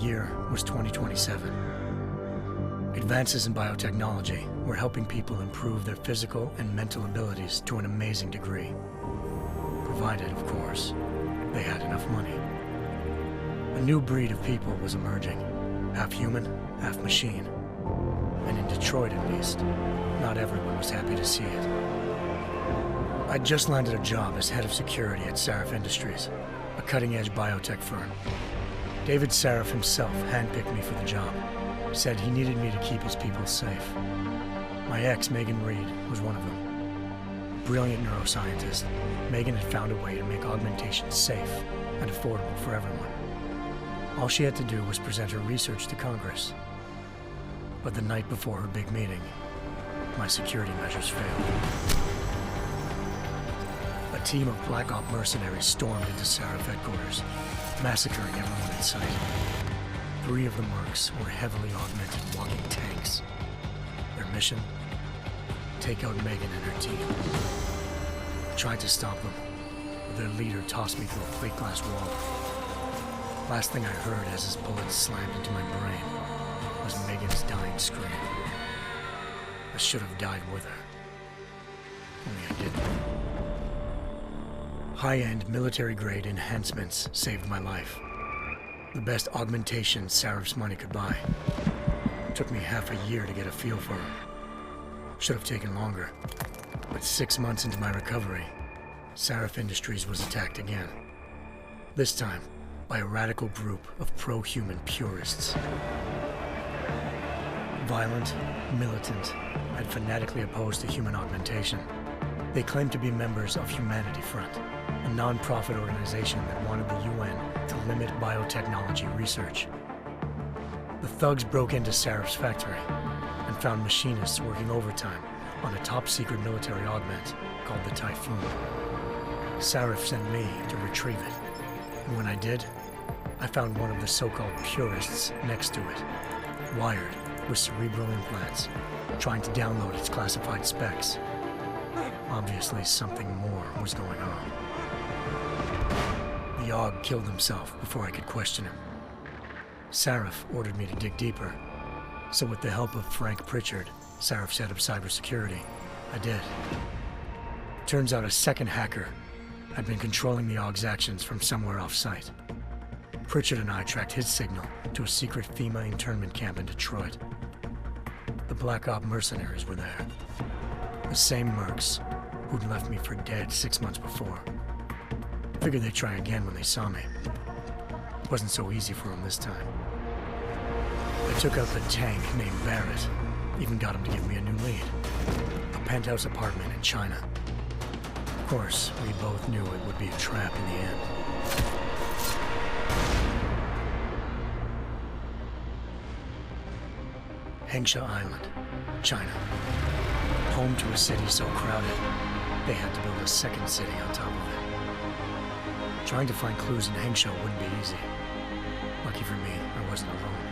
year was 2027. Advances in biotechnology were helping people improve their physical and mental abilities to an amazing degree. Provided, of course, they had enough money. A new breed of people was emerging, half human, half machine. And in Detroit, at least, not everyone was happy to see it. I'd just landed a job as head of security at Sarif Industries, a cutting-edge biotech firm. David Sarif himself handpicked me for the job, said he needed me to keep his people safe. My ex, Megan Reed, was one of them. Brilliant neuroscientist, Megan had found a way to make augmentation safe and affordable for everyone. All she had to do was present her research to Congress. But the night before her big meeting, my security measures failed. A team of Black Op mercenaries stormed into Sarif headquarters, massacring everyone in sight. 3 of the mercs were heavily augmented walking tanks. Their mission? Take out Megan and her team. I tried to stop them, but their leader tossed me through a plate glass wall. Last thing I heard as his bullets slammed into my brain was Megan's dying scream. I should have died with her. Only I didn't. High-end military-grade enhancements saved my life. The best augmentation Sarif's money could buy. It took me half a year to get a feel for her. Should have taken longer. But 6 months into my recovery, Sarif Industries was attacked again. This time, by a radical group of pro-human purists. Violent, militant, and fanatically opposed to human augmentation. They claimed to be members of Humanity Front, a non-profit organization that wanted the UN to limit biotechnology research. The thugs broke into Sarif's factory and found machinists working overtime on a top-secret military augment called the Typhoon. Sarif sent me to retrieve it, and when I did, I found one of the so-called purists next to it, wired with cerebral implants, trying to download its classified specs. Obviously, something more was going on. The AUG killed himself before I could question him. Sarif ordered me to dig deeper, so with the help of Frank Pritchard, Sarif's head of cybersecurity, I did. Turns out a second hacker had been controlling the AUG's actions from somewhere off-site. Pritchard and I tracked his signal to a secret FEMA internment camp in Detroit. The Black Op mercenaries were there. The same mercs who'd left me for dead 6 months before. Figured they'd try again when they saw me. Wasn't so easy for them this time. I took out the tank named Barrett, even got him to give me a new lead. A penthouse apartment in China. Of course, we both knew it would be a trap in the end. Hengsha Island, China. Home to a city so crowded, they had to build a second city on top of it. Trying to find clues in Hengsha wouldn't be easy. Lucky for me, I wasn't alone.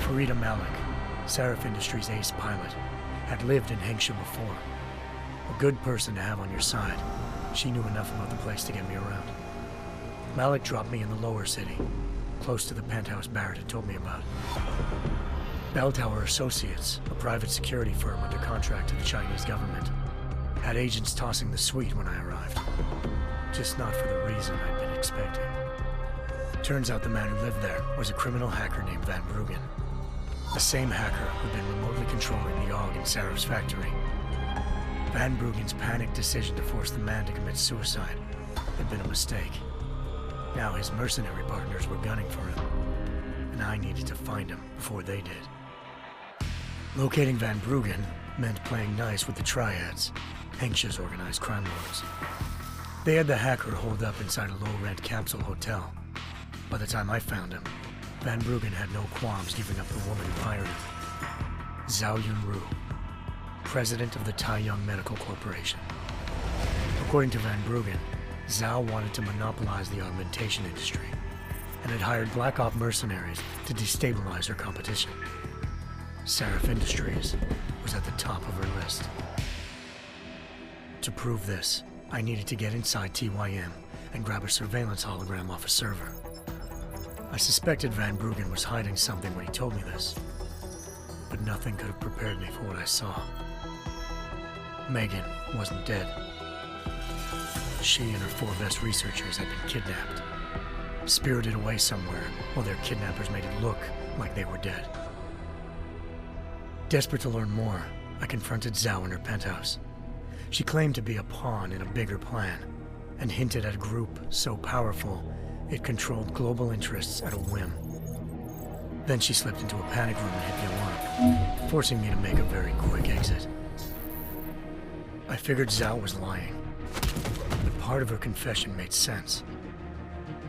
Farida Malik, Sarif Industries' ace pilot, had lived in Hengsha before. A good person to have on your side. She knew enough about the place to get me around. Malik dropped me in the lower city, close to the penthouse Barrett had told me about. Bell Tower Associates, a private security firm under contract to the Chinese government, had agents tossing the suite when I arrived. Just not for the reason I'd been expecting. Turns out the man who lived there was a criminal hacker named Van Bruggen. The same hacker who'd been remotely controlling the AUG in Sarif's factory. Van Bruggen's panicked decision to force the man to commit suicide had been a mistake. Now his mercenary partners were gunning for him, and I needed to find him before they did. Locating Van Bruggen meant playing nice with the Triads, Hengsha's organized crime lords. They had the hacker holed up inside a low-rent capsule hotel. By the time I found him, Van Bruggen had no qualms giving up the woman who hired him. Zhao Yunru, president of the Taiyang Medical Corporation. According to Van Bruggen, Zhao wanted to monopolize the augmentation industry and had hired Black Op mercenaries to destabilize her competition. Sarif Industries was at the top of her list. To prove this, I needed to get inside TYM and grab a surveillance hologram off a server. I suspected Van Bruggen was hiding something when he told me this, but nothing could have prepared me for what I saw. Megan wasn't dead. She and her 4 best researchers had been kidnapped, spirited away somewhere while their kidnappers made it look like they were dead. Desperate to learn more, I confronted Zhao in her penthouse. She claimed to be a pawn in a bigger plan, and hinted at a group so powerful it controlled global interests at a whim. Then she slipped into a panic room and hit the alarm, forcing me to make a very quick exit. I figured Zhao was lying, but part of her confession made sense.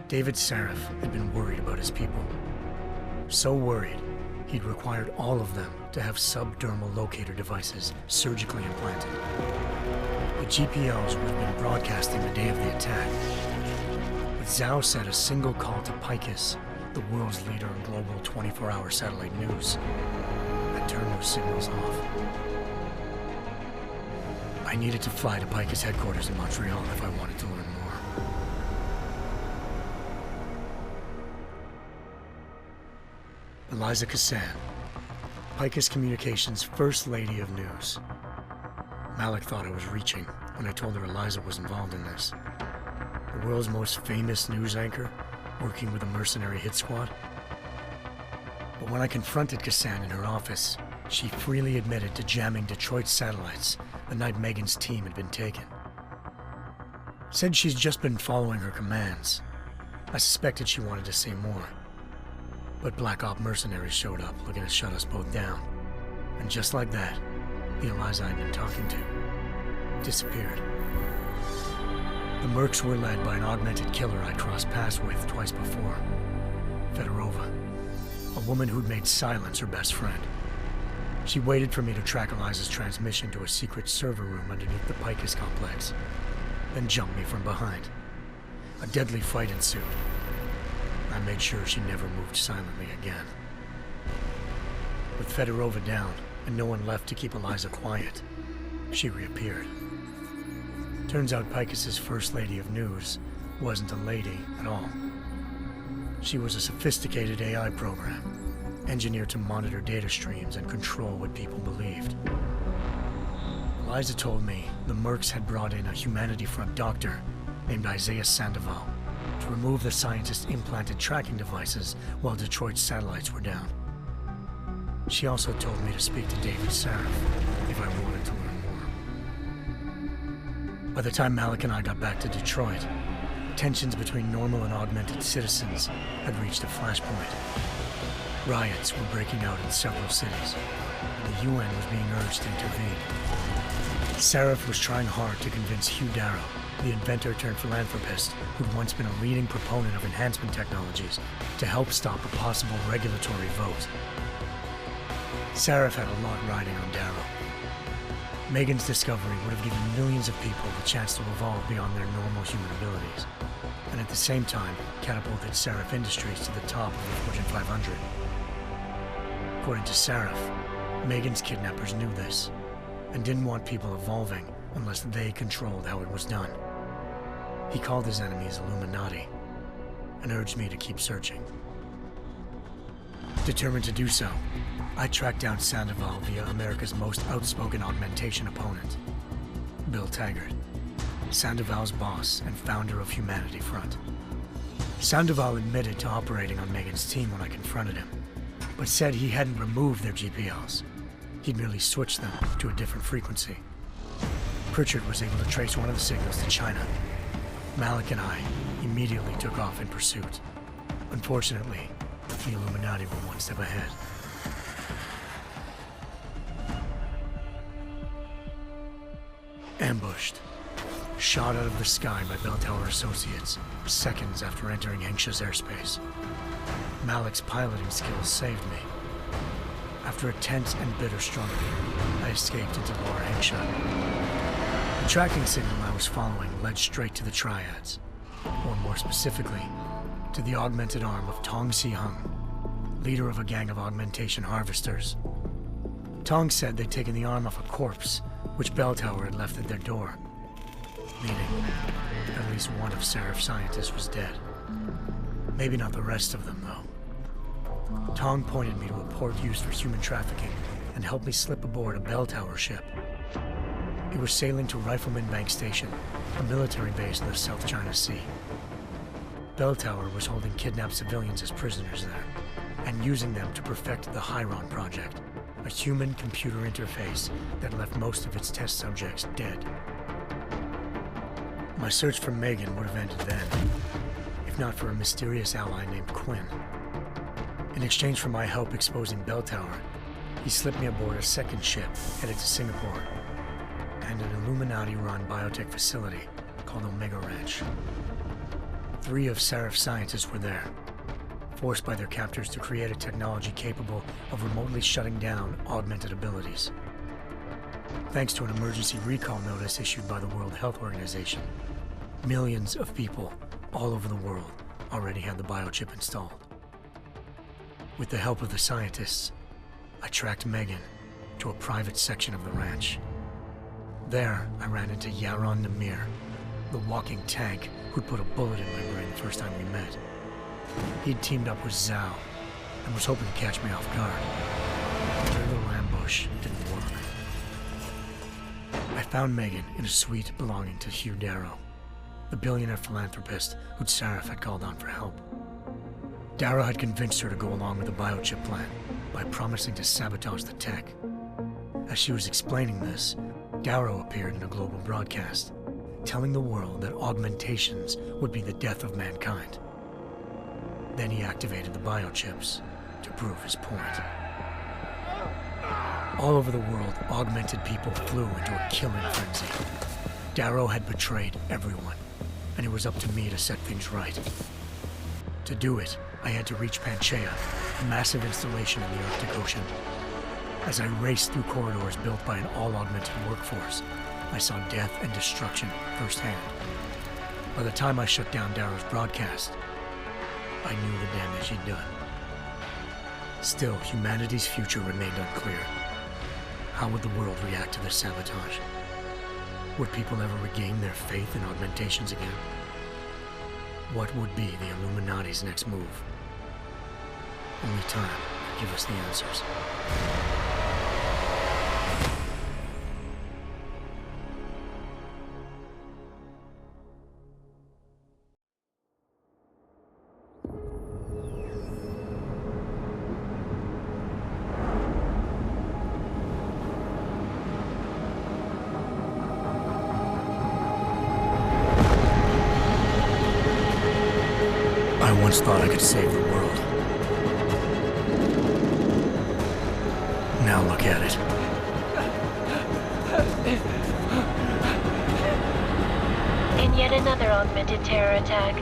David Sarif had been worried about his people. So worried, he'd required all of them to have subdermal locator devices surgically implanted. The GPLs would have been broadcasting the day of the attack. But Zhao said a single call to Picus, the world's leader in global 24-hour satellite news, had turned those signals off. I needed to fly to Picus headquarters in Montreal if I wanted to learn more. Eliza Cassan, Picus Communications' First Lady of News. Malik thought I was reaching when I told her Eliza was involved in this. The world's most famous news anchor, working with a mercenary hit squad. But when I confronted Cassan in her office, she freely admitted to jamming Detroit's satellites the night Megan's team had been taken. Said she's just been following her commands. I suspected she wanted to say more. But Black Op mercenaries showed up looking to shut us both down. And just like that, the Eliza I'd been talking to disappeared. The Mercs were led by an augmented killer I'd crossed paths with twice before, Fedorova, a woman who'd made silence her best friend. She waited for me to track Eliza's transmission to a secret server room underneath the Picus complex, then jumped me from behind. A deadly fight ensued. I made sure she never moved silently again. With Fedorova down, and no one left to keep Eliza quiet, she reappeared. Turns out Picus's First Lady of News wasn't a lady at all. She was a sophisticated AI program, engineered to monitor data streams and control what people believed. Eliza told me the Mercs had brought in a Humanity Front doctor named Isaiah Sandoval to remove the scientist's implanted tracking devices while Detroit's satellites were down. She also told me to speak to David Sarif if I wanted to learn more. By the time Malik and I got back to Detroit, tensions between normal and augmented citizens had reached a flashpoint. Riots were breaking out in several cities, and the UN was being urged to intervene. Sarif was trying hard to convince Hugh Darrow, the inventor-turned-philanthropist who'd once been a leading proponent of enhancement technologies, to help stop a possible regulatory vote. Sarif had a lot riding on Darrow. Megan's discovery would have given millions of people the chance to evolve beyond their normal human abilities, and at the same time catapulted Sarif Industries to the top of the Fortune 500. According to Sarif, Megan's kidnappers knew this, and didn't want people evolving unless they controlled how it was done. He called his enemies Illuminati, and urged me to keep searching. Determined to do so, I tracked down Sandoval via America's most outspoken augmentation opponent, Bill Taggart, Sandoval's boss and founder of Humanity Front. Sandoval admitted to operating on Megan's team when I confronted him, but said he hadn't removed their GPLs. He'd merely switched them to a different frequency. Pritchard was able to trace one of the signals to China. Malik and I immediately took off in pursuit. Unfortunately, the Illuminati were one step ahead. Ambushed. Shot out of the sky by Bell Tower Associates, seconds after entering Hengsha's airspace. Malik's piloting skills saved me. After a tense and bitter struggle, I escaped into Lower Hengsha. The tracking signal I was following led straight to the Triads, or more specifically, to the augmented arm of Tong Si-hung, leader of a gang of augmentation harvesters. Tong said they'd taken the arm off a corpse, which Bell Tower had left at their door, meaning at least one of Sarif's scientists was dead. Maybe not the rest of them, though. Tong pointed me to a port used for human trafficking and helped me slip aboard a bell tower ship. It was sailing to Rifleman Bank Station, a military base in the South China Sea. Bell Tower was holding kidnapped civilians as prisoners there, and using them to perfect the Hyron Project, a human-computer interface that left most of its test subjects dead. My search for Megan would have ended then, if not for a mysterious ally named Quinn. In exchange for my help exposing Bell Tower, he slipped me aboard a second ship headed to Singapore, and an Illuminati-run biotech facility called Omega Ranch. 3 of Serif's scientists were there, forced by their captors to create a technology capable of remotely shutting down augmented abilities. Thanks to an emergency recall notice issued by the World Health Organization, millions of people all over the world already had the biochip installed. With the help of the scientists, I tracked Megan to a private section of the ranch. There, I ran into Yaron Namir, the walking tank who'd put a bullet in my brain the first time we met. He'd teamed up with Zhao and was hoping to catch me off guard. Their little ambush didn't work. I found Megan in a suite belonging to Hugh Darrow, the billionaire philanthropist who'd Serif had called on for help. Darrow had convinced her to go along with the biochip plan by promising to sabotage the tech. As she was explaining this, Darrow appeared in a global broadcast, telling the world that augmentations would be the death of mankind. Then he activated the biochips to prove his point. All over the world, augmented people flew into a killing frenzy. Darrow had betrayed everyone, and it was up to me to set things right. To do it, I had to reach Panchaea, a massive installation in the Arctic Ocean. As I raced through corridors built by an all-augmented workforce, I saw death and destruction firsthand. By the time I shut down Darrow's broadcast, I knew the damage he'd done. Still, humanity's future remained unclear. How would the world react to this sabotage? Would people ever regain their faith in augmentations again? What would be the Illuminati's next move? Only time could give us the answers. I once thought I could save the world. Now look at it. In yet another augmented terror attack,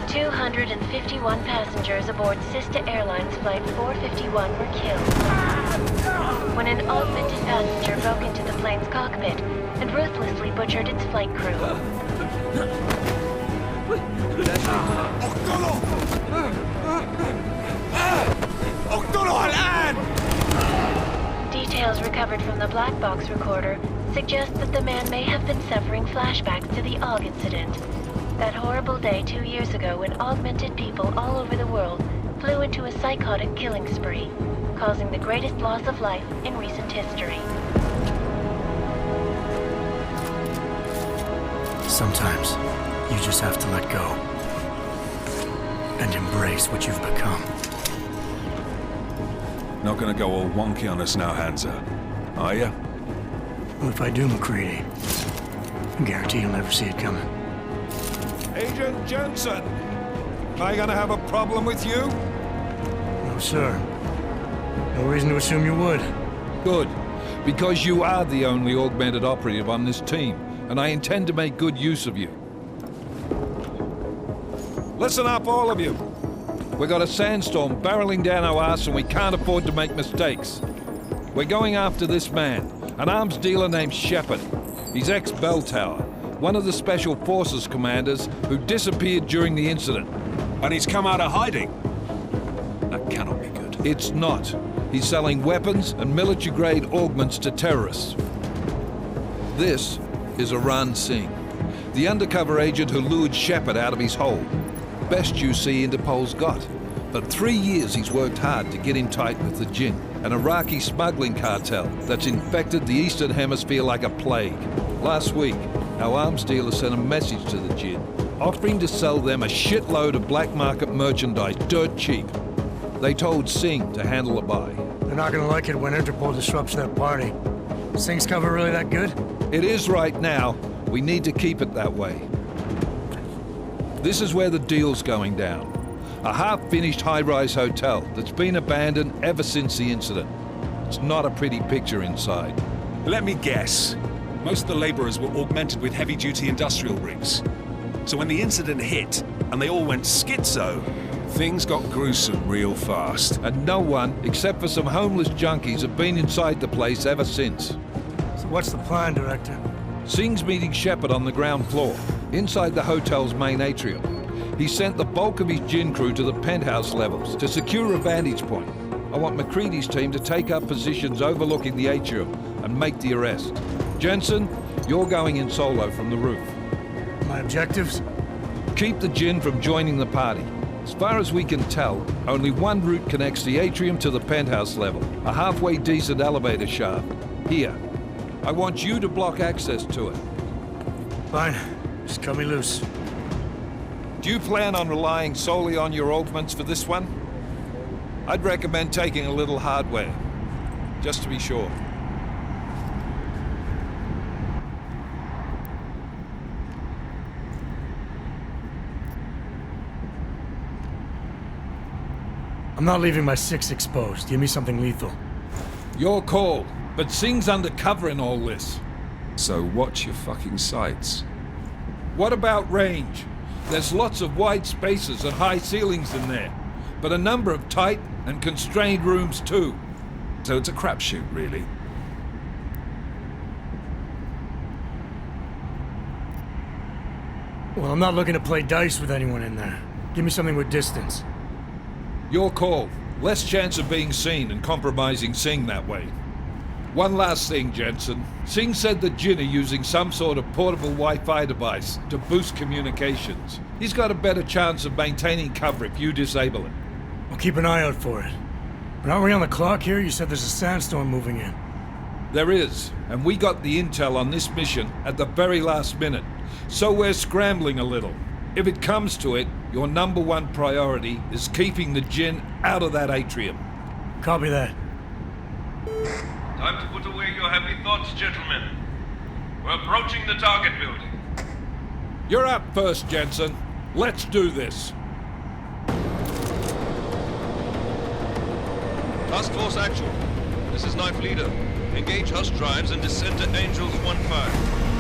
251 passengers aboard Sister Airlines Flight 451 were killed when an augmented passenger broke into the plane's cockpit and ruthlessly butchered its flight crew. Details recovered from the black box recorder suggest that the man may have been suffering flashbacks to the AUG incident. That horrible day 2 years ago when augmented people all over the world flew into a psychotic killing spree, causing the greatest loss of life in recent history. Sometimes, you just have to let go and embrace what you've become. Not gonna go all wonky on us now, Hansa, are you? Well, if I do, McCready, I guarantee you'll never see it coming. Agent Jensen, am I gonna have a problem with you? No, sir. No reason to assume you would. Good, because you are the only augmented operative on this team, and I intend to make good use of you. Listen up, all of you. We got a sandstorm barreling down our arse and we can't afford to make mistakes. We're going after this man, an arms dealer named Shepard. He's ex-Bell Tower, one of the Special Forces commanders who disappeared during the incident. And he's come out of hiding? That cannot be good. It's not. He's selling weapons and military-grade augments to terrorists. This is Aran Singh, the undercover agent who lured Shepard out of his hole. best UC Interpol's got. For 3 years he's worked hard to get in tight with the Jinn, an Iraqi smuggling cartel that's infected the Eastern Hemisphere like a plague. Last week, our arms dealer sent a message to the Jinn, offering to sell them a shitload of black market merchandise dirt cheap. They told Singh to handle the buy. They're not gonna like it when Interpol disrupts their party. Sing's cover really that good? It is right now. We need to keep it that way. This is where the deal's going down. A half-finished high-rise hotel that's been abandoned ever since the incident. It's not a pretty picture inside. Let me guess. Most of the laborers were augmented with heavy-duty industrial rigs. So when the incident hit, and they all went schizo, things got gruesome real fast. And no one, except for some homeless junkies, have been inside the place ever since. So what's the plan, Director? Singh's meeting Shepard on the ground floor, inside the hotel's main atrium. He sent the bulk of his Jinn crew to the penthouse levels to secure a vantage point. I want McCready's team to take up positions overlooking the atrium and make the arrest. Jensen, you're going in solo from the roof. My objectives? Keep the Jinn from joining the party. As far as we can tell, only one route connects the atrium to the penthouse level, a halfway decent elevator shaft. Here. I want you to block access to it. Fine. Just cut me loose. Do you plan on relying solely on your augments for this one? I'd recommend taking a little hardware, just to be sure. I'm not leaving my 6 exposed. Give me something lethal. Your call, but Singh's undercover in all this. So watch your fucking sights. What about range? There's lots of wide spaces and high ceilings in there, but a number of tight and constrained rooms too. So it's a crapshoot, really. Well, I'm not looking to play dice with anyone in there. Give me something with distance. Your call. Less chance of being seen and compromising Singh that way. One last thing, Jensen. Singh said the Jinn are using some sort of portable Wi-Fi device to boost communications. He's got a better chance of maintaining cover if you disable it. I'll keep an eye out for it. But aren't we on the clock here? You said there's a sandstorm moving in. There is, and we got the intel on this mission at the very last minute. So we're scrambling a little. If it comes to it, your number one priority is keeping the Jinn out of that atrium. Copy that. Time to put away your heavy thoughts, gentlemen. We're approaching the target building. You're up first, Jensen. Let's do this. Task Force Actual. This is Knife Leader. Engage Hush drives and descend to Angels 1-5.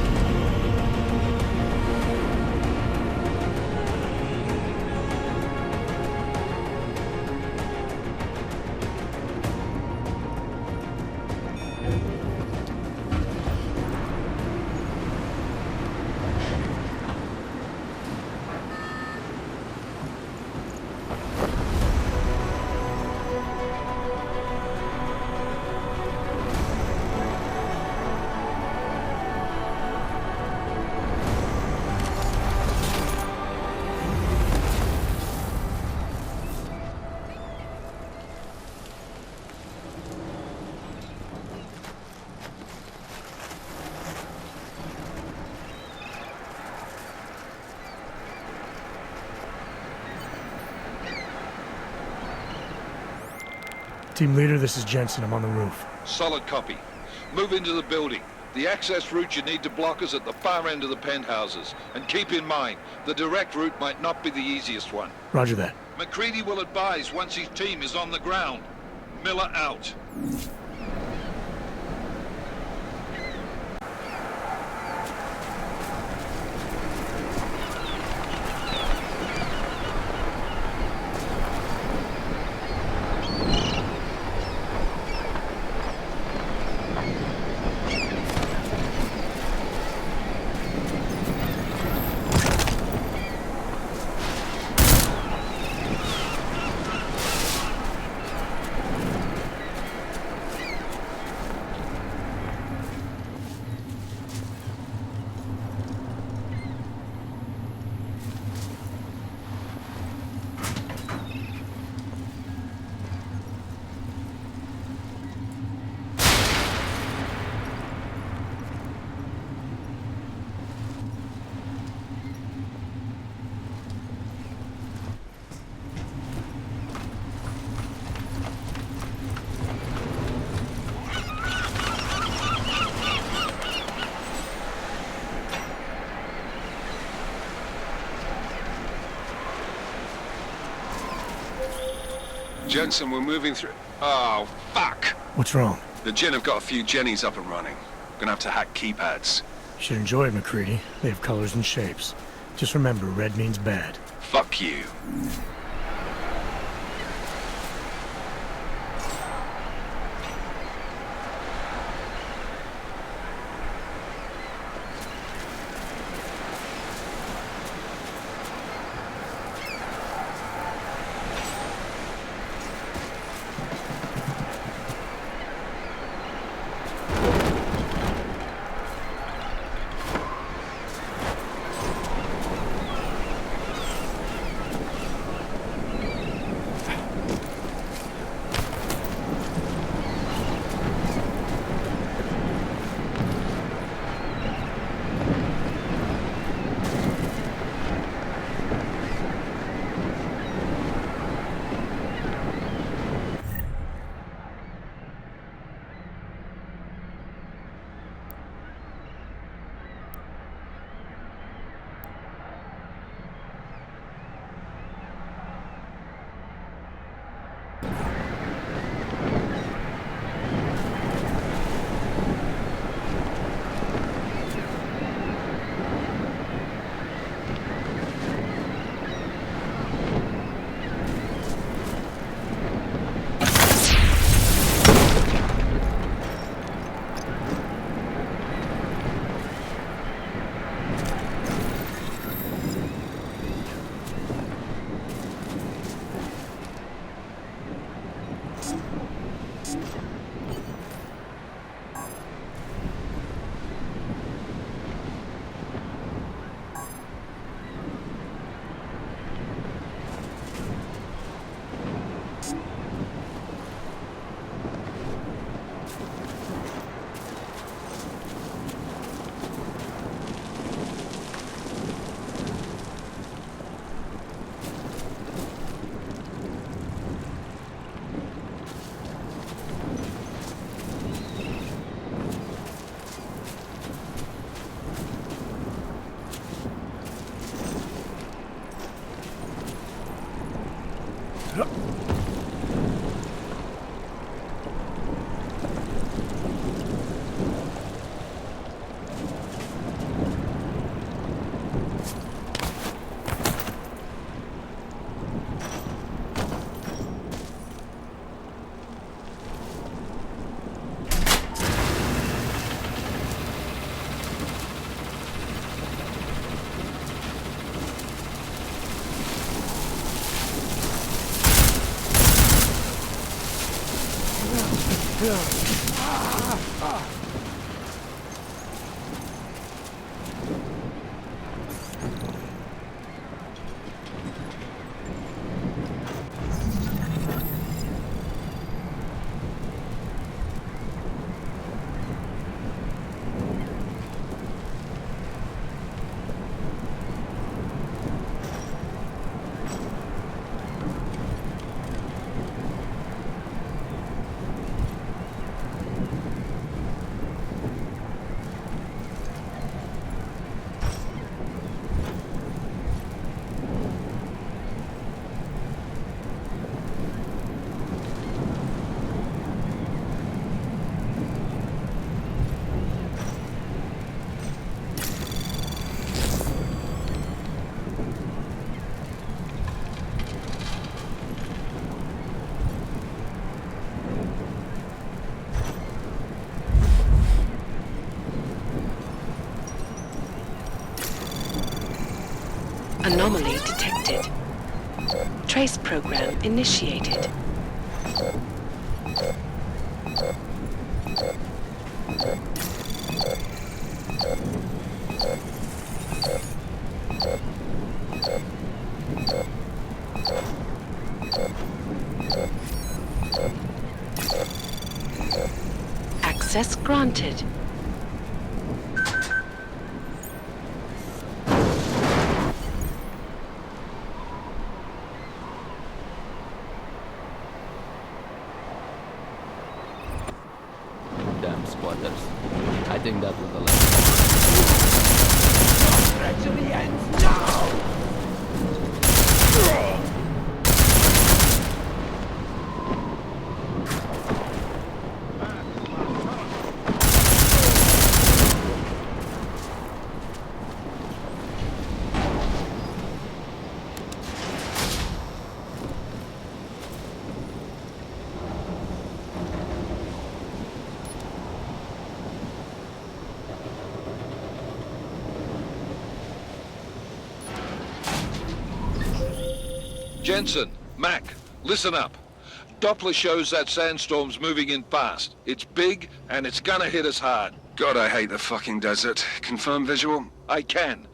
Team leader, this is Jensen. I'm on the roof. Solid copy. Move into the building. The access route you need to block is at the far end of the penthouses. And keep in mind, the direct route might not be the easiest one. Roger that. McCready will advise once his team is on the ground. Miller out. Jensen, we're moving through... Oh, fuck! What's wrong? The Gin have got a few Jennies up and running. Gonna have to hack keypads. You should enjoy it, McCready. They have colors and shapes. Just remember, red means bad. Fuck you. Anomaly detected. Trace program initiated. Access granted. Damn squatters. I think that was the last. Treachery ends now! Jensen, Mac, listen up. Doppler shows that sandstorm's moving in fast. It's big, and it's gonna hit us hard. God, I hate the fucking desert. Confirm visual? I can.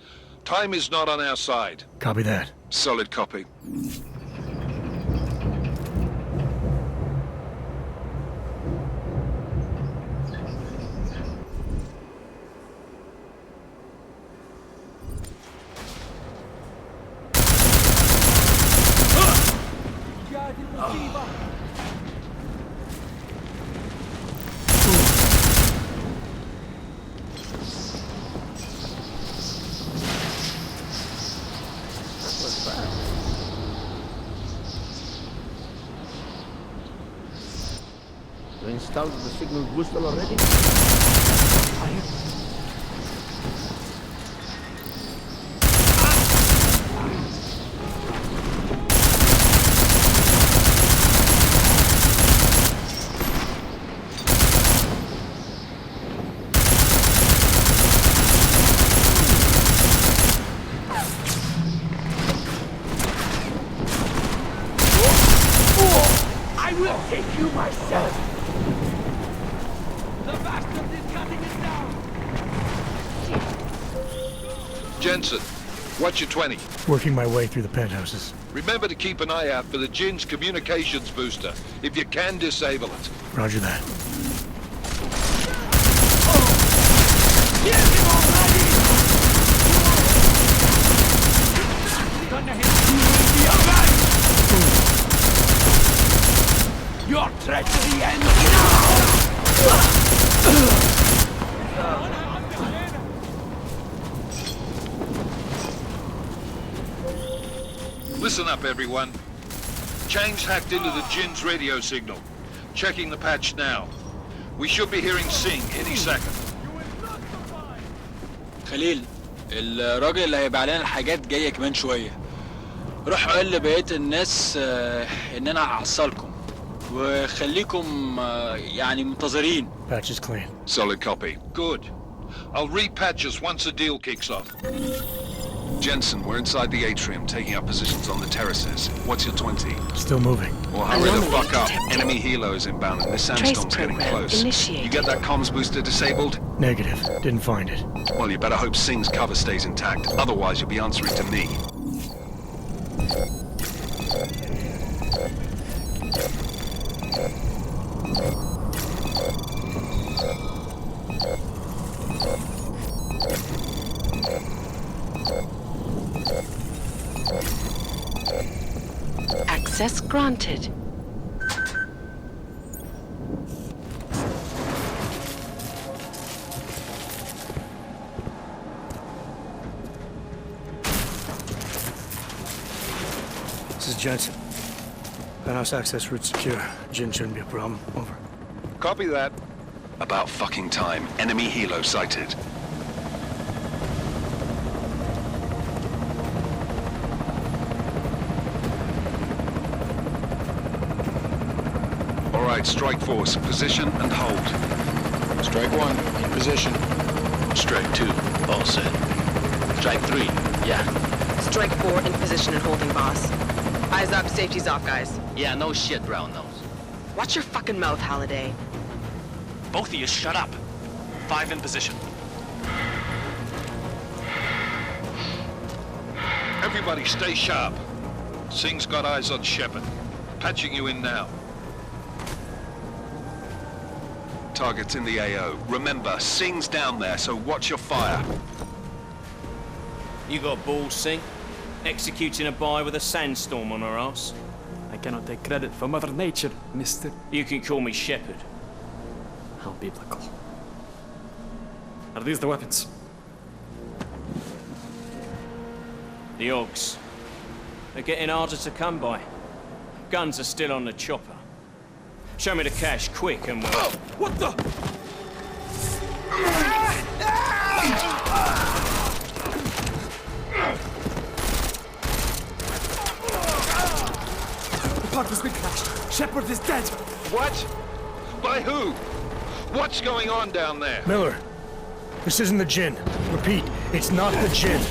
Time is not on our side. Copy that. Solid copy. You installed the signal booster already? I will take you myself! The bastard is cutting it down! Jensen, what's your 20? Working my way through the penthouses. Remember to keep an eye out for the Jin's communications booster. If you can, disable it. Roger that. Get him already! Gonna hit you with the alright! Your treachery ends now! Listen up, everyone. Chang's hacked into the Jin's radio signal. Checking the patch now. We should be hearing Sing any second. خليل الراجل اللي هيبقى علينا الحاجات جايه كمان شويه. روح قول لبقيه الناس ان انا هحصلكم وخليكم يعني منتظرين. Patch is clean. Solid copy. Good. I'll repatch us once the deal kicks off. Jensen, we're inside the atrium, taking up positions on the terraces. What's your 20? Still moving. Well, hurry the Anomaly fuck up. detected. Enemy helo is inbound and this sandstorm's getting program close. initiated. You get that comms booster disabled? Negative. Didn't find it. Well, you better hope Singh's cover stays intact. Otherwise, you'll be answering to me. Access granted. This is Jensen. Penthouse access route secure. Jin shouldn't be a problem. Over. Copy that. About fucking time. Enemy helo sighted. All right, strike force. Position and hold. Strike 1 in position. Strike 2, all set. Strike 3, yeah. Strike 4 in position and holding, boss. Eyes up, safety's off, guys. Yeah, no shit, brown nose. Watch your fucking mouth, Halliday. Both of you shut up. 5 in position. Everybody stay sharp. Singh's got eyes on Shepard. Patching you in now. Target's in the AO. Remember, Singh's down there, so watch your fire. You got balls, Singh? Executing a buy with a sandstorm on our ass? I cannot take credit for Mother Nature, mister. You can call me Shepard. How biblical. Are these the weapons? The Ogs. They're getting harder to come by. Guns are still on the chopper. Show me the cash, quick, and we'll... What the? The park has been crashed. Shepard is dead. What? By who? What's going on down there? Miller, this isn't the Jinn. Repeat, it's not the Jinn.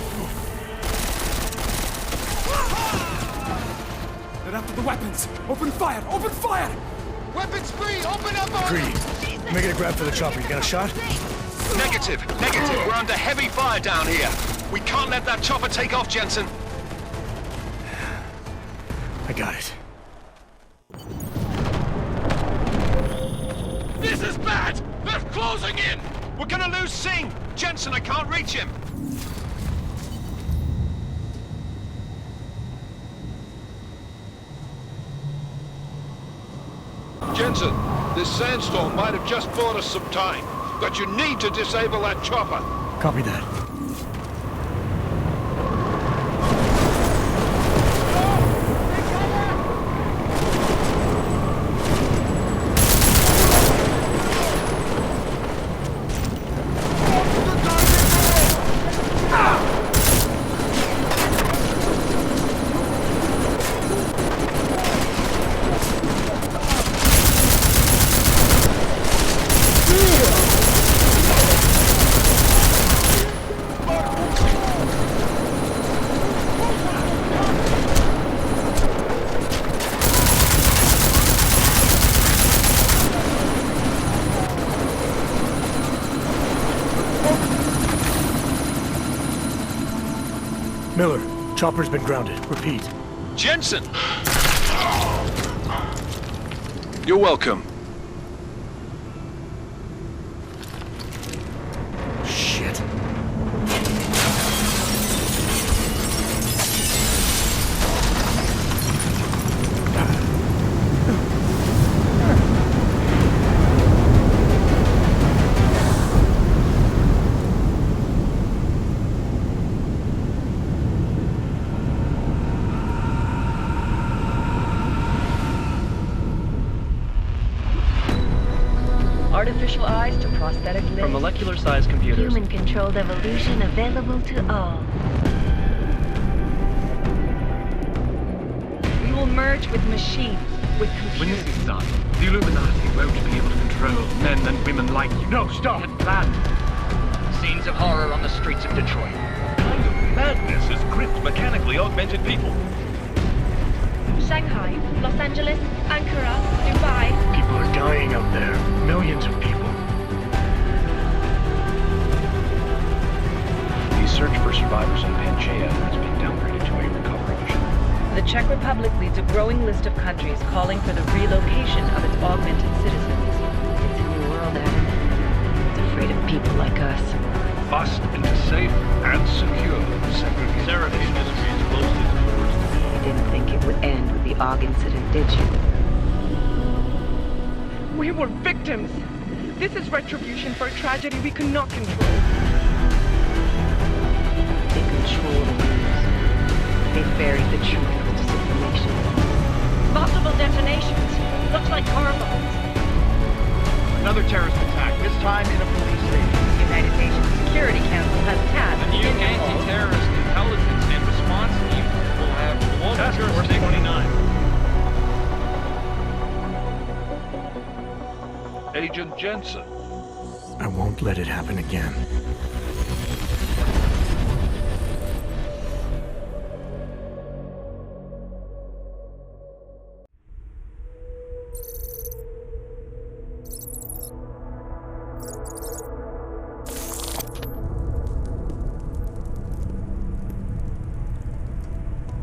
They're after the weapons! Open fire! Open fire! Weapons free! Open up on Greedy, making a grab for the chopper. You got a shot? Negative. We're under heavy fire down here. We can't let that chopper take off, Jensen. I got it. This is bad! They're closing in! We're gonna lose Singh! Jensen, I can't reach him! Jensen, this sandstorm might have just bought us some time, but you need to disable that chopper. Copy that. Miller, chopper's been grounded. Repeat. Jensen! You're welcome. Shit. Artificial eyes to prosthetic limbs. From molecular-sized computers. Human-controlled evolution available to all. We will merge with machines, with computers. When this is done, the Illuminati won't be able to control men and women like you. No, stop! And planned. Scenes of horror on the streets of Detroit. What kind of madness has gripped mechanically augmented people? Shanghai, Los Angeles, Ankara, Dubai. People are dying out there. Millions of people. The search for survivors in Pangaea has been downgraded to a recovery mission. The Czech Republic leads a growing list of countries calling for the relocation of its augmented citizens. It's a new world, Adam. It's afraid of people like us. Bust into safe and secure segregation. Seraphine Industries closely towards. You didn't think it would end with the AUG incident, did you? We were victims. This is retribution for a tragedy we could not control. They control the news. They buried the truth with disinformation. Possible detonations. Looks like car bombs. Another terrorist attack, this time in a police station. The United Nations Security Council has tasked The new anti-terrorist intelligence and response team will have global jurisdiction. 29. Agent Jensen. I won't let it happen again.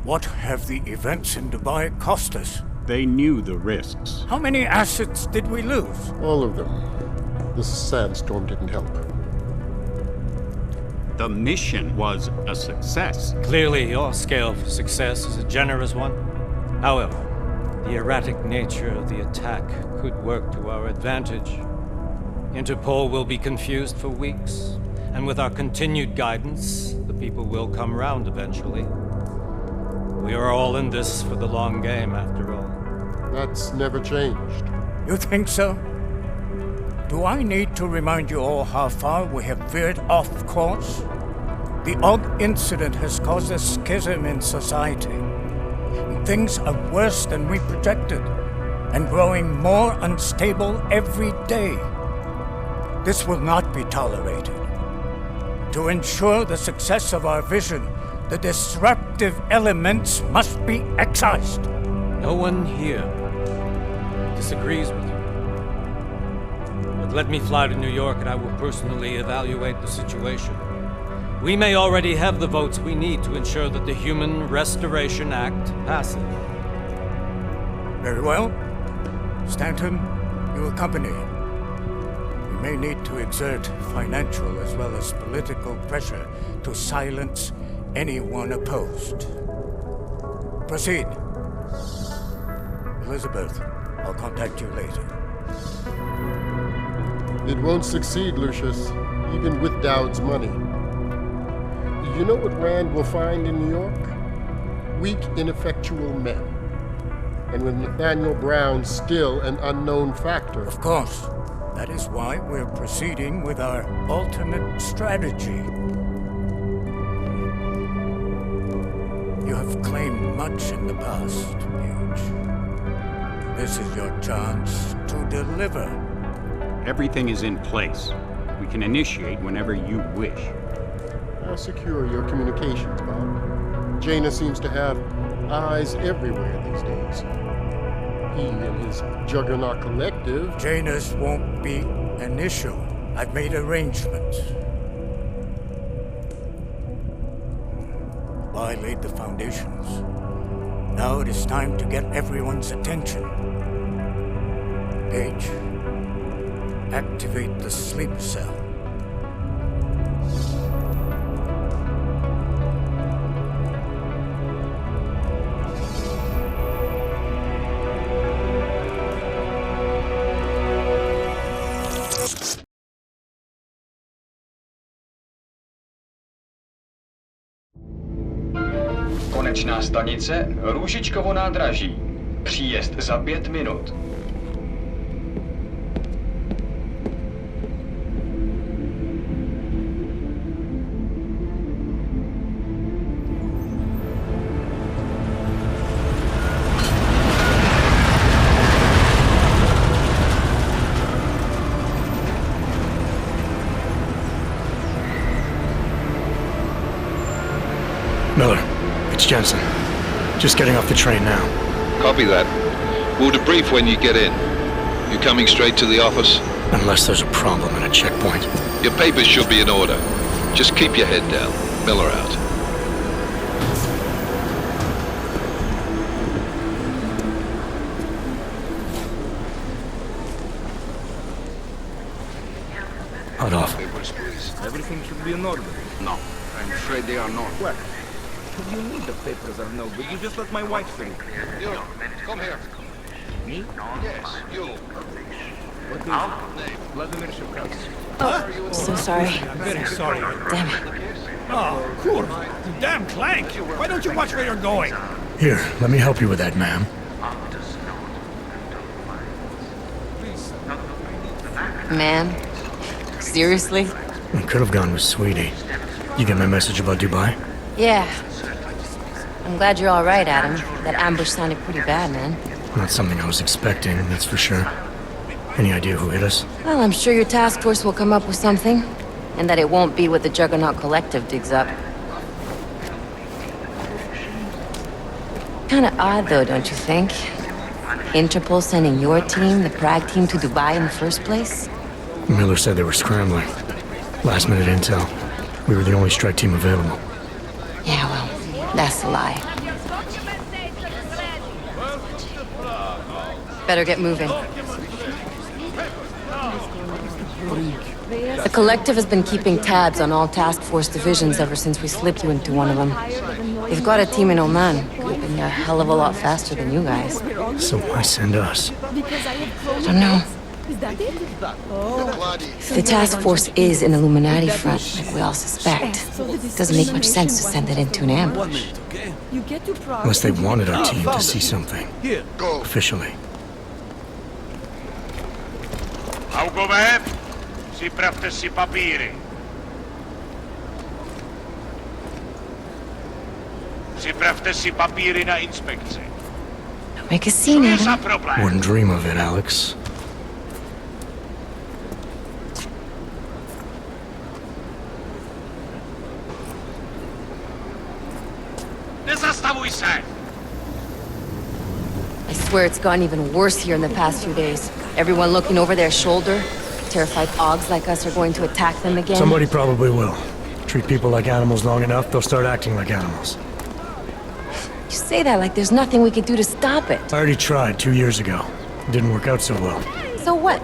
What have the events in Dubai cost us? They knew the risks. How many assets did we lose? All of them. This sandstorm didn't help. The mission was a success. Clearly, your scale for success is a generous one. However, the erratic nature of the attack could work to our advantage. Interpol will be confused for weeks, and with our continued guidance, the people will come round eventually. We are all in this for the long game, after all. That's never changed. You think so? Do I need to remind you all how far we have veered off course? The AUG incident has caused a schism in society. Things are worse than we projected, and growing more unstable every day. This will not be tolerated. To ensure the success of our vision, the disruptive elements must be excised. No one here disagrees with you. But let me fly to New York and I will personally evaluate the situation. We may already have the votes we need to ensure that the Human Restoration Act passes. Very well. Stanton, you accompany him. We may need to exert financial as well as political pressure to silence anyone opposed. Proceed. Elizabeth, I'll contact you later. It won't succeed, Lucius, even with Dowd's money. You know what Rand will find in New York? Weak, ineffectual men. And with Nathaniel Brown still an unknown factor. Of course. That is why we're proceeding with our alternate strategy. You have claimed much in the past, Paige. This is your chance to deliver. Everything is in place. We can initiate whenever you wish. How secure are your communications, Bob? Jaina seems to have eyes everywhere these days. He and his Juggernaut Collective... Jaina's won't be an issue. I've made arrangements. I laid the foundations. Now it is time to get everyone's attention. Paige, activate the sleep cell. Konečná stanice Růžičkovo nádraží. Příjezd za 5 minut. Miller, it's Jensen. Just getting off the train now. Copy that. We'll debrief when you get in. You coming straight to the office? Unless there's a problem at a checkpoint. Your papers should be in order. Just keep your head down. Miller out. Hot off. Everything should be in order. No, I'm afraid they are not. What? You need the papers are no good. You just let my wife through. You, come here. Me? Yes, you. What is it? Vladimir Shevkowski. Oh, so sorry. I'm very sorry. Damn it. Oh, cool. Damn clank. Why don't you watch where you're going? Here, let me help you with that, ma'am. Man? Seriously? I could have gone with Sweetie. You get my message about Dubai? Yeah. I'm glad you're all right, Adam. That ambush sounded pretty bad, man. Not something I was expecting, that's for sure. Any idea who hit us? Well, I'm sure your task force will come up with something. And that it won't be what the Juggernaut Collective digs up. Kinda odd, though, don't you think? Interpol sending your team, the Prague team, to Dubai in the first place? Miller said they were scrambling. Last minute intel. We were the only strike team available. Yeah, well, that's a lie. Better get moving. The Collective has been keeping tabs on all task force divisions ever since we slipped you into one of them. They've got a team in Oman, moving a hell of a lot faster than you guys. So why send us? I don't know. If the task force is an Illuminati front, like we all suspect, it doesn't make much sense to send it into an ambush. Unless they wanted our team to see something. Officially. Augové, připravte si papíry. Připravte si papíry na inspekci. Don't make a scene, Adam. Wouldn't dream of it, Alex. Nezastavuj se! I swear it's gotten even worse here in the past few days. Everyone looking over their shoulder. Terrified Augs like us are going to attack them again. Somebody probably will. Treat people like animals long enough, they'll start acting like animals. You say that like there's nothing we could do to stop it. I already tried 2 years ago. It didn't work out so well. So what?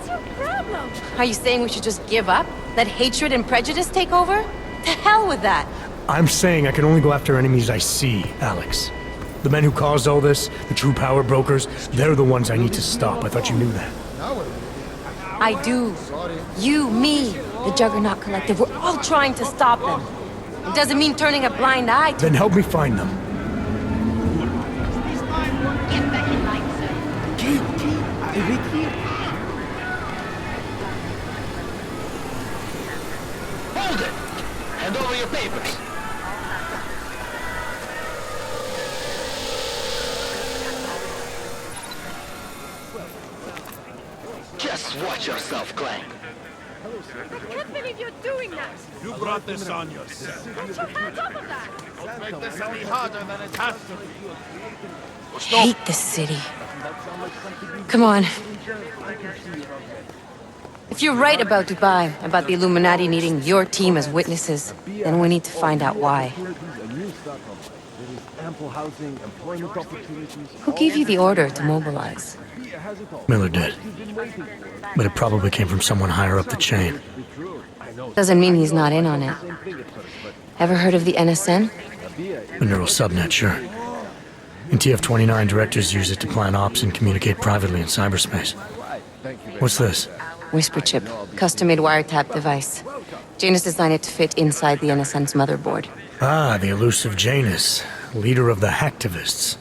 Are you saying we should just give up? Let hatred and prejudice take over? To hell with that! I'm saying I can only go after enemies I see, Alex. The men who caused all this, the true power brokers, they're the ones I need to stop. I thought you knew that. I do. You, me, the Juggernaut Collective, we're all trying to stop them. It doesn't mean turning a blind eye to... Then help me find them. Hold it! Hand over your papers. Just watch yourself, Clank. I can't believe you're doing that! You brought this on yourself. Get your hands off of that! Don't make this any harder than it has to be. I hate this city. Come on. If you're right about Dubai, about the Illuminati needing your team as witnesses, then we need to find out why. Who gave you the order to mobilize? Miller did. But it probably came from someone higher up the chain. Doesn't mean he's not in on it. Ever heard of the NSN? The neural subnet, sure. In TF-29, directors use it to plan ops and communicate privately in cyberspace. What's this? Whisper chip, custom-made wiretap device. Janus designed it to fit inside the NSN's motherboard. Ah, the elusive Janus, leader of the hacktivists.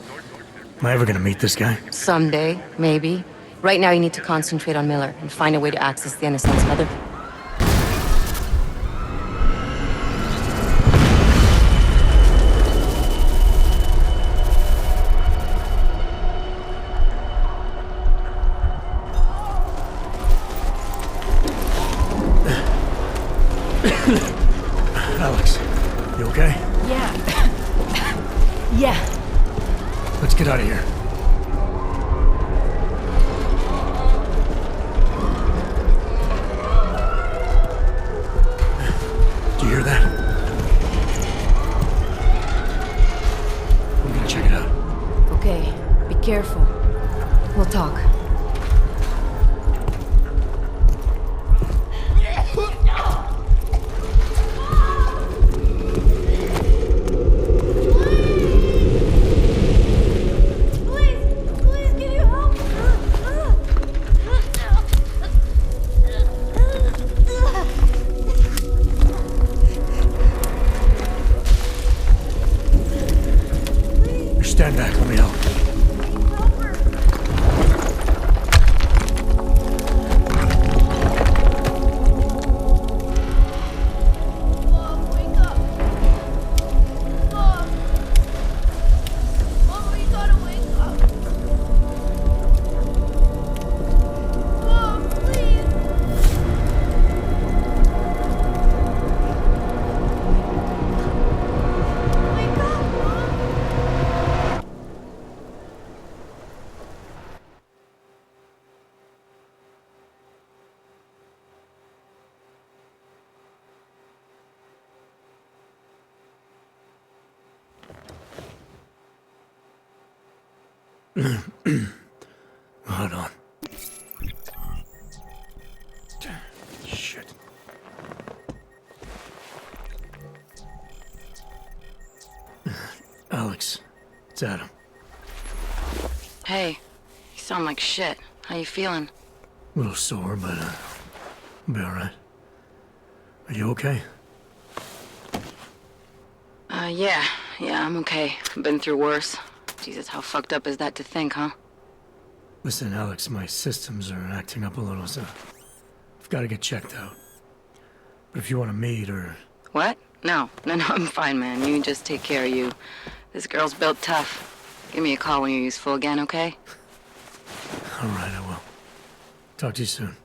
Am I ever gonna meet this guy? Someday, maybe. Right now you need to concentrate on Miller and find a way to access the NSN's motherboard. Alex, you okay? Yeah. Yeah. Let's get out of here. Do you hear that? I'm gonna check it out. Okay, be careful. We'll talk. Stand back, let me help. Hold on. Shit. Alex, it's Adam. Hey, you sound like shit. How you feeling? A little sore, but I'll be alright. Are you okay? Yeah, I'm okay. Been through worse. Jesus, how fucked up is that to think, huh? Listen, Alex, my systems are acting up a little, so I've got to get checked out. But if you want to meet or... What? No, I'm fine, man. You just take care of you. This girl's built tough. Give me a call when you're useful again, okay? Alright, I will. Talk to you soon.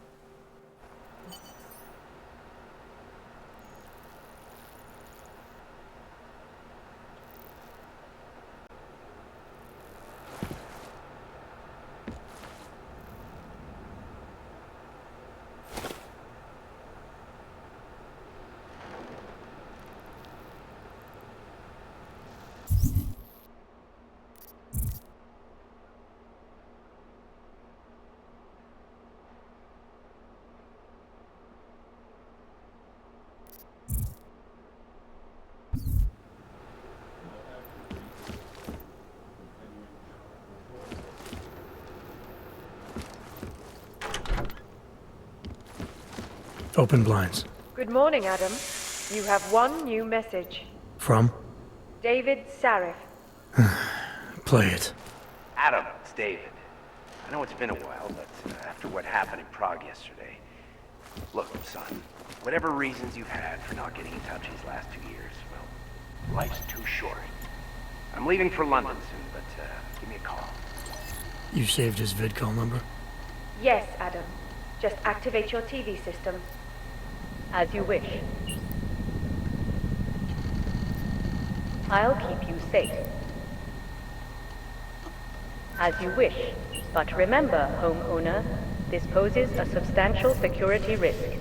Open blinds. Good morning, Adam. You have one new message. From? David Sarif. Play it. Adam, it's David. I know it's been a while, but after what happened in Prague yesterday... Look, son, whatever reasons you've had for not getting in touch these last 2 years, well, life's too short. I'm leaving for London soon, but give me a call. You saved his vidcall number? Yes, Adam. Just activate your TV system. As you wish. I'll keep you safe. As you wish. But remember, homeowner, this poses a substantial security risk.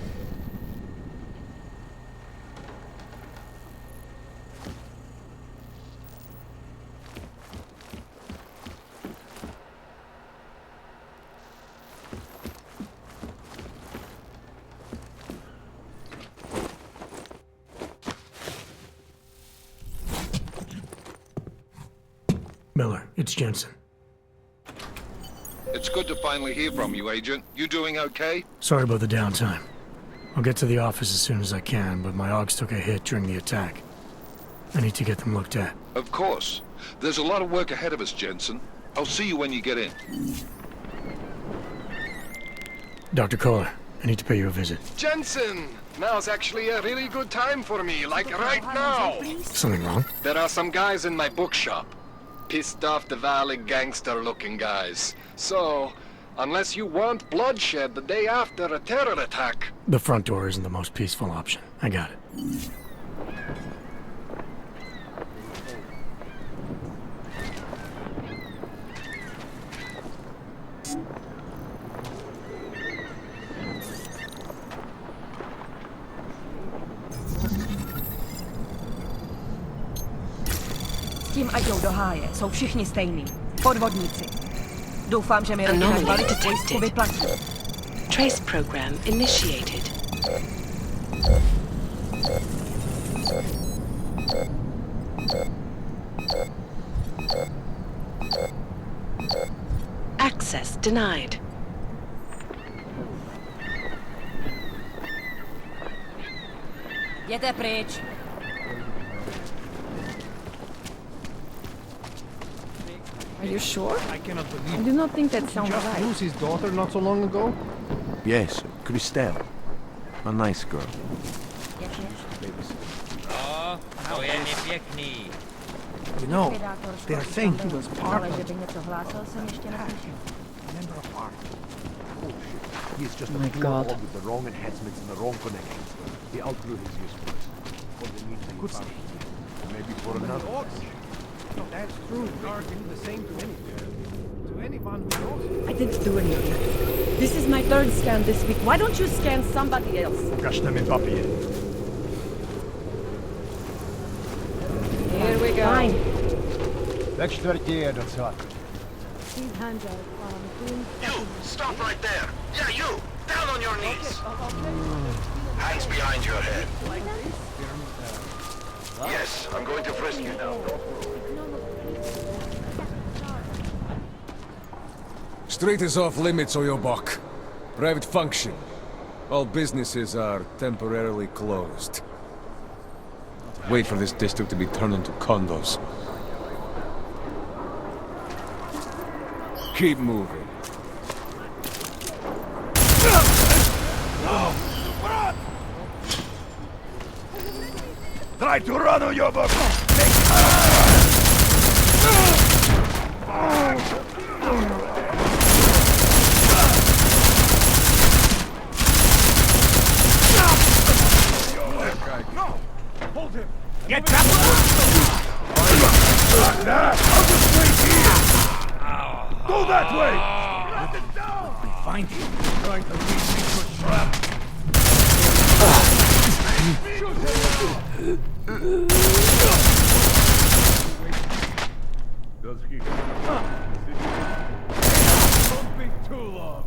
Miller, it's Jensen. It's good to finally hear from you, Agent. You doing okay? Sorry about the downtime. I'll get to the office as soon as I can, but my Augs took a hit during the attack. I need to get them looked at. Of course. There's a lot of work ahead of us, Jensen. I'll see you when you get in. Dr. Kohler, I need to pay you a visit. Jensen! Now's actually a really good time for me, like right now. Something wrong? There are some guys in my bookshop. Pissed off the Valley gangster-looking guys. So, unless you want bloodshed the day after a terror attack... The front door isn't the most peaceful option. I got it. S tím, ať jdou do háje, jsou všichni stejní. Podvodníci. Doufám, že mi rodina kvalitu pojistku vyplatí. Trace program initiated. Access denied. Jděte pryč. Are you sure? I cannot believe I do not think that sounds just right. lose his daughter not so long ago? Yes, Christelle. A nice girl. You know, they are saying he was part of Že by něco hlásil, jsem ještě neslyšel. member of our... Oh shit. He is just Oh a my poor God. dog with the wrong enhancements and the wrong connections. He outgrew his usefulness. What they need to could stay here. Maybe for another. No, that's true. We are doing the same to anyone who knows. I didn't do anything. This is my third scan this week. Why don't you scan somebody else? Ukażcie mi papier. Here we go. Fine. Wegstörtjäder, så. You! Stop right there! Yeah, you! Down on your knees! Hands behind your head. Yes, I'm going to frisk you now. Street is off limits, or your buck. Private function. All businesses are temporarily closed. Wait for this district to be turned into condos. Keep moving. Try to run on your buck! No! Hold him! Get back! Like that! I'll just wait here! Go that way! Let it down! We find him trying to lead me to a trap! Does he? Don't be too long.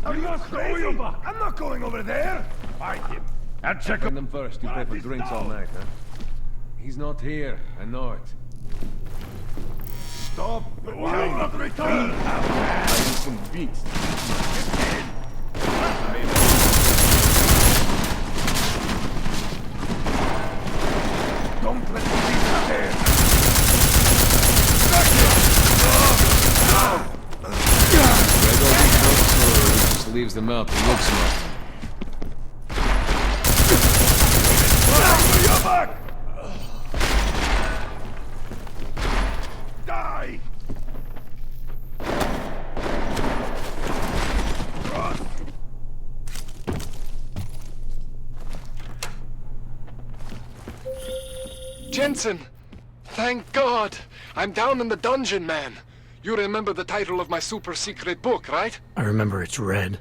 I'm not going. I'm not going over there. Find him and check Find them first. You pay for drinks all night, huh? He's not here. I know it. Stop, but will not return. I am convinced. Don't let me leave there. Just leaves them out and looks nothing. You're back! Die! Jensen! Thank God! I'm down in the dungeon, man. You remember the title of my super secret book, right? I remember it's red.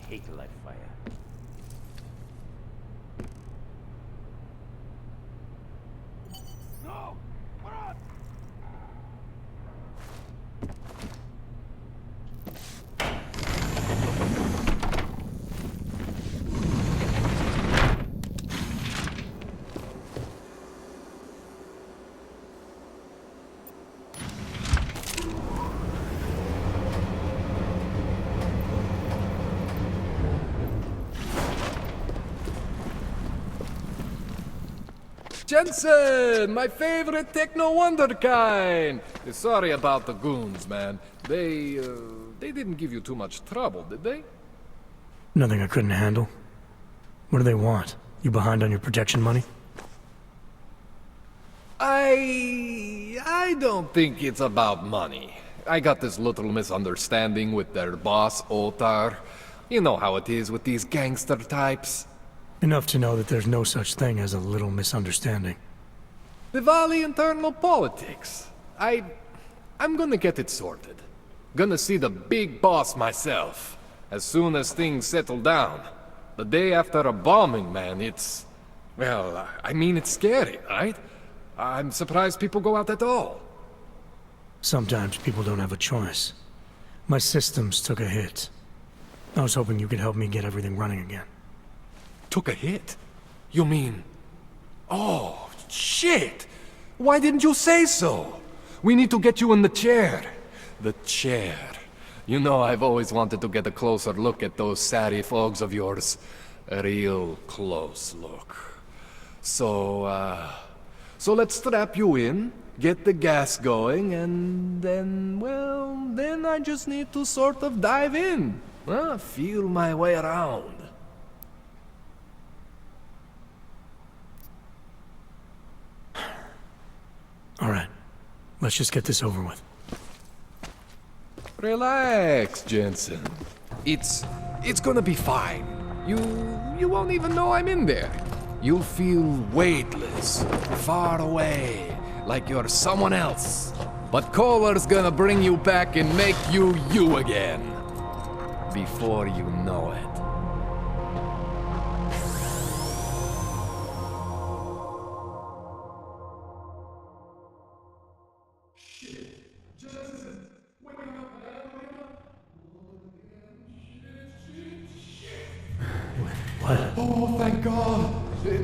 Hate to light fire. No! Run! Jensen, my favorite techno wonderkind. Sorry about the goons, man. They didn't give you too much trouble, did they? Nothing I couldn't handle. What do they want? You behind on your protection money? I don't think it's about money. I got this little misunderstanding with their boss, Otar. You know how it is with these gangster types. Enough to know that there's no such thing as a little misunderstanding. Diwali internal politics. I'm gonna get it sorted. Gonna see the big boss myself. As soon as things settle down. The day after a bombing, man, it's... Well, I mean, it's scary, right? I'm surprised people go out at all. Sometimes people don't have a choice. My systems took a hit. I was hoping you could help me get everything running again. Took a hit? You mean... Oh, shit! Why didn't you say so? We need to get you in the chair. The chair. You know, I've always wanted to get a closer look at those serif fogs of yours. A real close look. So let's strap you in, get the gas going, and then, well, then I just need to sort of dive in. Feel my way around. All right, let's just get this over with. Relax, Jensen. It's gonna be fine. You won't even know I'm in there. You'll feel weightless, far away, like you're someone else. But Kohler's gonna bring you back and make you you again. Before you know it. What? Oh, thank God.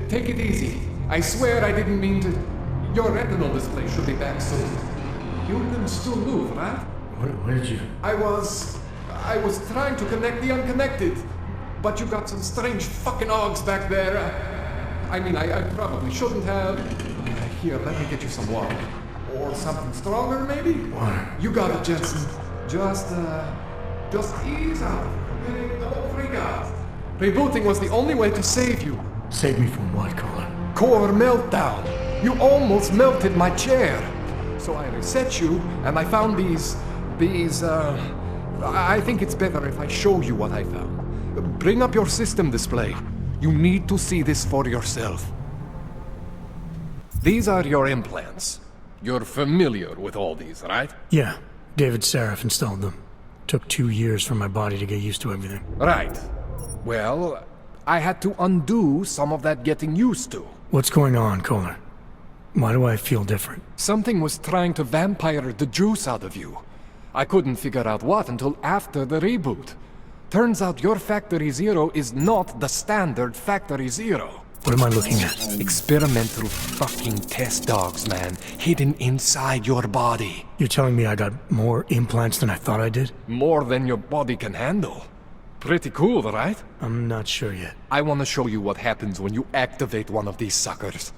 Take it easy. I swear I didn't mean to... Your retinal display should be back soon. You can still move, right? What did you... I was trying to connect the unconnected. But you got some strange fucking ogs back there. I mean, I probably shouldn't have. Here, let me get you some water. Or something stronger, maybe? Water. You got it, Jensen. Just ease out. Okay? Don't freak out. Rebooting was the only way to save you. Save me from what, Kohler? core meltdown. You almost melted my chair. So I reset you, and I found these... I think it's better if I show you what I found. Bring up your system display. You need to see this for yourself. These are your implants. You're familiar with all these, right? Yeah, David Seraph installed them. Took 2 years for my body to get used to everything. Right. Well, I had to undo some of that getting used to. What's going on, Kohler? Why do I feel different? Something was trying to vampire the juice out of you. I couldn't figure out what until after the reboot. Turns out your Factory Zero is not the standard Factory Zero. What am I looking at? Experimental fucking test dogs, man. Hidden inside your body. You're telling me I got more implants than I thought I did? More than your body can handle. Pretty cool, right? I'm not sure yet. I want to show you what happens when you activate one of these suckers.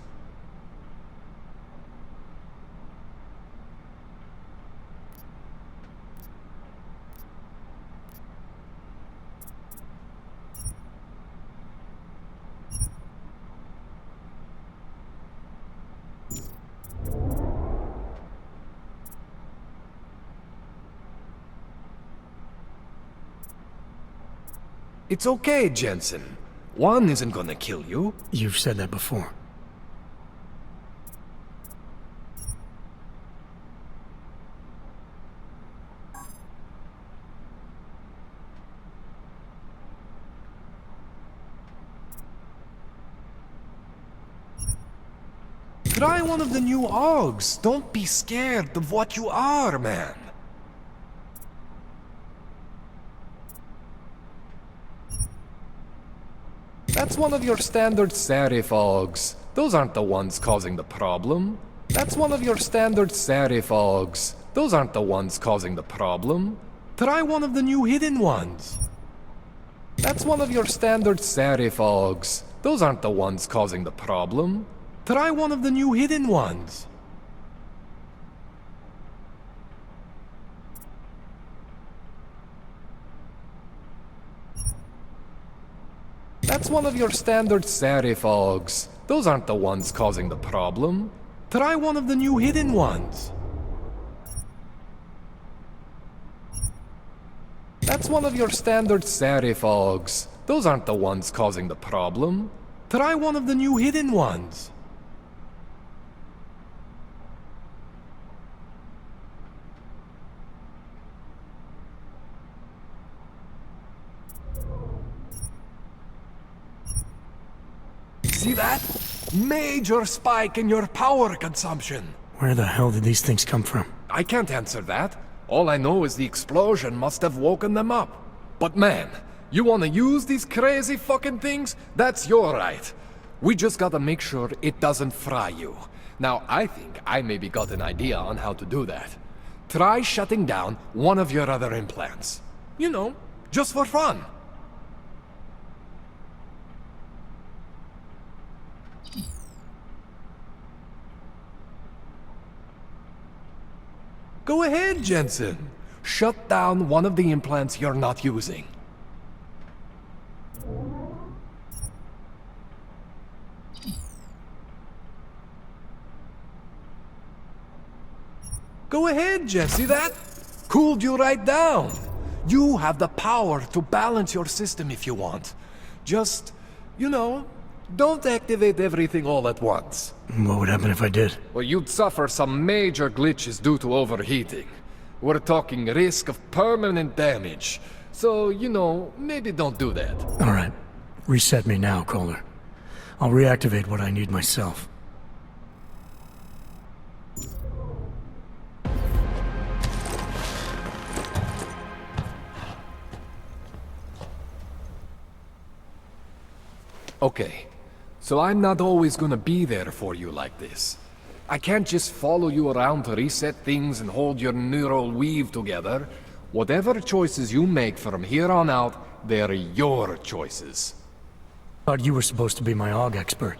It's okay, Jensen. One isn't gonna kill you. You've said that before. Try one of the new AUGs. Don't be scared of what you are, man. That's one of your standard serif AUGs. Those aren't the ones causing the problem. That's one of your standard serif AUGs. Those aren't the ones causing the problem. Try one of the new hidden ones. That's one of your standard serif AUGs. Those aren't the ones causing the problem. Try one of the new hidden ones. That's one of your standard serif AUGs. Those aren't the ones causing the problem. Try one of the new hidden ones. That's one of your standard serif AUGs. Those aren't the ones causing the problem. Try one of the new hidden ones. See that? Major spike in your power consumption. Where the hell did these things come from? I can't answer that. All I know is the explosion must have woken them up. But man, you wanna use these crazy fucking things? That's your right. We just gotta make sure it doesn't fry you. Now, I think I maybe got an idea on how to do that. Try shutting down one of your other implants. You know, just for fun. Go ahead, Jensen. Shut down one of the implants you're not using. Go ahead, Jesse. That cooled you right down. You have the power to balance your system if you want. Just, you know, don't activate everything all at once. What would happen if I did? Well, you'd suffer some major glitches due to overheating. We're talking risk of permanent damage. So, you know, maybe don't do that. All right. Reset me now, Kohler. I'll reactivate what I need myself. Okay. So I'm not always gonna be there for you like this. I can't just follow you around to reset things and hold your neural weave together. Whatever choices you make from here on out, they're your choices. Thought you were supposed to be my AUG expert.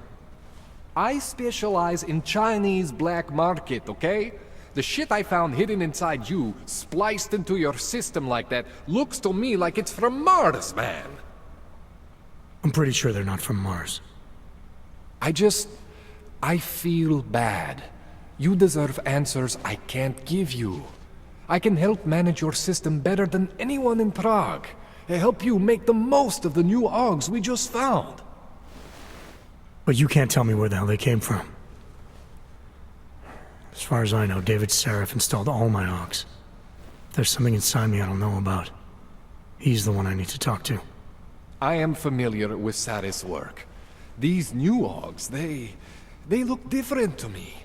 I specialize in Chinese black market, okay? The shit I found hidden inside you, spliced into your system like that, looks to me like it's from Mars, man. I'm pretty sure they're not from Mars. I just... I feel bad. You deserve answers I can't give you. I can help manage your system better than anyone in Prague. Help you make the most of the new Augs we just found. But you can't tell me where the hell they came from. As far as I know, David Seraph installed all my Augs. There's something inside me I don't know about. He's the one I need to talk to. I am familiar with Sarah's work. These new Augs, they look different to me.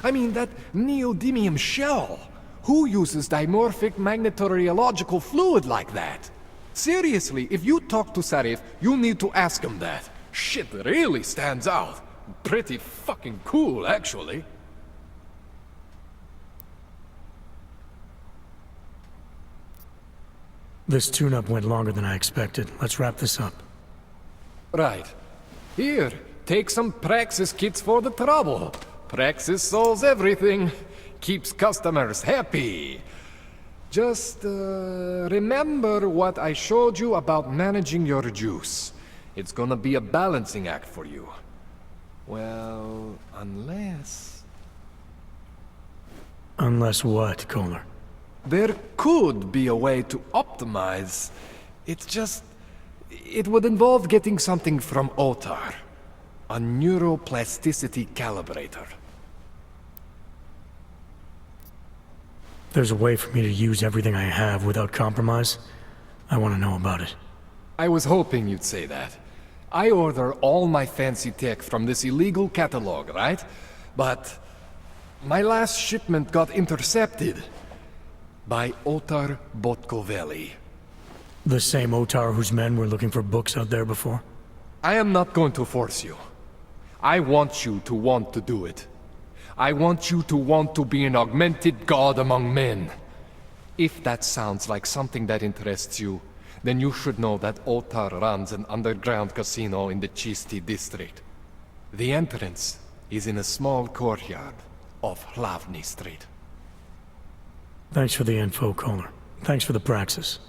I mean, that neodymium shell. Who uses dimorphic magnetorheological fluid like that? Seriously, if you talk to Sarif, you need to ask him that. Shit really stands out. Pretty fucking cool, actually. This tune-up went longer than I expected. Let's wrap this up. Right. Here, take some Praxis kits for the trouble. Praxis solves everything. Keeps customers happy. Just, remember what I showed you about managing your juice. It's gonna be a balancing act for you. Well, unless... Unless what, Kohler? There could be a way to optimize. It's just... It would involve getting something from Otar. A neuroplasticity calibrator. There's a way for me to use everything I have without compromise. I want to know about it. I was hoping you'd say that. I order all my fancy tech from this illegal catalog, right? But my last shipment got intercepted by Otar Botkoveli. The same Otar whose men were looking for books out there before? I am not going to force you. I want you to want to do it. I want you to want to be an augmented god among men. If that sounds like something that interests you, then you should know that Otar runs an underground casino in the Chisti district. The entrance is in a small courtyard off Hlavny Street. Thanks for the info, Kohler. Thanks for the praxis.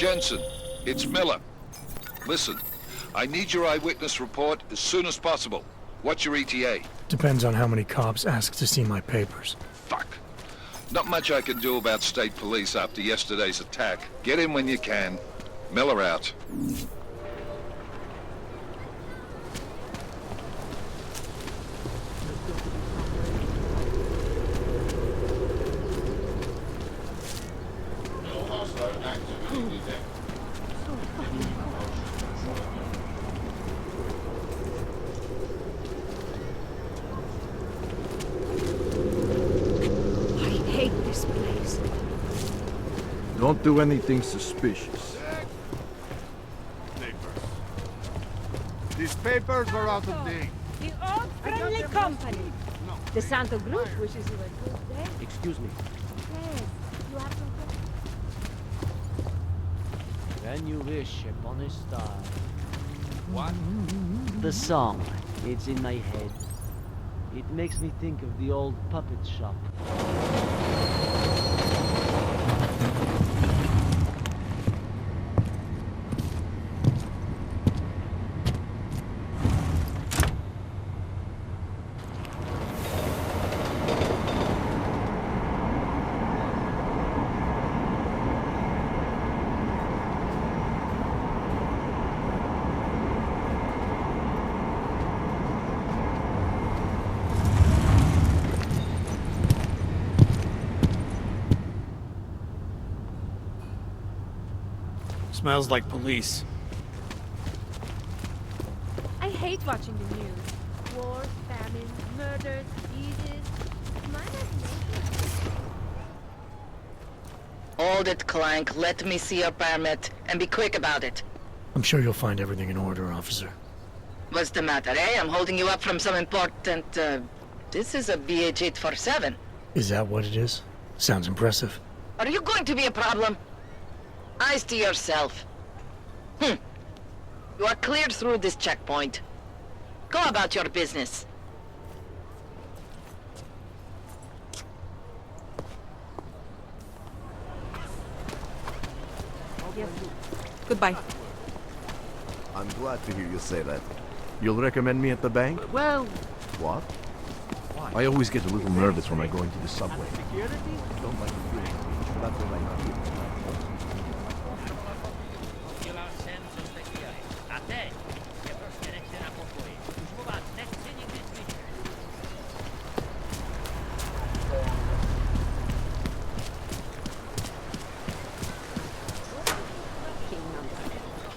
Jensen, it's Miller. Listen, I need your eyewitness report as soon as possible. What's your ETA? Depends on how many cops ask to see my papers. Fuck. Not much I can do about state police after yesterday's attack. Get in when you can. Miller out. Don't do anything suspicious. These papers are out of date. The old friendly company. The Santo Group wishes you a good day. Excuse me. Yes, you have some When you wish upon a star. What? The song. It's in my head. It makes me think of the old puppet shop. Smells like police. I hate watching the news. Wars, famines, murders, diseases. Hold it, Clank. Let me see your permit, and be quick about it. I'm sure you'll find everything in order, officer. What's the matter, eh? I'm holding you up from some important, This is a BH-847. Is that what it is? Sounds impressive. Are you going to be a problem? Eyes to yourself. You are cleared through this checkpoint. Go about your business. Goodbye. I'm glad to hear you say that. You'll recommend me at the bank? Well... What? I always get a little nervous when I go into the subway. Security? Don't like to feel speech, but that's what I feel.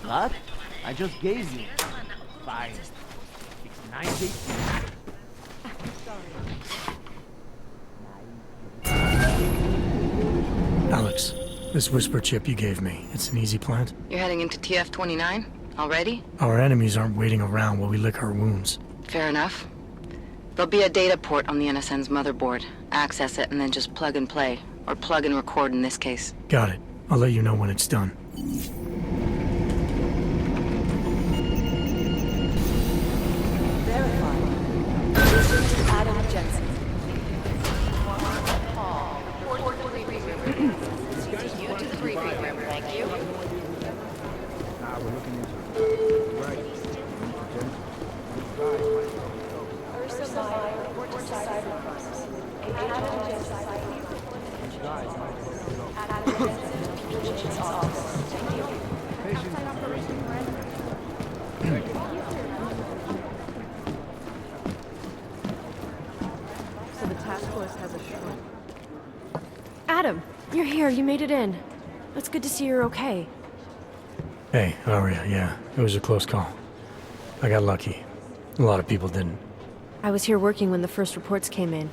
What? I just gave you. Fine. It's 90. Alex, this whisper chip you gave me, it's an easy plant? You're heading into TF-29? Already? Our enemies aren't waiting around while we lick our wounds. Fair enough. There'll be a data port on the NSN's motherboard. Access it and then just plug and play. Or plug and record in this case. Got it. I'll let you know when it's done. Adam Jensen. You to the briefing room, thank you. We're looking into it. Right. So the task force has a shrine. Adam, you're here. You made it in. It's good to see you're okay. Hey, Aria, yeah, it was a close call. I got lucky. A lot of people didn't. I was here working when the first reports came in.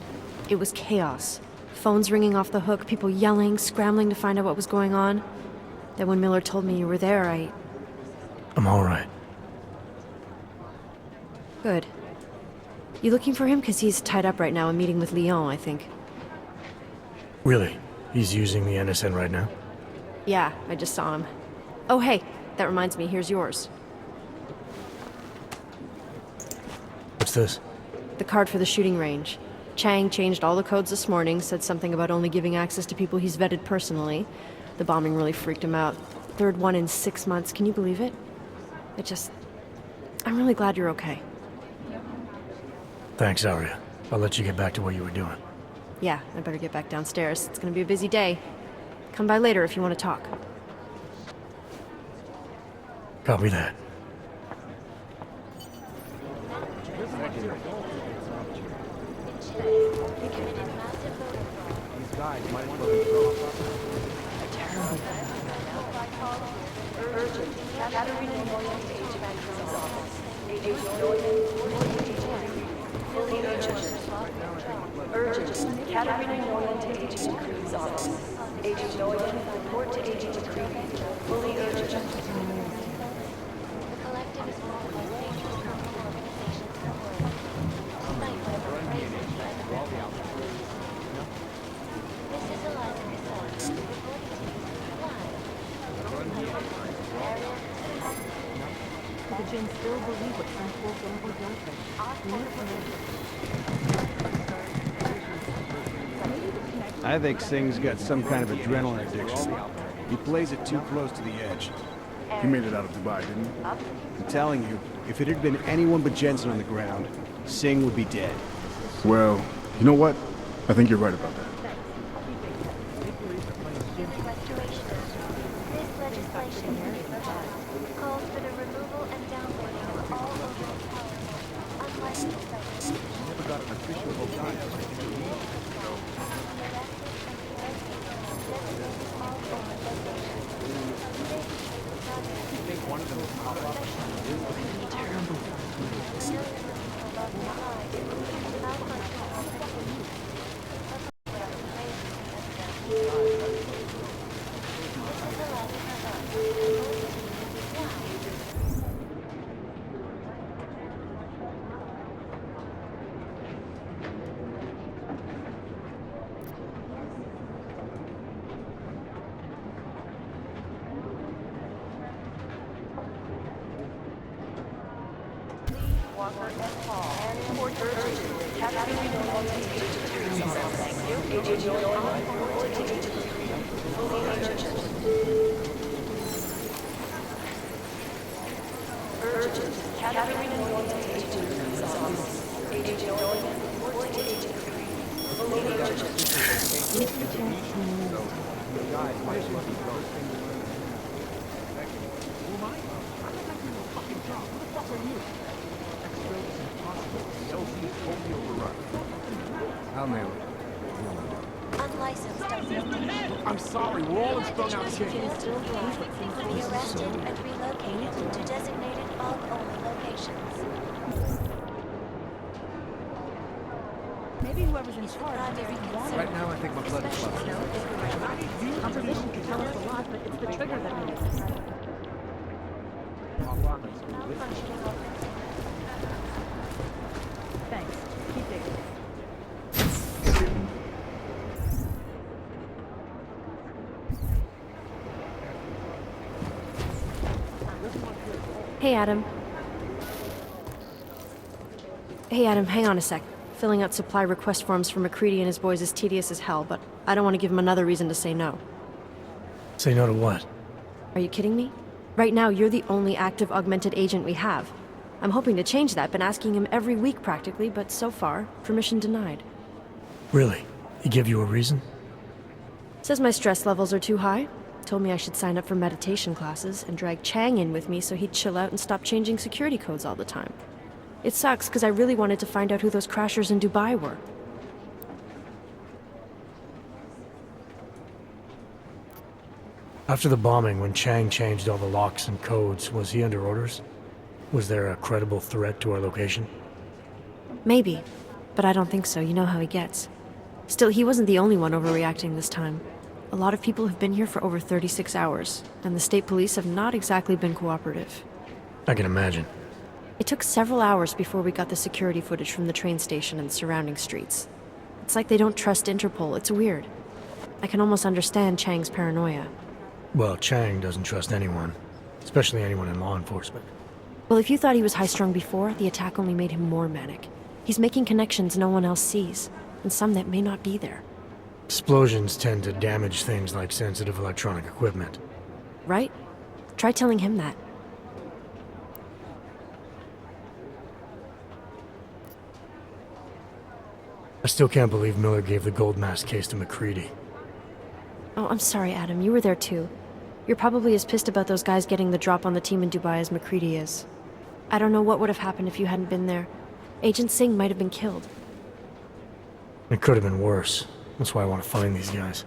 It was chaos. Phones ringing off the hook, people yelling, scrambling to find out what was going on. Then when Miller told me you were there, I'm all right. Good. You looking for him? Because he's tied up right now, a meeting with Lyon, I think. Really? He's using the NSN right now? Yeah, I just saw him. Oh, hey, that reminds me, here's yours. What's this? The card for the shooting range. Chang changed all the codes this morning, said something about only giving access to people he's vetted personally. The bombing really freaked him out. third one in 6 months. Can you believe it? I'm really glad you're okay. Thanks, Arya. I'll let you get back to what you were doing. Yeah, I better get back downstairs. It's gonna be a busy day. Come by later if you want to talk. Copy that. These guys might want to Urgent. Katarina Nolan to Agent Creed's office. Agent Nolan, report to Agent Creed. Fully urgent. The collective is one of the most dangerous criminal organizations in the world. Despite whatever phrases try to rip out. This is Eliza Cassell, reporting to you live. The Jinn still believe what some told them was nothing. I think Singh's got some kind of adrenaline addiction. He plays it too close to the edge. He made it out of Dubai, didn't he? I'm telling you, if it had been anyone but Jensen on the ground, Singh would be dead. Well, you know what? I think you're right about that. This legislation calls for the removal and downloading of all overly powerful, unlicensed substances. Never got an official I'll nail it. Unlicensed substances. I'm sorry, we're all in strung out Individuals accused of fleeing will be arrested and relocated to designated fog-only locations. Maybe whoever's in charge doesn't want it. Right now, I think my blood is level. Composition can tell us a lot, but it's the trigger that we miss. Thanks. Keep digging. Hey, Adam. Hey, Adam, hang on a sec. Filling out supply request forms for McCready and his boys is tedious as hell, but I don't want to give him another reason to say no. Say no to what? Are you kidding me? Right now, you're the only active augmented agent we have. I'm hoping to change that, been asking him every week practically, but so far, permission denied. Really? He give you a reason? Says my stress levels are too high. Told me I should sign up for meditation classes and drag Chang in with me so he'd chill out and stop changing security codes all the time. It sucks because I really wanted to find out who those crashers in Dubai were. After the bombing, when Chang changed all the locks and codes, was he under orders? Was there a credible threat to our location? Maybe, but I don't think so. You know how he gets. Still, he wasn't the only one overreacting this time. A lot of people have been here for over 36 hours, and the state police have not exactly been cooperative. I can imagine. It took several hours before we got the security footage from the train station and surrounding streets. It's like they don't trust Interpol. It's weird. I can almost understand Chang's paranoia. Well, Chang doesn't trust anyone, especially anyone in law enforcement. Well, if you thought he was high-strung before, the attack only made him more manic. He's making connections no one else sees, and some that may not be there. Explosions tend to damage things like sensitive electronic equipment. Right? Try telling him that. I still can't believe Miller gave the gold mask case to McCready. Oh, I'm sorry, Adam. You were there too. You're probably as pissed about those guys getting the drop on the team in Dubai as McCready is. I don't know what would have happened if you hadn't been there. Agent Singh might have been killed. It could have been worse. That's why I want to find these guys.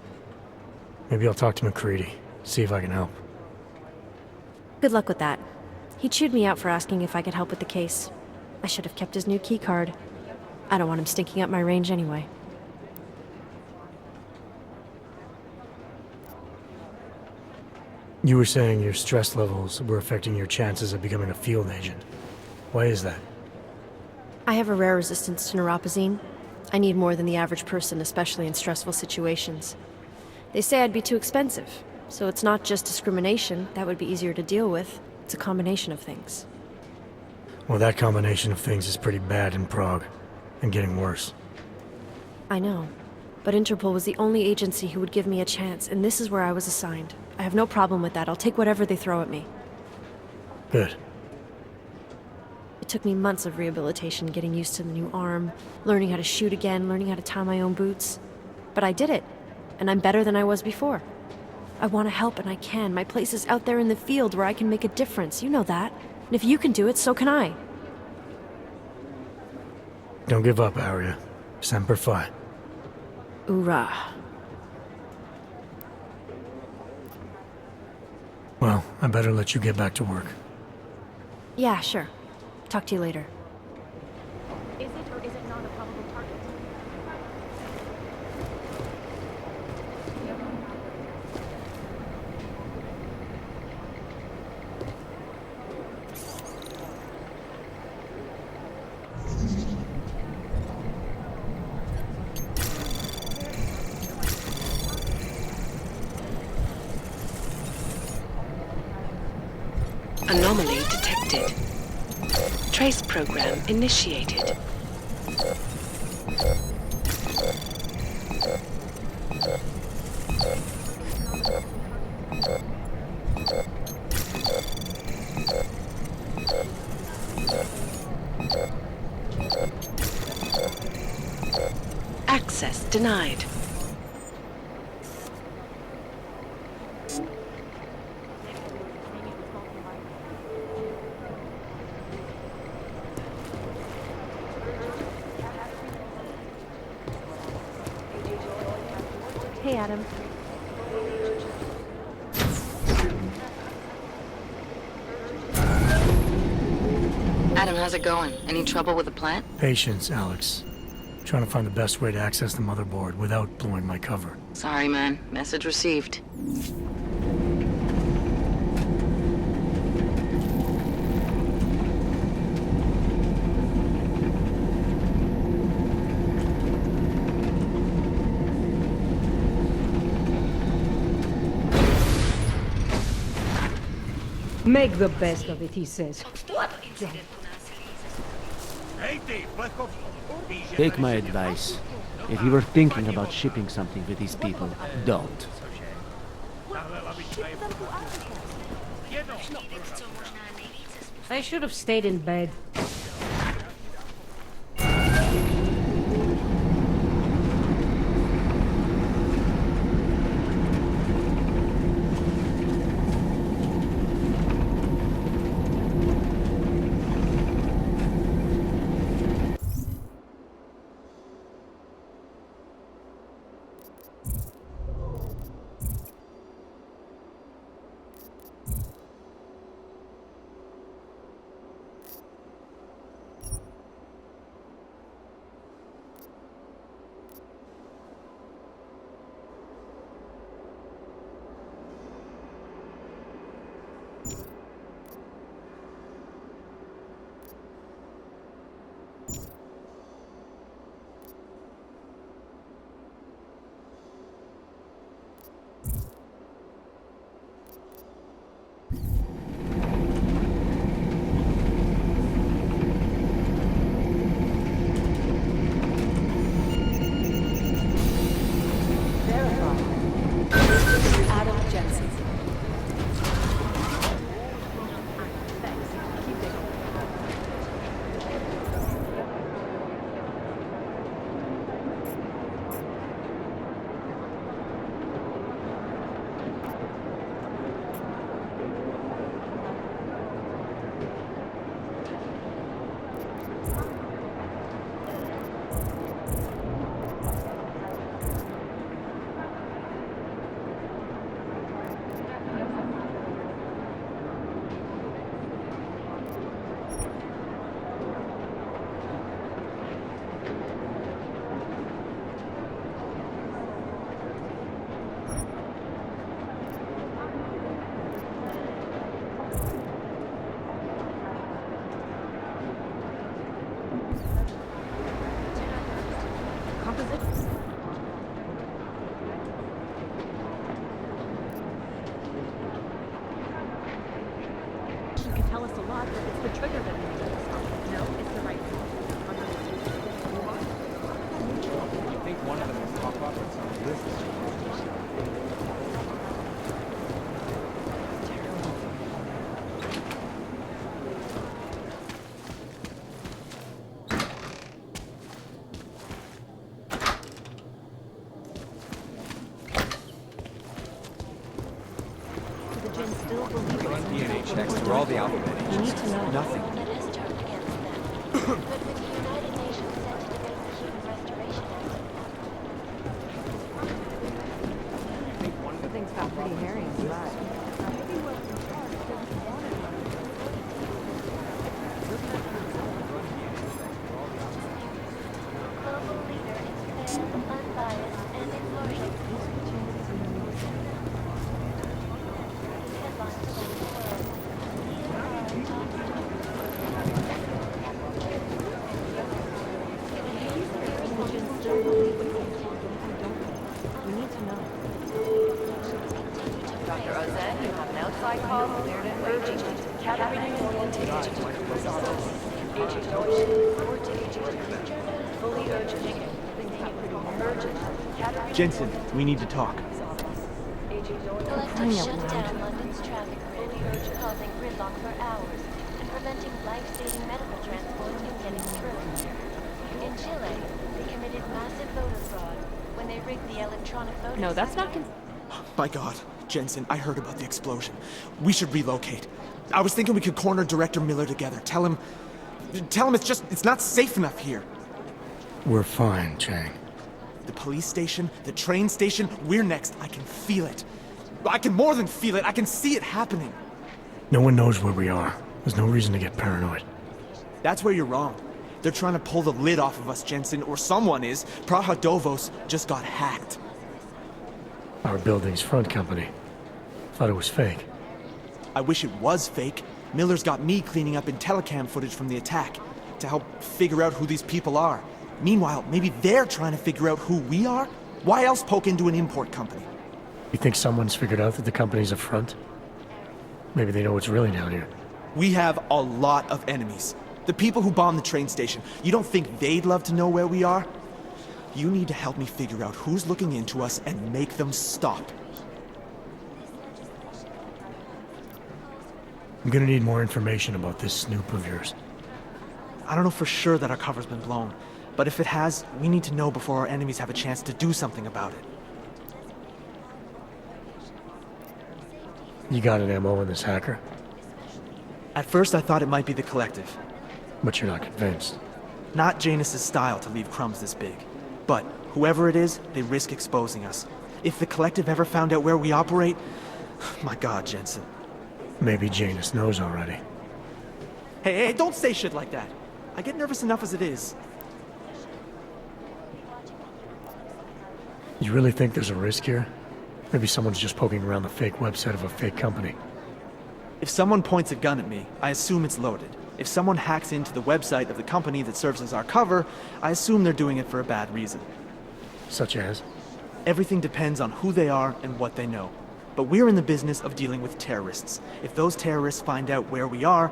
Maybe I'll talk to McCready, see if I can help. Good luck with that. He chewed me out for asking if I could help with the case. I should have kept his new key card. I don't want him stinking up my range anyway. You were saying your stress levels were affecting your chances of becoming a field agent. Why is that? I have a rare resistance to neuropazine. I need more than the average person, especially in stressful situations. They say I'd be too expensive, so it's not just discrimination. That would be easier to deal with. It's a combination of things. Well, that combination of things is pretty bad in Prague, and getting worse. I know, but Interpol was the only agency who would give me a chance, and this is where I was assigned. I have no problem with that. I'll take whatever they throw at me. Good. It took me months of rehabilitation, getting used to the new arm, learning how to shoot again, learning how to tie my own boots. But I did it, and I'm better than I was before. I want to help, and I can. My place is out there in the field where I can make a difference. You know that. And if you can do it, so can I. Don't give up, Aria. Semper Fi. Hoorah. Well, I better let you get back to work. Yeah, sure. Talk to you later. Is it or is it not a probable target? Anomaly detected. Trace program initiated. Access denied. Hey, Adam. Adam, how's it going? Any trouble with the plant? Patience, Alex. Trying to find the best way to access the motherboard without blowing my cover. Sorry, man. Message received. Make the best of it, he says. Take my advice. If you were thinking about shipping something with these people, don't. I should have stayed in bed. tell us a lot, but it's the trigger that we need to stop. No, it's the right thing. I think one of them will pop up at some list. Run DNA checks through all the alphabet. You need to know. Nothing. That has turned against them. But with the United Nations set to debate the Human Restoration Act, Things got pretty hairy inside. global leader in fair, unbiased, and impartial. Headlines around the world. We need to know. Dr. Ozen, you have an outside call cleared and urgent. Catering orientation. Agent Deutsch, report to Agent. Fully urgent. Things got pretty urgent. Catering. Jensen, we need to talk. Collective shut down London's traffic grid, causing gridlock for hours and preventing life-saving medical transport from getting through. In Chile, they committed massive voter fraud when they rigged the electronic voting. No, that's not. My God, Jensen, I heard about the explosion. We should relocate. I was thinking we could corner Director Miller together. Tell him it's not safe enough here. We're fine, Chang. The police station, the train station, we're next. I can feel it. I can more than feel it. I can see it happening. No one knows where we are. There's no reason to get paranoid. That's where you're wrong. They're trying to pull the lid off of us, Jensen, or someone is. Praha Dovos just got hacked. Our building's front company. Thought it was fake. I wish it was fake. Miller's got me cleaning up IntelliCam footage from the attack to help figure out who these people are. Meanwhile, maybe they're trying to figure out who we are? Why else poke into an import company? You think someone's figured out that the company's a front? Maybe they know what's really down here. We have a lot of enemies. The people who bombed the train station. You don't think they'd love to know where we are? You need to help me figure out who's looking into us and make them stop. I'm gonna need more information about this snoop of yours. I don't know for sure that our cover's been blown, but if it has, we need to know before our enemies have a chance to do something about it. You got an MO on this hacker? At first I thought it might be the Collective. But you're not convinced? Not Janus's style to leave crumbs this big. But whoever it is, they risk exposing us. If the Collective ever found out where we operate... My God, Jensen. Maybe Janus knows already. Hey, don't say shit like that. I get nervous enough as it is. You really think there's a risk here? Maybe someone's just poking around the fake website of a fake company. If someone points a gun at me, I assume it's loaded. If someone hacks into the website of the company that serves as our cover, I assume they're doing it for a bad reason. Such as? Everything depends on who they are and what they know. But we're in the business of dealing with terrorists. If those terrorists find out where we are...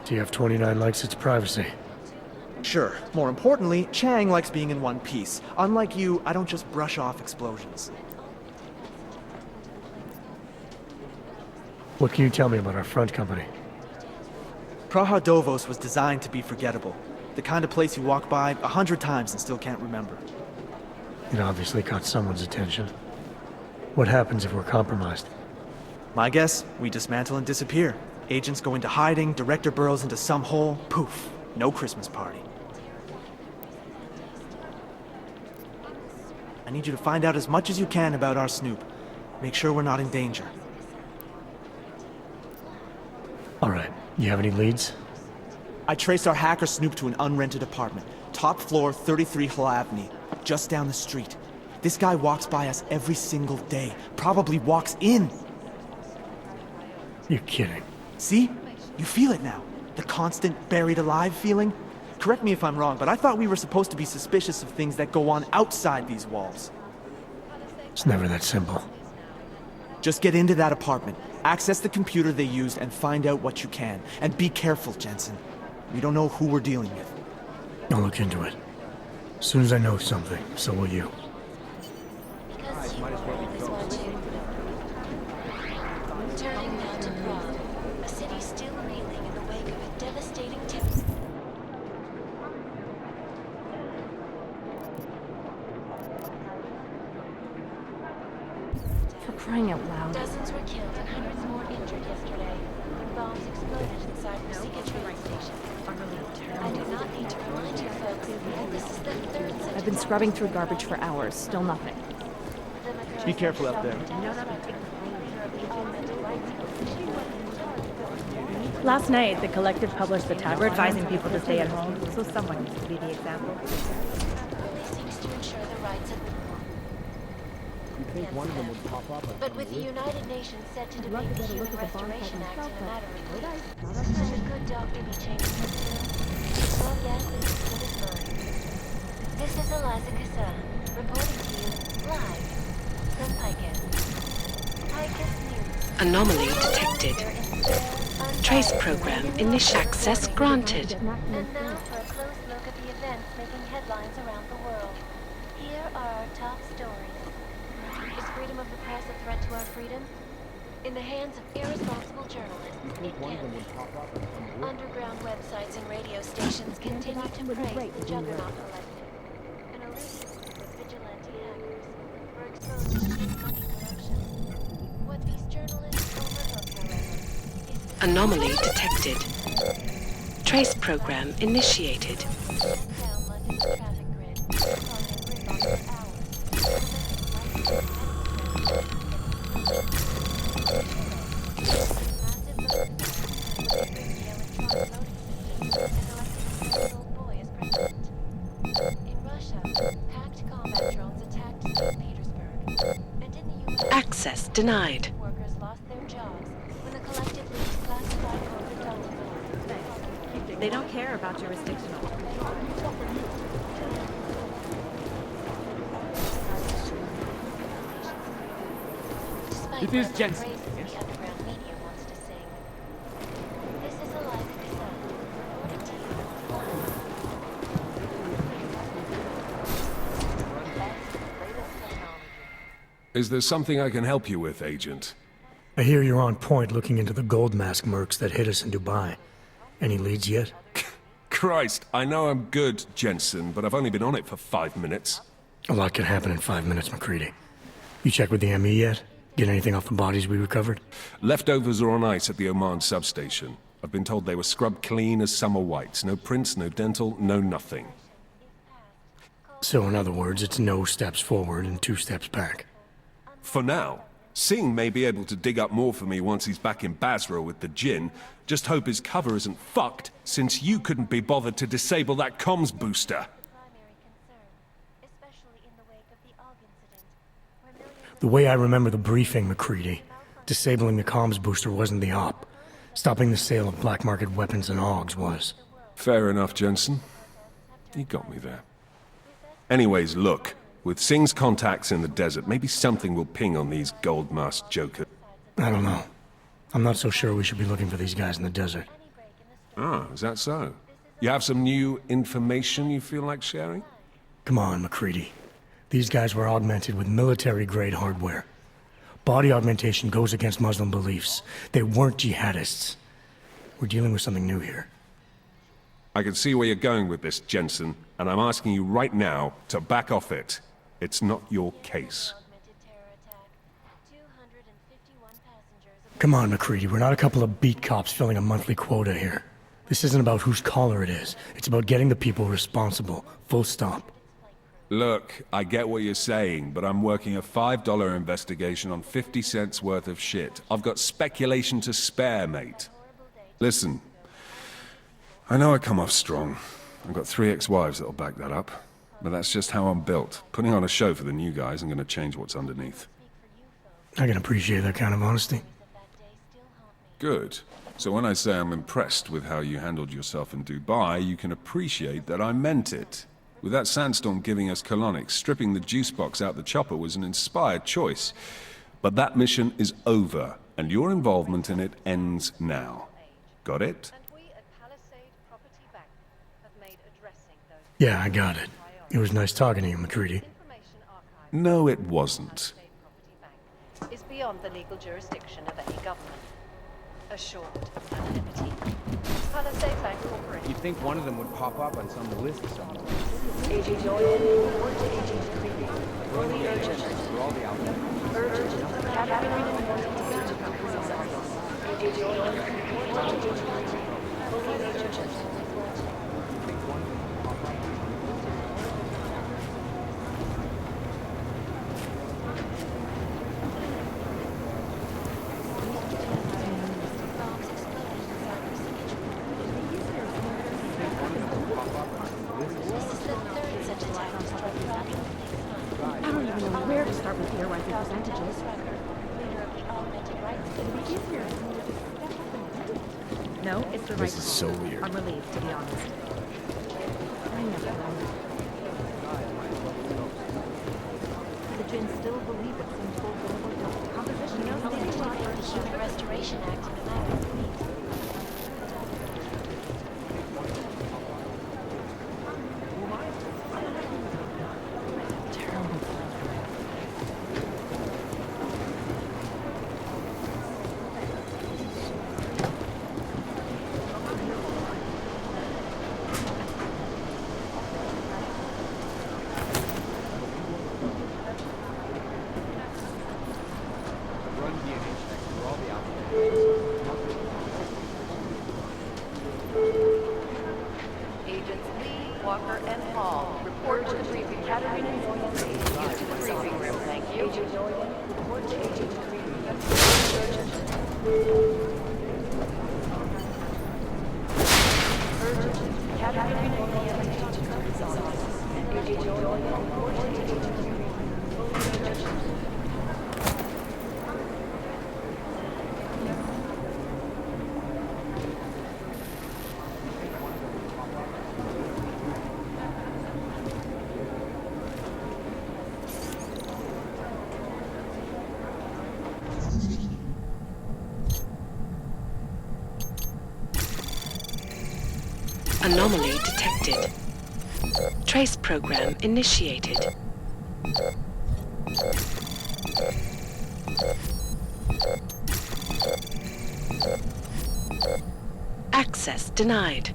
TF-29 likes its privacy. Sure. More importantly, Chang likes being in one piece. Unlike you, I don't just brush off explosions. What can you tell me about our front company? Praha Dovos was designed to be forgettable. The kind of place you walk by 100 times and still can't remember. It obviously caught someone's attention. What happens if we're compromised? My guess, we dismantle and disappear. Agents go into hiding, Director burrows into some hole, poof, no Christmas party. I need you to find out as much as you can about our snoop. Make sure we're not in danger. All right. You have any leads? I traced our hacker snoop to an unrented apartment. Top floor, 33 Hlavny, just down the street. This guy walks by us every single day. Probably walks in. You're kidding. See? You feel it now. The constant buried alive feeling. Correct me if I'm wrong, but I thought we were supposed to be suspicious of things that go on outside these walls. It's never that simple. Just get into that apartment. Access the computer they used and find out what you can. And be careful, Jensen. We don't know who we're dealing with. I'll look into it. As soon as I know something, so will you. Turning now to Prague, a city still reeling in the wake of a devastating terror. For crying out loud. Dozens were killed and hundreds more injured yesterday when bombs exploded inside Musica train station. I do not need to remind you folks that this is the third sentence. I've been scrubbing through garbage for hours, still nothing. Be careful out there. Last night, the collective published the tab. We're advising people to stay at home, so someone needs to be the example. But with the United Nations set to debate the Human Restoration Act in a matter of weeks, and the good doctor be changing his tune, well, yes, it is good as mine. This is Eliza Cassan, reporting to you live from Picus. Picus News. Anomaly detected. Trace program initial access granted. And now for a close look at the events making headlines around the world. Here are our top stories. Is freedom of the press a threat to our freedom? In the hands of irresponsible journalists, it can be. Underground websites and radio stations continue to praise the juggernaut collective. An elite with vigilante hackers were exposed to big money corruption. What these journalists overlook, however, is the Anomaly detected. Trace program initiated. down London's traffic grid, causing gridlock for hours. Access denied. Workers lost their jobs when the collective leaked classified corporate documents. They don't care about jurisdictional. It is Jensen. The underground media wants to sing. This is Eliza Cassan, reporting to you live. Is there something I can help you with, Agent? I hear you're on point looking into the gold mask mercs that hit us in Dubai. Any leads yet? Christ, I know I'm good, Jensen, but I've only been on it for 5 minutes. A lot can happen in 5 minutes, McCready. You checked with the ME yet? Get anything off the bodies we recovered? Leftovers are on ice at the Oman substation. I've been told they were scrubbed clean as summer whites. No prints, no dental, no nothing. So in other words, it's no steps forward and 2 steps back. For now. Singh may be able to dig up more for me once he's back in Basra with the Jinn. Just hope his cover isn't fucked, since you couldn't be bothered to disable that comms booster. The way I remember the briefing, McCready, disabling the comms booster wasn't the op. Stopping the sale of black market weapons and AUGs was. Fair enough, Jensen. You got me there. Anyways, look. With Singh's contacts in the desert, maybe something will ping on these gold mask jokers. I don't know. I'm not so sure we should be looking for these guys in the desert. Ah, is that so? You have some new information you feel like sharing? Come on, McCready. These guys were augmented with military-grade hardware. Body augmentation goes against Muslim beliefs. They weren't jihadists. We're dealing with something new here. I can see where you're going with this, Jensen, and I'm asking you right now to back off it. It's not your case. Come on, McCready. We're not a couple of beat cops filling a monthly quota here. This isn't about whose collar it is. It's about getting the people responsible. Full stop. Look, I get what you're saying, but I'm working a $5 investigation on 50 cents worth of shit. I've got speculation to spare, mate. Listen, I know I come off strong. I've got 3 ex-wives that'll back that up. But that's just how I'm built. Putting on a show for the new guys, I'm gonna change what's underneath. I can appreciate that kind of honesty. Good. So when I say I'm impressed with how you handled yourself in Dubai, you can appreciate that I meant it. With that sandstorm giving us colonics, stripping the juice box out the chopper was an inspired choice. But that mission is over. and your involvement in it ends now. Got it? Yeah, I got it. It was nice talking to you, McCready. No, it wasn't. Is beyond the legal jurisdiction of any government. Assured anonymity. Palisades Bank Corporation. You'd think one of them would pop up on some list somewhere. Agent Doyle, report to Agent Creepy. Really urgent. We're all the outlet. Urgent. Category Agent Creepy. Agent Doyle, report to Agent Creepy. Fully urgent. I don't even know where to start with theorizing percentages. No, it's the right This is so weird. I'm relieved, to be honest. I never know. The Jinn still believe it's some full composition. You know, the Human Restoration Act in the matter of weeks. Agents Lee, Walker, and Hall report to the briefing. Caterina Noyan, to the briefing room. Thank you. Agent Noyan, report to Agent Creepy. Urgent. Caterina Noyan, to Agent Creepy's office. Agent Noyan, report to Agent Creepy. Urgent. Anomaly detected. Trace program initiated. Access denied.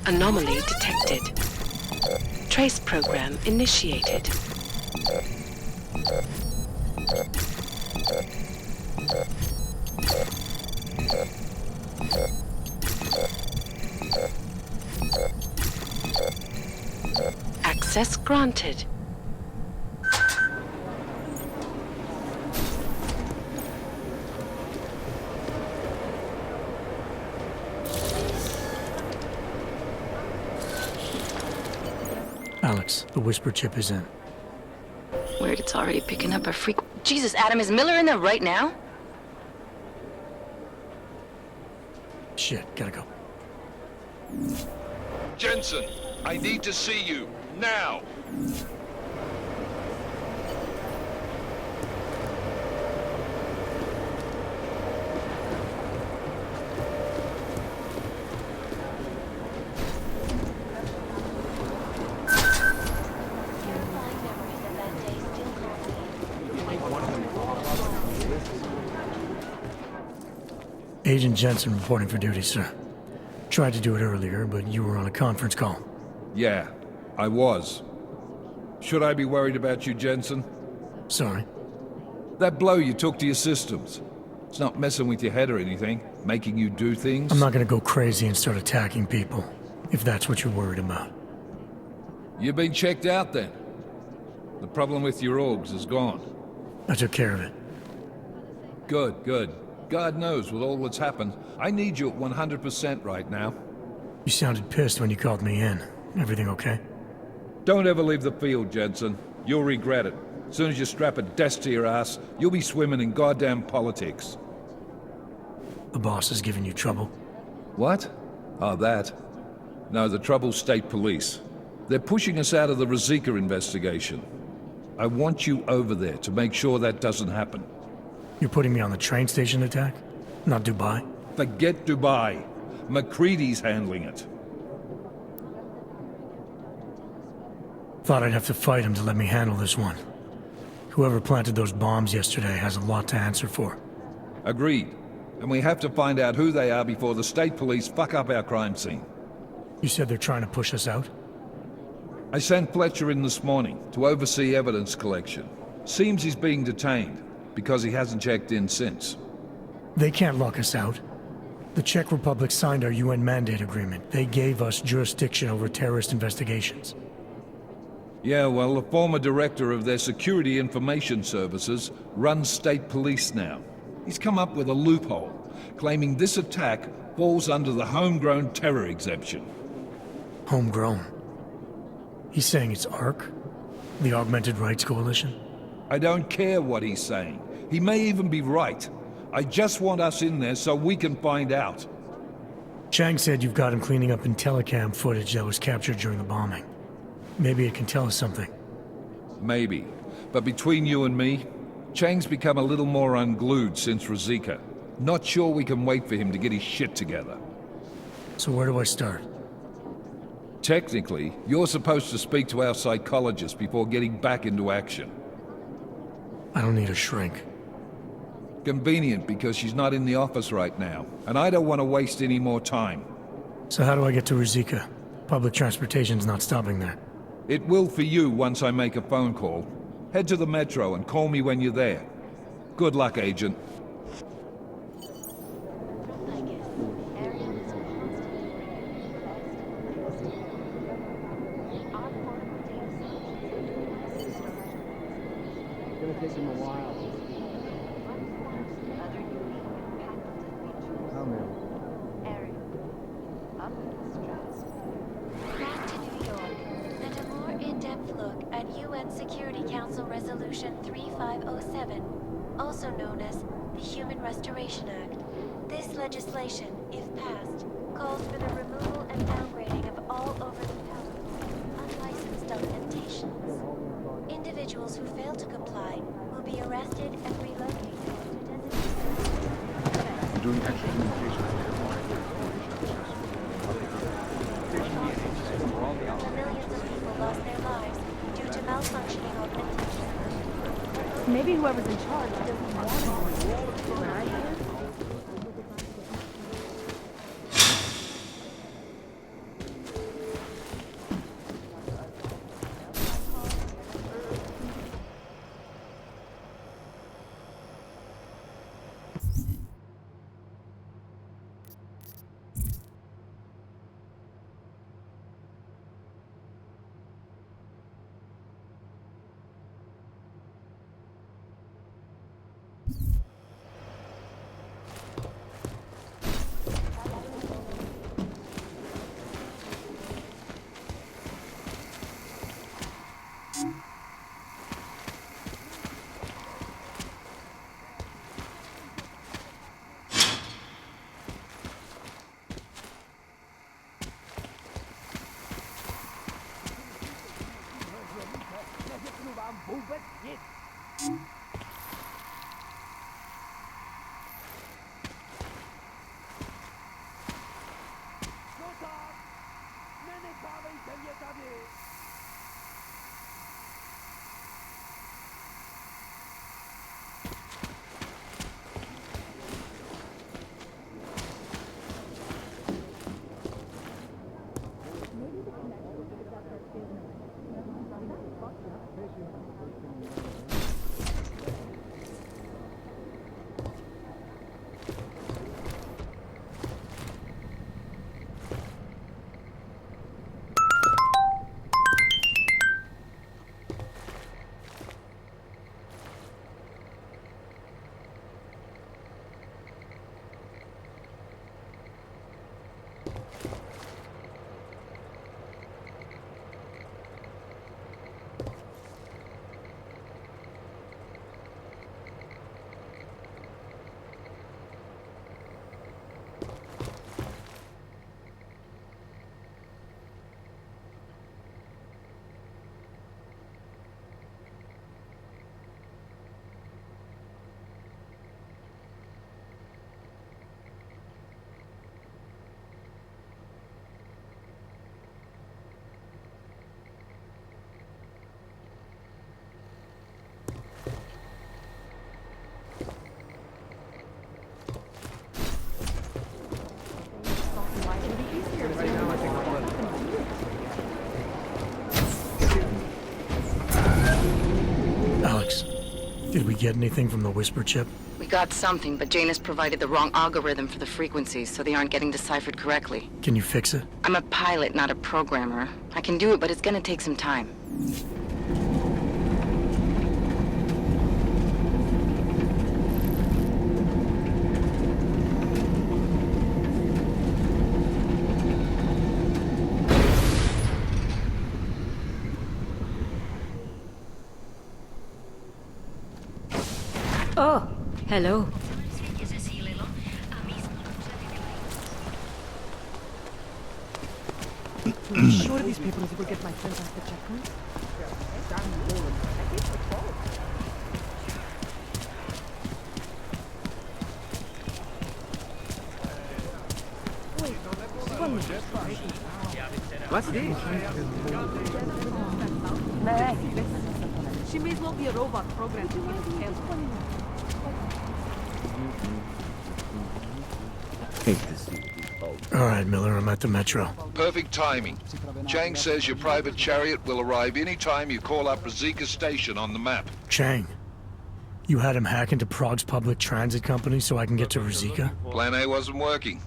Anomaly detected. Trace program initiated. Access granted. Alex, the whisper chip is in. Weird, it's already picking up a freak. Jesus, Adam, is Miller in there right now? Shit, gotta go. Jensen, I need to see you, now! Agent Jensen reporting for duty, sir. Tried to do it earlier, but you were on a conference call. Yeah, I was. Should I be worried about you, Jensen? Sorry. That blow you took to your systems. It's not messing with your head or anything, making you do things. I'm not gonna go crazy and start attacking people, if that's what you're worried about. You've been checked out then. The problem with your orgs is gone. I took care of it. Good, good. God knows, with all that's happened, I need you at 100% right now. You sounded pissed when you called me in. Everything okay? Don't ever leave the field, Jensen. You'll regret it. As soon as you strap a desk to your ass, you'll be swimming in goddamn politics. The boss is giving you trouble? What? Oh, that. No, the trouble's state police. They're pushing us out of the Rozłam investigation. I want you over there to make sure that doesn't happen. You're putting me on the train station attack? Not Dubai? Forget Dubai. McCready's handling it. Thought I'd have to fight him to let me handle this one. Whoever planted those bombs yesterday has a lot to answer for. Agreed. And we have to find out who they are before the state police fuck up our crime scene. You said they're trying to push us out? I sent Fletcher in this morning to oversee evidence collection. Seems he's being detained, because he hasn't checked in since. They can't lock us out. The Czech Republic signed our UN mandate agreement. They gave us jurisdiction over terrorist investigations. Yeah, well, the former director of their security information services runs state police now. He's come up with a loophole, claiming this attack falls under the homegrown terror exemption. Homegrown? He's saying it's ARC? The Augmented Rights Coalition? I don't care what he's saying. He may even be right. I just want us in there so we can find out. Chang said you've got him cleaning up telecam footage that was captured during the bombing. Maybe it can tell us something. Maybe. But between you and me, Chang's become a little more unglued since Rozłam. Not sure we can wait for him to get his shit together. So where do I start? Technically, you're supposed to speak to our psychologist before getting back into action. I don't need a shrink. Convenient because she's not in the office right now, and I don't want to waste any more time. So how do I get to Rozłam? Public transportation's not stopping there. It will for you once I make a phone call. Head to the metro and call me when you're there. Good luck, Agent. Back to New York, and a more in-depth look at UN Security Council Resolution 3507, also known as the Human Restoration Act. This legislation, if passed, calls for the removal and downgrading of all over-the-counter, unlicensed documentations. Individuals who fail to comply will be arrested and relocated to designated Doing extra communication. Millions of people lost their lives due to malfunctioning augmentation. Maybe whoever's in charge doesn't want it. Right? sucks. Did we get anything from the whisper chip? We got something, but Jane has provided the wrong algorithm for the frequencies, so they aren't getting deciphered correctly. Can you fix it? I'm a pilot, not a programmer. I can do it, but it's gonna take some time. Oh, hello. Are you sure these people will get my friends off the checkpoint? What's this? She may as well be a robot programmed to use the camera. Alright, Miller, I'm at the metro. Perfect timing. Chang says your private chariot will arrive any time you call up Rozika Station on the map. Chang, you had him hack into Prague's public transit company so I can get to Rozika? Plan A wasn't working.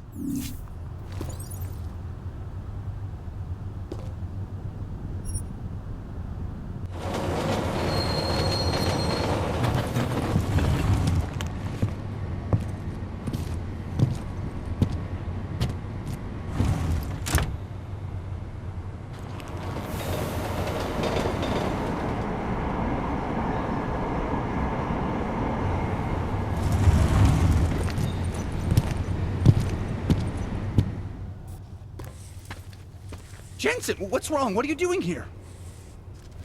Jensen, what's wrong? What are you doing here?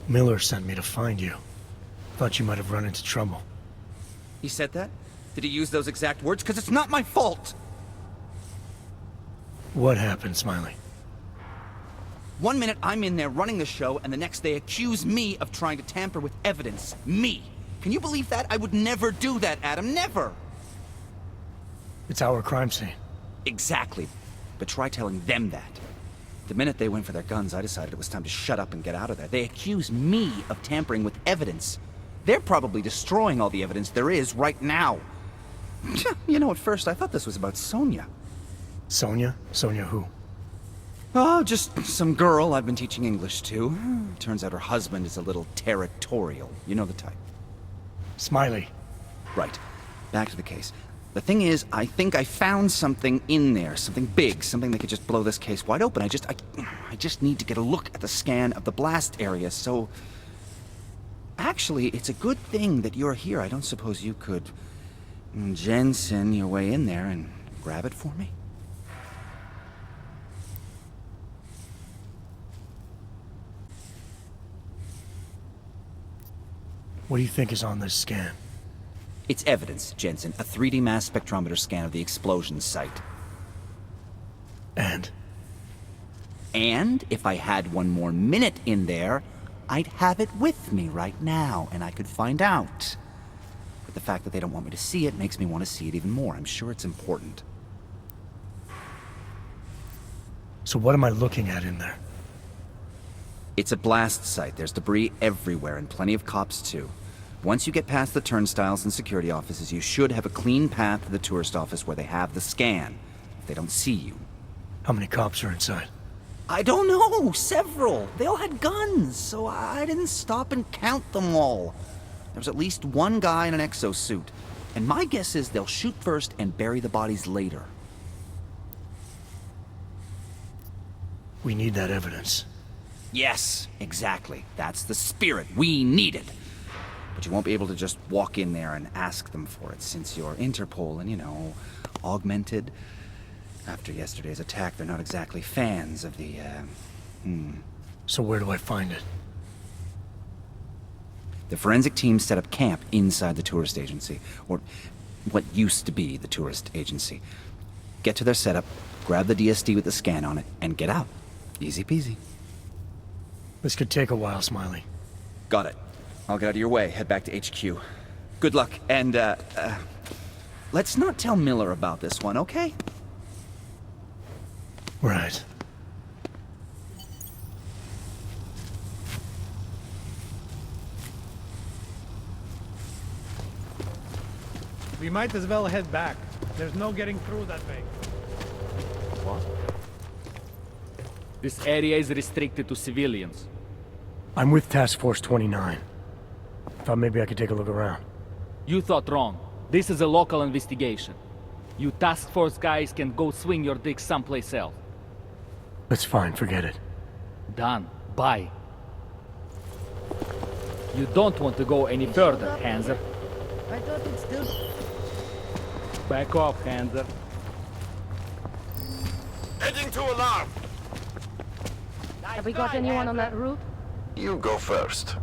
Miller sent me to find you. Thought you might have run into trouble. He said that? Did he use those exact words? Because it's not my fault! What happened, Smiley? 1 minute I'm in there running the show, and the next they accuse me of trying to tamper with evidence. Me! Can you believe that? I would never do that, Adam. Never! It's our crime scene. Exactly. But try telling them that. The minute they went for their guns, I decided it was time to shut up and get out of there. They accuse me of tampering with evidence. They're probably destroying all the evidence there is right now. You know, at first I thought this was about Sonia. Sonia? Sonia who? Oh, just some girl I've been teaching English to. Turns out her husband is a little territorial. You know the type. Smiley. Right. Back to the case. The thing is, I think I found something in there, something big, something that could just blow this case wide open. I just need to get a look at the scan of the blast area, so... Actually, it's a good thing that you're here. I don't suppose you could... Jensen your way in there and grab it for me? What do you think is on this scan? It's evidence, Jensen. A 3D mass spectrometer scan of the explosion site. And? And if I had 1 more minute in there, I'd have it with me right now, and I could find out. But the fact that they don't want me to see it makes me want to see it even more. I'm sure it's important. So what am I looking at in there? It's a blast site. There's debris everywhere, and plenty of cops, too. Once you get past the turnstiles and security offices, you should have a clean path to the tourist office where they have the scan, if they don't see you. How many cops are inside? I don't know! Several! They all had guns, so I didn't stop and count them all. There was at least 1 guy in an exosuit, and my guess is they'll shoot first and bury the bodies later. We need that evidence. Yes, exactly. That's the spirit. We need it. But you won't be able to just walk in there and ask them for it, since you're Interpol and, you know, augmented. After yesterday's attack, they're not exactly fans of the, So where do I find it? The forensic team set up camp inside the tourist agency, or what used to be the tourist agency. Get to their setup, grab the DSD with the scan on it, and get out. Easy peasy. This could take a while, Smiley. Got it. I'll get out of your way, head back to HQ. Good luck, and, let's not tell Miller about this one, okay? Right. We might as well head back. There's no getting through that way. What? This area is restricted to civilians. I'm with Task Force 29. Thought maybe I could take a look around. You thought wrong. This is a local investigation. You task force guys can go swing your dick someplace else. That's fine, forget it. Done. Bye. You don't want to go any further, Hanser. I thought it's still... Back off, Hanser. Heading to alarm! Have we got anyone on that route? You go first.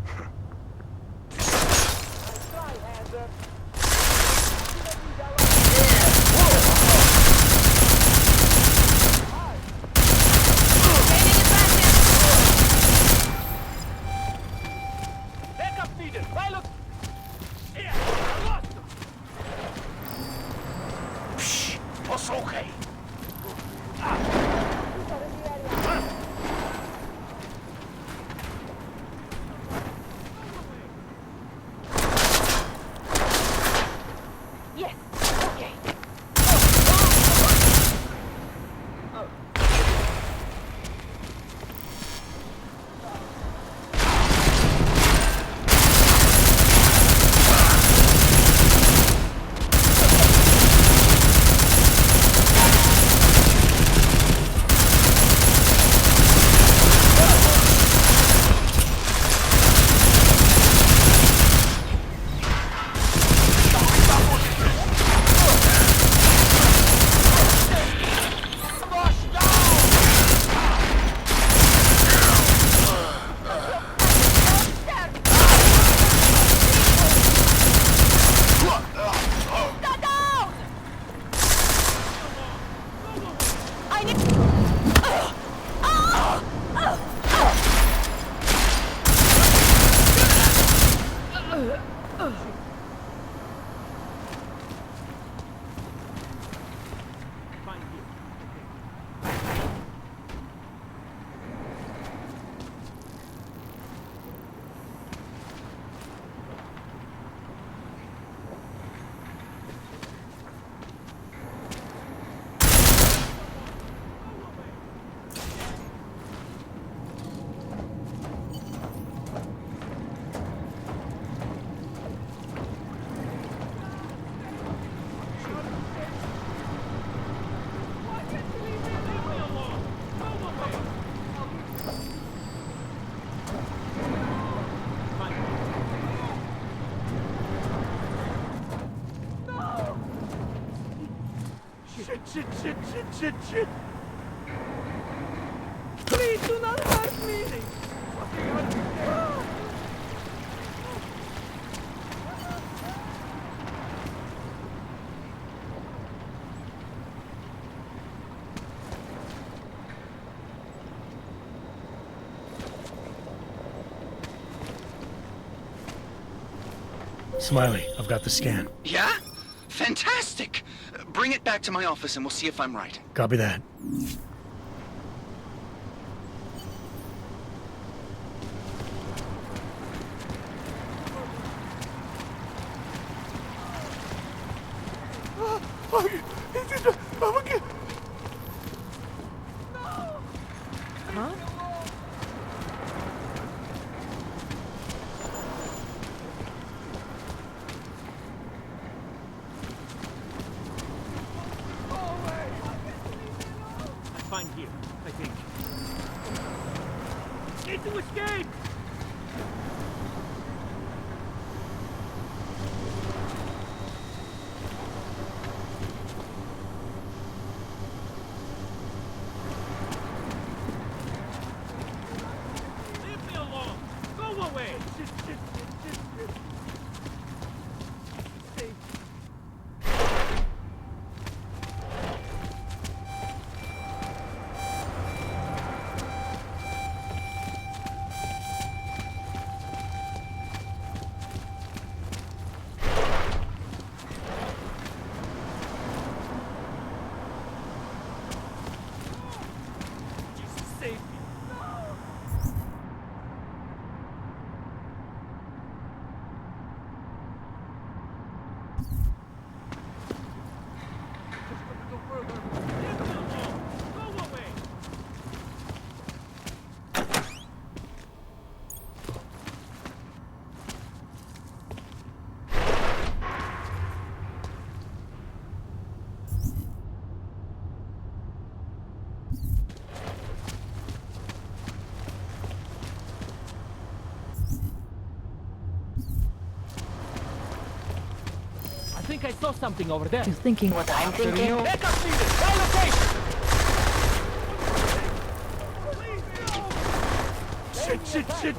Backup needed! Pilot! Here! I lost him! Shh! What's okay? Yes! Okay! Shit! Please do not hurt me! Smiley, I've got the scan. Yeah? Fantastic! Bring it back to my office and we'll see if I'm right. Copy that. Huh? Fine here, I think. Need to escape! Leave me alone! Go away! think I saw something over there. You're thinking what I'm thinking? Backup needed! By location! Shit.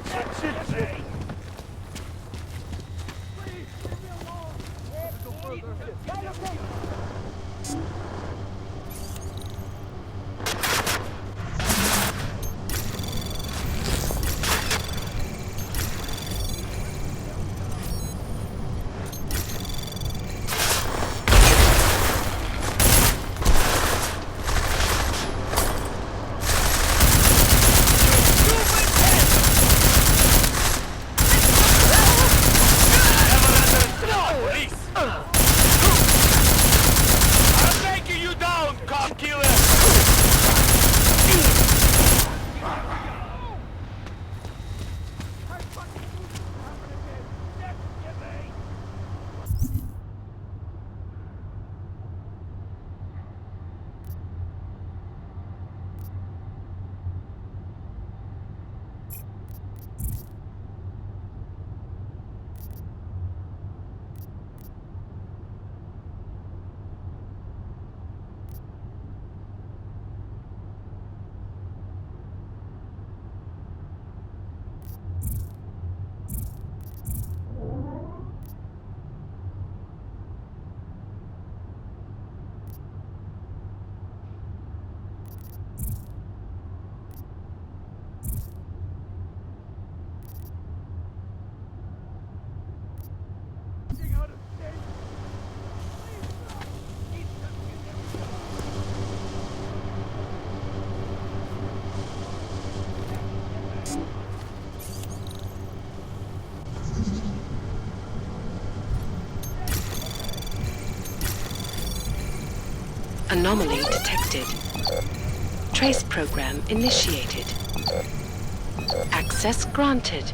Anomaly detected. Trace program initiated. Access granted.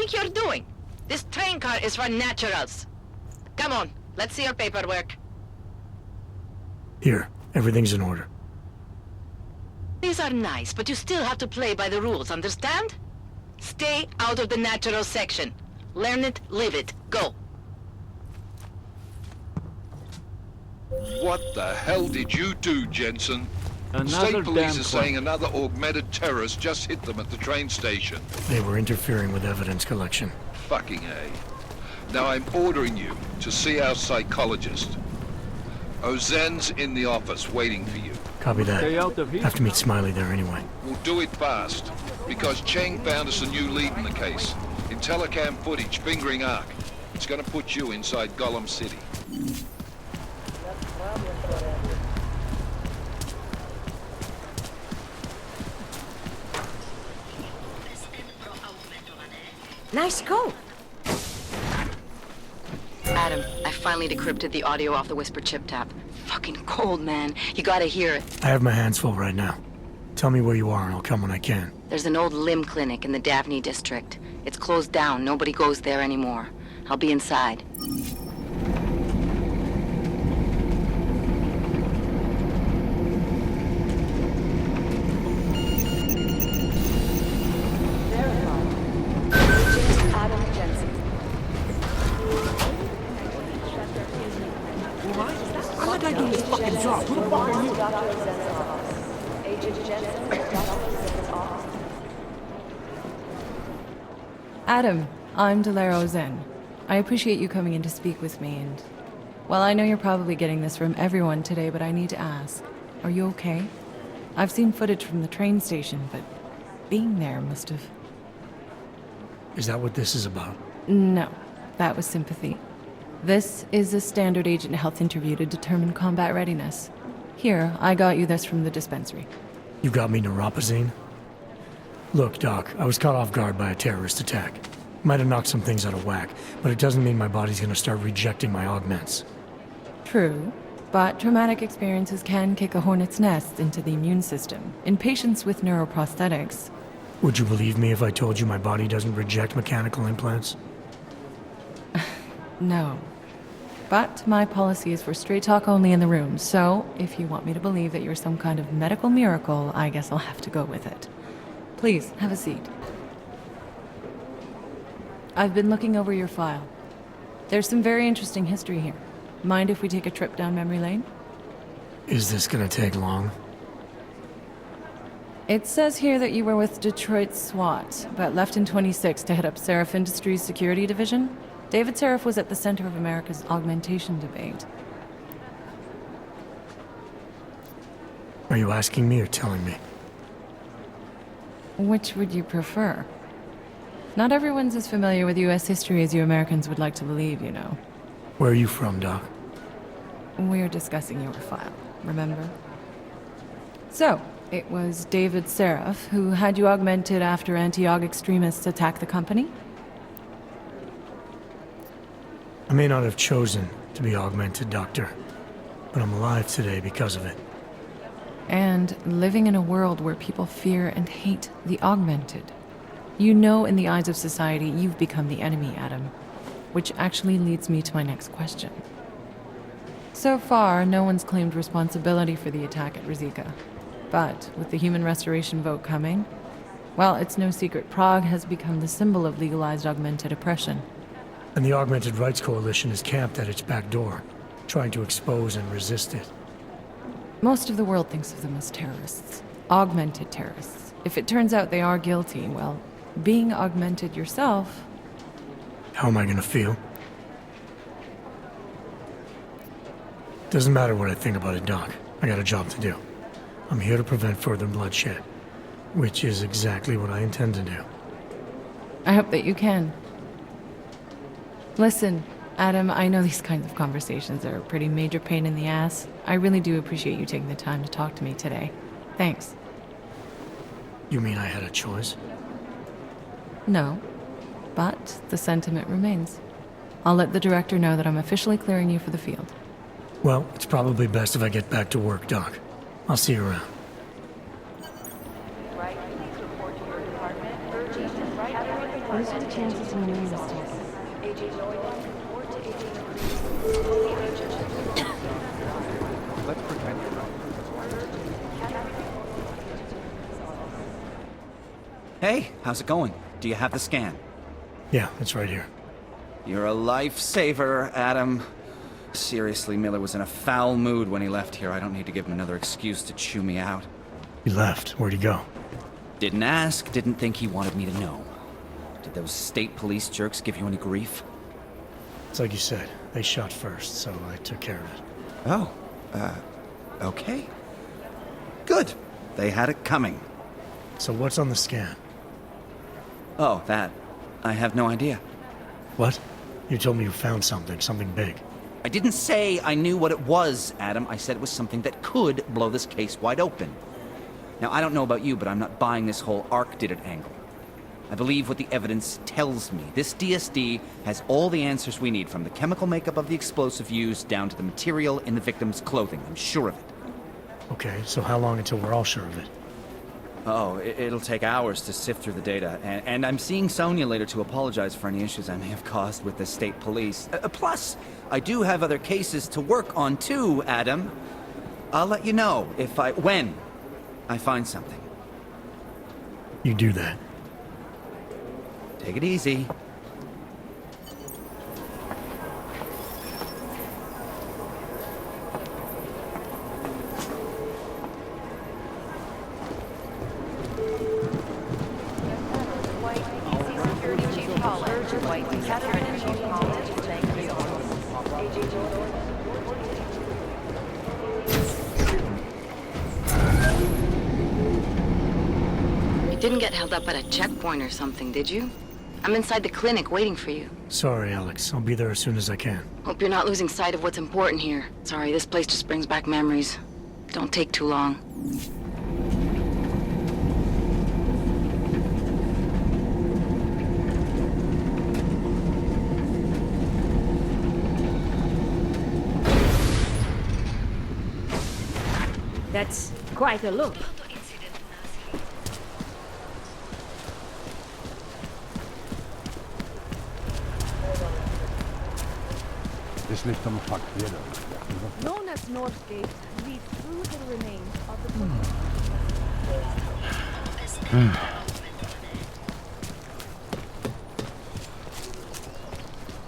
think you're doing? This train car is for naturals. Come on, let's see your paperwork. Here, everything's in order. These are nice, but you still have to play by the rules, understand? Stay out of the natural section. Learn it, live it. Go. What the hell did you do, Jensen? Another State police damn are saying another augmented terrorist just hit them at the train station. They were interfering with evidence collection. Fucking A. Now I'm ordering you to see our psychologist. Ozen's in the office waiting for you. Copy that. Stay out of here. Have to meet Smiley there anyway. We'll do it fast, because Cheng found us a new lead in the case. In telecam footage fingering Ark. It's gonna put you inside Gollum City. Nice go. Adam, I finally decrypted the audio off the Whisper chip tap. Fucking cold, man. You gotta hear it. I have my hands full right now. Tell me where you are and I'll come when I can. There's an old limb clinic in the Daphne district. It's closed down. Nobody goes there anymore. I'll be inside. Adam Jensen. I'm not gonna do this fucking job. Who the fuck are you? Dr. Zen's office. Agent Jensen, Dr. Zen's office. Adam, I'm Delaro Zen. I appreciate you coming in to speak with me, and... well, I know you're probably getting this from everyone today, but I need to ask. Are you okay? I've seen footage from the train station, but being there must have... Is that what this is about? No, that was sympathy. This is a standard agent health interview to determine combat readiness. Here, I got you this from the dispensary. You got me neuropazine? Look, Doc, I was caught off guard by a terrorist attack. Might have knocked some things out of whack, but it doesn't mean my body's gonna start rejecting my augments. True, but traumatic experiences can kick a hornet's nest into the immune system. In patients with neuroprosthetics... Would you believe me if I told you my body doesn't reject mechanical implants? No. But my policy is for straight talk only in the room, so if you want me to believe that you're some kind of medical miracle, I guess I'll have to go with it. Please, have a seat. I've been looking over your file. There's some very interesting history here. Mind if we take a trip down memory lane? Is this gonna take long? It says here that you were with Detroit SWAT, but left in 26 to head up Seraph Industries' security division. David Seraph was at the center of America's augmentation debate. Are you asking me or telling me? Which would you prefer? Not everyone's as familiar with U.S. history as you Americans would like to believe, you know. Where are you from, Doc? We're discussing your file, remember? So, it was David Seraph who had you augmented after anti-aug extremists attacked the company? I may not have chosen to be augmented, Doctor, but I'm alive today because of it. And living in a world where people fear and hate the augmented. You know, in the eyes of society, you've become the enemy, Adam. Which actually leads me to my next question. So far, no one's claimed responsibility for the attack at Rizika. But with the human restoration vote coming, well, it's no secret Prague has become the symbol of legalized augmented oppression. And the Augmented Rights Coalition is camped at its back door, trying to expose and resist it. Most of the world thinks of them as terrorists. Augmented terrorists. If it turns out they are guilty, well, being augmented yourself... How am I gonna feel? Doesn't matter what I think about it, Doc. I got a job to do. I'm here to prevent further bloodshed, which is exactly what I intend to do. I hope that you can. Listen, Adam, I know these kinds of conversations are a pretty major pain in the ass. I really do appreciate you taking the time to talk to me today. Thanks. You mean I had a choice? No, but the sentiment remains. I'll let the director know that I'm officially clearing you for the field. Well, it's probably best if I get back to work, Doc. I'll see you around. Those are the chances we made a mistake. Let's pretend you're right. Hey, how's it going? Do you have the scan? Yeah, it's right here. You're a lifesaver, Adam. Seriously, Miller was in a foul mood when he left here. I don't need to give him another excuse to chew me out. He left. Where'd he go? Didn't ask, didn't think he wanted me to know. Did those state police jerks give you any grief? It's like you said. They shot first, so I took care of it. Oh, okay. Good. They had it coming. So what's on the scan? Oh, that. I have no idea. What? You told me you found something big. I didn't say I knew what it was, Adam. I said it was something that could blow this case wide open. Now, I don't know about you, but I'm not buying this whole Ark did it angle. I believe what the evidence tells me. This DSD has all the answers we need, from the chemical makeup of the explosive used down to the material in the victim's clothing. I'm sure of it. Okay, so how long until we're all sure of it? Oh, it'll take hours to sift through the data, and I'm seeing Sonia later to apologize for any issues I may have caused with the state police. Plus, I do have other cases to work on too, Adam. I'll let you know when I find something. You do that. Take it easy. Didn't get held up at a checkpoint or something, did you? I'm inside the clinic waiting for you. Sorry, Alex. I'll be there as soon as I can. Hope you're not losing sight of what's important here. Sorry, this place just brings back memories. Don't take too long. That's quite a look. This lift om fuck weer. Known as Northgate, leads through the remains of the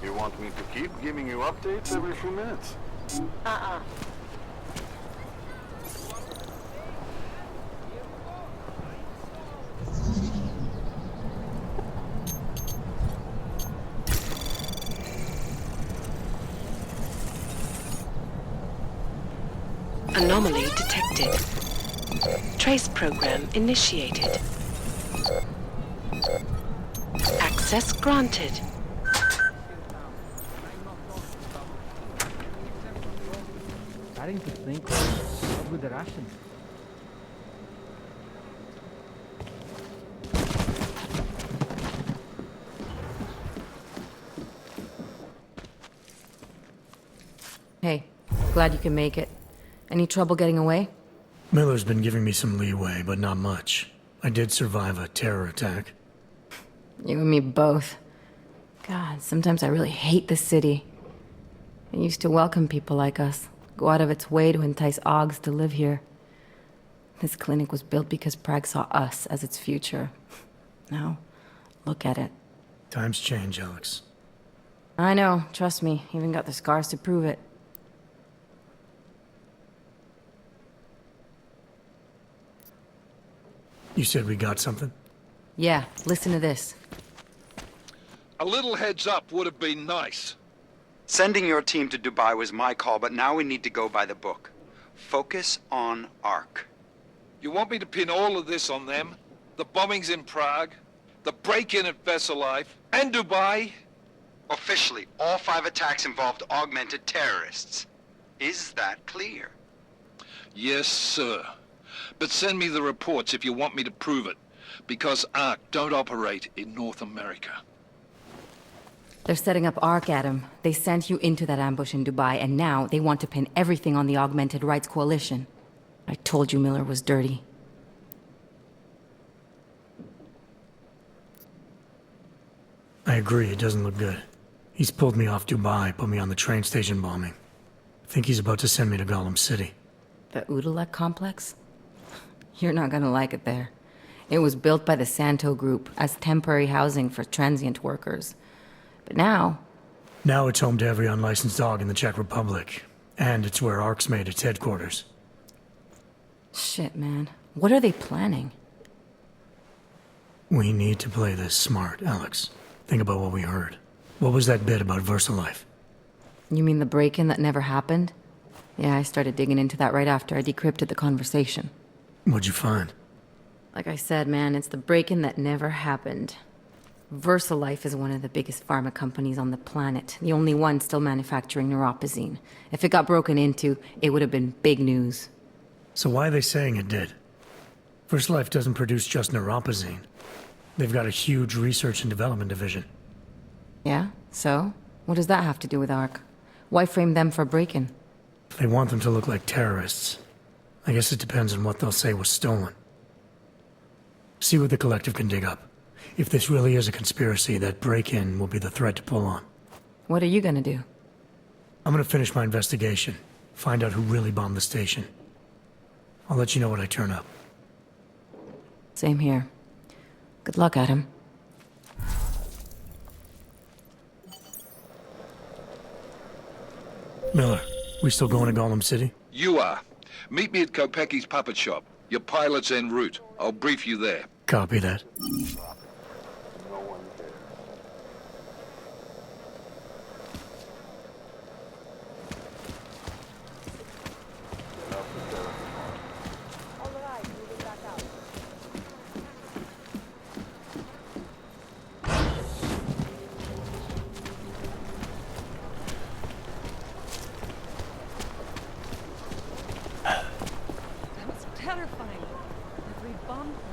You want me to keep giving you updates every few minutes? Anomaly detected. Trace program initiated. Access granted. Starting to think what with the Russians. Hey, glad you can make it. Any trouble getting away? Miller's been giving me some leeway, but not much. I did survive a terror attack. You and me both. God, sometimes I really hate this city. It used to welcome people like us, go out of its way to entice Augs to live here. This clinic was built because Prague saw us as its future. Now, look at it. Times change, Alex. I know, trust me, even got the scars to prove it. You said we got something? Yeah, listen to this. A little heads up would have been nice. Sending your team to Dubai was my call, but now we need to go by the book. Focus on Ark. You want me to pin all of this on them? The bombings in Prague, the break-in at Vesellife, and Dubai? Officially, all 5 attacks involved augmented terrorists. Is that clear? Yes, sir. But send me the reports if you want me to prove it, because Ark don't operate in North America. They're setting up Ark, Adam. They sent you into that ambush in Dubai, and now they want to pin everything on the Augmented Rights Coalition. I told you Miller was dirty. I agree, it doesn't look good. He's pulled me off Dubai, put me on the train station bombing. I think he's about to send me to Golem City. The Udalek complex? You're not gonna like it there. It was built by the Santo Group as temporary housing for transient workers. But now... Now it's home to every unlicensed dog in the Czech Republic. And it's where ARC's made its headquarters. Shit, man. What are they planning? We need to play this smart, Alex. Think about what we heard. What was that bit about VersaLife? You mean the break-in that never happened? Yeah, I started digging into that right after I decrypted the conversation. What'd you find? Like I said, man, it's the break-in that never happened. VersaLife is one of the biggest pharma companies on the planet, the only one still manufacturing neuropozyne. If it got broken into, it would have been big news. So why are they saying it did? VersaLife doesn't produce just neuropozyne. They've got a huge research and development division. Yeah? So? What does that have to do with ARC? Why frame them for break-in? They want them to look like terrorists. I guess it depends on what they'll say was stolen. See what the collective can dig up. If this really is a conspiracy, that break-in will be the thread to pull on. What are you gonna do? I'm gonna finish my investigation. Find out who really bombed the station. I'll let you know when I turn up. Same here. Good luck, Adam. Miller, we still going to Golem City? You are. Meet me at Kopecki's puppet shop. Your pilot's en route. I'll brief you there. Copy that.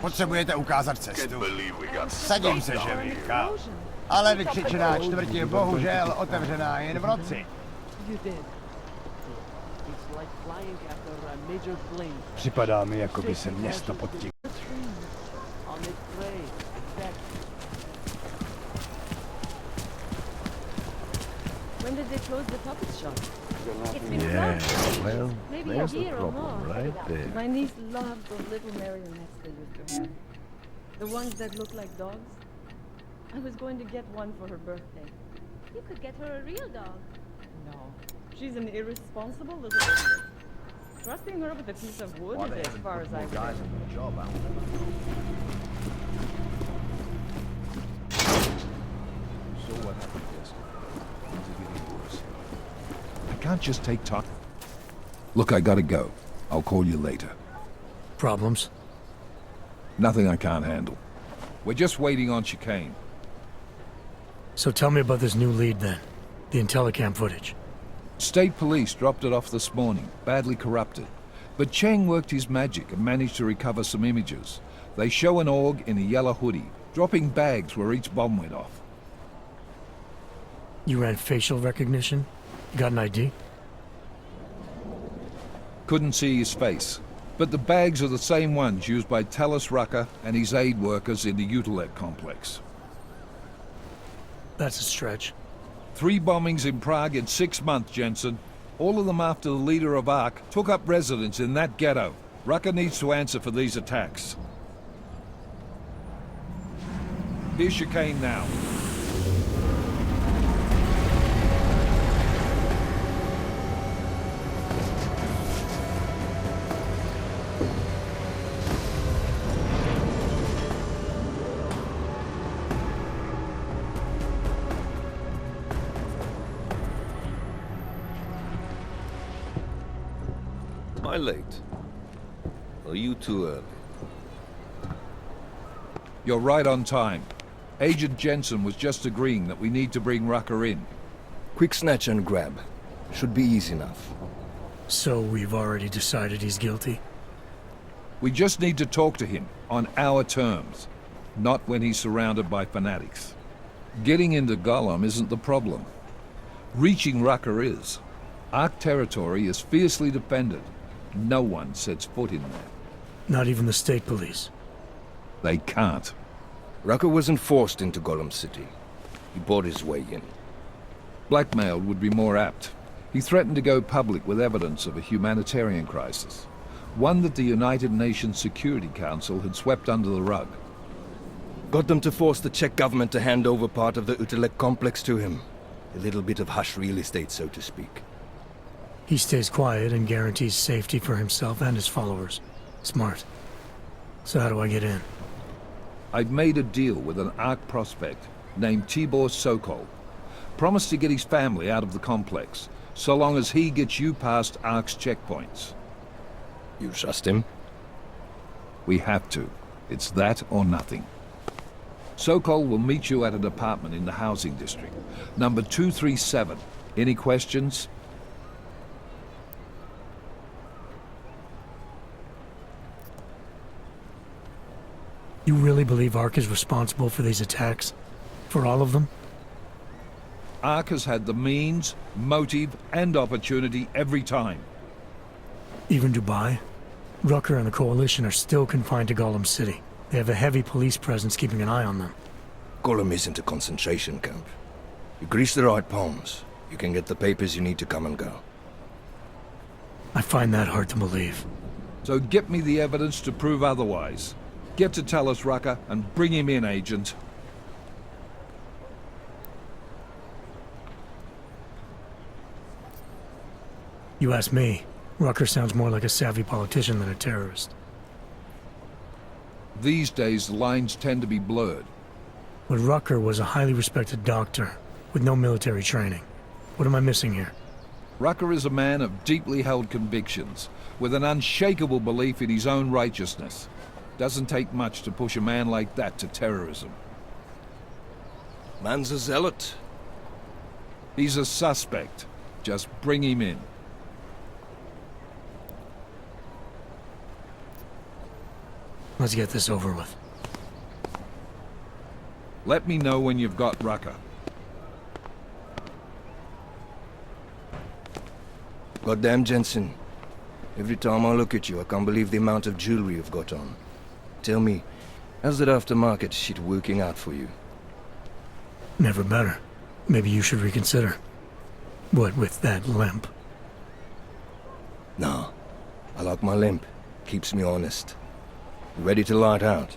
Potřebujete ukázat cestu. Sadím se, že víka. Ale vykřičená čtvrť je bohužel otevřená jen v noci. Připadá mi, jako by se město pod tím... When did they close the puppet shop? Yeah, well, there's the problem right there. My niece loved those little marionettes they used to have. The ones that look like dogs. I was going to get one for her birthday. You could get her a real dog. No. She's an irresponsible little idiot. Trusting her with a piece of wood is as far as I can. So what happened yesterday? Things are getting worse. I can't just take time. Look, I gotta go. I'll call you later. Problems? Nothing I can't handle. We're just waiting on chicane. So tell me about this new lead then. The Intellicam footage. State police dropped it off this morning, badly corrupted. But Cheng worked his magic and managed to recover some images. They show an org in a yellow hoodie, dropping bags where each bomb went off. You ran facial recognition? You got an ID? Couldn't see his face. But the bags are the same ones used by Talis Rucker and his aid workers in the Utilek complex. That's a stretch. 3 bombings in Prague in 6 months, Jensen. All of them after the leader of ARC took up residence in that ghetto. Rucker needs to answer for these attacks. Here's chicane now. Am I late? Are you too early? You're right on time. Agent Jensen was just agreeing that we need to bring Rucker in. Quick snatch and grab. Should be easy enough. So we've already decided he's guilty? We just need to talk to him on our terms, not when he's surrounded by fanatics. Getting into Golem isn't the problem. Reaching Rucker is. ARC territory is fiercely defended. No one sets foot in there. Not even the state police? They can't. Rucker wasn't forced into Golem City. He bought his way in. Blackmailed would be more apt. He threatened to go public with evidence of a humanitarian crisis, one that the United Nations Security Council had swept under the rug. Got them to force the Czech government to hand over part of the Untitled complex to him. A little bit of hush real estate, so to speak. He stays quiet and guarantees safety for himself and his followers. Smart. So how do I get in? I've made a deal with an ARC prospect named Tibor Sokol. Promised to get his family out of the complex, so long as he gets you past ARC's checkpoints. You trust him? We have to. It's that or nothing. Sokol will meet you at an apartment in the housing district. Number 237. Any questions? You really believe ARC is responsible for these attacks? For all of them? ARC has had the means, motive, and opportunity every time. Even Dubai? Rucker and the Coalition are still confined to Gollum City. They have a heavy police presence keeping an eye on them. Gollum isn't a concentration camp. You grease the right palms, you can get the papers you need to come and go. I find that hard to believe. So get me the evidence to prove otherwise. Get to tell us, Rucker, and bring him in, Agent. You ask me, Rucker sounds more like a savvy politician than a terrorist. These days, the lines tend to be blurred. But Rucker was a highly respected doctor, with no military training. What am I missing here? Rucker is a man of deeply held convictions, with an unshakable belief in his own righteousness. Doesn't take much to push a man like that to terrorism. Man's a zealot. He's a suspect. Just bring him in. Let's get this over with. Let me know when you've got Rucker. Goddamn, Jensen. Every time I look at you, I can't believe the amount of jewelry you've got on. Tell me, how's that aftermarket shit working out for you? Never better. Maybe you should reconsider. What with that limp? No. I like my limp. Keeps me honest. Ready to light out.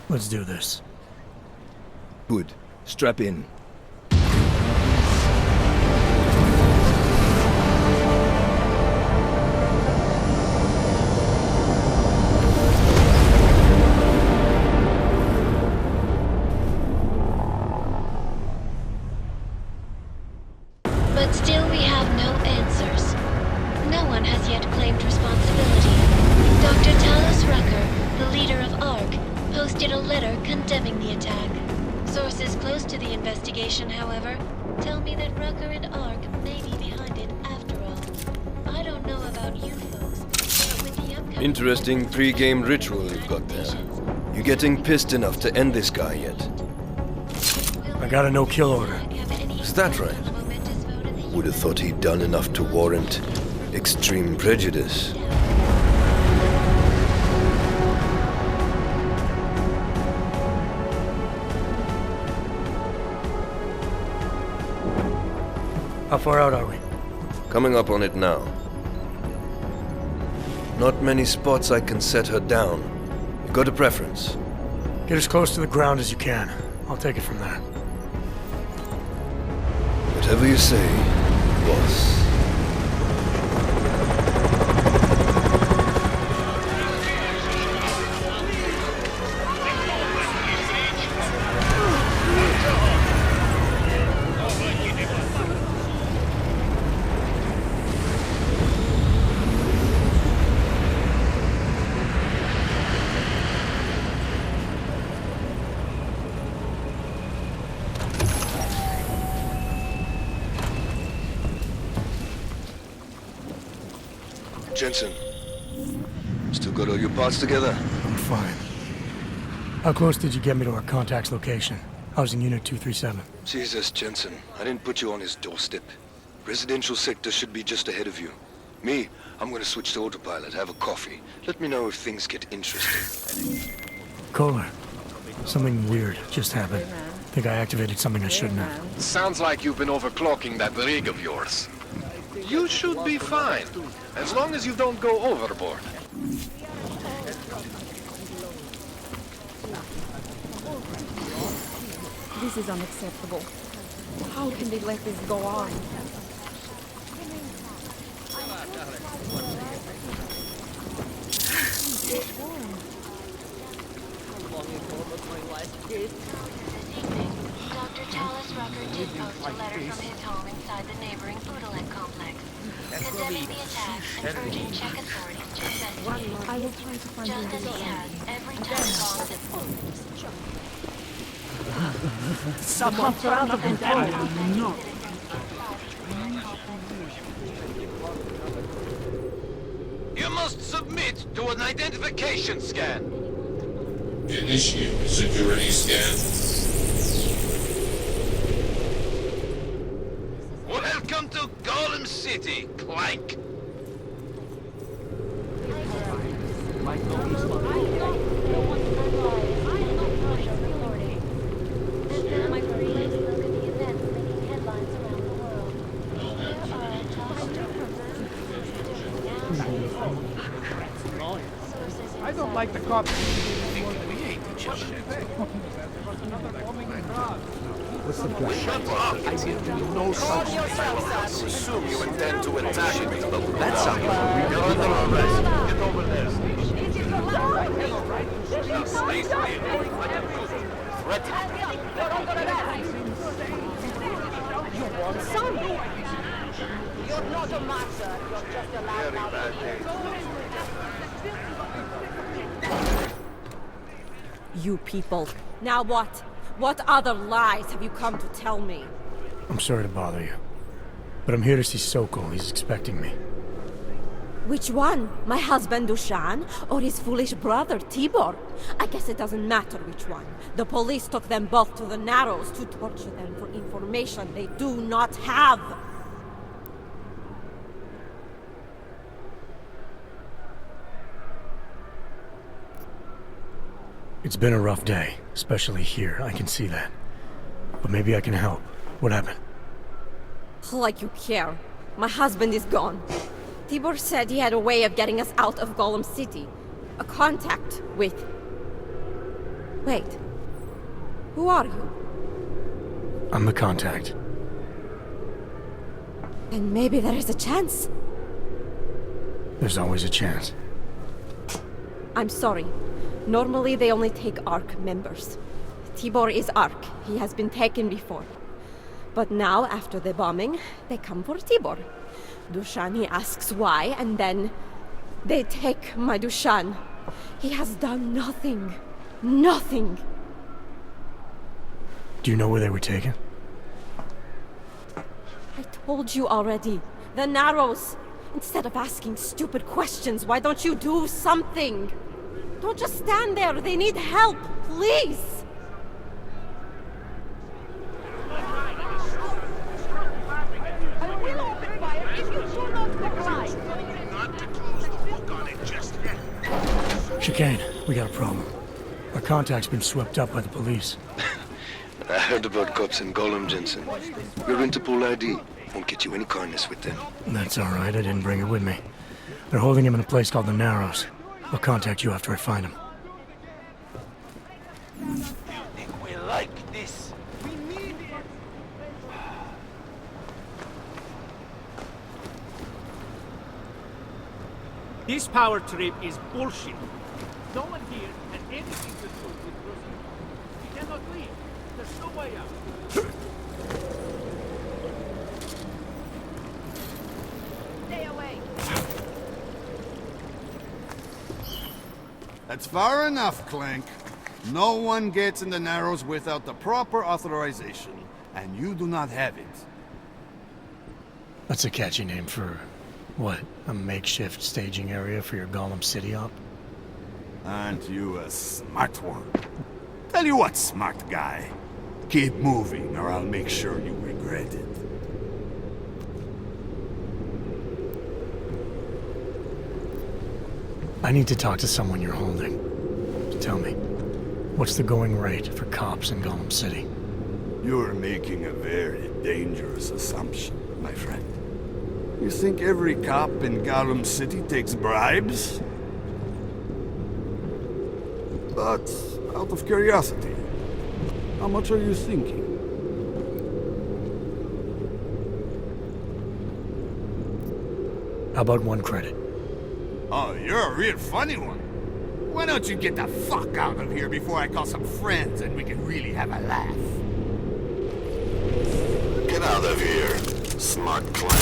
Let's do this. Good. Strap in. But still we have no answers. No one has yet claimed responsibility. Dr. Talos Rucker, the leader of ARC, posted a letter condemning the attack. Sources close to the investigation, however, tell me that Rucker and ARC may be behind it after all. I don't know about you folks, but with the upcoming... Interesting pre-game ritual you've got there. You getting pissed enough to end this guy yet? I got a no-kill order. Is that right? Would have thought he'd done enough to warrant extreme prejudice. How far out are we? Coming up on it now. Not many spots I can set her down. You got a preference? Get as close to the ground as you can. I'll take it from there. Whatever you say, boss. Jensen, still got all your parts together? I'm fine. How close did you get me to our contact's location? Housing Unit 237. Jesus, Jensen, I didn't put you on his doorstep. Residential sector should be just ahead of you. Me, I'm gonna switch to autopilot, have a coffee. Let me know if things get interesting. Kohler, something weird just happened. Think I activated something I shouldn't have. Sounds like you've been overclocking that rig of yours. You should be fine, as long as you don't go overboard. This is unacceptable. How can they let this go on? Dr. Tallis Rucker did post a letter from his home inside the neighboring Poodle complex, condemning the attack and urging Czech authorities to investigate. I will try to find just as he has every time bombs have Someone's out of control. No. You must submit to an identification scan. Initiate security scan. Welcome to Golem City, Clank. I don't like the cops. What's the plan? Shut up! I will do no such thing. I assume you intend to attack me. That's how you're under arrest. Get over there. Stay still. You want some? You're not a master. You're just a loud You people. Now what? What other lies have you come to tell me? I'm sorry to bother you, but I'm here to see Sokol. He's expecting me. Which one? My husband Dushan or his foolish brother Tibor? I guess it doesn't matter which one. The police took them both to the Narrows to torture them for information they do not have. It's been a rough day, especially here. I can see that. But maybe I can help. What happened? Like you care. My husband is gone. Tibor said he had a way of getting us out of Golem City. A contact with... Wait. Who are you? I'm the contact. And maybe there is a chance. There's always a chance. I'm sorry. Normally they only take ARC members. Tibor is ARC. He has been taken before. But now, after the bombing, they come for Tibor. Dushan, he asks why, and then they take my Dushan. He has done nothing. Nothing. Do you know where they were taken? I told you already. The Narrows. Instead of asking stupid questions, why don't you do something? Don't just stand there. They need help. Please. Chicane, we got a problem. Our contact's been swept up by the police. I heard about cops in Golem, Jensen. Your Interpol ID won't get you any kindness with them. That's all right. I didn't bring it with me. They're holding him in a place called the Narrows. I'll contact you after I find him. You think we like this? We need it. This power trip is bullshit. No one here had anything to do with Rozłam. We cannot leave. There's no way out. Stay away. That's far enough, Clank. No one gets in the Narrows without the proper authorization, and you do not have it. That's a catchy name for... what? A makeshift staging area for your Golem City op? Aren't you a smart one? Tell you what, smart guy. Keep moving, or I'll make sure you regret it. I need to talk to someone you're holding. Tell me, what's the going rate for cops in Gollum City? You're making a very dangerous assumption, my friend. You think every cop in Gollum City takes bribes? But, out of curiosity, how much are you thinking? How about 1 credit? Oh, you're a real funny one. Why don't you get the fuck out of here before I call some friends and we can really have a laugh? Get out of here, smart client.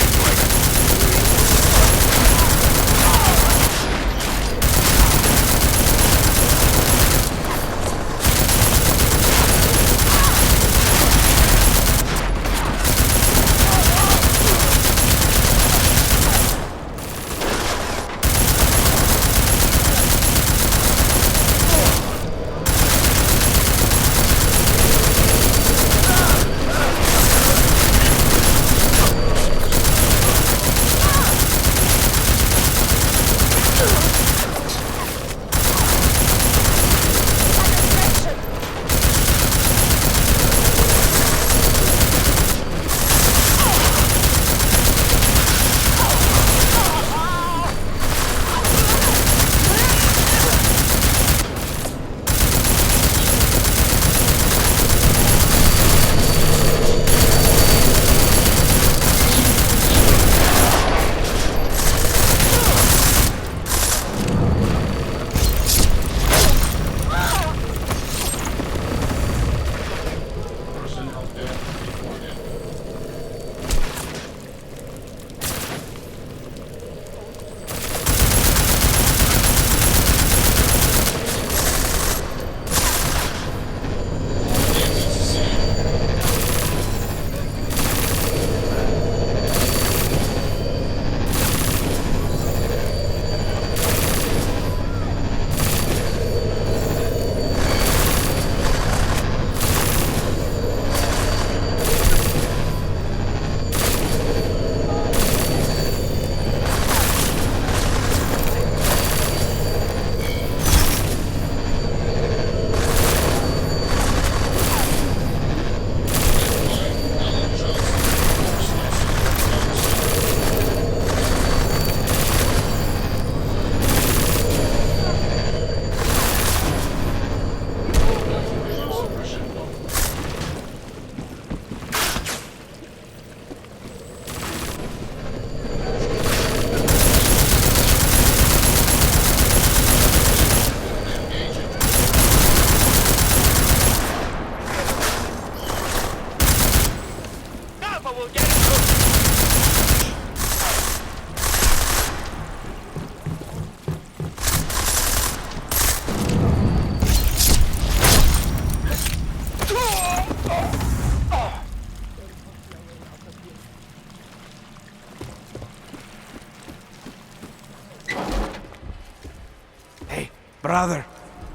Brother,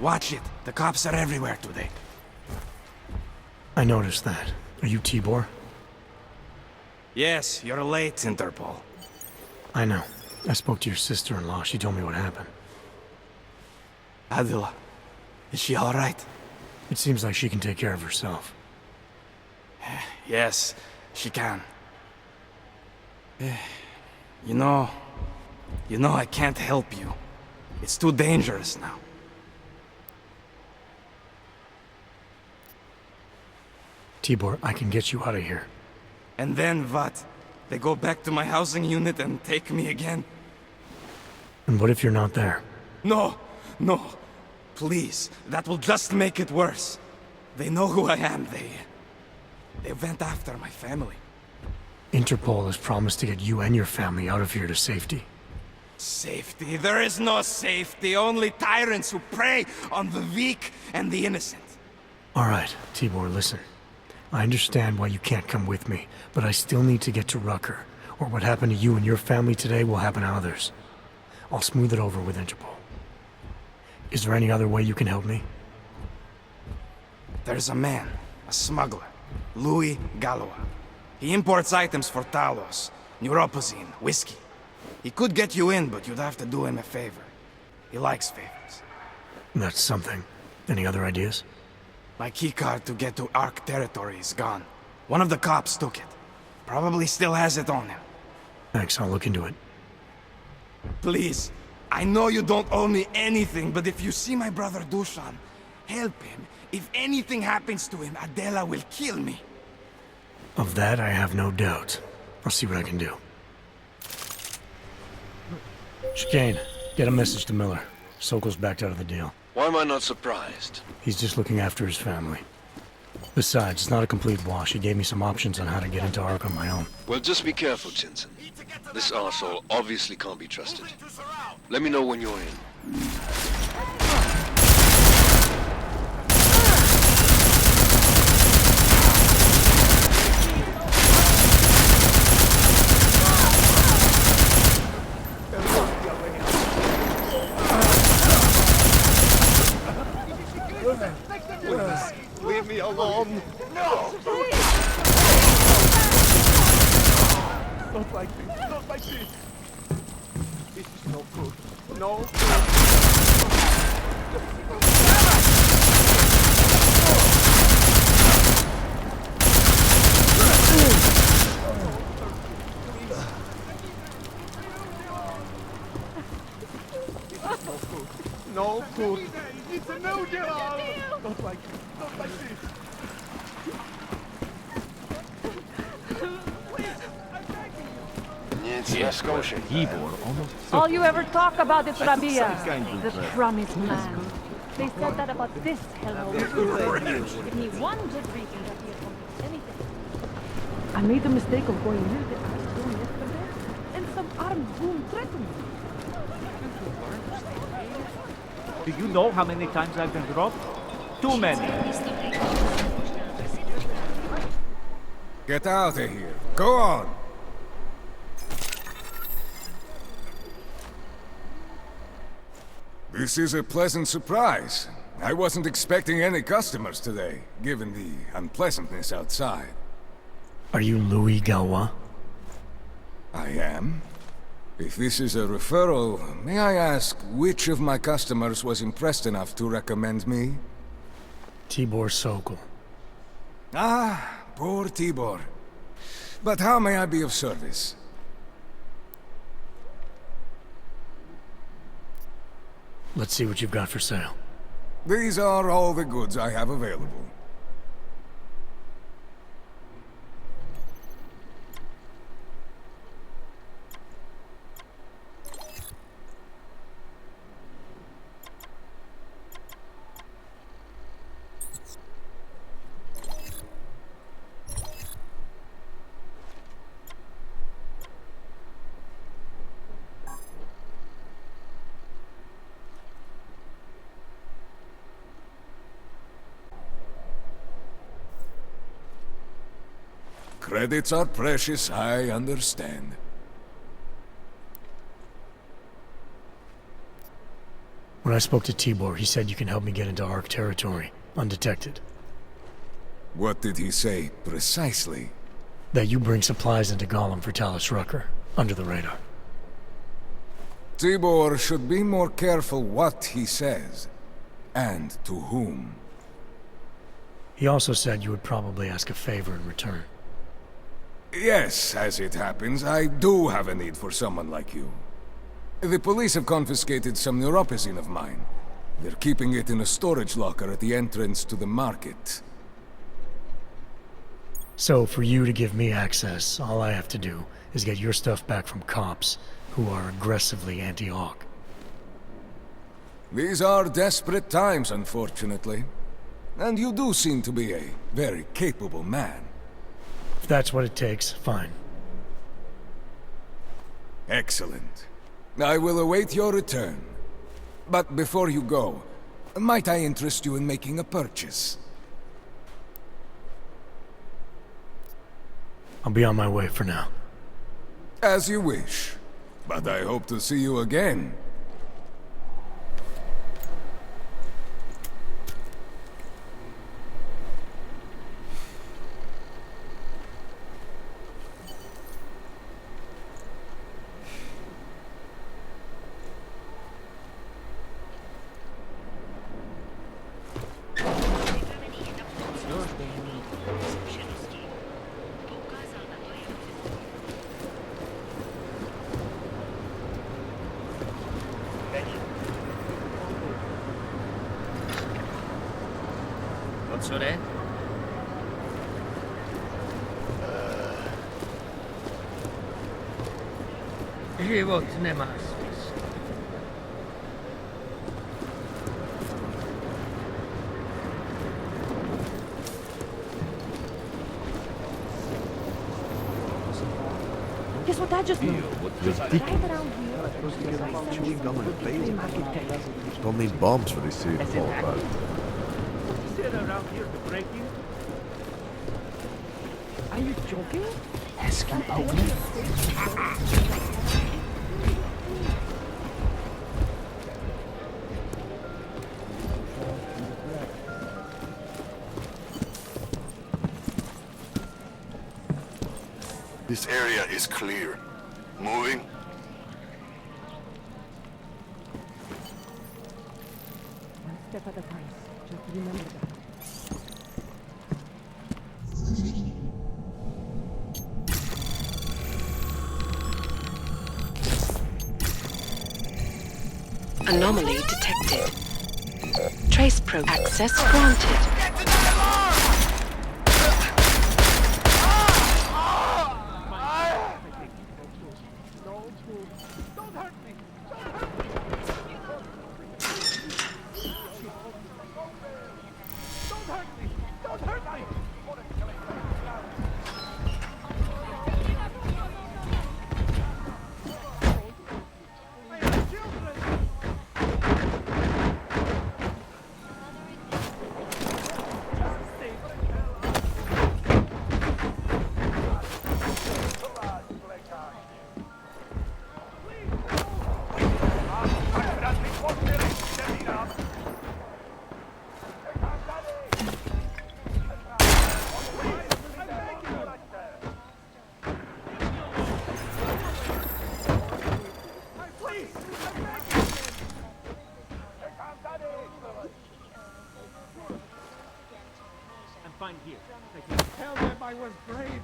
watch it. The cops are everywhere today. I noticed that. Are you Tibor? Yes, you're late, Interpol. I know. I spoke to your sister-in-law. She told me what happened. Adila, is she all right? It seems like she can take care of herself. Yes, she can. You know, I can't help you. It's too dangerous now. Tibor, I can get you out of here. And then what? They go back to my housing unit and take me again? And what if you're not there? No, no. Please, that will just make it worse. They know who I am. They went after my family. Interpol has promised to get you and your family out of here to safety. Safety? There is no safety. Only tyrants who prey on the weak and the innocent. All right, Tibor, listen. I understand why you can't come with me, but I still need to get to Rucker, or what happened to you and your family today will happen to others. I'll smooth it over with Interpol. Is there any other way you can help me? There's a man, a smuggler, Louis Galois. He imports items for Talos, neuropozyne, whiskey. He could get you in, but you'd have to do him a favor. He likes favors. That's something. Any other ideas? My keycard to get to Ark territory is gone. One of the cops took it. Probably still has it on him. Thanks, I'll look into it. Please, I know you don't owe me anything, but if you see my brother Dushan, help him. If anything happens to him, Adela will kill me. Of that, I have no doubt. I'll see what I can do. Chicane, get a message to Miller. Sokol's backed out of the deal. Why am I not surprised? He's just looking after his family. Besides, it's not a complete wash. He gave me some options on how to get into Ark on my own. Well, just be careful, Jensen. This arsehole obviously can't be trusted. Let me know when you're in. Please, leave me alone. No! Not like this. Not like this. This is no good. No No good. It's a no job. Not like this. Not like this. All you ever talk about is Rabia, the promised land. They said that about this hello. Give me one good reason that he accomplished anything. I made the mistake of going near the ice dome yesterday, and some armed goon threatened me. Do you know how many times I've been robbed? Too many. Get out of here. Go on. This is a pleasant surprise. I wasn't expecting any customers today, given the unpleasantness outside. Are you Louis Galwa? I am. If this is a referral, may I ask which of my customers was impressed enough to recommend me? Tibor Sokol. Ah, poor Tibor. But how may I be of service? Let's see what you've got for sale. These are all the goods I have available. Credits are precious, I understand. When I spoke to Tibor, he said you can help me get into Ark territory, undetected. What did he say, precisely? That you bring supplies into Gollum for Talus Rucker, under the radar. Tibor should be more careful what he says, and to whom. He also said you would probably ask a favor in return. Yes, as it happens, I do have a need for someone like you. The police have confiscated some neuropozyne of mine. They're keeping it in a storage locker at the entrance to the market. So, for you to give me access, all I have to do is get your stuff back from cops who are aggressively anti-Hawk. These are desperate times, unfortunately. And you do seem to be a very capable man. If that's what it takes, fine. Excellent. I will await your return. But before you go, might I interest you in making a purchase? I'll be on my way for now. As you wish. But I hope to see you again. To co ne? Život nemá smysl. Guess what that just meant? Chewing gum and a baby. Don't need bombs for this city to fall apart. Sit around here to break in? Are you joking? This area is clear. Moving. One step at a time. Just remember that. Anomaly detected. Trace probe access granted. Find here. Tell them I was brave.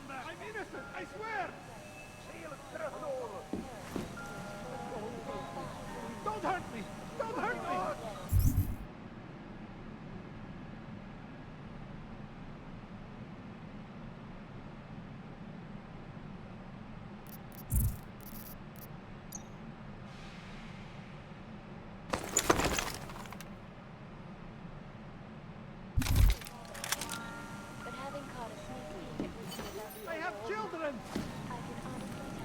I'm innocent, I swear. Don't hurt me. Don't hurt me. I have children!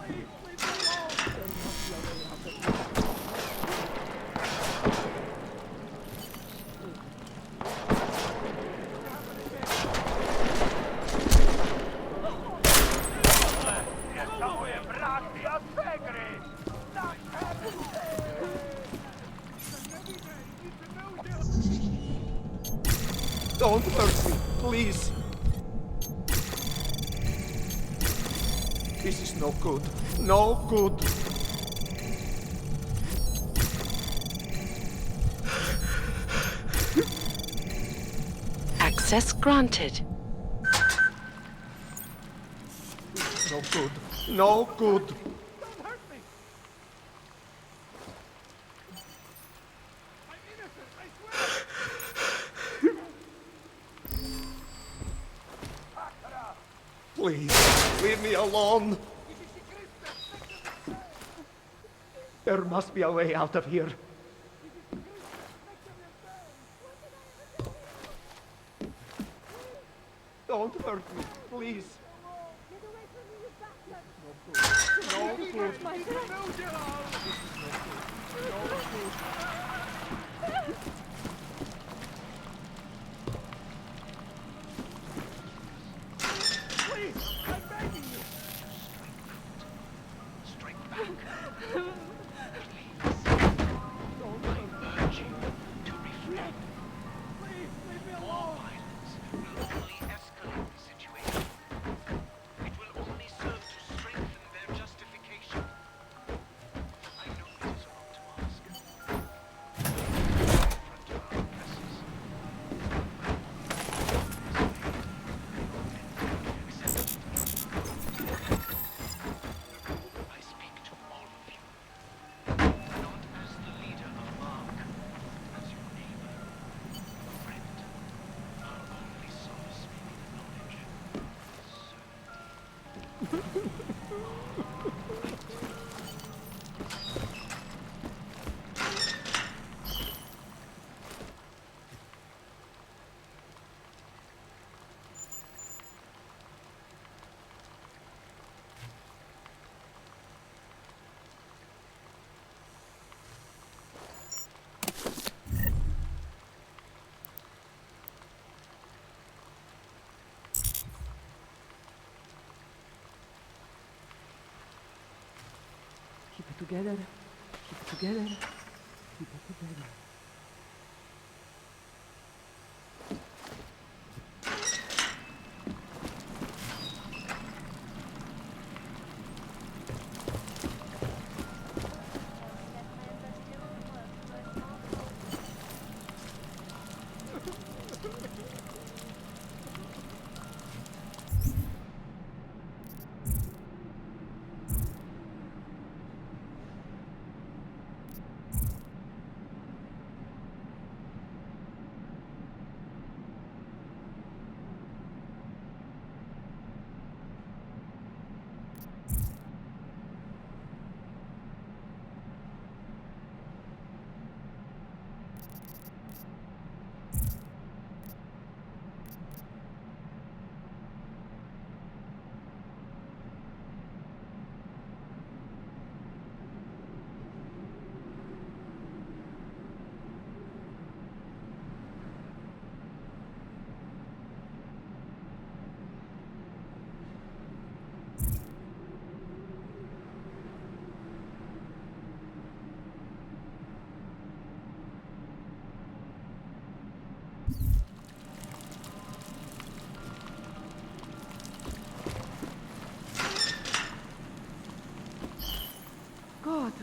Please, leave me alone! Don't hurt me, please. This is no good. No good. Access granted. No good. No good. Please, leave me alone. There must be a way out of here. Don't hurt me, please. No good. Please, I'm begging you. Strike back. I know it together. Keep it together. Keep it together. God,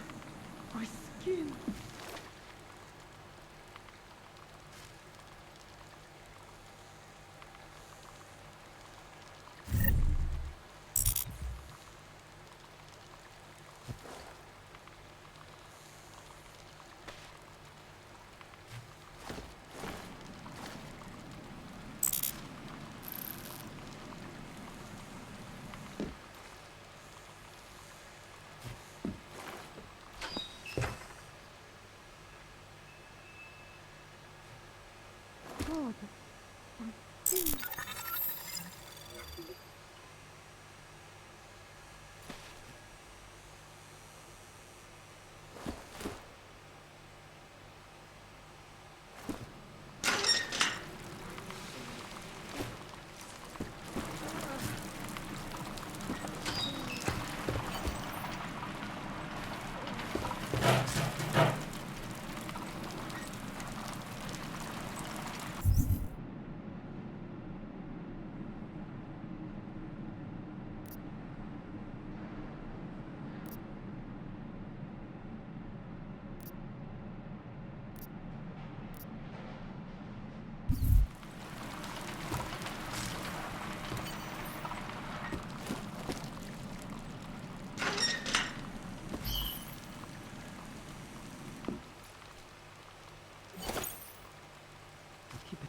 my skin. God, my skin.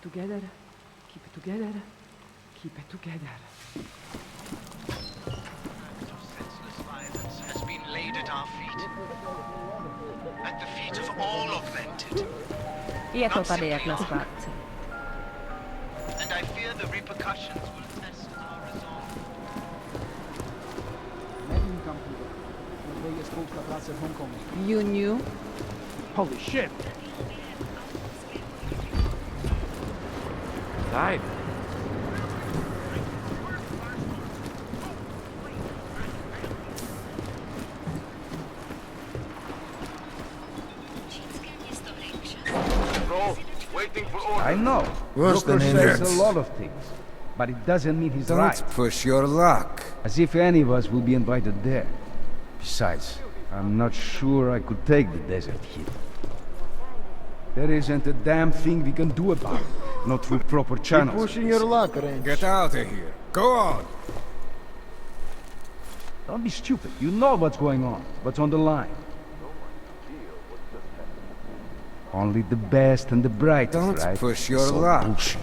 Together, keep it together, keep it together. Act of senseless violence has been laid at our feet. At the feet of all augmented. Not simply all. And I fear the repercussions will test our resolve. You knew? Holy shit! Died. Bro, waiting for orders. I know. Worse than Joker says idiots. a lot of things, but it doesn't mean he's Don't right. push your luck. As if any of us will be invited there. Besides, I'm not sure I could take the desert heat. There isn't a damn thing we can do about it. Not through proper channels. pushing your luck, Range. Get out of here. Go on. Don't be stupid. You know what's going on. What's on the line. Only the best and the brightest, Don't right? push your It's all luck. bullshit.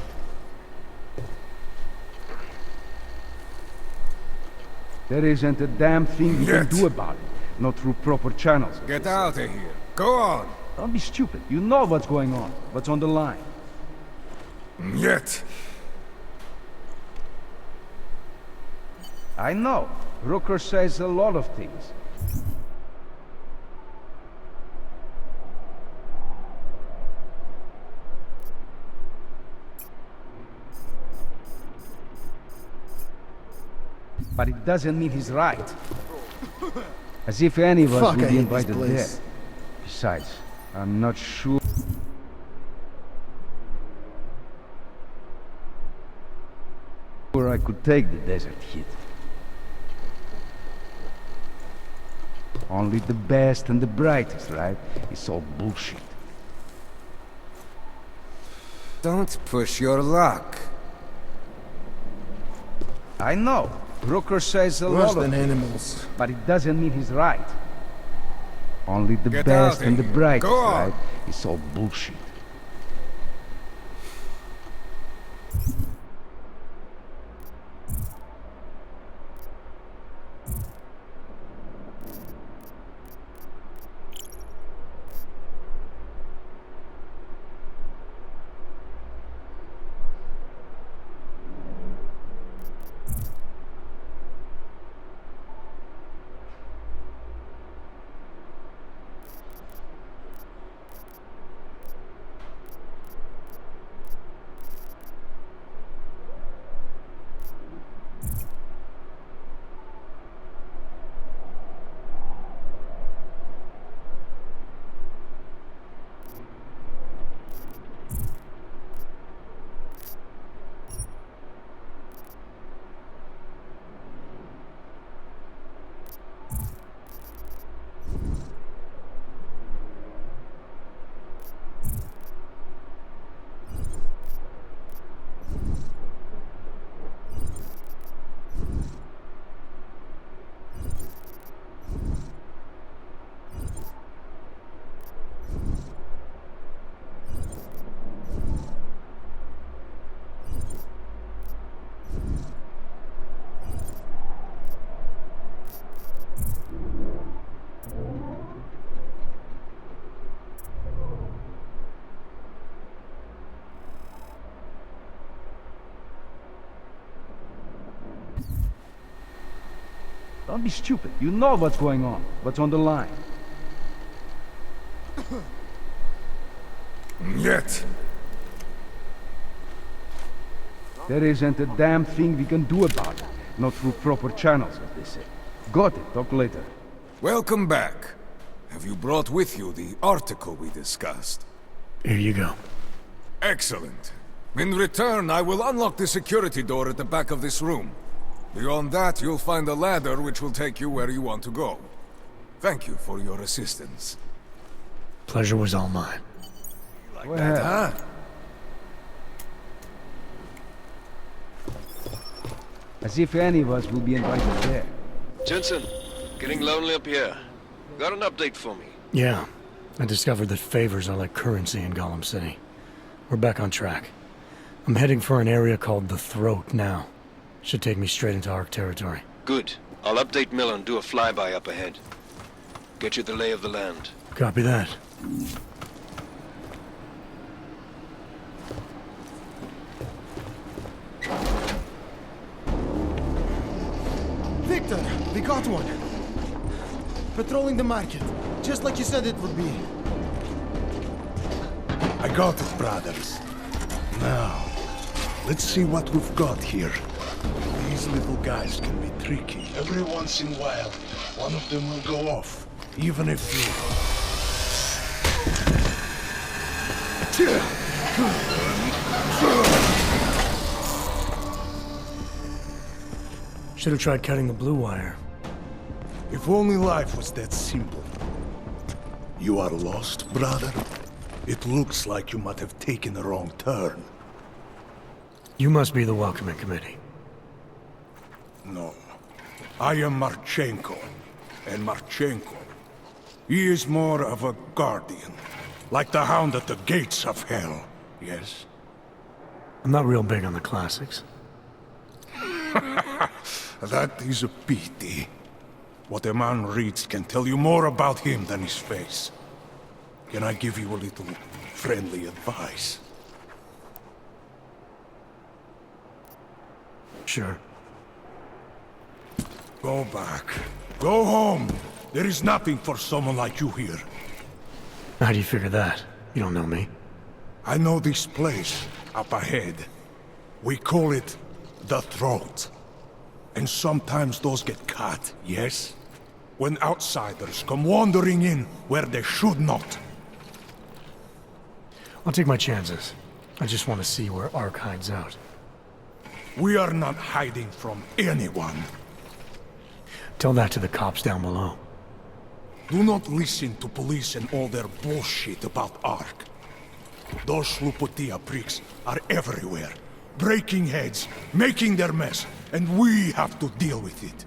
There isn't a damn thing we can do about it. Not through proper channels. Get out of here. Go on. Don't be stupid. You know what's going on. What's on the line. Yet. I know. Rooker says a lot of things. But it doesn't mean he's right. As if any of us Fuck, would I be hate this invited place. there. Besides, I'm not sure I could take the desert heat. Only the best and the brightest, right? It's all bullshit. Don't push your luck. I know. Brooker says a Worse lot of than things, animals. but it doesn't mean he's right. Only the Get best out and the here. brightest, Go on. right? It's all bullshit. Don't be stupid. You know what's going on. What's on the line. Yet. There isn't a damn thing we can do about it. Not through proper channels, as they say. Got it. Talk later. Welcome back. Have you brought with you the article we discussed? Here you go. Excellent. In return, I will unlock the security door at the back of this room. Beyond that, you'll find a ladder which will take you where you want to go. Thank you for your assistance. Pleasure was all mine. Like that, huh? As if any of us will be invited there. Jensen, getting lonely up here. Got an update for me? Yeah. I discovered that favors are like currency in Gollum City. We're back on track. I'm heading for an area called the Throat now. Should take me straight into Ark territory. Good. I'll update Miller and do a flyby up ahead. Get you the lay of the land. Copy that. Victor, we got one. Patrolling the market, just like you said it would be. I got it, brothers. Now, let's see what we've got here. These little guys can be tricky. Every once in a while, one of them will go off, even if Should have tried cutting the blue wire. If only life was that simple. You are lost, brother? It looks like you might have taken a wrong turn. You must be the welcoming committee. No. I am Marchenko. And Marchenko, he is more of a guardian. Like the hound at the gates of hell, yes? I'm not real big on the classics. That is a pity. What a man reads can tell you more about him than his face. Can I give you a little friendly advice? Sure. Go back. Go home. There is nothing for someone like you here. How do you figure that? You don't know me. I know this place, up ahead. We call it the Throat. And sometimes those get cut, yes? when outsiders come wandering in where they should not. I'll take my chances. I just want to see where Ark hides out. We are not hiding from anyone. Tell that to the cops down below. Do not listen to police and all their bullshit about Ark. Those Slupotia pricks are everywhere, breaking heads, making their mess, and we have to deal with it.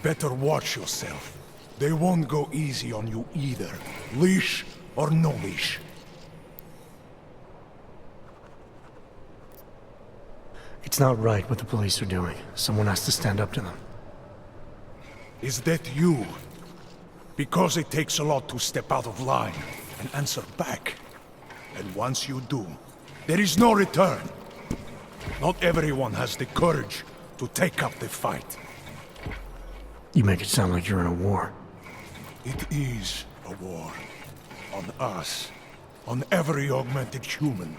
Better watch yourself. They won't go easy on you either, leash or no leash. It's not right what the police are doing. Someone has to stand up to them. Is that you? Because it takes a lot to step out of line and answer back. And once you do, there is no return. Not everyone has the courage to take up the fight. You make it sound like you're in a war. It is a war. On us. On every augmented human.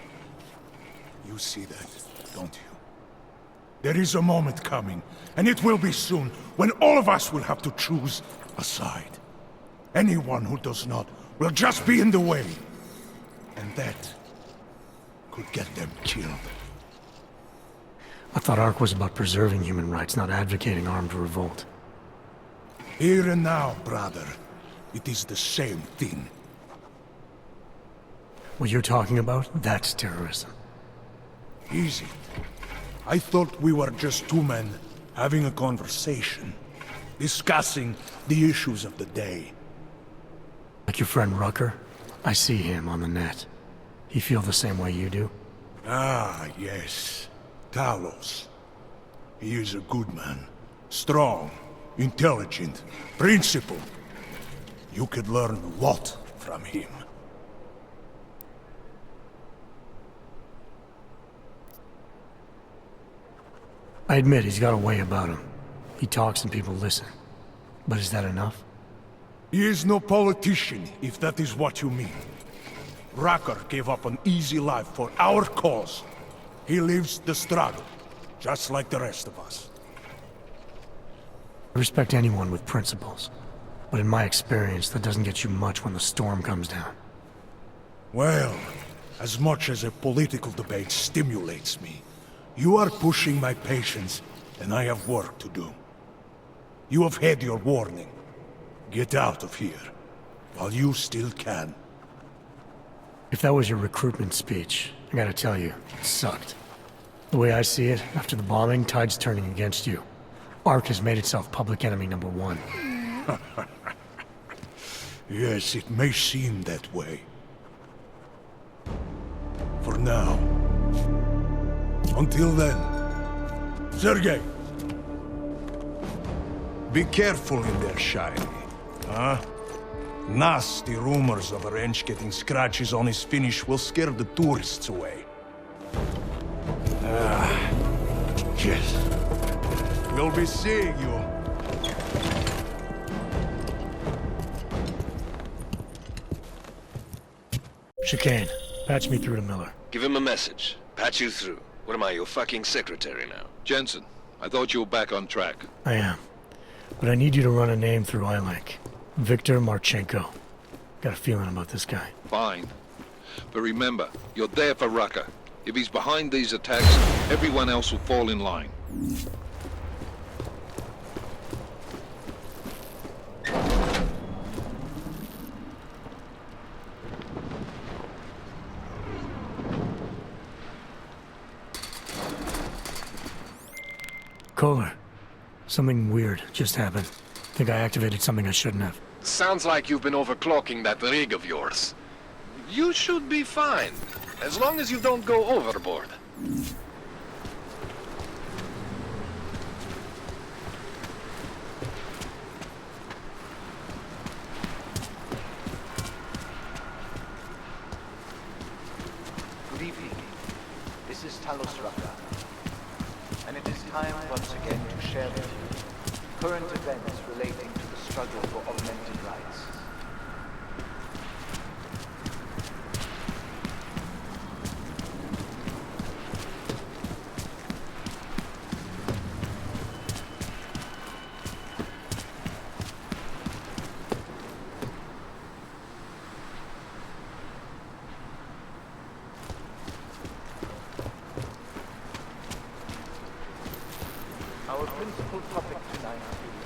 You see that, don't you? There is a moment coming, and it will be soon, when all of us will have to choose a side. Anyone who does not will just be in the way. And that could get them killed. I thought Ark was about preserving human rights, not advocating armed revolt. Here and now, brother, it is the same thing. What you're talking about, that's terrorism. Easy. I thought we were just two men having a conversation, discussing the issues of the day. Like your friend Rucker? I see him on the net. He feel the same way you do? Ah, yes. Talos. He is a good man. Strong, intelligent, principled. You could learn a lot from him. I admit he's got a way about him. He talks and people listen. But is that enough? He is no politician, if that is what you mean. Rucker gave up an easy life for our cause. He lives the struggle, just like the rest of us. I respect anyone with principles. But in my experience, that doesn't get you much when the storm comes down. Well, as much as a political debate stimulates me, you are pushing my patience, and I have work to do. You have had your warning. Get out of here, while you still can. If that was your recruitment speech, I gotta tell you, it sucked. The way I see it, after the bombing, tide's turning against you. Ark has made itself public enemy #1. Yes, it may seem that way. For now. Until then. Sergei! Be careful in there, Shiny. Huh? Nasty rumors of a wrench getting scratches on his finish will scare the tourists away. Ah, yes. We'll be seeing you. Chicane, patch me through to Miller. Give him a message. Patch you through. What am I, your fucking secretary now? Jensen, I thought you were back on track. I am. But I need you to run a name through iLink. Victor Marchenko. Got a feeling about this guy. Fine. But remember, you're there for Rucker. If he's behind these attacks, everyone else will fall in line. Kohler. Something weird just happened. Think I activated something I shouldn't have. Sounds like you've been overclocking that rig of yours. You should be fine, as long as you don't go overboard. Good evening. This is Talos Rucker. And it is time once again to share with you current events relating to the struggle for augmented rights. principal topic tonight is,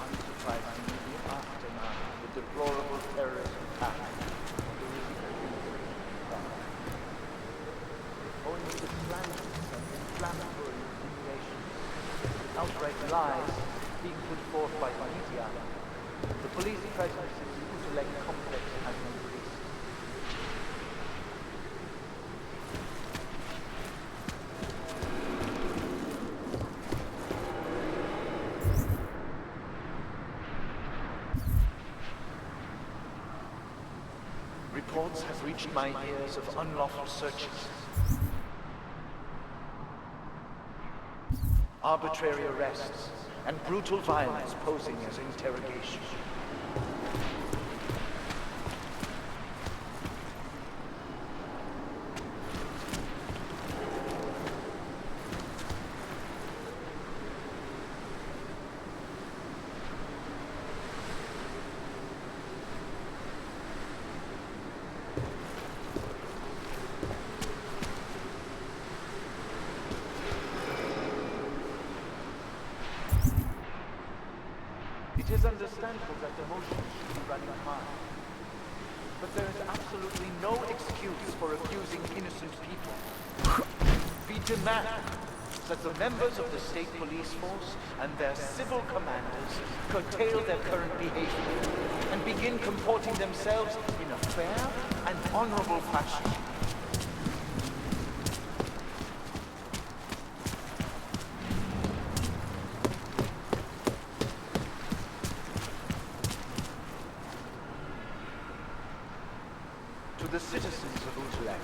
unsurprisingly, the aftermath of the deplorable terrorist attack. Owing to slanderous and inflammatory insinuations, outright lies being put forth by the media, the police presence in the Utrecht complex has increased. Reports have reached my ears of unlawful searches, arbitrary arrests, and brutal violence posing as interrogation. It is understandable that emotions should be running high, but there is absolutely no excuse for accusing innocent people. We demand that the members of the state police force and their civil commanders curtail their current behavior and begin comporting themselves in a fair and honorable fashion. To the citizens of Utrecht,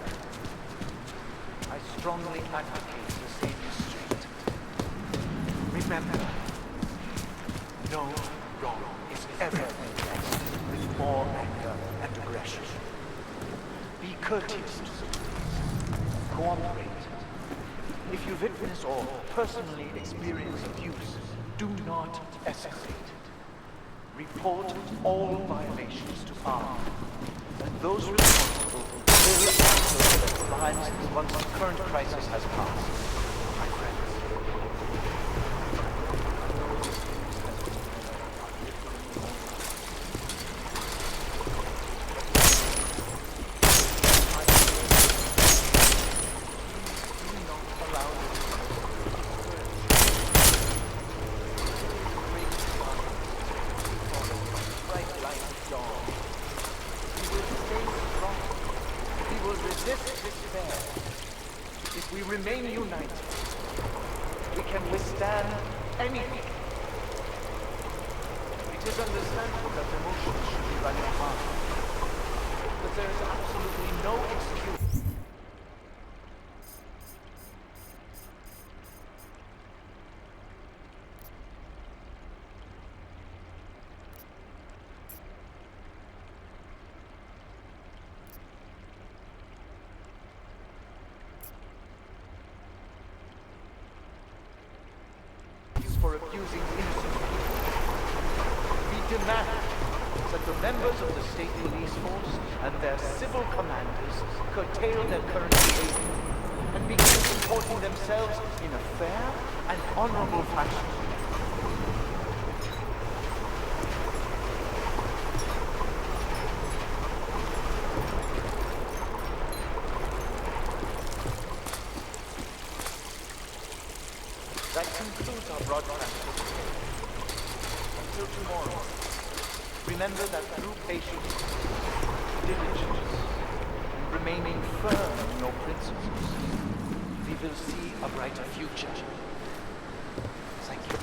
I strongly advocate the same restraint. Remember, no wrong is ever addressed with more anger and aggression. Be courteous to the police. Cooperate. If you witness or personally experience abuse, do not escalate. Report all violations to ARC, and those responsible will answer for their crimes once the current crisis has passed. My friends. If we remain united, we can withstand anything. It is understandable that emotions should be running high, but there is absolutely no excuse. For accusing innocent people. We demand that the members of the state police force and their civil commanders curtail their current behavior and begin comporting themselves in a fair and honorable fashion. That concludes our broadcast for today. Until tomorrow, remember that through patience, diligence, and remaining firm in your principles, we will see a brighter future. Thank you.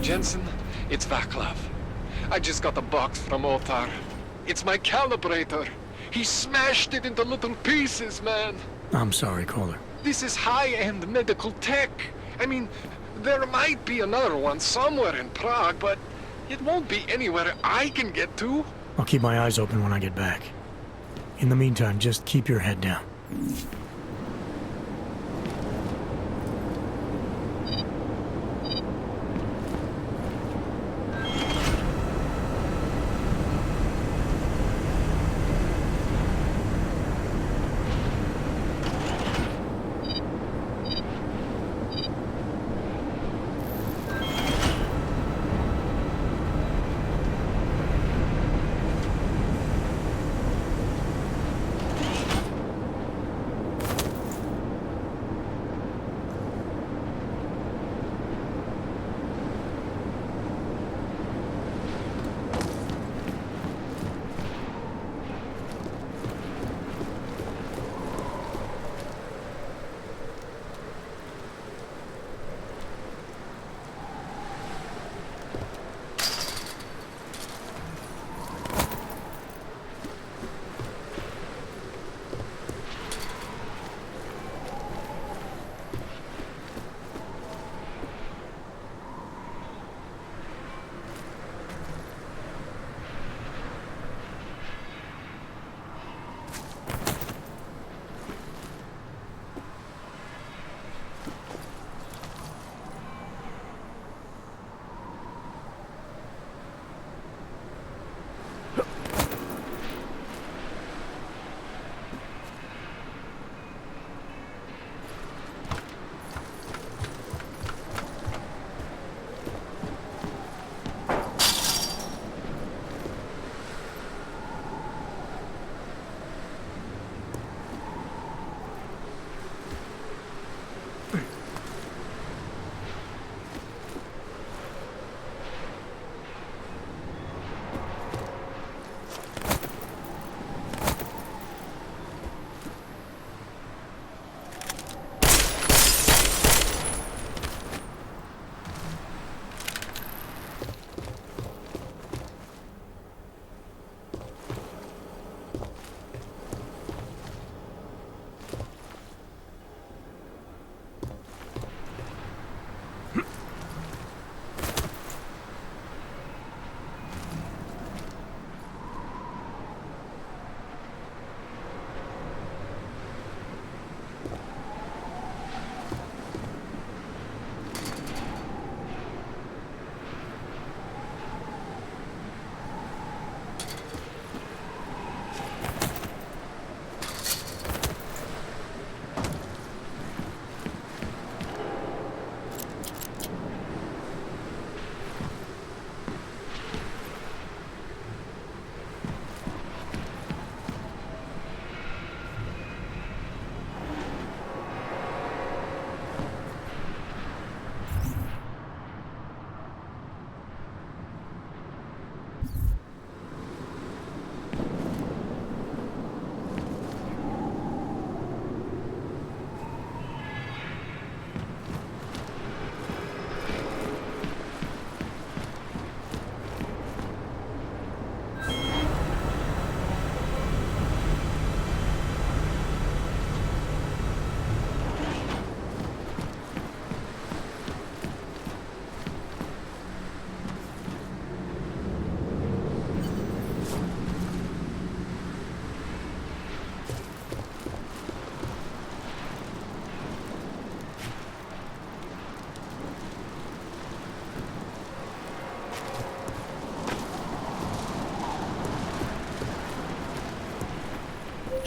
Jensen, it's Vaclav. I just got a box from Otar. It's my calibrator. He smashed it into little pieces, man. I'm sorry, Kohler. This is high-end medical tech. I mean, there might be another one somewhere in Prague, but it won't be anywhere I can get to. I'll keep my eyes open when I get back. In the meantime, just keep your head down.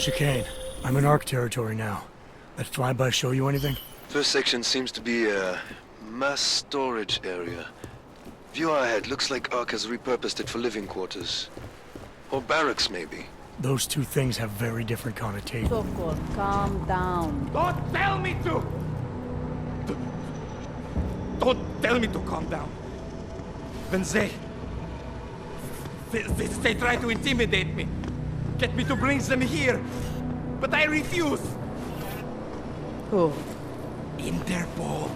Chicane, I'm in ARC territory now. That flyby show you anything? First section seems to be a mass storage area. View ahead, looks like ARC has repurposed it for living quarters. Or barracks, maybe. Those two things have very different connotations. Sokol, calm down. Don't tell me to! Don't tell me to calm down. When they try to intimidate me, get me to bring them here, but I refuse. Who? Interpol.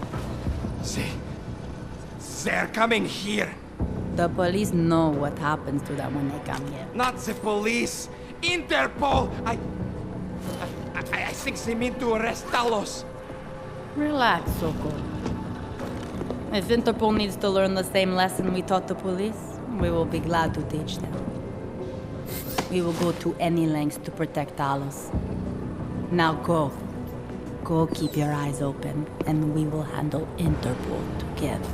They're coming here. The police know what happens to them when they come here. Not the police. Interpol. I think they mean to arrest Talos. Relax, Sokol. If Interpol needs to learn the same lesson we taught the police, we will be glad to teach them. We will go to any lengths to protect Talos. Now go. Go keep your eyes open, and we will handle Interpol together.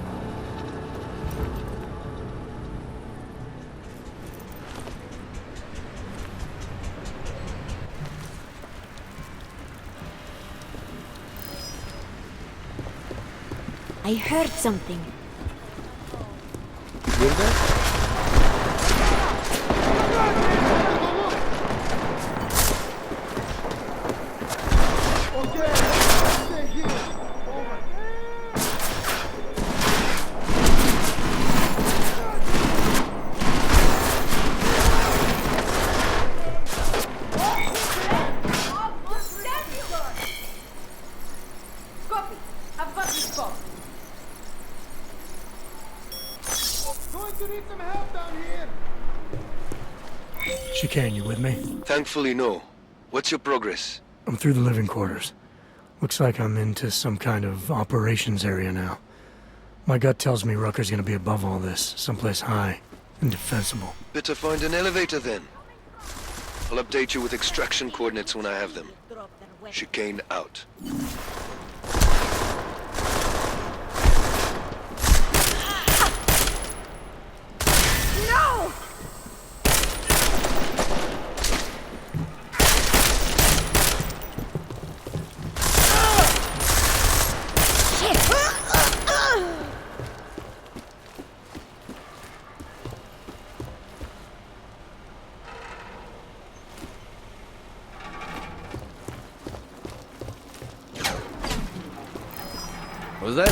I heard something. Hear that? Copy. I've got this call. Going to need some help down here. Chicane, you with me? Thankfully, no. What's your progress? I'm through the living quarters. Looks like I'm into some kind of operations area now. My gut tells me Rucker's gonna be above all this, someplace high and defensible. Better find an elevator then. I'll update you with extraction coordinates when I have them. Chicane out. No! What was that?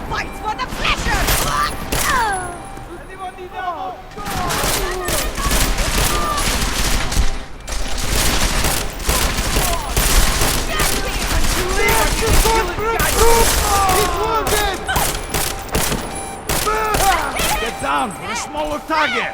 Fights for the pleasure! Anyone need help? Get down for a smaller target.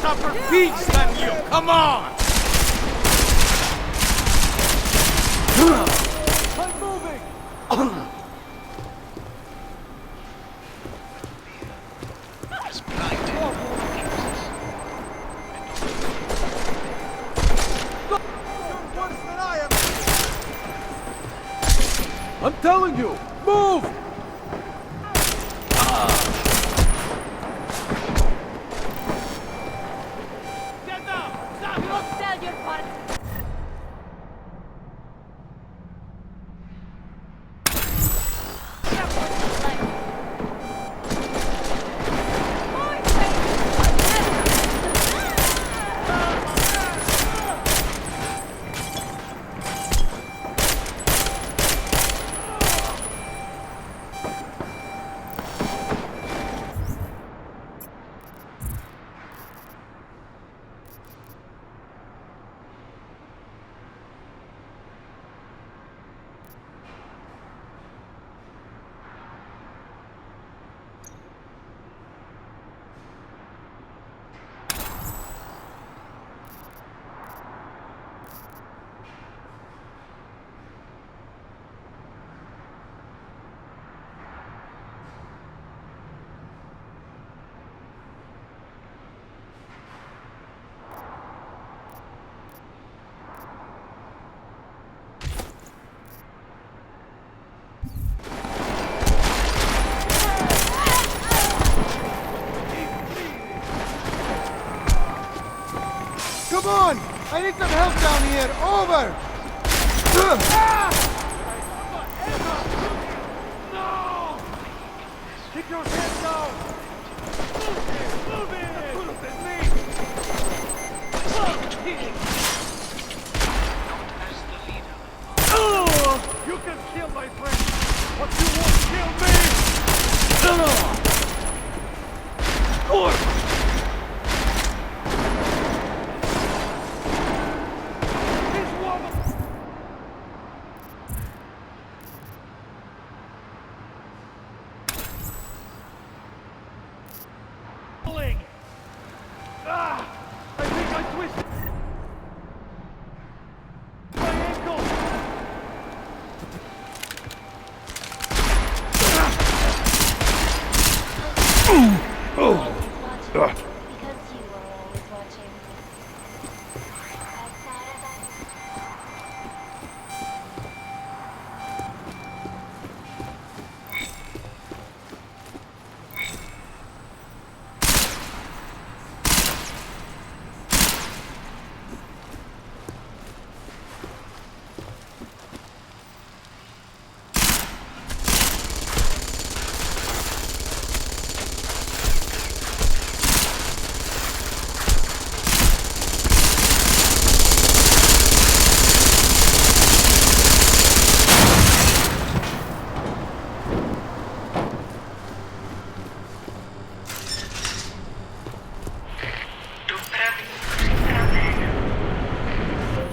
Tougher beats than you. Come on. has blinded Worse than I am. I'm telling you, move! Come on! I need some help down here! Over! No! Keep your head down! Move it! You can kill my friend, but you won't kill me!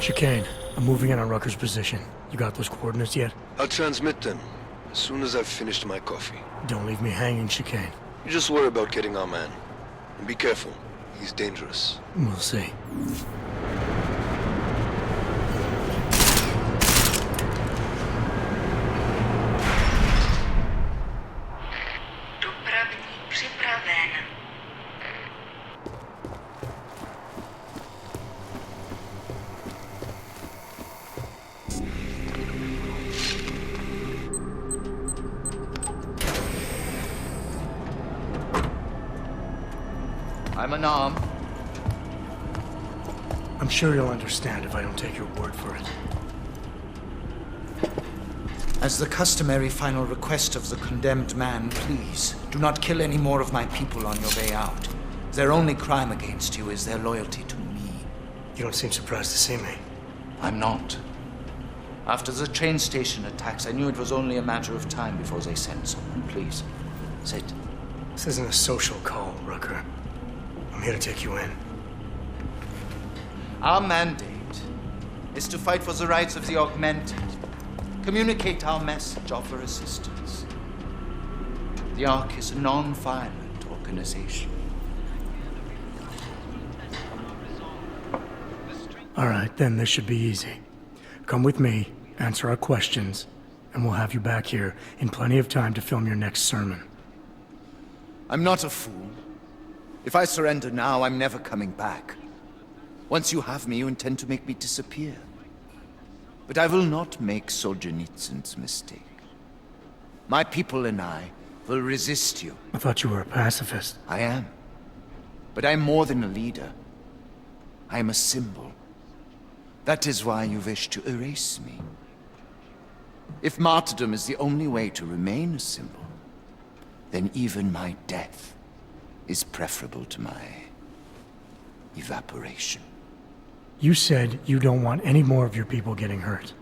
Chicane, I'm moving in on Rucker's position. You got those coordinates yet? I'll transmit them as soon as I've finished my coffee. Don't leave me hanging, Chicane. You just worry about getting our man. And be careful. He's dangerous. We'll see. I'm unarmed. I'm sure you'll understand if I don't take your word for it. As the customary final request of the condemned man, please, do not kill any more of my people on your way out. Their only crime against you is their loyalty to me. You don't seem surprised to see me. I'm not. After the train station attacks, I knew it was only a matter of time before they sent someone. Please, sit. This isn't a social call, Rucker. I'm here to take you in. Our mandate is to fight for the rights of the augmented. Communicate our message, offer assistance. The Ark is a non-violent organization. All right, then this should be easy. Come with me, answer our questions, and we'll have you back here in plenty of time to film your next sermon. I'm not a fool. If I surrender now, I'm never coming back. Once you have me, you intend to make me disappear. But I will not make Solzhenitsyn's mistake. My people and I will resist you. I thought you were a pacifist. I am. But I'm more than a leader. I am a symbol. That is why you wish to erase me. If martyrdom is the only way to remain a symbol, then even my death is preferable to my evaporation. You said you don't want any more of your people getting hurt.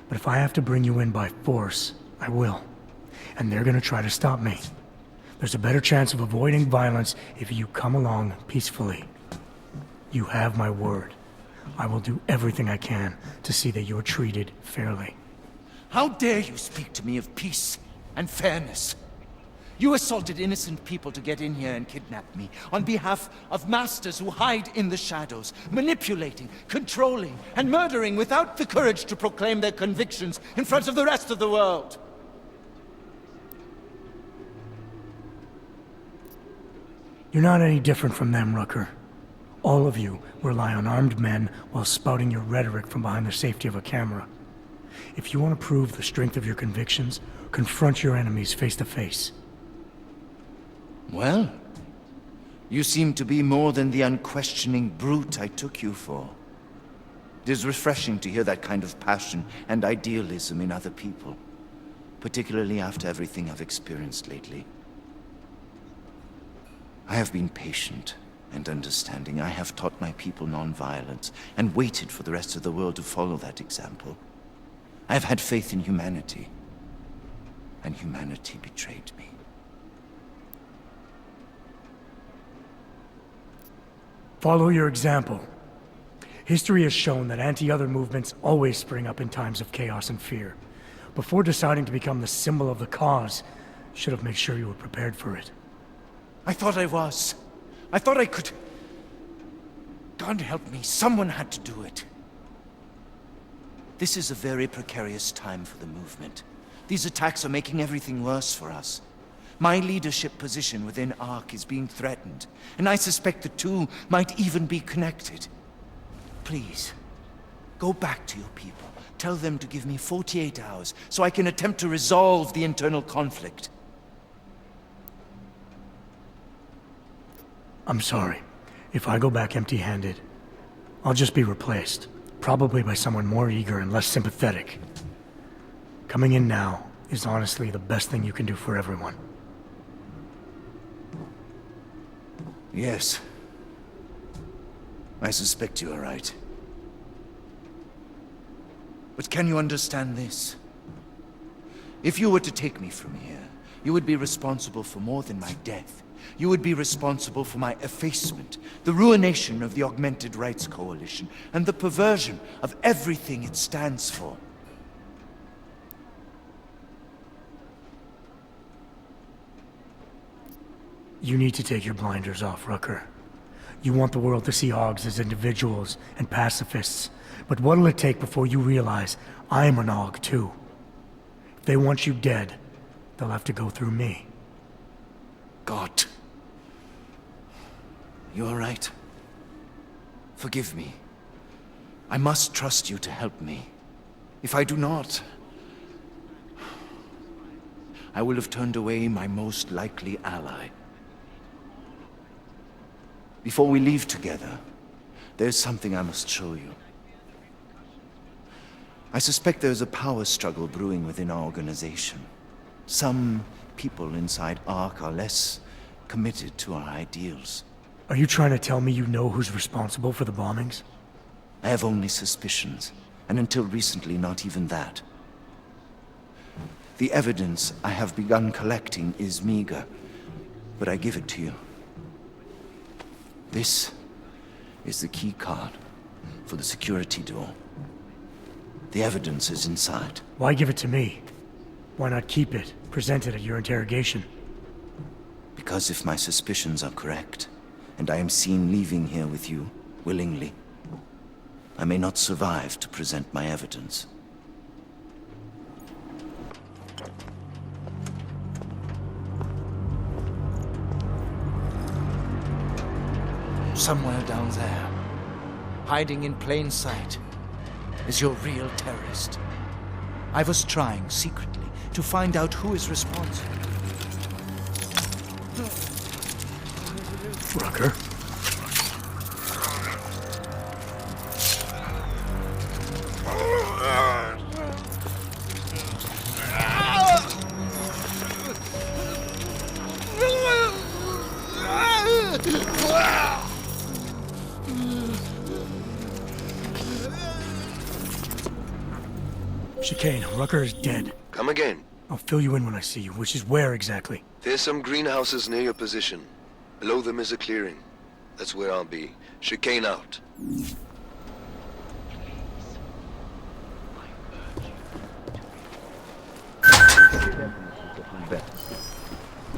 But if I have to bring you in by force, I will. And they're gonna try to stop me. There's a better chance of avoiding violence if you come along peacefully. You have my word. I will do everything I can to see that you're treated fairly. How dare you speak to me of peace and fairness? You assaulted innocent people to get in here and kidnap me on behalf of masters who hide in the shadows, manipulating, controlling, and murdering without the courage to proclaim their convictions in front of the rest of the world. You're not any different from them, Rucker. All of you rely on armed men while spouting your rhetoric from behind the safety of a camera. If you want to prove the strength of your convictions, confront your enemies face to face. Well, you seem to be more than the unquestioning brute I took you for. It is refreshing to hear that kind of passion and idealism in other people, particularly after everything I've experienced lately. I have been patient and understanding. I have taught my people non-violence and waited for the rest of the world to follow that example. I have had faith in humanity, and humanity betrayed me. Follow your example. History has shown that anti-other movements always spring up in times of chaos and fear. Before deciding to become the symbol of the cause, you should have made sure you were prepared for it. I thought I was. I thought I could. God help me, someone had to do it. This is a very precarious time for the movement. These attacks are making everything worse for us. My leadership position within ARC is being threatened, and I suspect the two might even be connected. Please, go back to your people. Tell them to give me 48 hours so I can attempt to resolve the internal conflict. I'm sorry. If I go back empty-handed, I'll just be replaced. Probably by someone more eager and less sympathetic. Coming in now is honestly the best thing you can do for everyone. Yes. I suspect you are right. But can you understand this? If you were to take me from here, you would be responsible for more than my death. You would be responsible for my effacement, the ruination of the Augmented Rights Coalition, and the perversion of everything it stands for. You need to take your blinders off, Rucker. You want the world to see Augs as individuals and pacifists, but what'll it take before you realize I'm an Aug too? If they want you dead, they'll have to go through me. God. You are right. Forgive me. I must trust you to help me. If I do not, I will have turned away my most likely ally. Before we leave together, there's something I must show you. I suspect there's a power struggle brewing within our organization. Some people inside ARC are less committed to our ideals. Are you trying to tell me you know who's responsible for the bombings? I have only suspicions, and until recently not even that. The evidence I have begun collecting is meager, but I give it to you. This is the key card for the security door. The evidence is inside. Why give it to me? Why not keep it, present it at your interrogation? Because if my suspicions are correct, and I am seen leaving here with you, willingly, I may not survive to present my evidence. Somewhere down there, hiding in plain sight, is your real terrorist. I was trying secretly to find out who is responsible. Rucker? Chicane, Rucker is dead. Come again. I'll fill you in when I see you, which is where exactly? There's some greenhouses near your position. Below them is a clearing. That's where I'll be. Chicane out.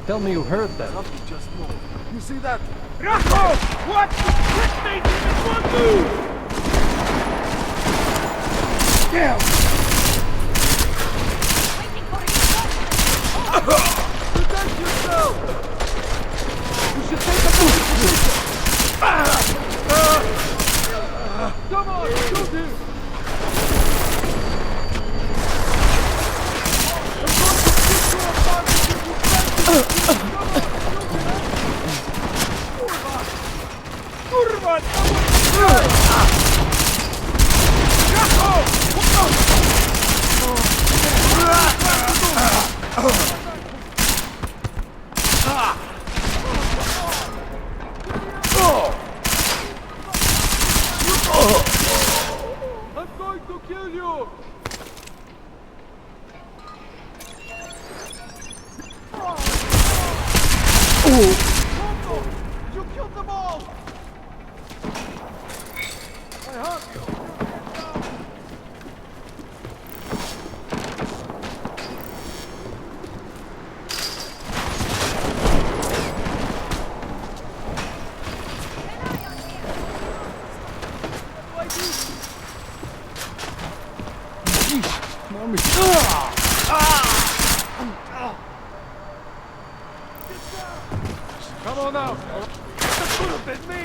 Tell me you heard that. Just move. You see that? Rocco! What? This made even one move! Damn! Protect yourself! You should take a position! Come on, shoot him! Kurwa! I'm going to kill you! You killed them all! I hurt you! Come on now! That could have been me!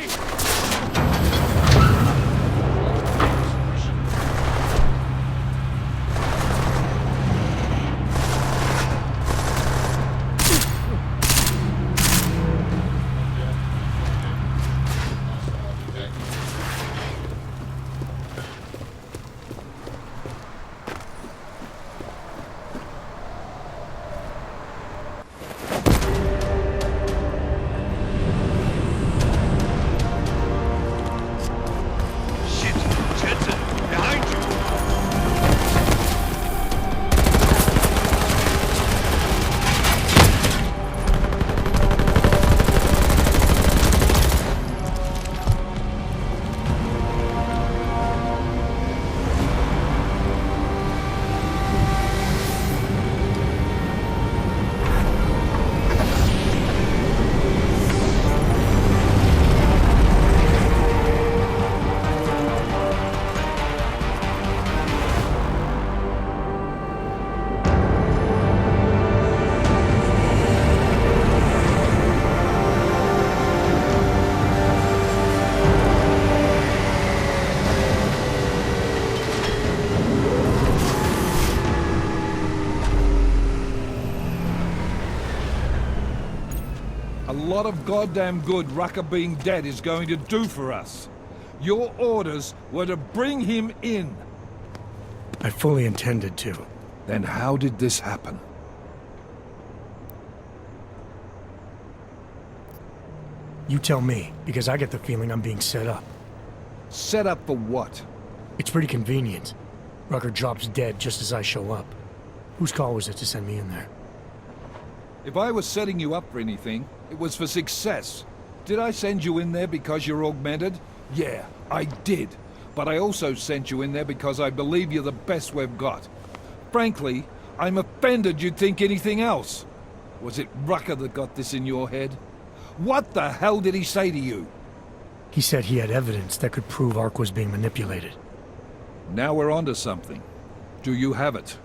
A lot of goddamn good Rucker being dead is going to do for us. Your orders were to bring him in. I fully intended to. Then how did this happen? You tell me, because I get the feeling I'm being set up. Set up for what? It's pretty convenient. Rucker drops dead just as I show up. Whose call was it to send me in there? If I was setting you up for anything, it was for success. Did I send you in there because you're augmented? Yeah, I did. But I also sent you in there because I believe you're the best we've got. Frankly, I'm offended you'd think anything else. Was it Rucker that got this in your head? What the hell did he say to you? He said he had evidence that could prove Ark was being manipulated. Now we're onto something. Do you have it?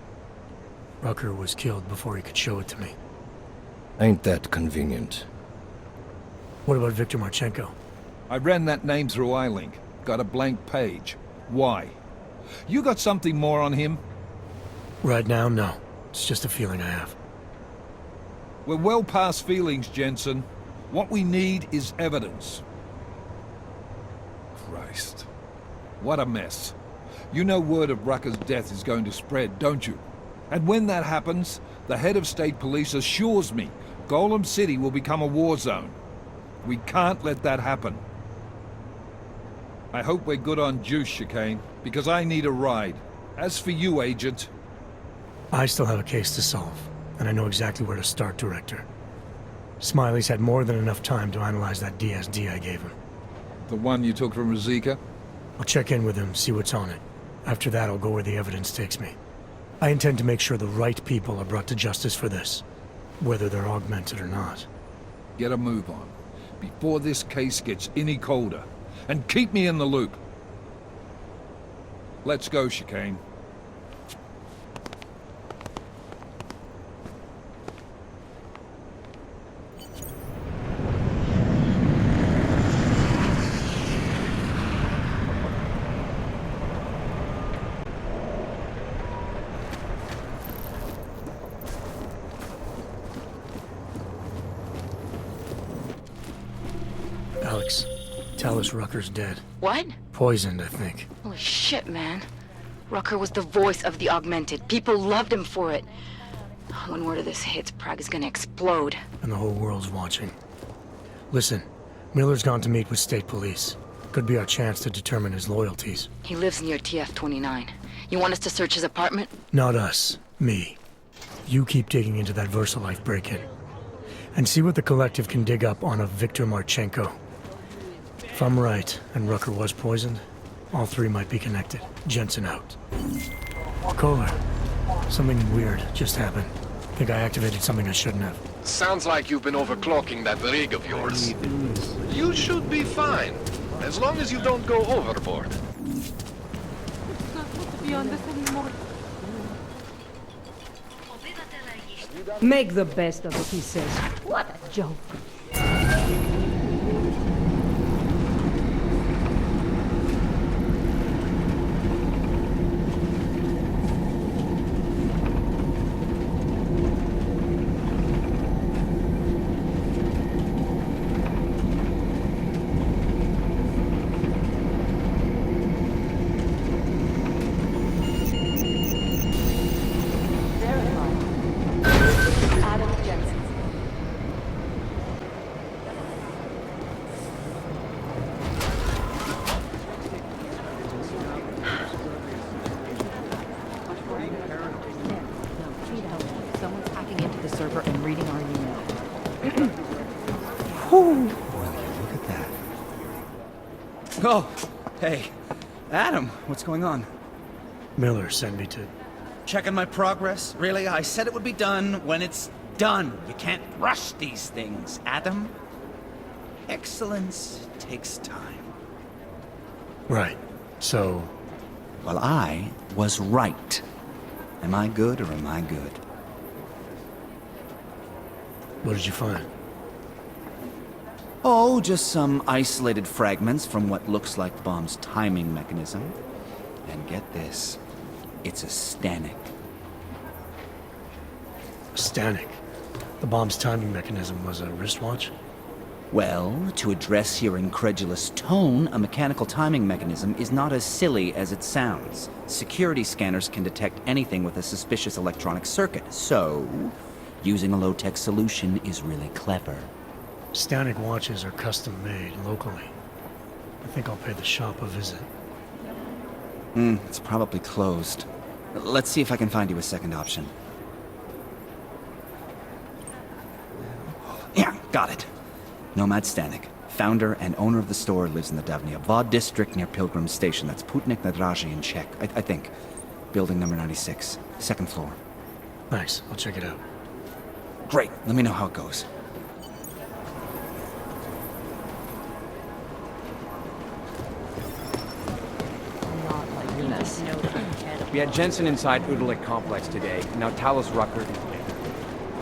Rucker was killed before he could show it to me. Ain't that convenient? What about Victor Marchenko? I ran that name through iLink. Got a blank page. Why? You got something more on him? Right now, no. It's just a feeling I have. We're well past feelings, Jensen. What we need is evidence. Christ. What a mess. You know word of Rucker's death is going to spread, don't you? And when that happens, the head of state police assures me Golem City will become a war zone. We can't let that happen. I hope we're good on juice, Chicane, because I need a ride. As for you, Agent... I still have a case to solve, and I know exactly where to start, Director. Smiley's had more than enough time to analyze that DSD I gave him. The one you took from Rosika? I'll check in with him, see what's on it. After that, I'll go where the evidence takes me. I intend to make sure the right people are brought to justice for this, whether they're augmented or not. Get a move on, before this case gets any colder. And keep me in the loop. Let's go, Chicane. Alex, tell us Rucker's dead. What? Poisoned, I think. Holy shit, man. Rucker was the voice of the augmented. People loved him for it. When word of this hits, Prague is gonna explode. And the whole world's watching. Listen, Miller's gone to meet with state police. Could be our chance to determine his loyalties. He lives near TF-29. You want us to search his apartment? Not us. Me. You keep digging into that VersaLife break-in. And see what the Collective can dig up on a Viktor Marchenko. If I'm right, and Rucker was poisoned, all three might be connected. Jensen out. Kohler. Something weird just happened. Think I activated something I shouldn't have. Sounds like you've been overclocking that rig of yours. You should be fine, as long as you don't go overboard. Make the best of it, he says. What a joke. Oh, hey. Adam, what's going on? Miller sent me to... Checking my progress? Really? I said it would be done when it's done. You can't rush these things, Adam. Excellence takes time. Right. So... Well, I was right. Am I good or am I good? What did you find? Oh, just some isolated fragments from what looks like the bomb's timing mechanism. And get this, it's a sterownik. A sterownik? The bomb's timing mechanism was a wristwatch? Well, to address your incredulous tone, a mechanical timing mechanism is not as silly as it sounds. Security scanners can detect anything with a suspicious electronic circuit, so using a low-tech solution is really clever. Sterownik watches are custom-made locally. I think I'll pay the shop a visit. It's probably closed. Let's see if I can find you a second option. Yeah, got it. Nomad Sterownik. Founder and owner of the store, lives in the Davnia Vod district near Pilgrim Station. That's Putnik Nadraji in Czech, I think. Building number 96, second floor. Nice, I'll check it out. Great, let me know how it goes. We had Jensen inside Udalik Complex today. Now Talos Rucker is dead.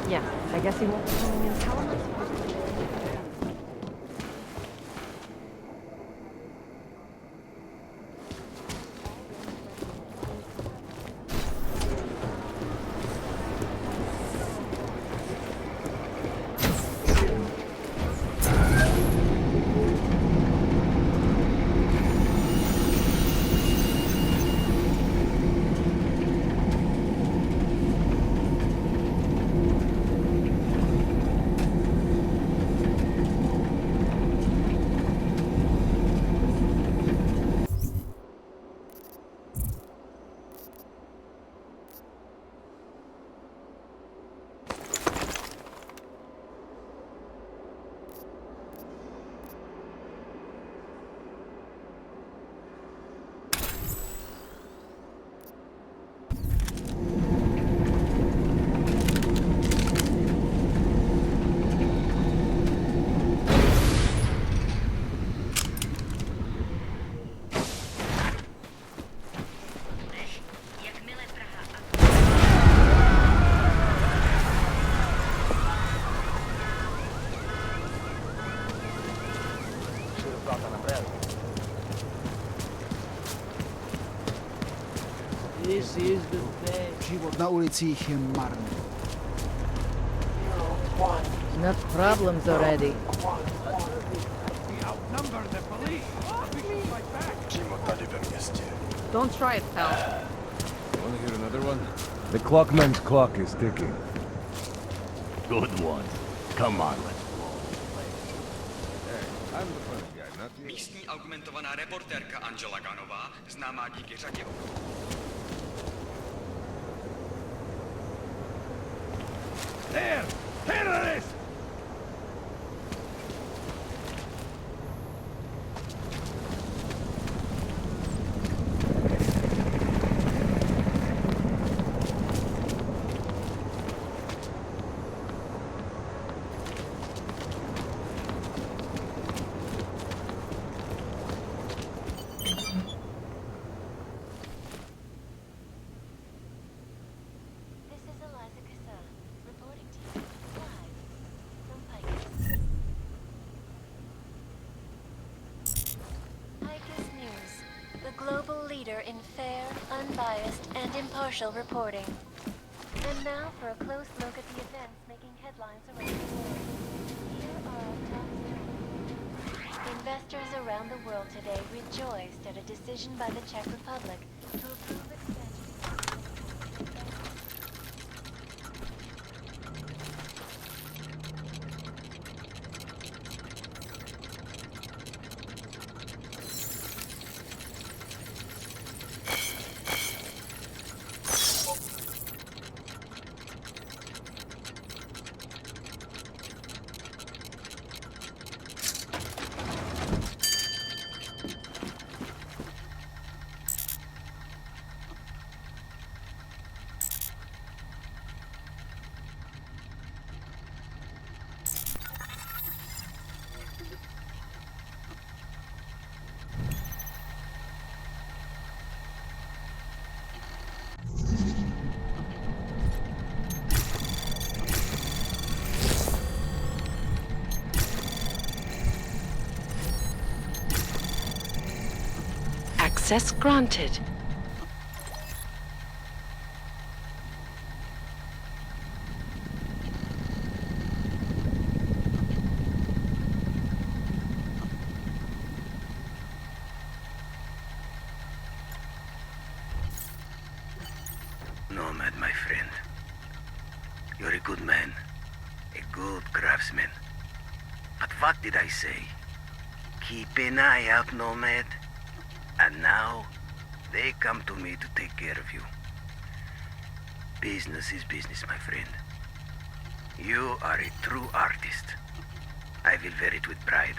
Yeah, I guess he won't be coming in. How am I supposed This is the best. Život na ulicích je marný. Enough problems already. We outnumber the police. We should fight back. Přímo tady ve městě. Don't try it, pal. Wanna hear another one? The clockman's clock is ticking. Good one. Come on, let's I'm the first guy, not you. Místní augmentovaná reportérka Angela Ganová, známá díky řadě. There! Terrorist! In fair, unbiased, and impartial reporting. And now for a close look at the events making headlines around the world. Here are our top stories. Investors around the world today rejoiced at a decision by the Czech Republic to approve expansion. Access granted. Nomad, my friend. You're a good man. A good craftsman. But what did I say? Keep an eye out, Nomad. And now, they come to me to take care of you. Business is business, my friend. You are a true artist. I will wear it with pride.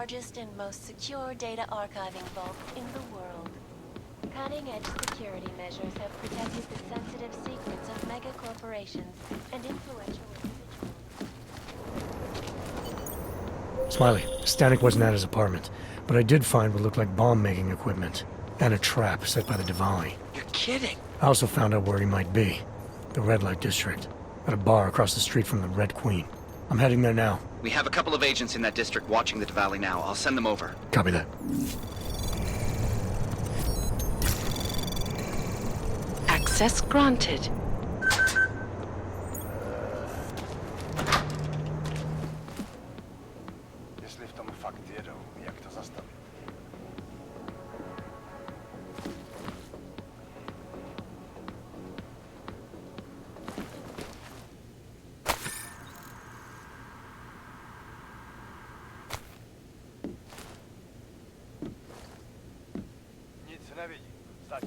largest and most secure data archiving vault in the world. Cutting-edge security measures have protected the sensitive secrets of mega corporations and influential individuals. Smiley, Stanek wasn't at his apartment, but I did find what looked like bomb-making equipment, and a trap set by the Diwali. You're kidding. I also found out where he might be. The Red Light District. At a bar across the street from the Red Queen. I'm heading there now. We have a couple of agents in that district watching the Diwali now. I'll send them over. Copy that. Access granted. Jeśli w tom fakt wierzą, jak to zastawić? Nic nie widzi. Stać.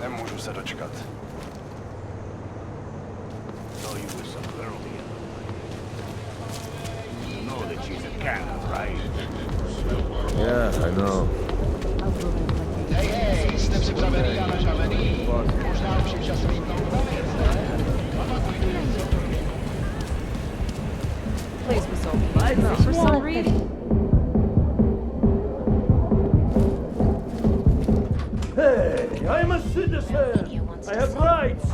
Nemůžu se dočkat. So you with some girl the other night. You know that she's a cat, right? Yeah, I know. Hej, hej, jste připraveni a nažavení? Možná už je čas mít novou věc, ne? Place was so busy for some reason. Hey, I'm a citizen. I have rights.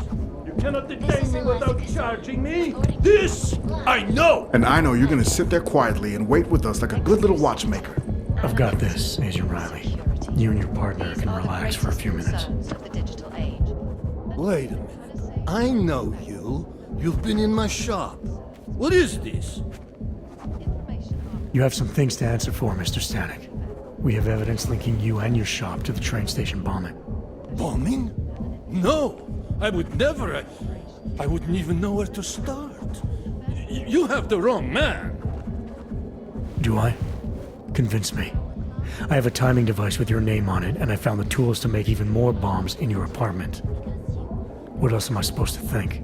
You cannot detain me without charging me. This I know. And I know you're gonna sit there quietly and wait with us like a good little watchmaker. I've got this, Agent Riley. You and your partner can relax for a few minutes. Wait a minute. I know you. You've been in my shop. What is this? You have some things to answer for, Mr. Stanek. We have evidence linking you and your shop to the train station bombing. Bombing? No, I would never. I wouldn't even know where to start. You have the wrong man. Do I? Convince me. I have a timing device with your name on it, and I found the tools to make even more bombs in your apartment. What else am I supposed to think?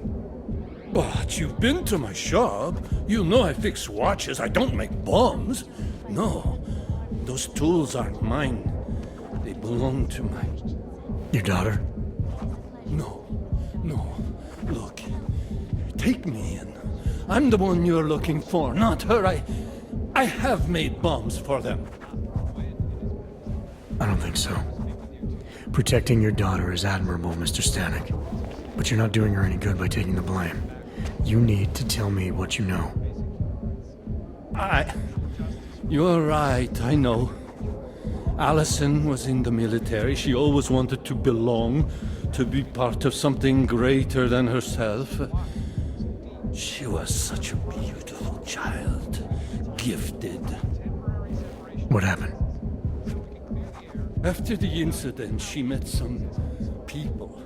But you've been to my shop. You know I fix watches. I don't make bombs. No, those tools aren't mine. They belong to my... Your daughter? No. Look, take me in. I'm the one you're looking for, not her. I have made bombs for them. I don't think so. Protecting your daughter is admirable, Mr. Stanek. But you're not doing her any good by taking the blame. You need to tell me what you know. You're right, I know. Allison was in the military. She always wanted to belong, to be part of something greater than herself. She was such a beautiful child. Gifted. What happened? After the incident, she met some people.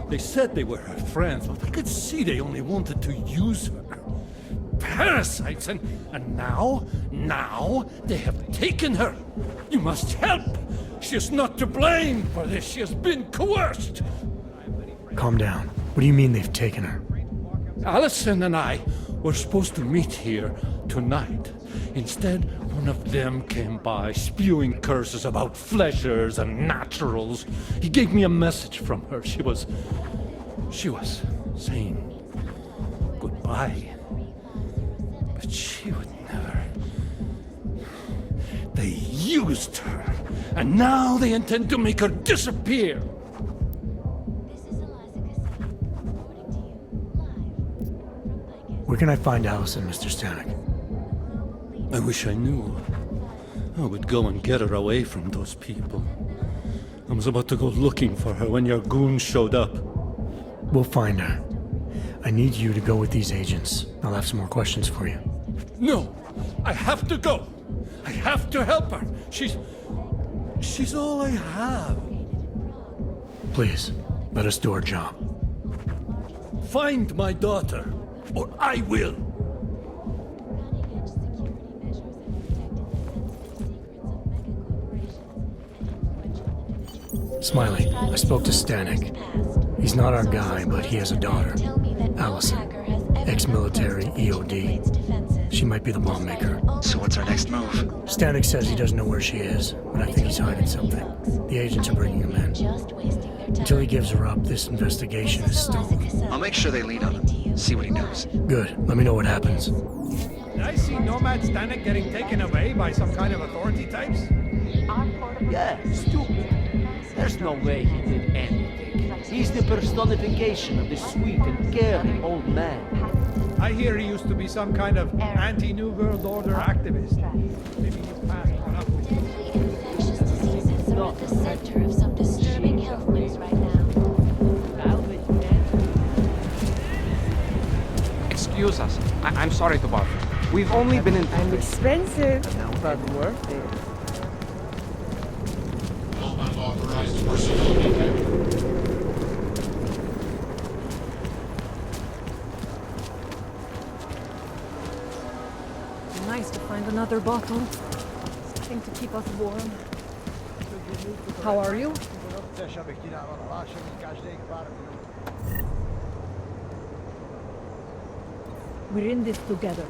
They said they were her friends, but I could see they only wanted to use her. Parasites, and now they have taken her. You must help. She is not to blame for this. She has been coerced. Calm down. What do you mean they've taken her? Allison and I were supposed to meet here tonight. Instead, one of them came by, spewing curses about fleshers and naturals. He gave me a message from her. She was saying goodbye. But she would never. They used her, and now they intend to make her disappear. Where can I find Allison, Mr. Stanek? I wish I knew. I would go and get her away from those people. I was about to go looking for her when your goons showed up. We'll find her. I need you to go with these agents. I'll have some more questions for you. No! I have to go! I have to help her! She's all I have. Please, let us do our job. Find my daughter, or I will! Smiley, I spoke to Stanek. He's not our guy, but he has a daughter, Allison. Ex-military, EOD. She might be the bomb maker. So what's our next move? Stanek says he doesn't know where she is, but I think he's hiding something. The agents are bringing him in. Until he gives her up, this investigation is stalled. I'll make sure they lean on him. See what he knows. Good. Let me know what happens. Did I see Nomad Stanek getting taken away by some kind of authority types? Yeah, stupid. There's no way he did anything. He's the personification of the sweet and caring old man. I hear he used to be some kind of anti-New World Order activist. Maybe his past caught up with him. We're at the center of some disturbing health news right now. Excuse us. I'm sorry to bother. We've only been in... I'm expensive, but worth it. Nice to find another bottle. Something to keep us warm. How are you? We're in this together.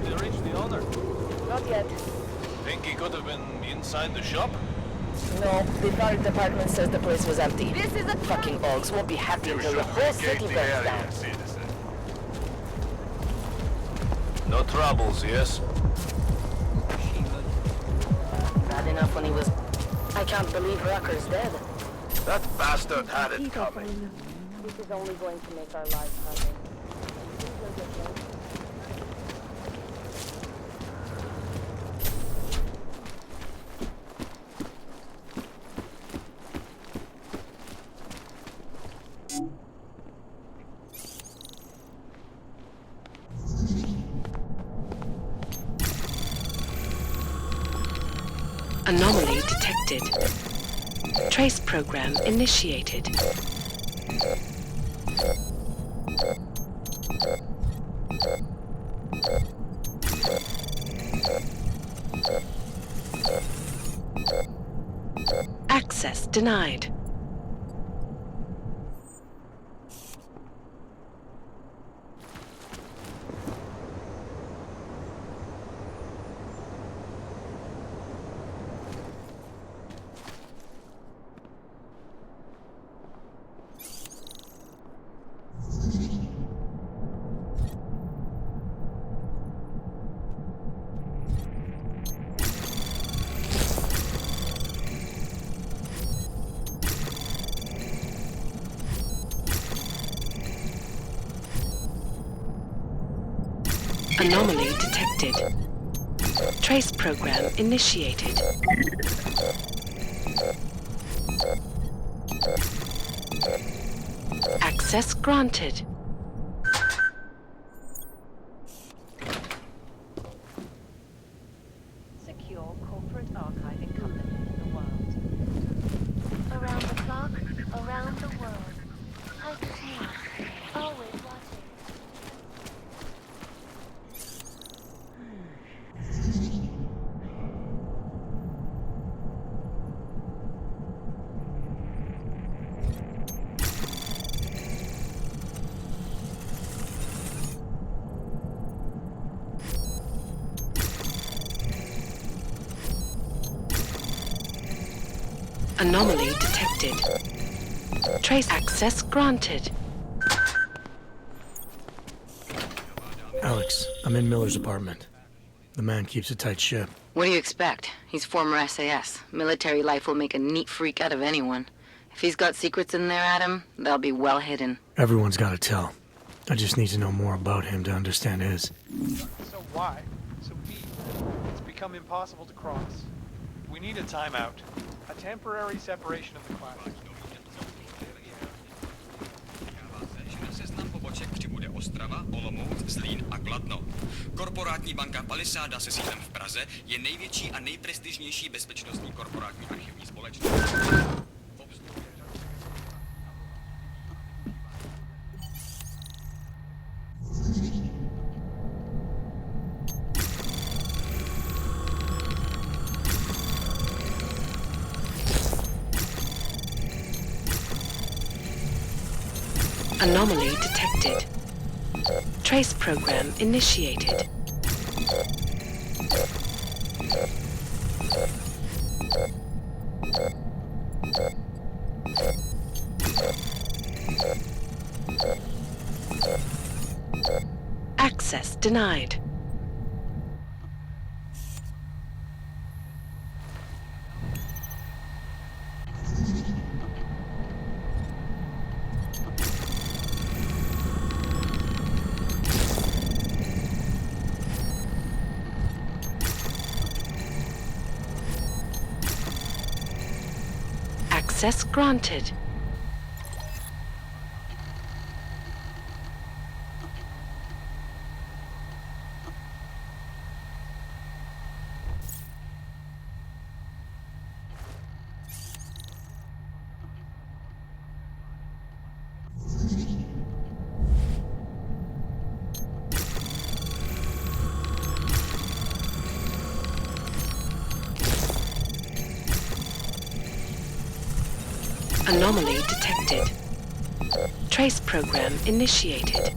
Did you reach the owner? Not yet. Think he could have been inside the shop? No, the fire department says the place was empty. This is a fucking bugs won't be happy until the whole city burns down. No troubles, yes? Bad enough when he was... I can't believe Rucker's dead. That bastard had it coming. This is only going to make our lives harder. Anomaly detected. Trace program initiated. Access denied. Anomaly detected. Trace program initiated. Access granted. Secure corporate archiving company in the world. Around the clock, around the world. Hyper's news, always watching. Anomaly detected. Trace access granted. Alex, I'm in Miller's apartment. The man keeps a tight ship. What do you expect? He's former SAS. Military life will make a neat freak out of anyone. If he's got secrets in there, Adam, they'll be well hidden. Everyone's got to tell. I just need to know more about him to understand his. So why? So B. It's become impossible to cross. We need a timeout. A temporary separation of the classes. Seznam poboček přibude Ostrava, Olomouc, Zlín a Kladno. Korporátní banka Palisáda se sídlem v Praze je největší a nejprestižnější bezpečnostní korporátní archivní společnost. Anomaly detected. Trace program initiated. Access denied. Access granted. Anomaly detected. Trace program initiated.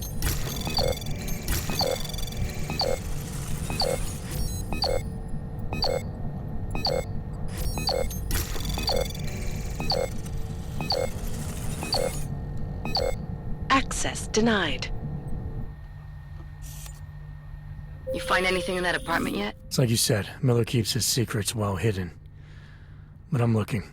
Access denied. You find anything in that apartment yet? It's like you said, Miller keeps his secrets well hidden. But I'm looking.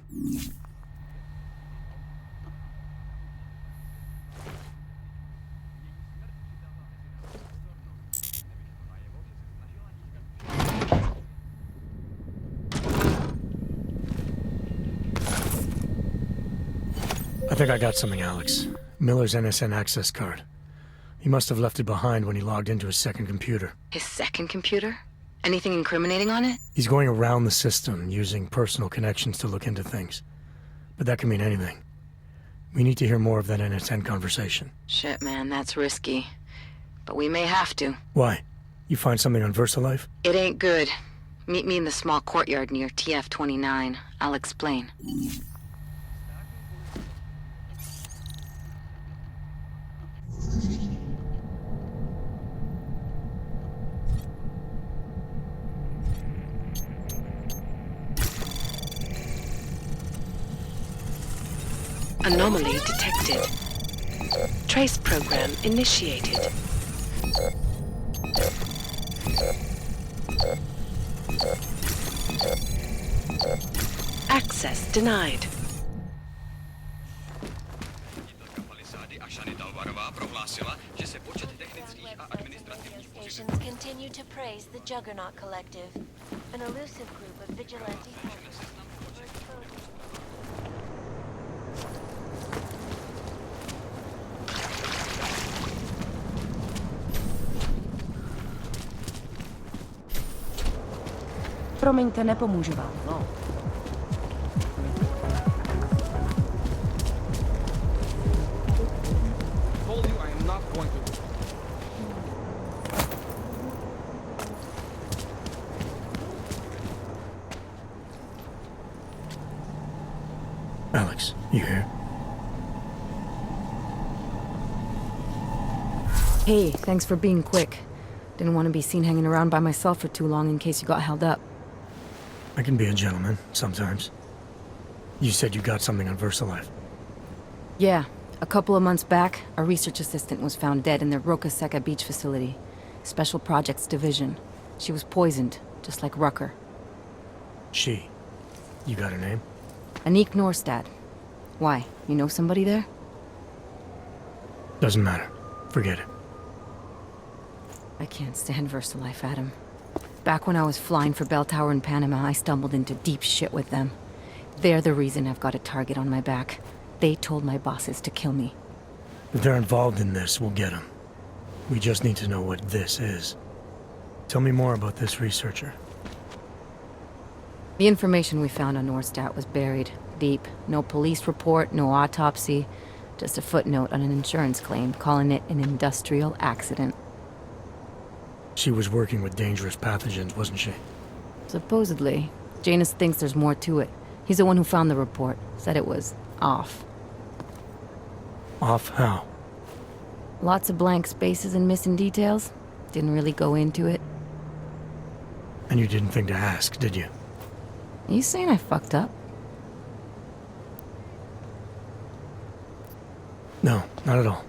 I think I got something, Alex. Miller's NSN access card. He must have left it behind when he logged into his second computer. His second computer? Anything incriminating on it? He's going around the system, using personal connections to look into things. But that can mean anything. We need to hear more of that NSN conversation. Shit, man, that's risky. But we may have to. Why? You find something on VersaLife? It ain't good. Meet me in the small courtyard near TF-29. I'll explain. Anomaly detected. Trace program initiated. Access denied. Prohlásila, že se počet technických a administrativních publications continue to praise the Juggernaut Collective, an elusive group of vigilante hackers. Promiňte, nepomůžu vám. No. Told you I am not going to. Alex, you here? Hey, thanks for being quick. Didn't want to be seen hanging around by myself for too long in case you got held up. I can be a gentleman, sometimes. You said you got something on VersaLife. Yeah, a couple of months back, a research assistant was found dead in the Roca Seca beach facility. Special Projects Division. She was poisoned, just like Rucker. She. You got her name? Anique Norstad. Why? You know somebody there? Doesn't matter. Forget it. I can't stand VersaLife, Adam. Back when I was flying for Bell Tower in Panama, I stumbled into deep shit with them. They're the reason I've got a target on my back. They told my bosses to kill me. If they're involved in this, we'll get them. We just need to know what this is. Tell me more about this researcher. The information we found on Norstad was buried deep. No police report, no autopsy. Just a footnote on an insurance claim, calling it an industrial accident. She was working with dangerous pathogens, wasn't she? Supposedly. Janus thinks there's more to it. He's the one who found the report. Said it was off. Off how? Lots of blank spaces and missing details. Didn't really go into it. And you didn't think to ask, did you? Are you saying I fucked up? No, not at all.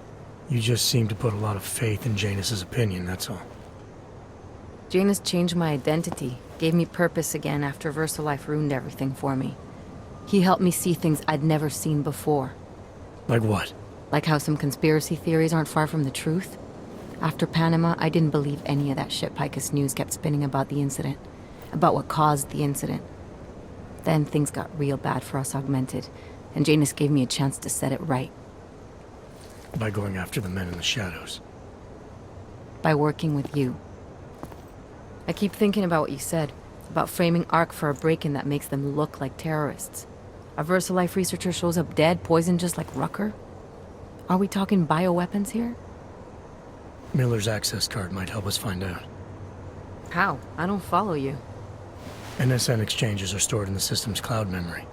You just seem to put a lot of faith in Janus's opinion, that's all. Janus changed my identity, gave me purpose again after VersaLife ruined everything for me. He helped me see things I'd never seen before. Like what? Like how some conspiracy theories aren't far from the truth. After Panama, I didn't believe any of that shit Picus News kept spinning about the incident. About what caused the incident. Then things got real bad for us Augmented, and Janus gave me a chance to set it right. By going after the men in the shadows. By working with you. I keep thinking about what you said, about framing ARC for a break-in that makes them look like terrorists. A VersaLife researcher shows up dead, poisoned just like Rucker? Are we talking bioweapons here? Miller's access card might help us find out. How? I don't follow you. NSN exchanges are stored in the system's cloud memory.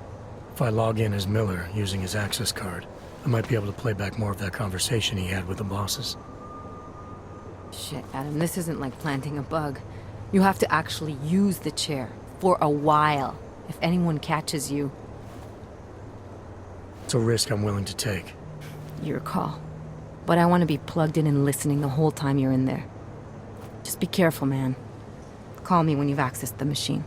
If I log in as Miller using his access card, I might be able to play back more of that conversation he had with the bosses. Shit, Adam, this isn't like planting a bug. You have to actually use the chair. For a while. If anyone catches you. It's a risk I'm willing to take. Your call. But I want to be plugged in and listening the whole time you're in there. Just be careful, man. Call me when you've accessed the machine.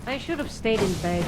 I should have stayed in bed.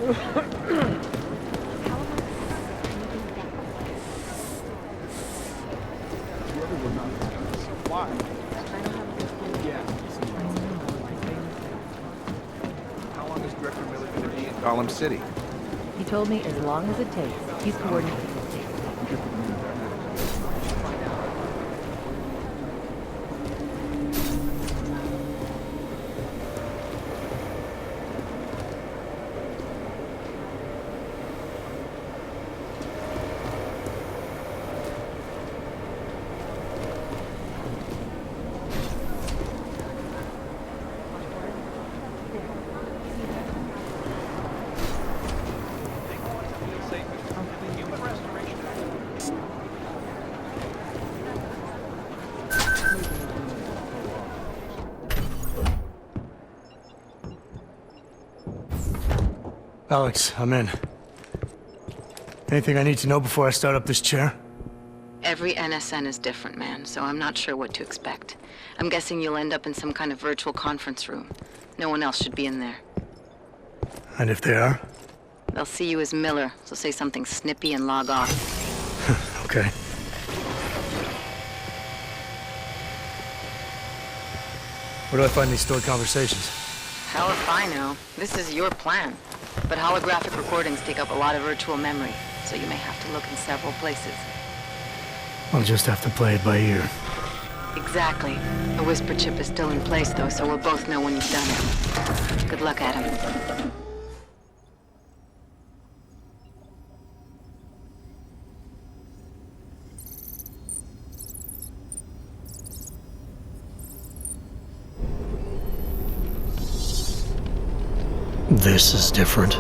Why? How long is Director Miller going to be in Gollum City? He told me as long as it takes. He's coordinating. Alex, I'm in. Anything I need to know before I start up this chair? Every NSN is different, man, so I'm not sure what to expect. I'm guessing you'll end up in some kind of virtual conference room. No one else should be in there. And if they are? They'll see you as Miller, so say something snippy and log off. Okay. Where do I find these stored conversations? Hell if I know. This is your plan. But holographic recordings take up a lot of virtual memory, so you may have to look in several places. I'll just have to play it by ear. Exactly. The whisper chip is still in place, though, so we'll both know when you've done it. Good luck, Adam. This is different.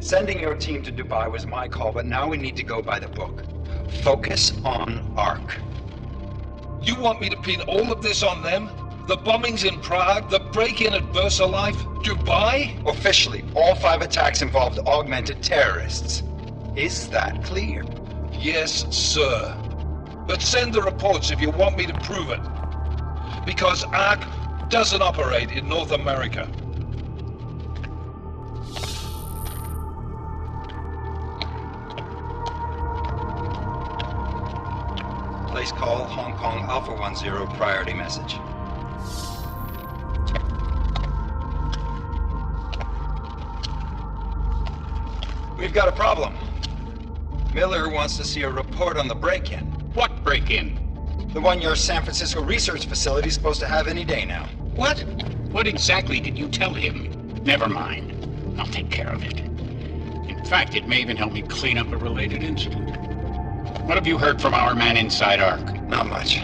Sending your team to Dubai was my call, but now we need to go by the book. Focus on ARC. You want me to pin all of this on them? The bombings in Prague, the break-in at VersaLife, Dubai? Officially, all 5 attacks involved augmented terrorists. Is that clear? Yes, sir. But send the reports if you want me to prove it. Because ARC doesn't operate in North America. Place call Hong Kong Alpha 10 priority message. We've got a problem. Miller wants to see a report on the break-in. What break-in? The one your San Francisco research facility is supposed to have any day now. What? What exactly did you tell him? Never mind. I'll take care of it. In fact, it may even help me clean up a related incident. What have you heard from our man inside ARC? Not much.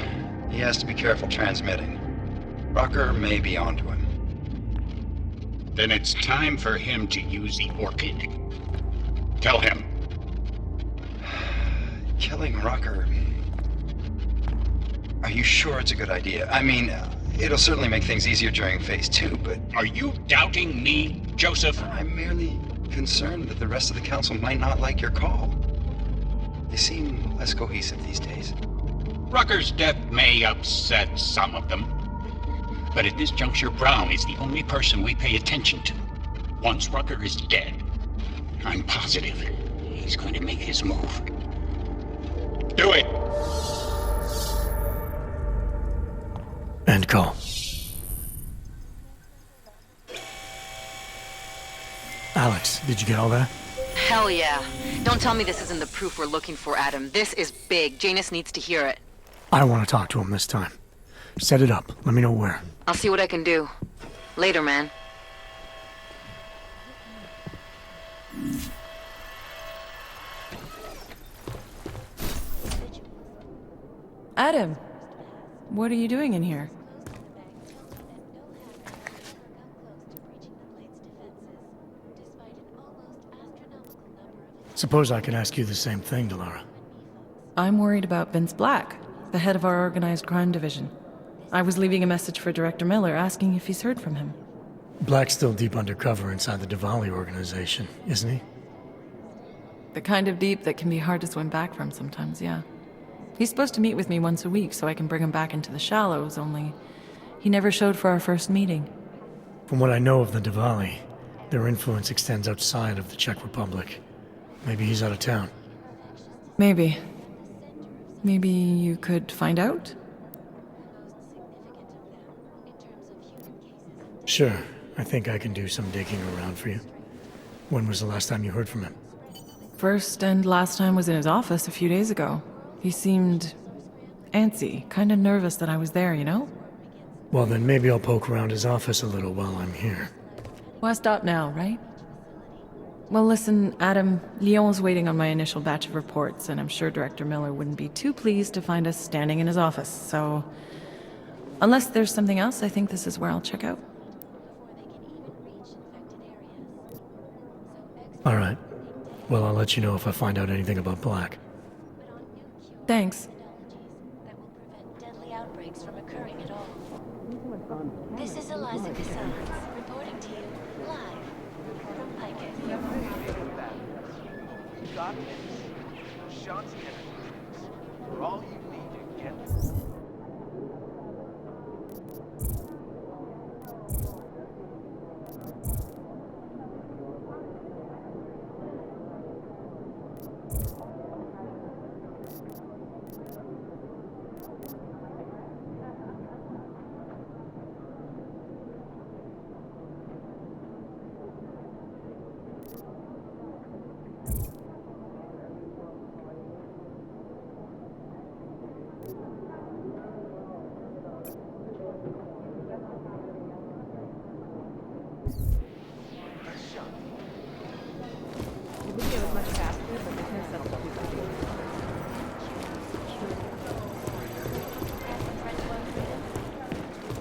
He has to be careful transmitting. Rucker may be onto him. Then it's time for him to use the orchid. Tell him. Killing Rucker. Are you sure it's a good idea? I mean, it'll certainly make things easier during Phase 2, but... Are you doubting me, Joseph? I'm merely concerned that the rest of the Council might not like your call. They seem less cohesive these days. Rucker's death may upset some of them. But at this juncture, Brown is the only person we pay attention to. Once Rucker is dead, I'm positive he's going to make his move. Do it! End call. Alex, did you get all that? Hell yeah. Don't tell me this isn't the proof we're looking for, Adam. This is big. Janus needs to hear it. I want to talk to him this time. Set it up. Let me know where. I'll see what I can do. Later, man. Adam, what are you doing in here? Suppose I could ask you the same thing, Delara. I'm worried about Vince Black, the head of our organized crime division. I was leaving a message for Director Miller asking if he's heard from him. Black's still deep undercover inside the Diwali organization, isn't he? The kind of deep that can be hard to swim back from sometimes, yeah. He's supposed to meet with me once a week so I can bring him back into the shallows, only he never showed for our first meeting. From what I know of the Diwali, their influence extends outside of the Czech Republic. Maybe he's out of town. Maybe. Maybe you could find out? Sure. I think I can do some digging around for you. When was the last time you heard from him? First and last time was in his office a few days ago. He seemed antsy, kind of nervous that I was there, you know? Well, then maybe I'll poke around his office a little while I'm here. Why stop now, right? Well, listen, Adam, Lyon's waiting on my initial batch of reports, and I'm sure Director Miller wouldn't be too pleased to find us standing in his office, so... Unless there's something else, I think this is where I'll check out. All right. Well, I'll let you know if I find out anything about Black. Thanks. Deadly outbreaks from occurring at all. This is Eliza Casals, reporting to you live from Picus. Got this. Shots and all you need to get.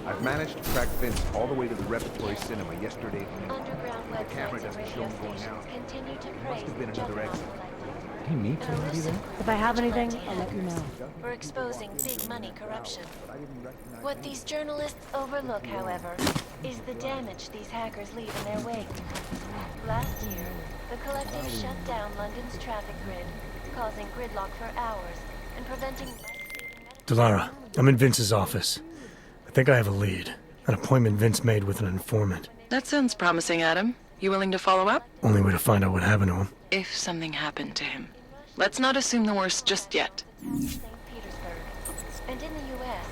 I've managed to track Vince all the way to the repertory cinema yesterday. Underground The camera websites and doesn't show radio him going stations out. continue to Must praise have been the another Juggernaut exit. Collective. He meets somebody there? If I have anything, I'll let you know. For exposing big money corruption. What these journalists overlook, however, is the damage these hackers leave in their wake. Last year, the collective shut down London's traffic grid, causing gridlock for hours and preventing Delara, I'm in Vince's office. I think I have a lead. An appointment Vince made with an informant. That sounds promising, Adam. You willing to follow up? Only way to find out what happened to him. If something happened to him. Let's not assume the worst just yet. St. Petersburg. And in the U.S.,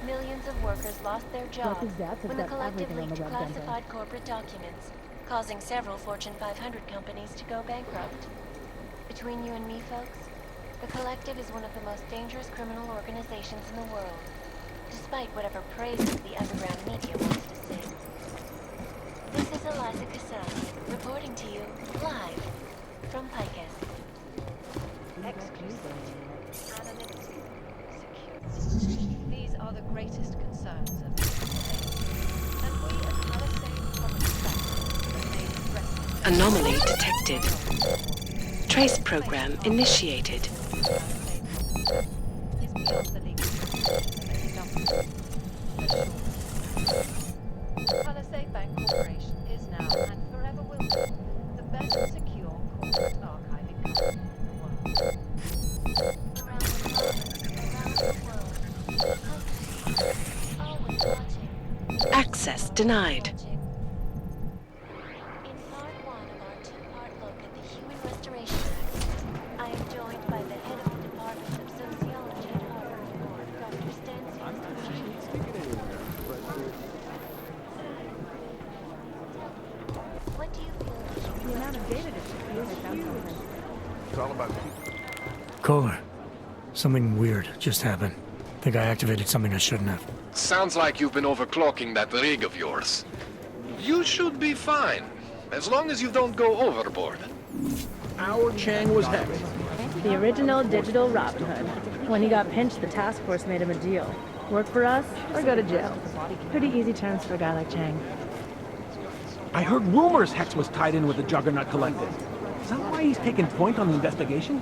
millions of workers lost their jobs when the collective leaked classified corporate documents, causing several Fortune 500 companies to go bankrupt. Between you and me, folks, the collective is one of the most dangerous criminal organizations in the world, despite whatever praises the underground media wants to sing. This is Eliza Casals, reporting to you live from Picus. These are the greatest concerns of the organization, and we at Palisade promise that made rescue. Anomaly detected. Trace program initiated. Palisade Bank Corporation is now and forever will be the best secure corporate archiving company in the world. Access denied. In part one of our two-part look at the Human Restoration Act, I am joined by the head of the Department of Sociology at Harvard, Dr. What do you feel? The amount of data that you use. It's all about Kohler, something weird just happened. Think I activated something I shouldn't have. Sounds like you've been overclocking that rig of yours. You should be fine, as long as you don't go overboard. Our Chang was hacked. The original digital Robin Hood. When he got pinched, the task force made him a deal. Work for us or go to jail. Pretty easy terms for a guy like Chang. I heard rumors Hex was tied in with the Juggernaut Collective. Is that why he's taking point on the investigation?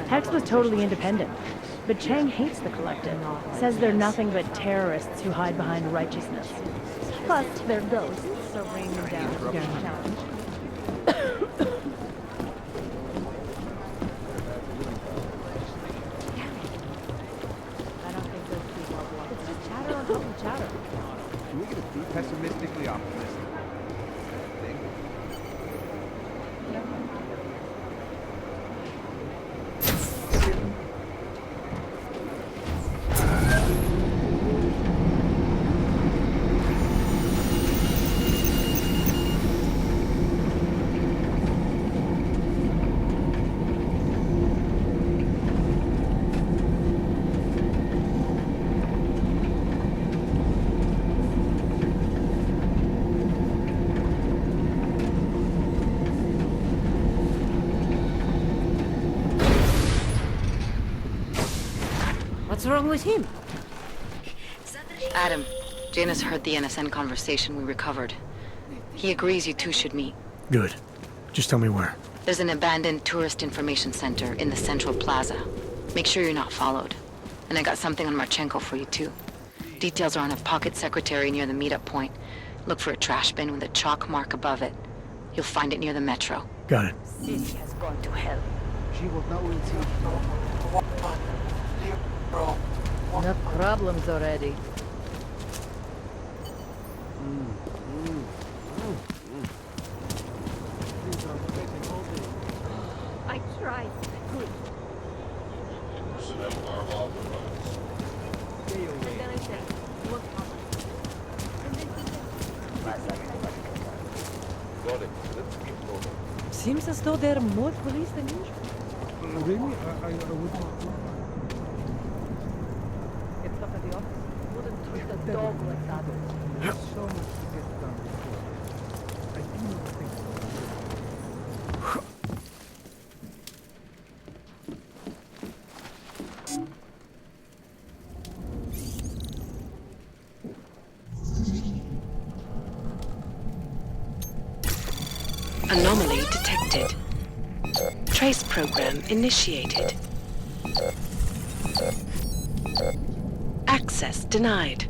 Hex was totally independent. But Chang hates the Collective. Says they're nothing but terrorists who hide behind righteousness. Plus, they're ghosts, so bring them down to their challenge. I don't think those people are blind. It's just chatter on top of chatter. Should we get a be pessimistically optimistic? What's wrong with him? Adam, Janus heard the NSN conversation we recovered. He agrees you two should meet. Good. Just tell me where. There's an abandoned tourist information center in the central plaza. Make sure you're not followed. And I got something on Marchenko for you, too. Details are on a pocket secretary near the meetup point. Look for a trash bin with a chalk mark above it. You'll find it near the metro. Got it. City has gone to hell. She will not will see. Enough problems already. I tried. Good. And then I said, look up. Seems as though there are more police than usual. Really? I would not. Get stuff at the office. Wouldn't treat a dog like that. There's so much to get done before. I do not think so. Anomaly detected. Trace program initiated. Access denied.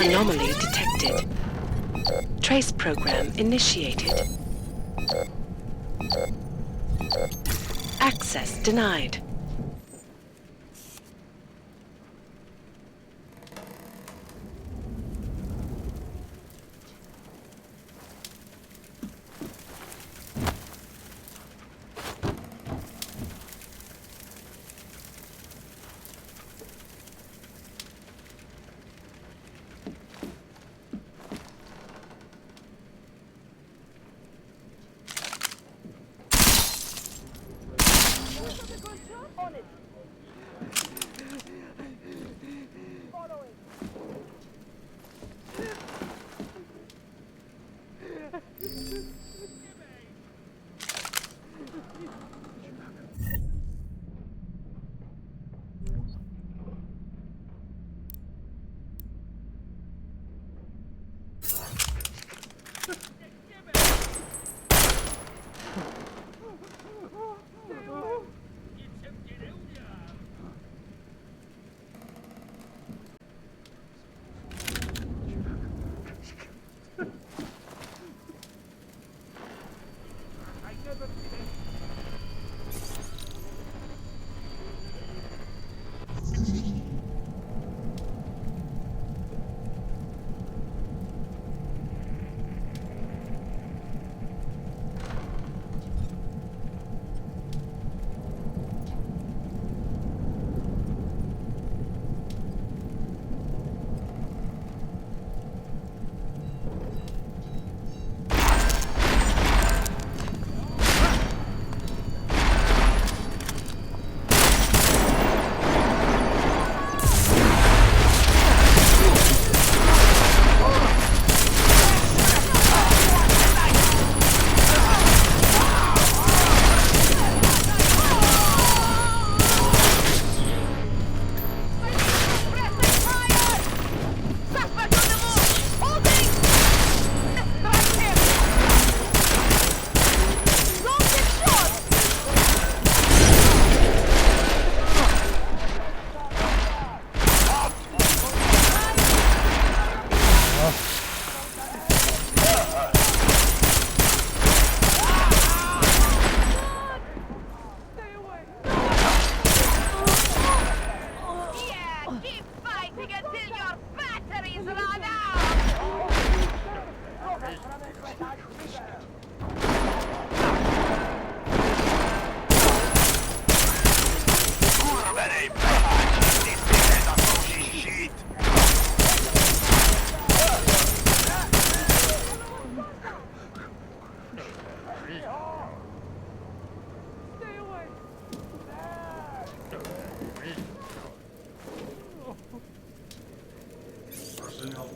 Anomaly detected. Trace program initiated. Access denied.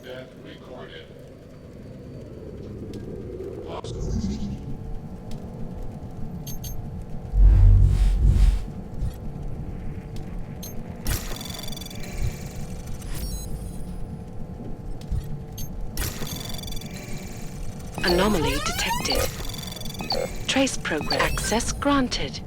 Death recorded. Anomaly detected. Trace program access granted.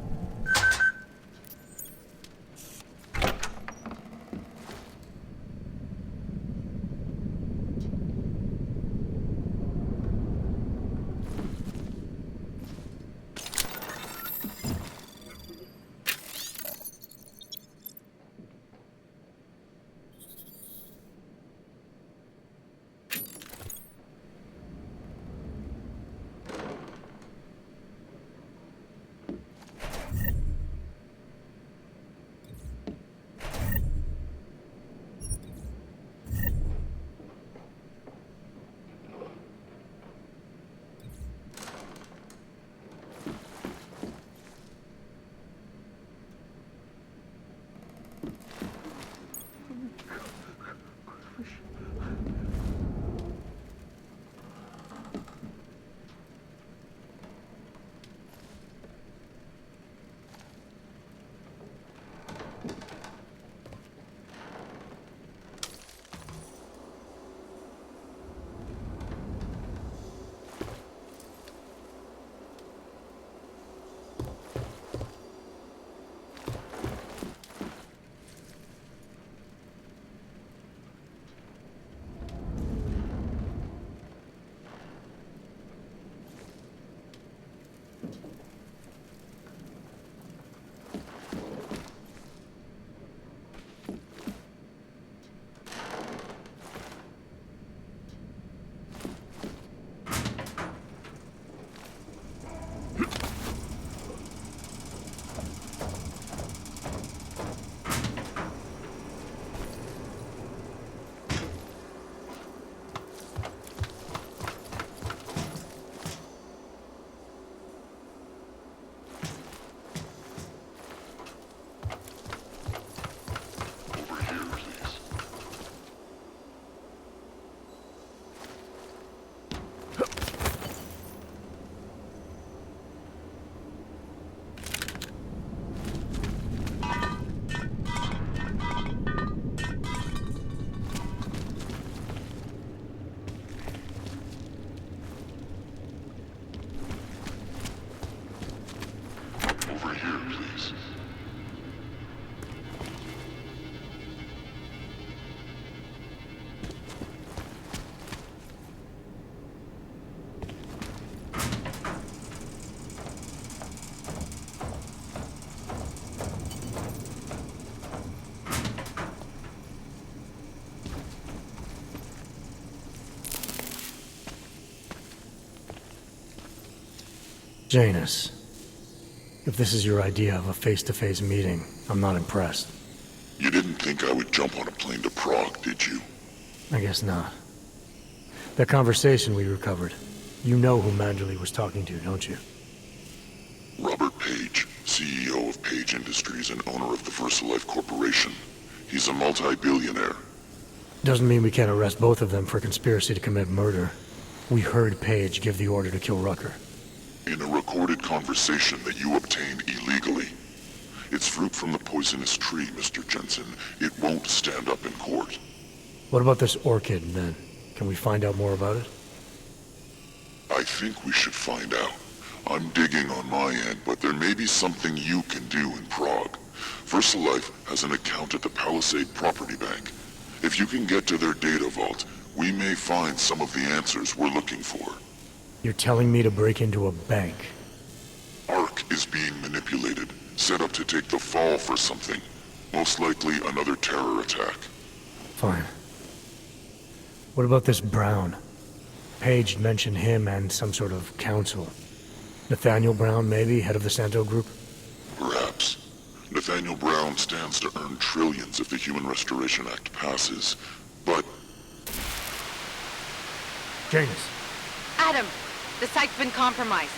Janus, if this is your idea of a face-to-face meeting, I'm not impressed. You didn't think I would jump on a plane to Prague, did you? I guess not. That conversation we recovered, you know who Manderley was talking to, don't you? Robert Page, CEO of Page Industries and owner of the VersaLife Corporation. He's a multi-billionaire. Doesn't mean we can't arrest both of them for conspiracy to commit murder. We heard Page give the order to kill Rucker. In a recorded conversation that you obtained illegally. It's fruit from the poisonous tree, Mr. Jensen. It won't stand up in court. What about this orchid, then? Can we find out more about it? I think we should find out. I'm digging on my end, but there may be something you can do in Prague. VersaLife has an account at the Palisade Property Bank. If you can get to their data vault, we may find some of the answers we're looking for. You're telling me to break into a bank? ARC is being manipulated, set up to take the fall for something. Most likely another terror attack. Fine. What about this Brown? Page mentioned him and some sort of council. Nathaniel Brown, maybe, head of the Santo Group? Perhaps. Nathaniel Brown stands to earn trillions if the Human Restoration Act passes, but... Janus. Adam! The site's been compromised.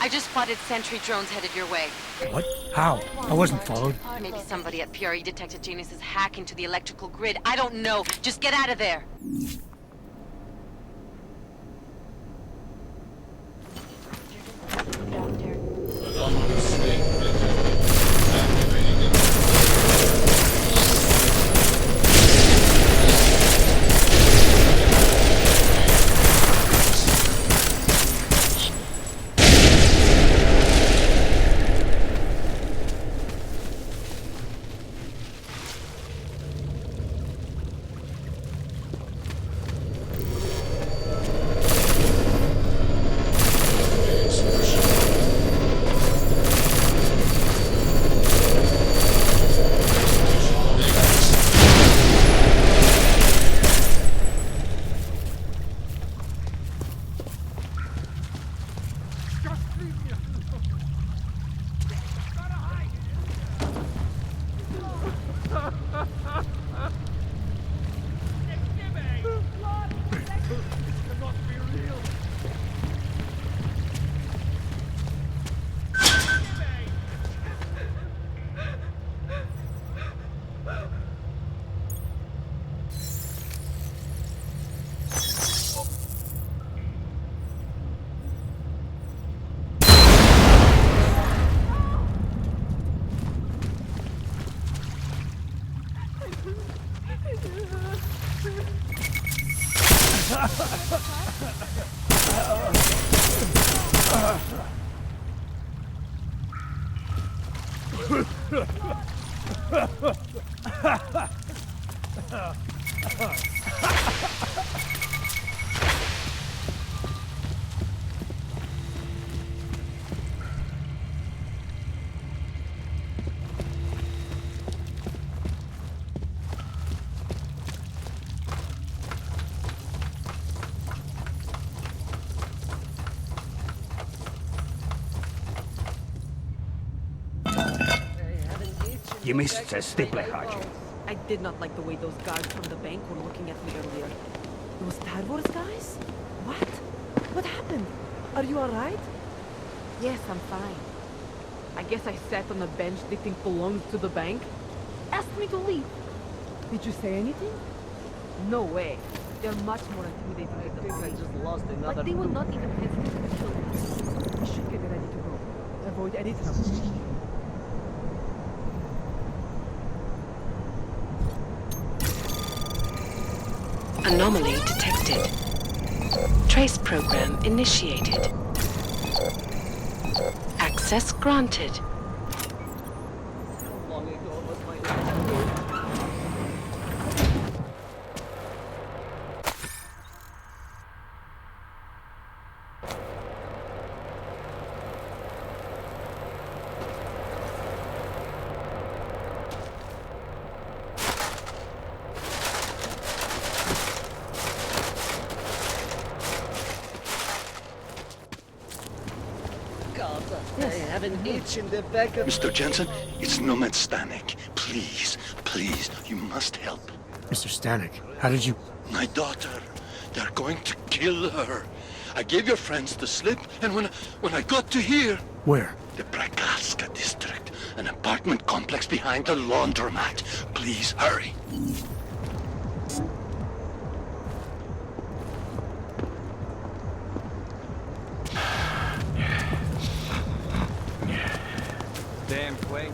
I just spotted sentry drones headed your way. What? How? I wasn't followed. Maybe somebody at PRE detected Janus's hack into the electrical grid. I don't know. Just get out of there. You missed a stapler, Haji. I did not like the way those guards from the bank were looking at me earlier. Those Star Wars guys? What? What happened? Are you alright? Yes, I'm fine. I guess I sat on a bench they think belongs to the bank. Asked me to leave. Did you say anything? No way. They're much more intimidating than the police. I just lost another. Like they will not even hesitate to kill me. We should get ready to go. Avoid any trouble. Anomaly detected. Trace program initiated. Access granted. In the back of... Mr. Jensen, it's Nomad Stanek. Please, please, you must help. Mr. Stanek, how did you... My daughter. They're going to kill her. I gave your friends the slip, and when I got to here... Where? The Brakaska district. An apartment complex behind the laundromat. Please, hurry. Damn, Quake.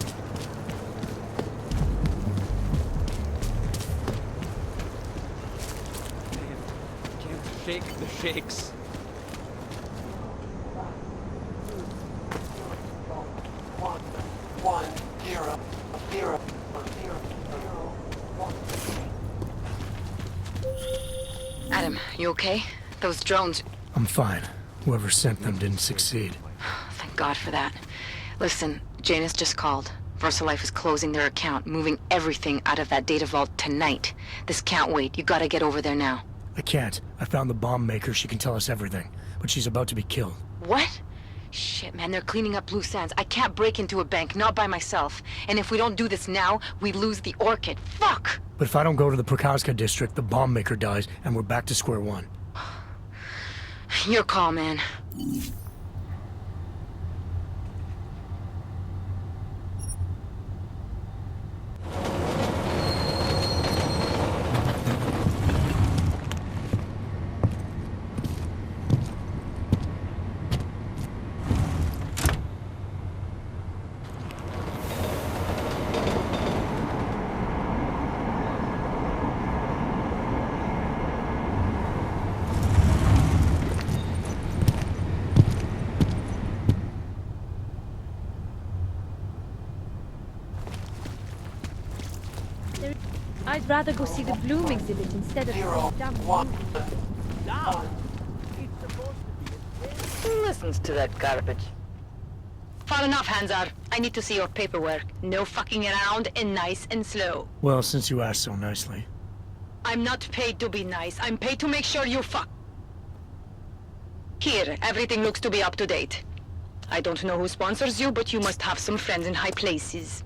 Can't shake the shakes. One, zero, zero, zero, one. Adam, you okay? Those drones... I'm fine. Whoever sent them didn't succeed. Thank God for that. Listen, Janus just called. VersaLife is closing their account, moving everything out of that data vault tonight. This can't wait. You gotta get over there now. I can't. I found the bomb maker. She can tell us everything. But she's about to be killed. What? Shit, man, they're cleaning up loose ends. I can't break into a bank, not by myself. And if we don't do this now, we lose the Orchid. Fuck! But if I don't go to the Prakaska district, the bomb maker dies, and we're back to square one. Your call, man. I'd rather go see the Bloom exhibit instead of the damn movie. Who listens to that garbage? Far enough, Hansard. I need to see your paperwork. No fucking around and nice and slow. Well, since you asked so nicely. I'm not paid to be nice. I'm paid to make sure you fuck. Here, everything looks to be up to date. I don't know who sponsors you, but you must have some friends in high places.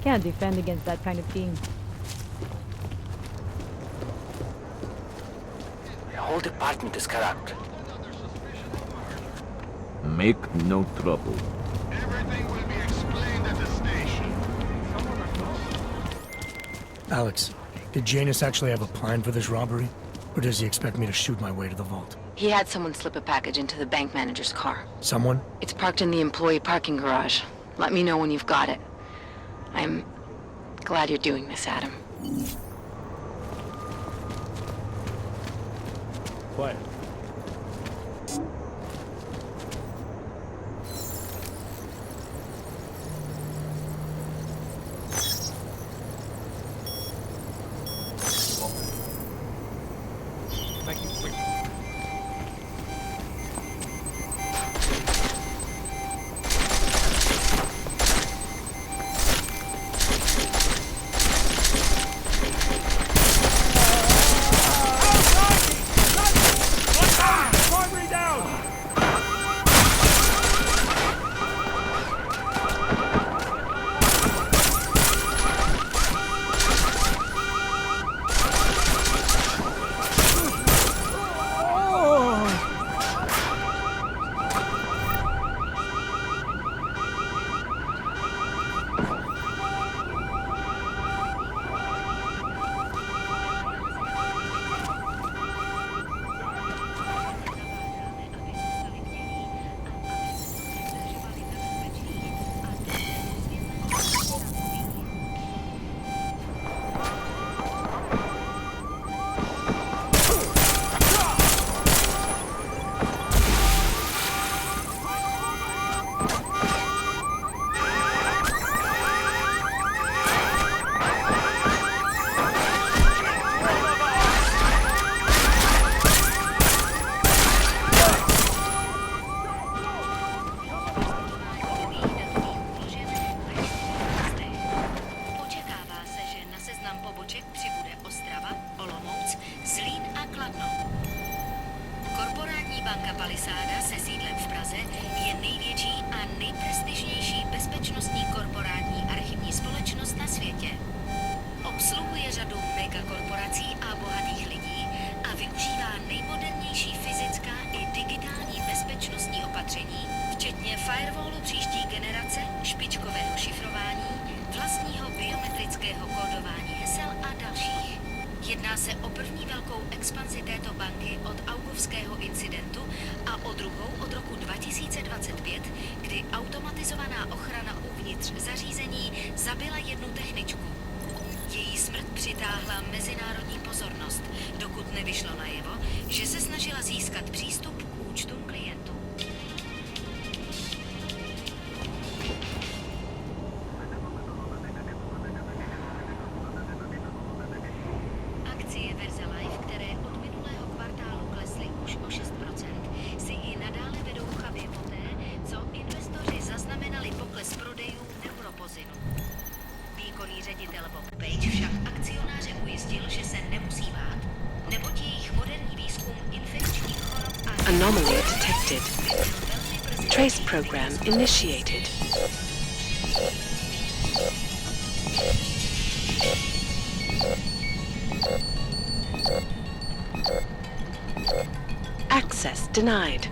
Can't defend against that kind of team. The whole department is corrupt. Make no trouble. Everything will be explained at the station. Alex, did Janus actually have a plan for this robbery? Or does he expect me to shoot my way to the vault? He had someone slip a package into the bank manager's car. Someone? It's parked in the employee parking garage. Let me know when you've got it. I'm glad you're doing this, Adam. Quiet. Jedná se o první velkou expanzi této banky od augovského incidentu a o druhou od roku 2025, kdy automatizovaná ochrana uvnitř zařízení zabila jednu techničku. Její smrt přitáhla mezinárodní pozornost, dokud nevyšlo najevo, že se snažila získat přístup k účtům klientů. Akcie verze Live, které od minulého kvartálu klesly už o 6%, si i nadále vedou chabě poté, co investoři zaznamenali pokles prodejů Neuropozinu. Výkonný ředitel Bob Page však akcionáře ujistil, že se nemusí bát, neboť jejich moderní výzkum infekčních chorob a Anomaly detected. Trace program initiated. Access denied.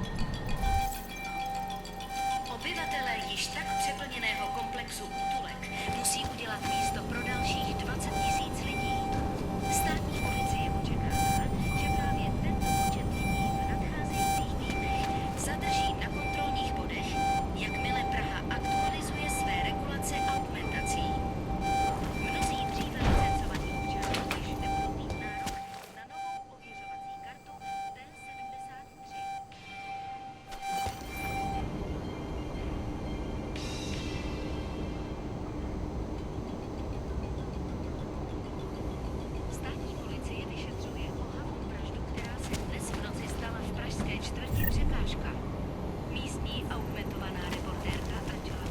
Obyvatelé již tak přeplněného komplexu útulek musí udělat místo pro dalších 20 000 lidí. Státní policie očekává, že právě tento počet lidí v nadcházejících týdnech zadrží na kontrolních bodech, jakmile Praha aktualizuje své regulace augmentací. Mnozí dříve licencovaní občané již nebudou mít nárok na novou ověřovací kartu T73. Státní policie vyšetřuje ohavnou vraždu, která se dnes v noci stala v pražské čtvrti Překážka. Místní augmentovaná reportérka Angela.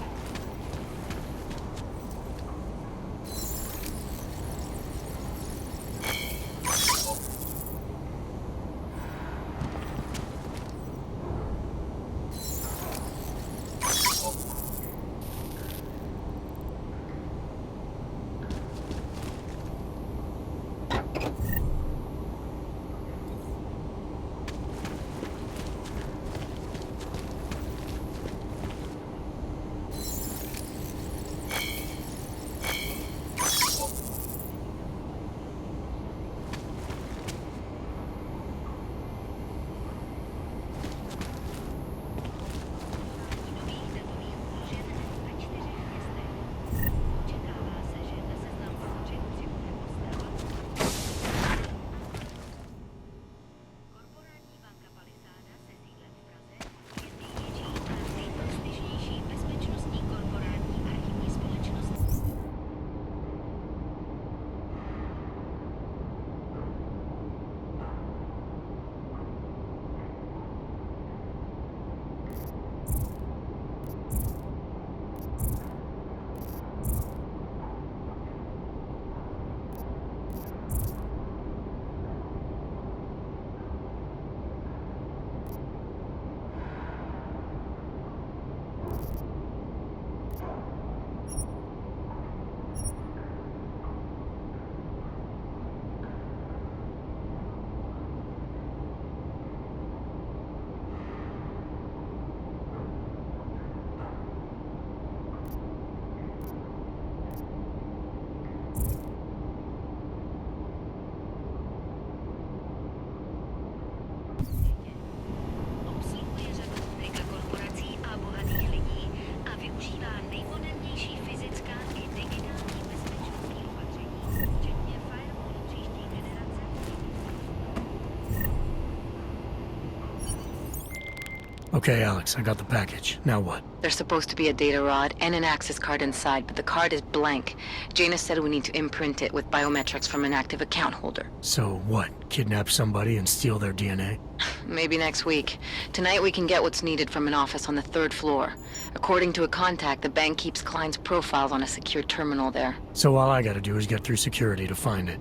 Okay, Alex, I got the package. Now what? There's supposed to be a data rod and an access card inside, but the card is blank. Jaina said we need to imprint it with biometrics from an active account holder. So what? Kidnap somebody and steal their DNA? Maybe next week. Tonight we can get what's needed from an office on the 3rd floor. According to a contact, the bank keeps clients' profiles on a secure terminal there. So all I gotta do is get through security to find it.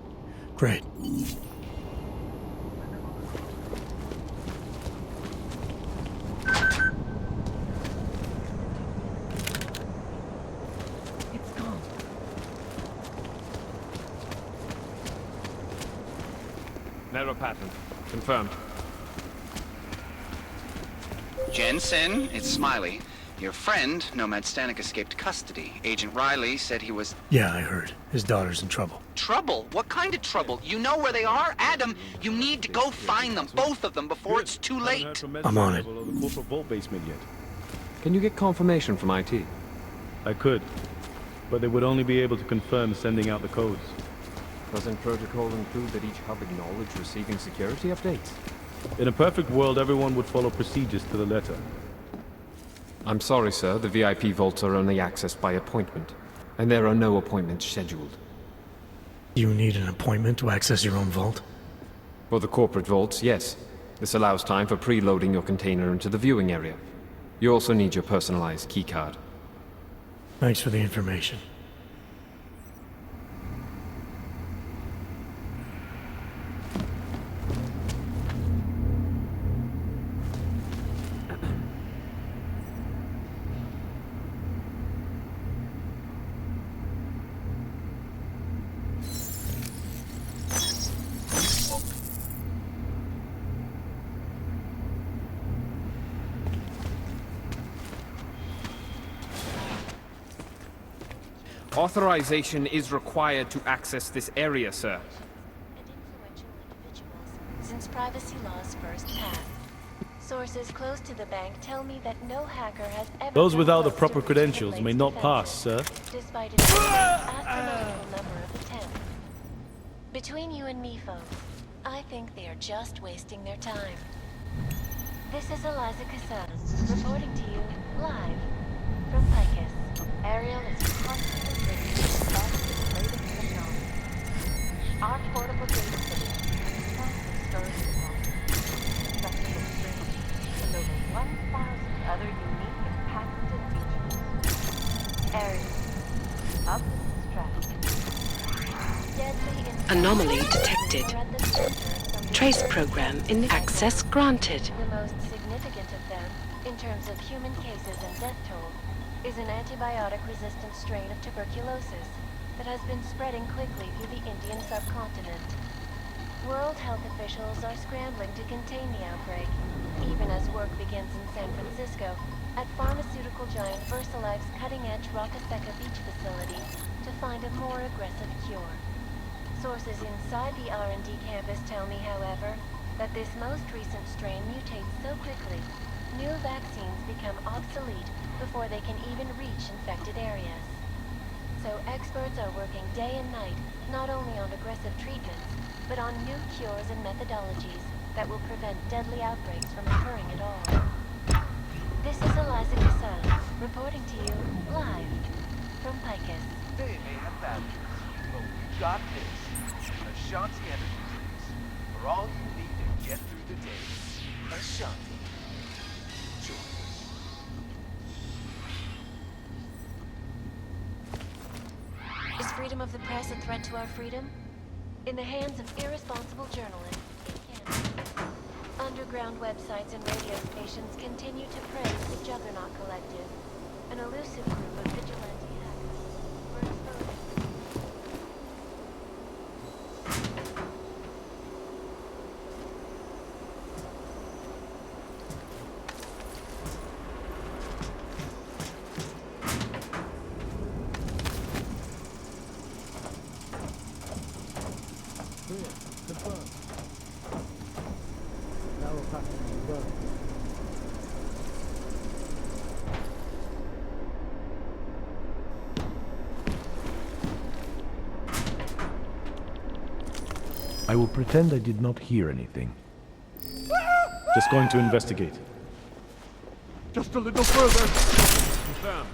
Great. Narrow pattern. Confirmed. Jensen, it's Smiley. Your friend, Nomad Stanek, escaped custody. Agent Riley said he was... Yeah, I heard. His daughter's in trouble. Trouble? What kind of trouble? You know where they are? Adam, you need to go find them, both of them, before it's too late. I'm on it. Can you get confirmation from IT? I could, but they would only be able to confirm sending out the codes. Doesn't protocol include that each hub acknowledge receiving security updates? In a perfect world, everyone would follow procedures to the letter. I'm sorry, sir. The VIP vaults are only accessed by appointment, and there are no appointments scheduled. You need an appointment to access your own vault? For the corporate vaults, yes. This allows time for preloading your container into the viewing area. You also need your personalized keycard. Thanks for the information. Authorization is required to access this area, sir. Since privacy laws first passed. Sources close to the bank tell me that no hacker has ever... Those without the proper credentials may not pass, sir. Despite an astronomical number of attempts. Between you and me, folks, I think they are just wasting their time. This is Eliza Cassell, reporting to you live from Picus. Ariel is constantly bringing the latest technology. Our portable data city stores the accessible stream and over 1,000 other unique and patented features. Ariel, up the strategy. Anomaly detected. Trace program in access granted. The most significant of them, in terms of human cases and death toll, is an antibiotic-resistant strain of tuberculosis that has been spreading quickly through the Indian subcontinent. World health officials are scrambling to contain the outbreak, even as work begins in San Francisco at pharmaceutical giant VersaLife's cutting-edge Rocaseca Beach facility to find a more aggressive cure. Sources inside the R&D campus tell me, however, that this most recent strain mutates so quickly, new vaccines become obsolete before they can even reach infected areas. So experts are working day and night, not only on aggressive treatments, but on new cures and methodologies that will prevent deadly outbreaks from occurring at all. This is Eliza Cassell, reporting to you live from Picus. They may have batteries, but we've got this. Ashanti Energy for all you need to get through the day. Ashanti. Join us. Is freedom of the press a threat to our freedom? In the hands of irresponsible journalists, it can. Underground websites and radio stations continue to praise the Juggernaut Collective, an elusive group of vigilante hackers for exposing... I will pretend I did not hear anything. Just going to investigate. Just a little further. Confirm.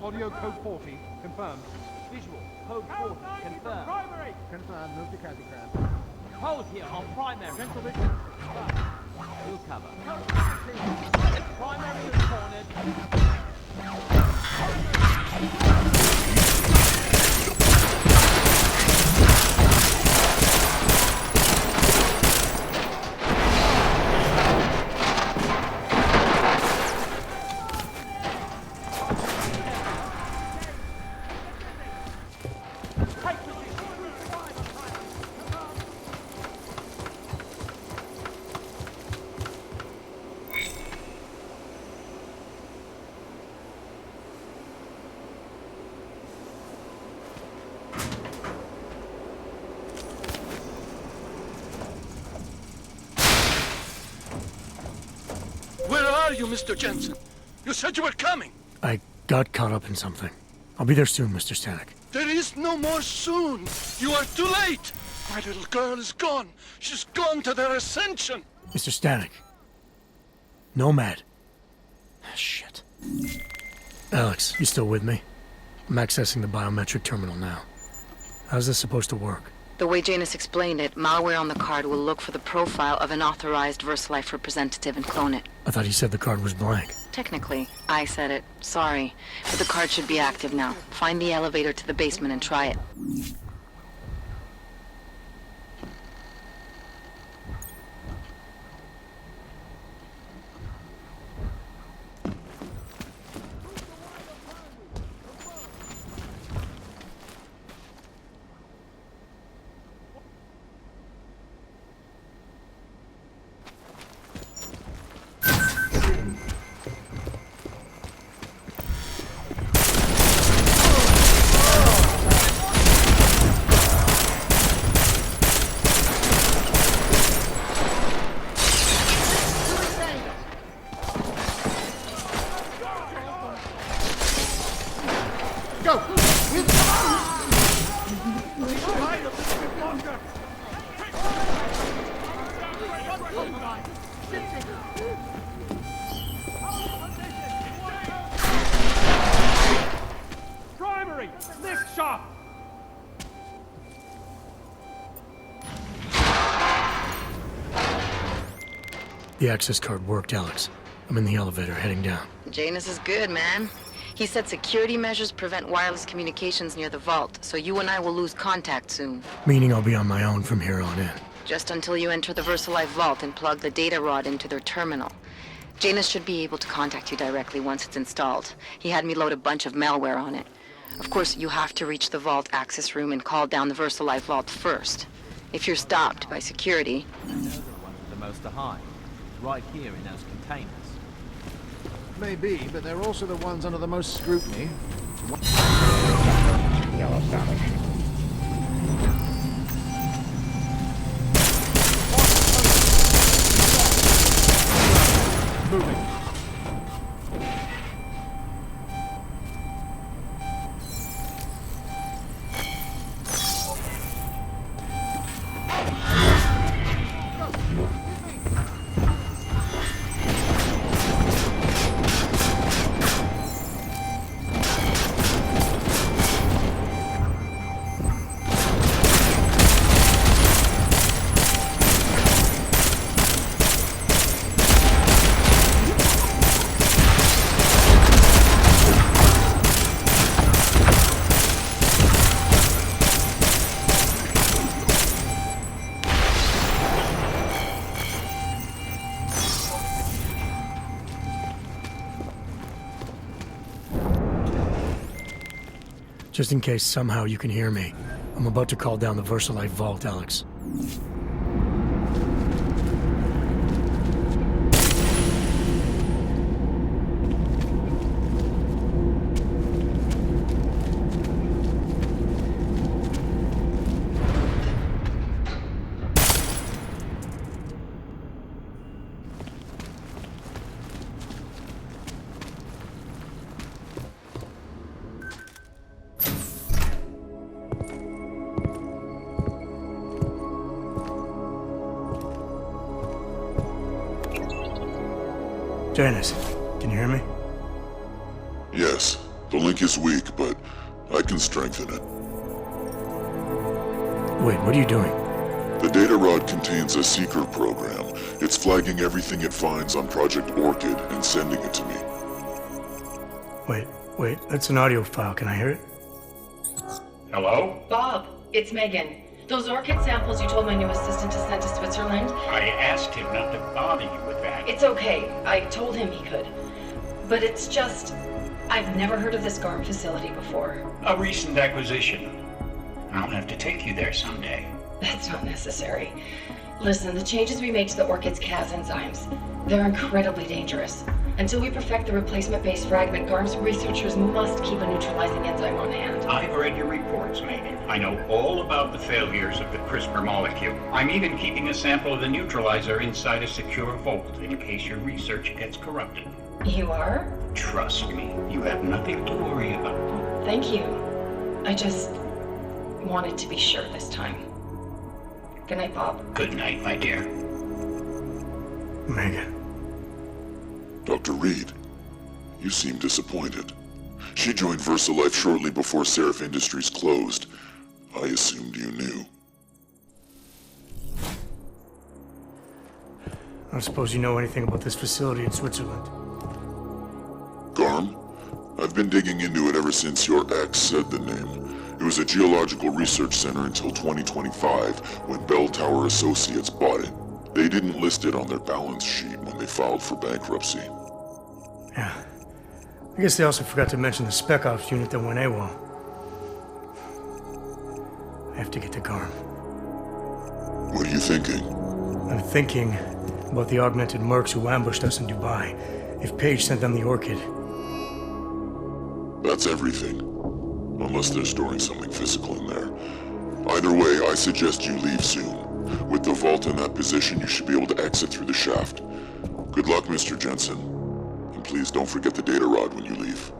Audio code 40, confirmed. Visual, code 40, confirmed. Primary! Confirmed, move to Kazikran. Hold here on primary. Central vision. We'll cover. Primary is cornered. Where are you, Mr. Jensen? You said you were coming. I got caught up in something. I'll be there soon, Mr. Stanek. There is no more soon. You are too late. My little girl is gone. She's gone to their ascension. Mr. Stanek. Nomad. Shit. Alex, you still with me? I'm accessing the biometric terminal now. How's this supposed to work? The way Janus explained it, malware on the card will look for the profile of an authorized VersaLife representative and clone it. I thought he said the card was blank. Technically, I said it. Sorry. But the card should be active now. Find the elevator to the basement and try it. Primary! Lift shot! The access card worked, Alex. I'm in the elevator heading down. Janus is good, man. He said security measures prevent wireless communications near the vault, so you and I will lose contact soon. Meaning I'll be on my own from here on in. Just until you enter the VersaLife vault and plug the data rod into their terminal. Janus should be able to contact you directly once it's installed. He had me load a bunch of malware on it. Of course, you have to reach the vault access room and call down the VersaLife vault first. If you're stopped by security... Those are the ones with the most to hide. Right here in those containers. Maybe, but they're also the ones under the most scrutiny. Yellow Sonic. Moving. Just in case somehow you can hear me, I'm about to call down the Versalite vault, Alex. Janice, can you hear me? Yes, the link is weak, but I can strengthen it. Wait, what are you doing? The data rod contains a seeker program. It's flagging everything it finds on Project Orchid and sending it to me. Wait, that's an audio file. Can I hear it? Hello? Bob, it's Megan. Those orchid samples you told my new assistant to send to Switzerland? I asked him not to bother you with that. It's okay. I told him he could. But it's just... I've never heard of this GARM facility before. A recent acquisition. I'll have to take you there someday. That's not necessary. Listen, the changes we made to the orchid's Cas enzymes, they're incredibly dangerous. Until we perfect the replacement-based fragment, GARM's researchers must keep a neutralizing enzyme on hand. I've read your reports, Megan. I know all about the failures of the CRISPR molecule. I'm even keeping a sample of the neutralizer inside a secure vault in case your research gets corrupted. You are? Trust me, you have nothing to worry about. Thank you. I just wanted to be sure this time. Good night, Bob. Good night, my dear. Megan. Dr. Reed, you seem disappointed. She joined VersaLife shortly before Seraph Industries closed. I assumed you knew. I don't suppose you know anything about this facility in Switzerland. GARM? I've been digging into it ever since your ex said the name. It was a geological research center until 2025, when Bell Tower Associates bought it. They didn't list it on their balance sheet when they filed for bankruptcy. Yeah. I guess they also forgot to mention the Spec Ops unit that went AWOL. I have to get to GARM. What are you thinking? I'm thinking about the augmented mercs who ambushed us in Dubai. If Paige sent them the Orchid. That's everything. Unless they're storing something physical in there. Either way, I suggest you leave soon. With the vault in that position, you should be able to exit through the shaft. Good luck, Mr. Jensen. And please don't forget the data rod when you leave.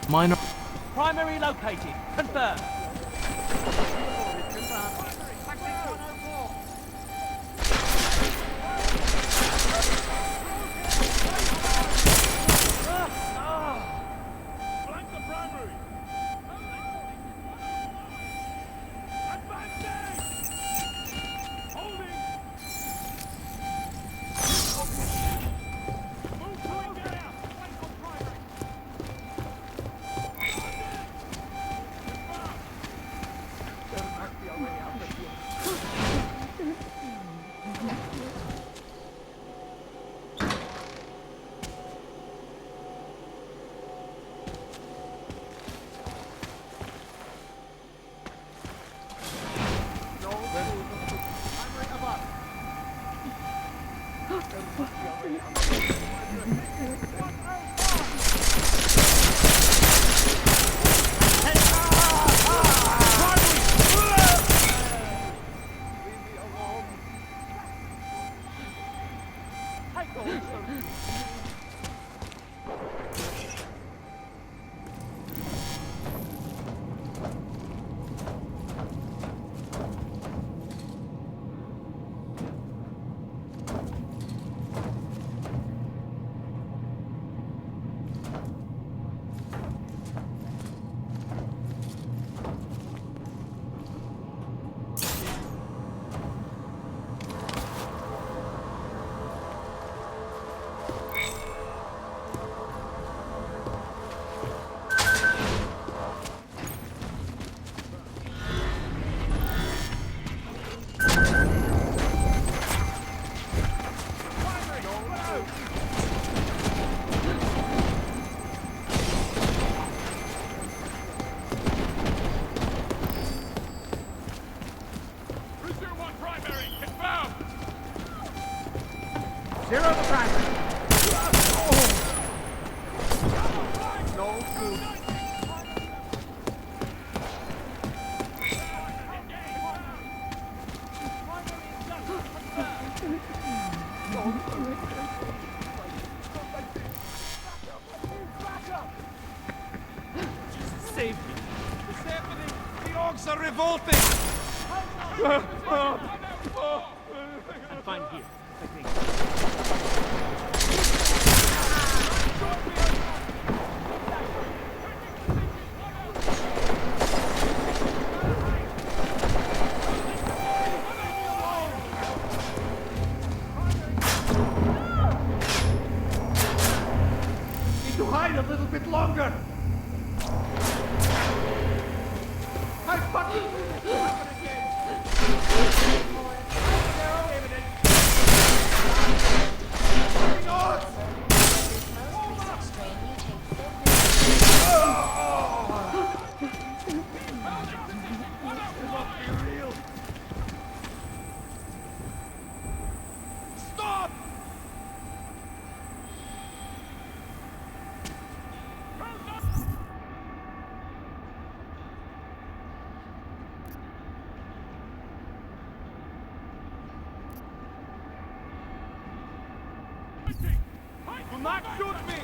Minor. Primary located. Confirmed. Flank the primary. Holding. Move to engage. Flank on primary. Save me. What's happening? The orcs are revolting! I'm fine here, I think. Need to hide a little bit longer! I fucking Stop! Do not shoot me!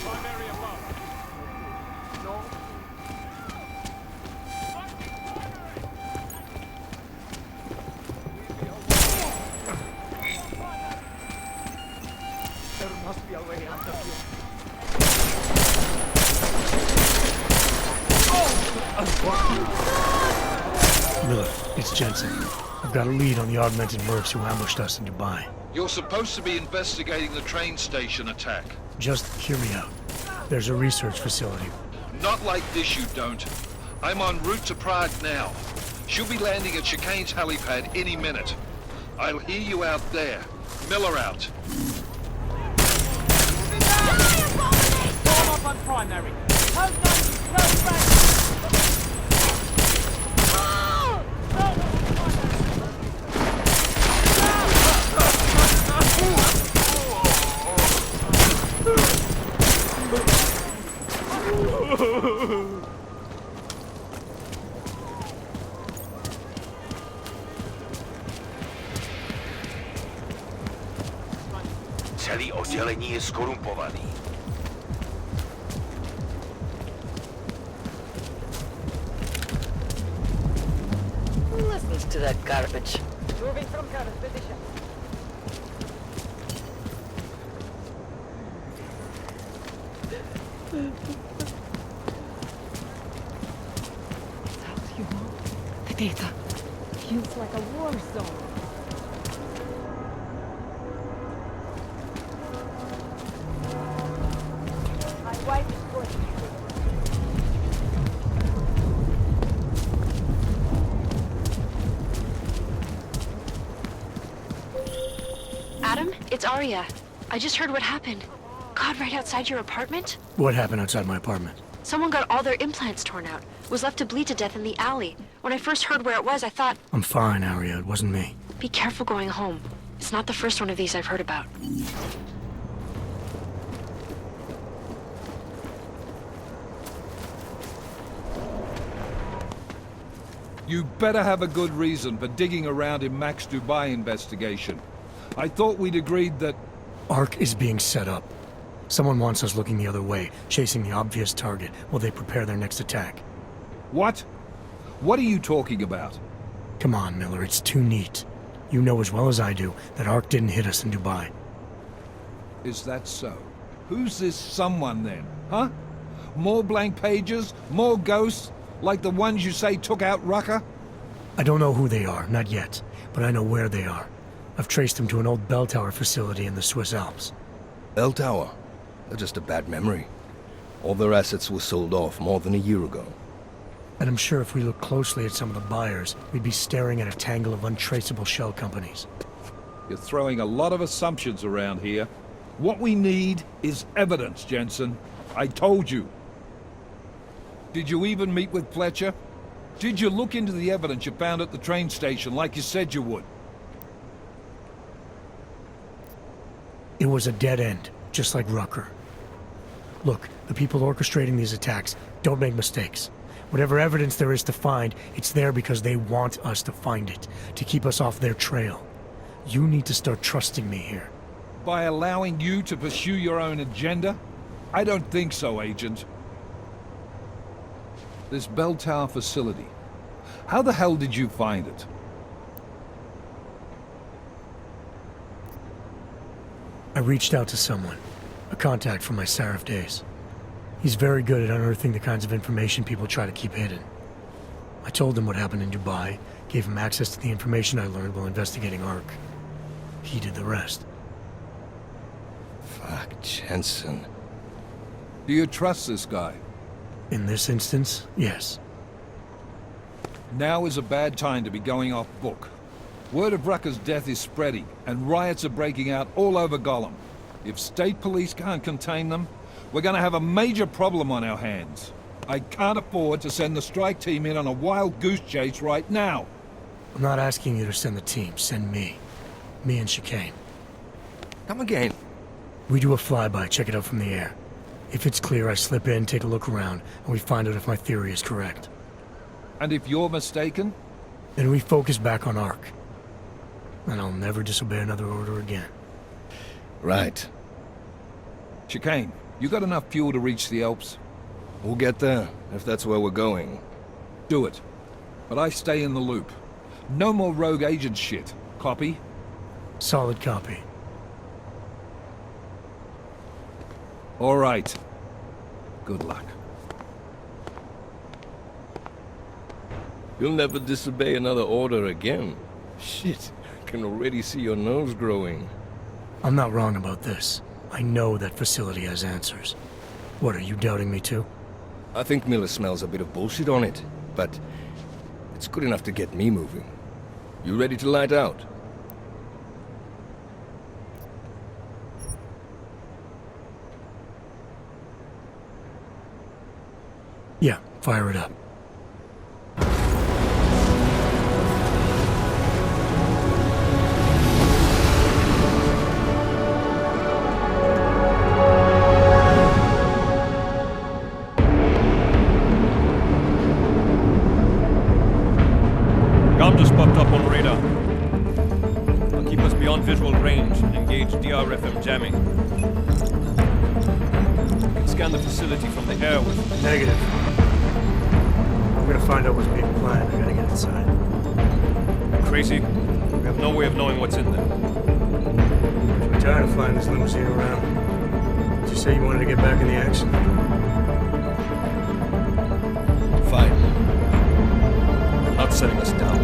Primary above. No. There must be a way out of here. Miller, it's Jensen. I've got a lead on the augmented mercs who ambushed us in Dubai. You're supposed to be investigating the train station attack. Just hear me out. There's a research facility. Not like this, you don't. I'm en route to Prague now. She'll be landing at Chicane's helipad any minute. I'll hear you out there. Miller out. Form up on primary. Hold on, road back. Celý oddělení je skorumpovaný. Who listens to that garbage? Moving from current position. That's you want? The data. Feels like a war zone. My wife is going to Adam, it's Arya. I just heard what happened. God, right outside your apartment? What happened outside my apartment? Someone got all their implants torn out. Was left to bleed to death in the alley. When I first heard where it was, I thought... I'm fine, Aria. It wasn't me. Be careful going home. It's not the first one of these I've heard about. You better have a good reason for digging around in Mac's Dubai investigation. I thought we'd agreed that... ARC is being set up. Someone wants us looking the other way, chasing the obvious target while they prepare their next attack. What? What are you talking about? Come on, Miller, it's too neat. You know as well as I do that ARC didn't hit us in Dubai. Is that so? Who's this someone then, huh? More blank pages? More ghosts? Like the ones you say took out Rucker? I don't know who they are, not yet, but I know where they are. I've traced them to an old bell tower facility in the Swiss Alps. Bell tower? They're just a bad memory. All their assets were sold off more than a year ago. And I'm sure if we look closely at some of the buyers, we'd be staring at a tangle of untraceable shell companies. You're throwing a lot of assumptions around here. What we need is evidence, Jensen. I told you. Did you even meet with Fletcher? Did you look into the evidence you found at the train station like you said you would? It was a dead end, just like Rucker. Look, the people orchestrating these attacks don't make mistakes. Whatever evidence there is to find, it's there because they want us to find it, to keep us off their trail. You need to start trusting me here. By allowing you to pursue your own agenda? I don't think so, Agent. This bell tower facility. How the hell did you find it? I reached out to someone, a contact from my Seraph days. He's very good at unearthing the kinds of information people try to keep hidden. I told him what happened in Dubai, gave him access to the information I learned while investigating ARC. He did the rest. Fuck, Jensen. Do you trust this guy? In this instance, yes. Now is a bad time to be going off book. Word of Rucker's death is spreading, and riots are breaking out all over Gollum. If state police can't contain them, we're gonna have a major problem on our hands. I can't afford to send the strike team in on a wild goose chase right now. I'm not asking you to send the team, send me. Me and Chicane. Come again. We do a flyby, check it out from the air. If it's clear, I slip in, take a look around, and we find out if my theory is correct. And if you're mistaken? Then we focus back on ARC. And I'll never disobey another order again. Right. Chicane, you got enough fuel to reach the Alps? We'll get there, if that's where we're going. Do it. But I stay in the loop. No more rogue agent shit. Copy? Solid copy. All right. Good luck. You'll never disobey another order again. Shit, I can already see your nose growing. I'm not wrong about this. I know that facility has answers. What, are you doubting me too? I think Miller smells a bit of bullshit on it, but it's good enough to get me moving. You ready to light out? Yeah, fire it up. Gun just popped up on radar. I'll keep us beyond visual range and engage DRFM jamming. You can scan the facility from the air with... Negative. I'm gonna find out what's being planned. I gotta get inside. Crazy? We have no way of knowing what's in there. I'm tired of flying this limousine around. Did you say you wanted to get back in the action? Fine. I'm not setting us down.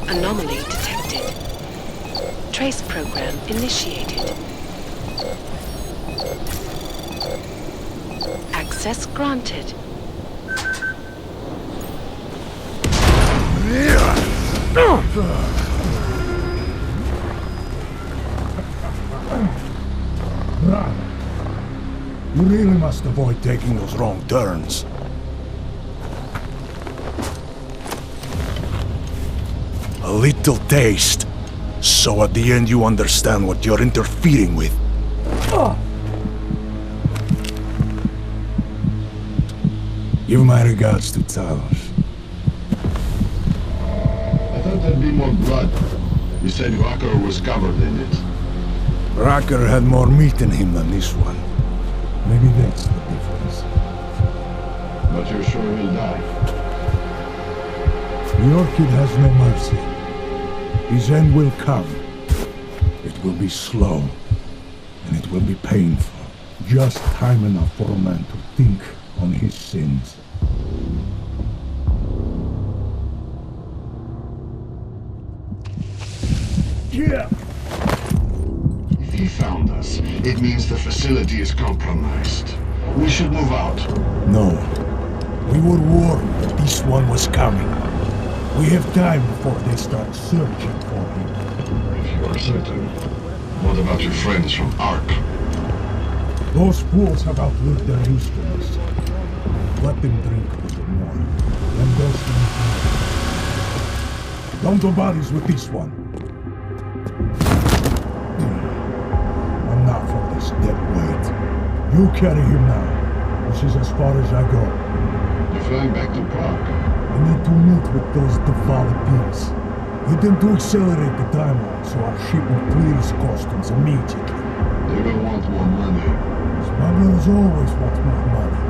Anomaly detected. Trace program initiated. Access granted. You really must avoid taking those wrong turns. A little taste, so at the end you understand what you're interfering with. Give my regards to Talos. I thought there'd be more blood. You said Walker was covered in it. Racker had more meat in him than this one. Maybe that's the difference. But you're sure he'll die? The Orchid has no mercy. His end will come. It will be slow, and it will be painful. Just time enough for a man to think on his sins. Yeah! If he found us, it means the facility is compromised. We should move out. No. We were warned that this one was coming. We have time before they start searching for him. If you are certain, what about your friends from Ark? Those fools have outlived their usefulness. Let them drink a little more. Then those things. Don't do bodies with this one. Enough of this dead weight. You carry him now. This is as far as I go. You're flying back to Prague. I need to meet with those Devalopes. Get them to accelerate the timeline so our ship will clear its customs immediately. They will want more money. Smugglers always want more money.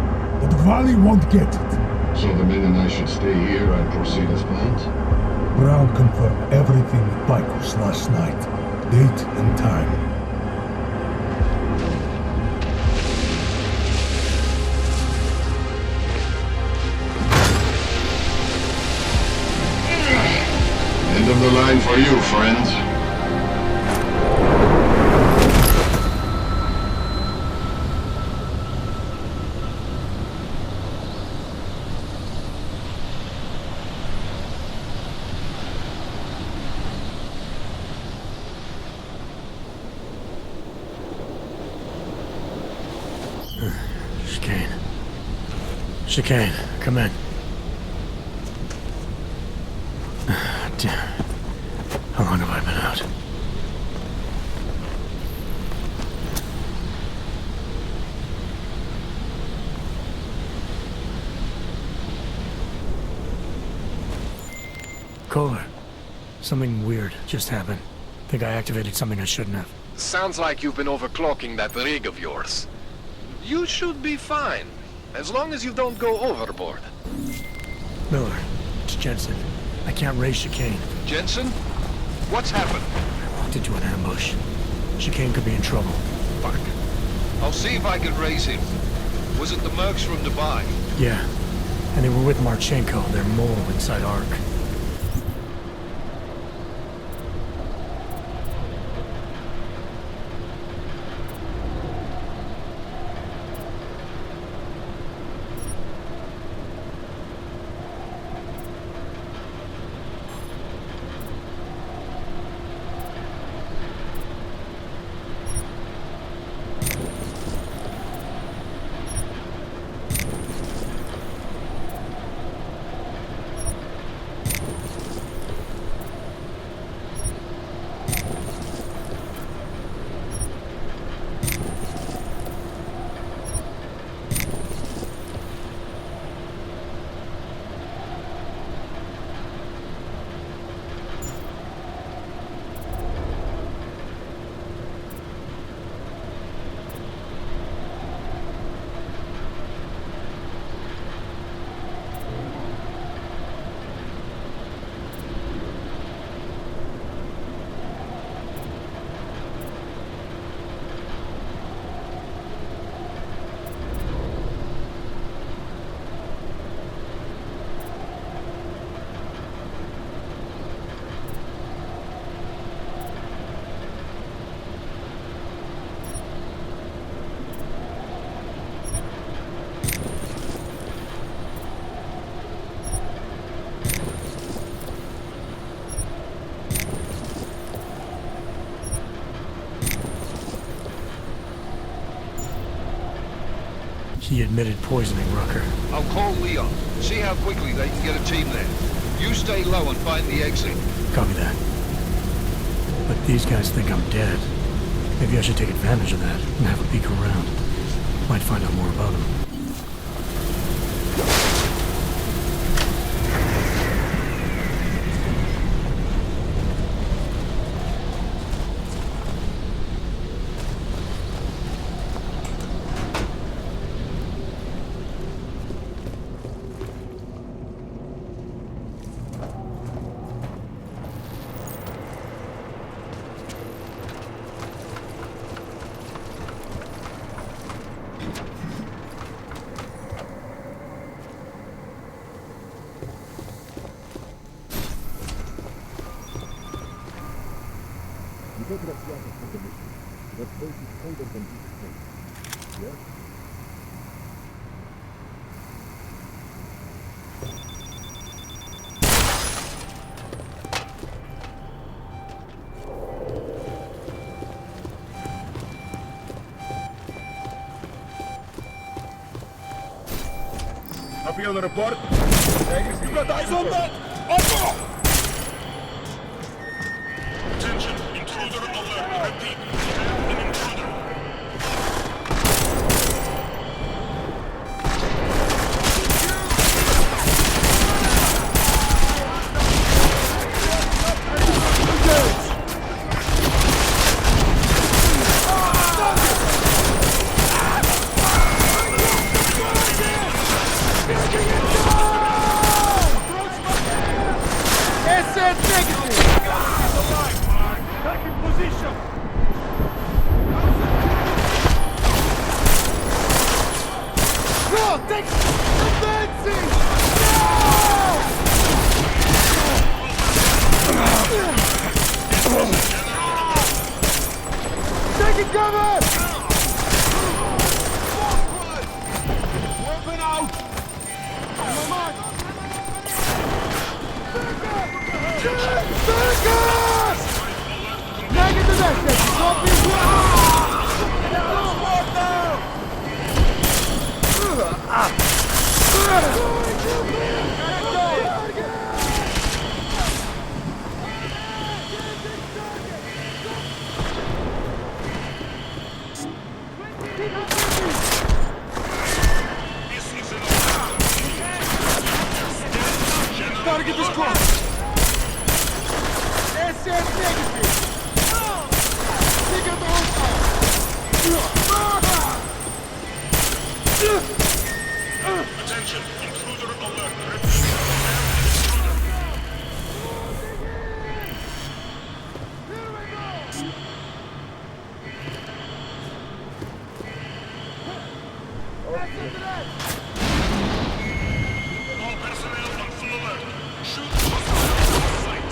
But the Valley won't get it. So the men and I should stay here and proceed as planned? Brown confirmed everything with Baikus last night. Date and time. End of the line for you, friend. Chicane, come in. Damn. How long have I been out? Kohler, something weird just happened. Think I activated something I shouldn't have. Sounds like you've been overclocking that rig of yours. You should be fine, as long as you don't go overboard. Miller, it's Jensen. I can't raise Chicane. Jensen? What's happened? I walked into an ambush. Chicane could be in trouble. Fuck. I'll see if I can raise him. Was it the mercs from Dubai? Yeah. And they were with Marchenko, their mole inside Ark. He admitted poisoning Rucker. I'll call Leon. See how quickly they can get a team there. You stay low and find the exit. Copy that. But these guys think I'm dead. Maybe I should take advantage of that and have a peek around. Might find out more about him. Copy on the report. You got eyes on that? Over! Attention, intruder alert. Repeat, an intruder. Attention, intruder alert. All personnel on full alert. Shoot hostiles on sight.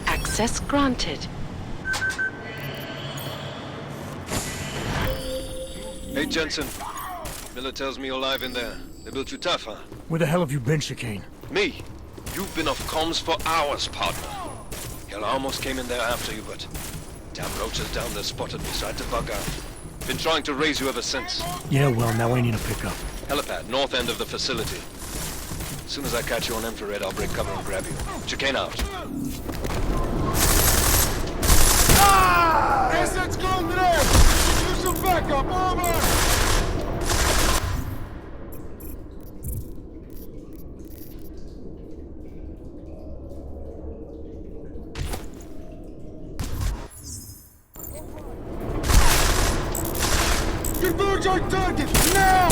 Access granted. Hey, Jensen. Miller tells me you're alive in there. They built you tough, huh? Where the hell have you been, Chicane? Me? You've been off comms for hours, partner. Hell, I almost came in there after you, but damn roaches down there spotted me, so I had to bug out. Been trying to raise you ever since. Yeah, well, now I need a pickup. Helipad, north end of the facility. As soon as I catch you on infrared, I'll break cover and grab you. Chicane out. Assets gone there! Use some backup, over! Converge our target, now!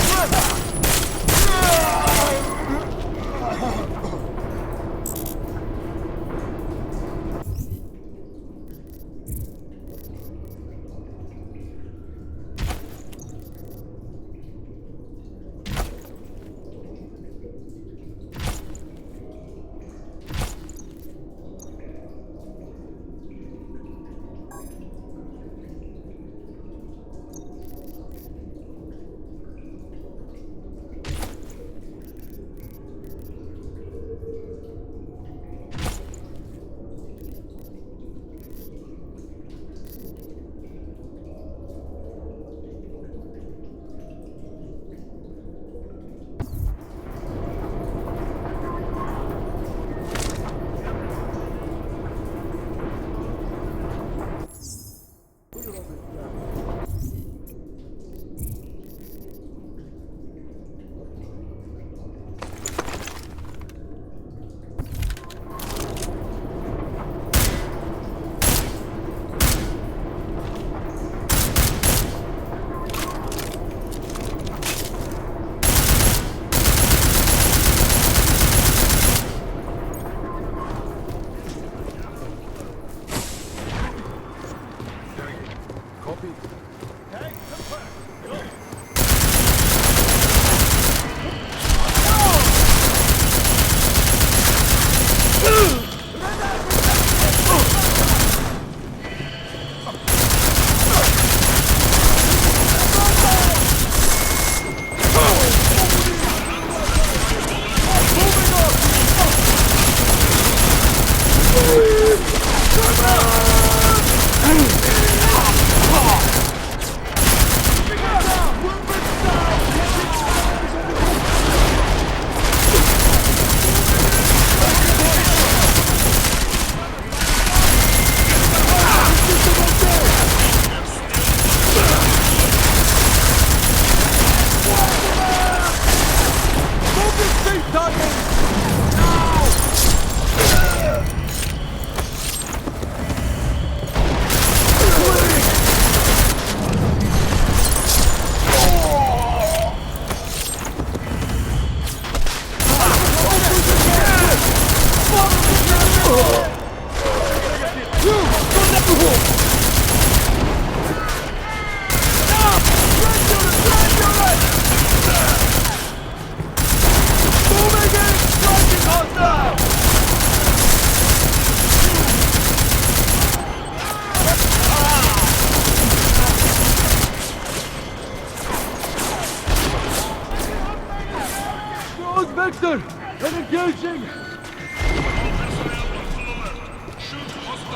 Victor! I'm engaging!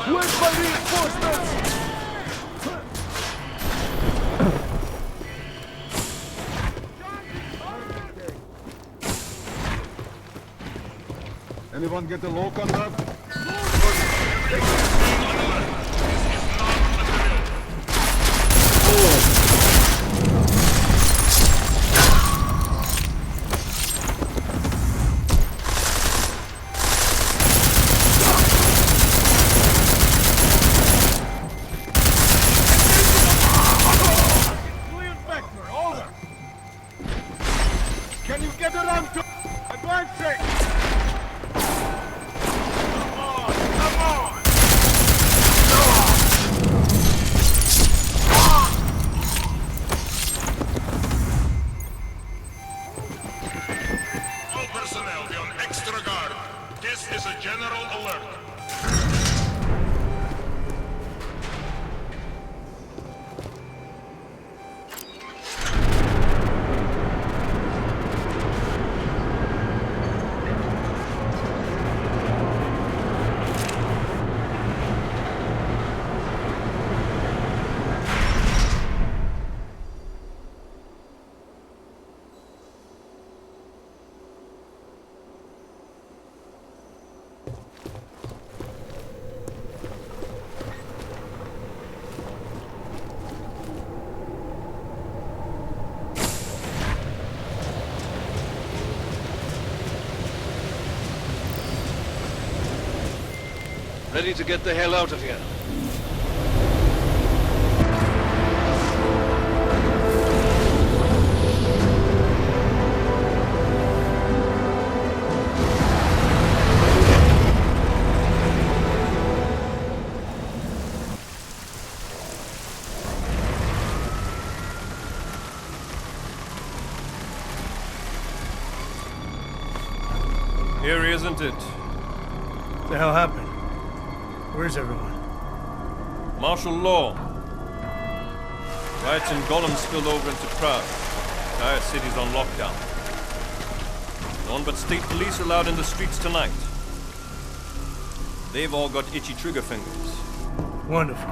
Wait for reinforcements! Anyone get a lock on that? Can you get around to advancing? All personnel be on extra guard. This is a general alert. Ready to get the hell out of here. Eerie, isn't it? What the hell happened? Where's everyone? Martial law. Riots in Gollum spilled over into Prague. Entire city's on lockdown. None but state police allowed in the streets tonight. They've all got itchy trigger fingers. Wonderful.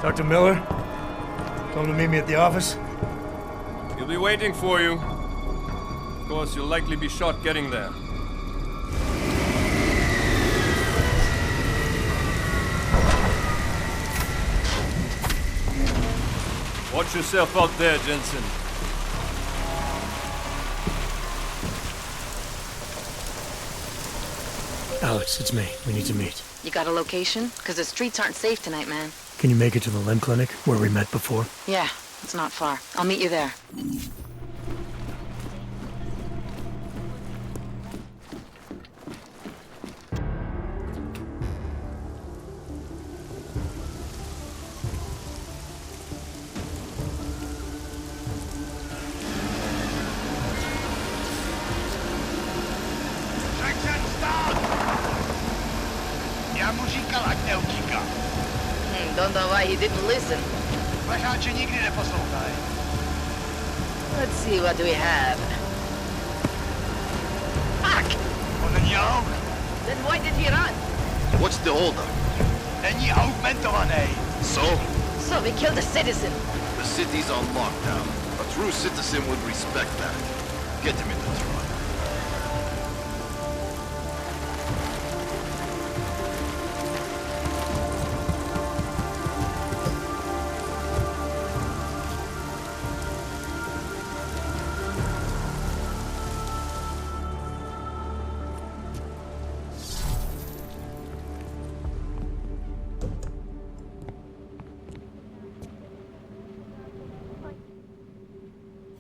Dr. Miller? Tell him to meet me at the office? He'll be waiting for you. Of course, you'll likely be shot getting there. Watch yourself out there, Jensen. Alex, it's me. We need to meet. You got a location? Because the streets aren't safe tonight, man. Can you make it to the limb clinic where we met before? Yeah, it's not far. I'll meet you there. Don't know why he didn't listen. Let's see what we have. Fuck! Then why did he run? What's the holdup? So? So we killed a citizen. The city's on lockdown. A true citizen would respect that. Get him in the truck.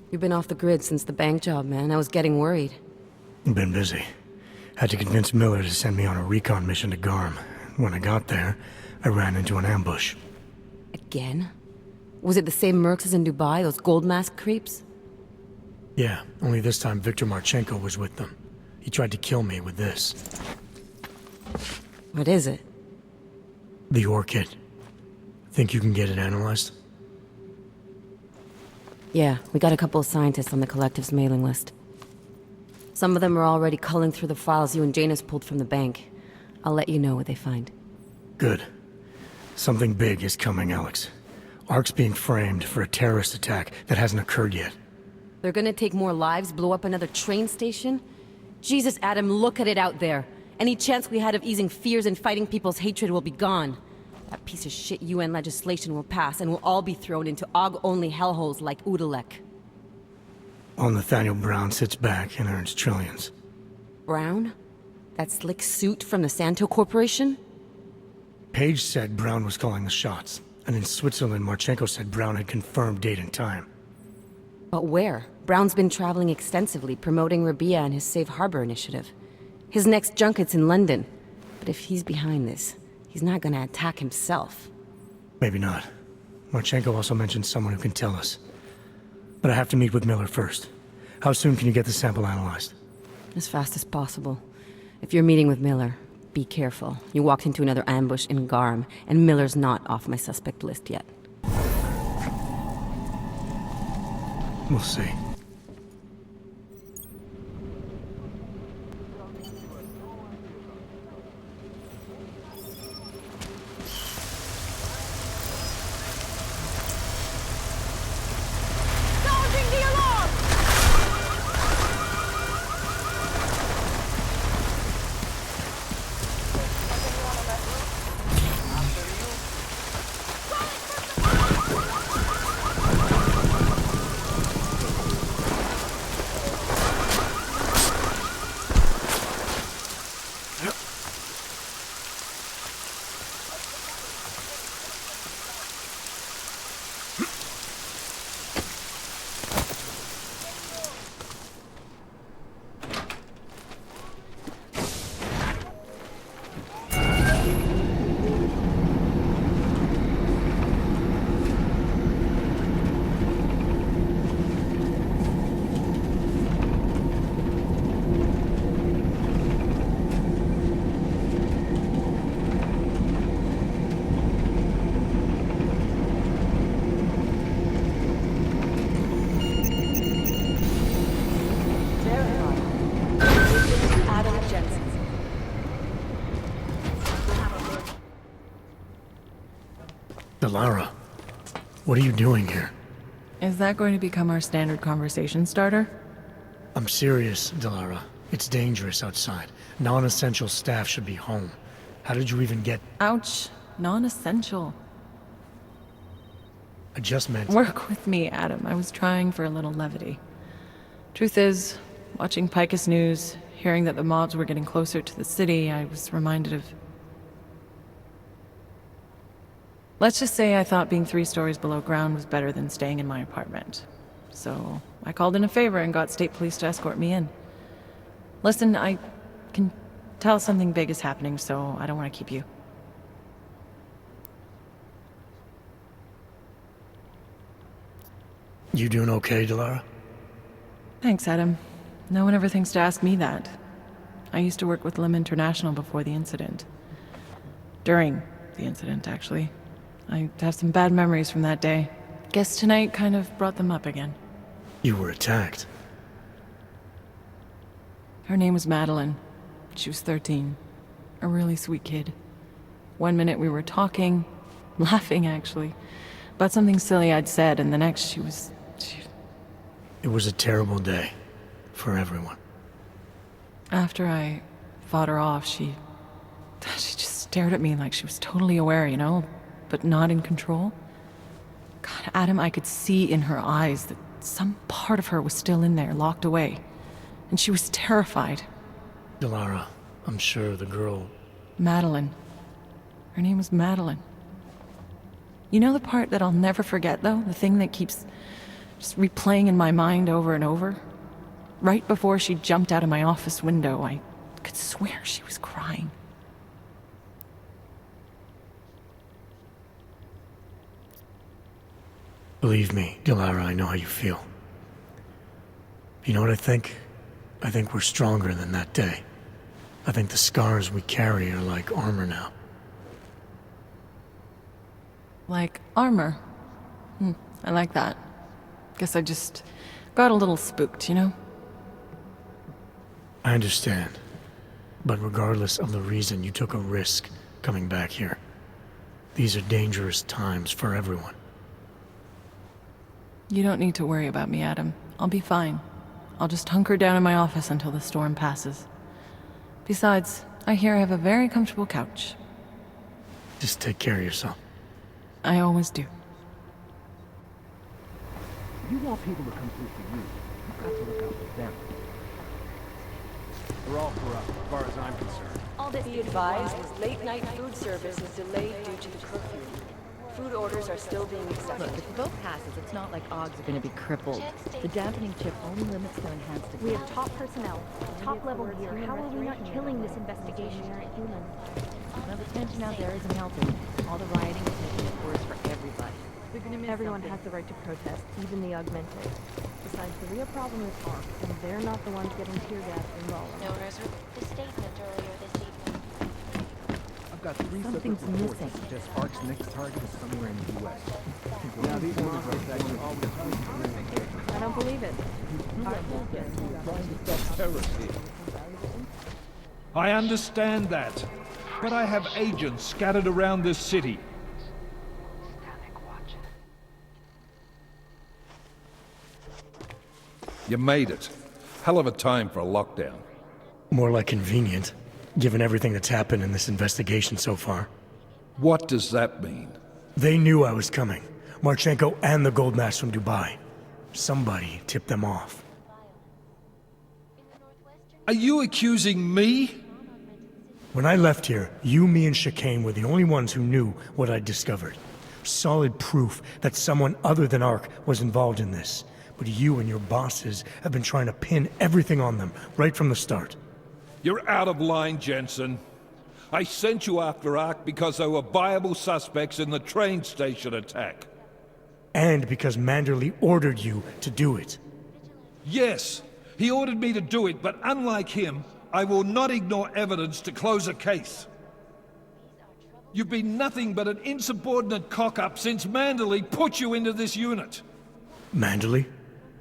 You've been off the grid since the bank job, man. I was getting worried. Been busy. Had to convince Miller to send me on a recon mission to Garm. When I got there, I ran into an ambush. Again? Was it the same mercs as in Dubai, those gold mask creeps? Yeah, only this time Viktor Marchenko was with them. He tried to kill me with this. What is it? The orchid. Think you can get it analyzed? Yeah, we got a couple of scientists on the collective's mailing list. Some of them are already culling through the files you and Janus pulled from the bank. I'll let you know what they find. Good. Something big is coming, Alex. Ark's being framed for a terrorist attack that hasn't occurred yet. They're gonna take more lives, blow up another train station? Jesus, Adam, look at it out there. Any chance we had of easing fears and fighting people's hatred will be gone. That piece of shit UN legislation will pass, and we'll all be thrown into AUG-only hellholes like Udalek. While Nathaniel Brown sits back and earns trillions. Brown? That slick suit from the Santo Corporation? Page said Brown was calling the shots, and in Switzerland, Marchenko said Brown had confirmed date and time. But where? Brown's been traveling extensively, promoting Rabia and his Safe Harbor initiative. His next junket's in London. But if he's behind this, he's not gonna attack himself. Maybe not. Marchenko also mentioned someone who can tell us. But I have to meet with Miller first. How soon can you get the sample analyzed? As fast as possible. If you're meeting with Miller, be careful. You walked into another ambush in Garm, and Miller's not off my suspect list yet. We'll see. Delara, what are you doing here? Is that going to become our standard conversation starter? I'm serious, Delara. It's dangerous outside. Non-essential staff should be home. How did you even get... Ouch. Non-essential. I just meant... Work with me, Adam. I was trying for a little levity. Truth is, watching Picus News, hearing that the mobs were getting closer to the city, I was reminded of... Let's just say I thought being 3 stories below ground was better than staying in my apartment. So I called in a favor and got state police to escort me in. Listen, I can tell something big is happening, so I don't want to keep you. You doing okay, Delara? Thanks, Adam. No one ever thinks to ask me that. I used to work with Lim International before the incident. During the incident, actually. I have some bad memories from that day. Guess tonight kind of brought them up again. You were attacked. Her name was Madeline. She was 13. A really sweet kid. One minute we were talking, laughing actually, about something silly I'd said, and the next she was... It was a terrible day. For everyone. After I fought her off, she just stared at me like she was totally aware, you know? But not in control. God, Adam, I could see in her eyes that some part of her was still in there, locked away. And she was terrified. Delara, I'm sure the girl... Madeline. Her name was Madeline. You know the part that I'll never forget, though? The thing that keeps just replaying in my mind over and over? Right before she jumped out of my office window, I could swear she was crying. Believe me, Delara, I know how you feel. You know what I think? I think we're stronger than that day. I think the scars we carry are like armor now. Like armor? I like that. Guess I just got a little spooked, you know? I understand. But regardless of the reason, you took a risk coming back here. These are dangerous times for everyone. You don't need to worry about me, Adam. I'll be fine. I'll just hunker down in my office until the storm passes. Besides, I hear I have a very comfortable couch. Just take care of yourself. I always do. You want people to come through for you. You've got to look out for them. They're all corrupt, as far as I'm concerned. Be advised, late-night food service is delayed due to the curfew. Food orders are still being accepted. Look, if the vote passes, it's not like OGs are going to be crippled. The dampening chip only limits their enhanced attack. We have top personnel, top level gear. How are we not killing this investigation? Now the tension out there isn't helping. All the rioting is making it worse for everybody. Everyone has the right to protest, even the augmented. Besides, the real problem is ARC, and they're not the ones getting tear gassed in Rozłam. No, the statement earlier this evening. I've got 3 Something's separate reports missing. that suggest ARC's next target is somewhere in the U.S. Now these monsters actually always I don't believe it. I understand that, but I have agents scattered around this city. You made it. Hell of a time for a lockdown. More like convenient, given everything that's happened in this investigation so far. What does that mean? They knew I was coming. Marchenko and the gold mask from Dubai. Somebody tipped them off. Are you accusing me? When I left here, you, me, and Chicane were the only ones who knew what I'd discovered. Solid proof that someone other than ARC was involved in this. But you and your bosses have been trying to pin everything on them, right from the start. You're out of line, Jensen. I sent you after ARC because there were viable suspects in the train station attack. And because Manderley ordered you to do it. Yes, he ordered me to do it, but unlike him, I will not ignore evidence to close a case. You've been nothing but an insubordinate cock-up since Manderley put you into this unit. Manderley?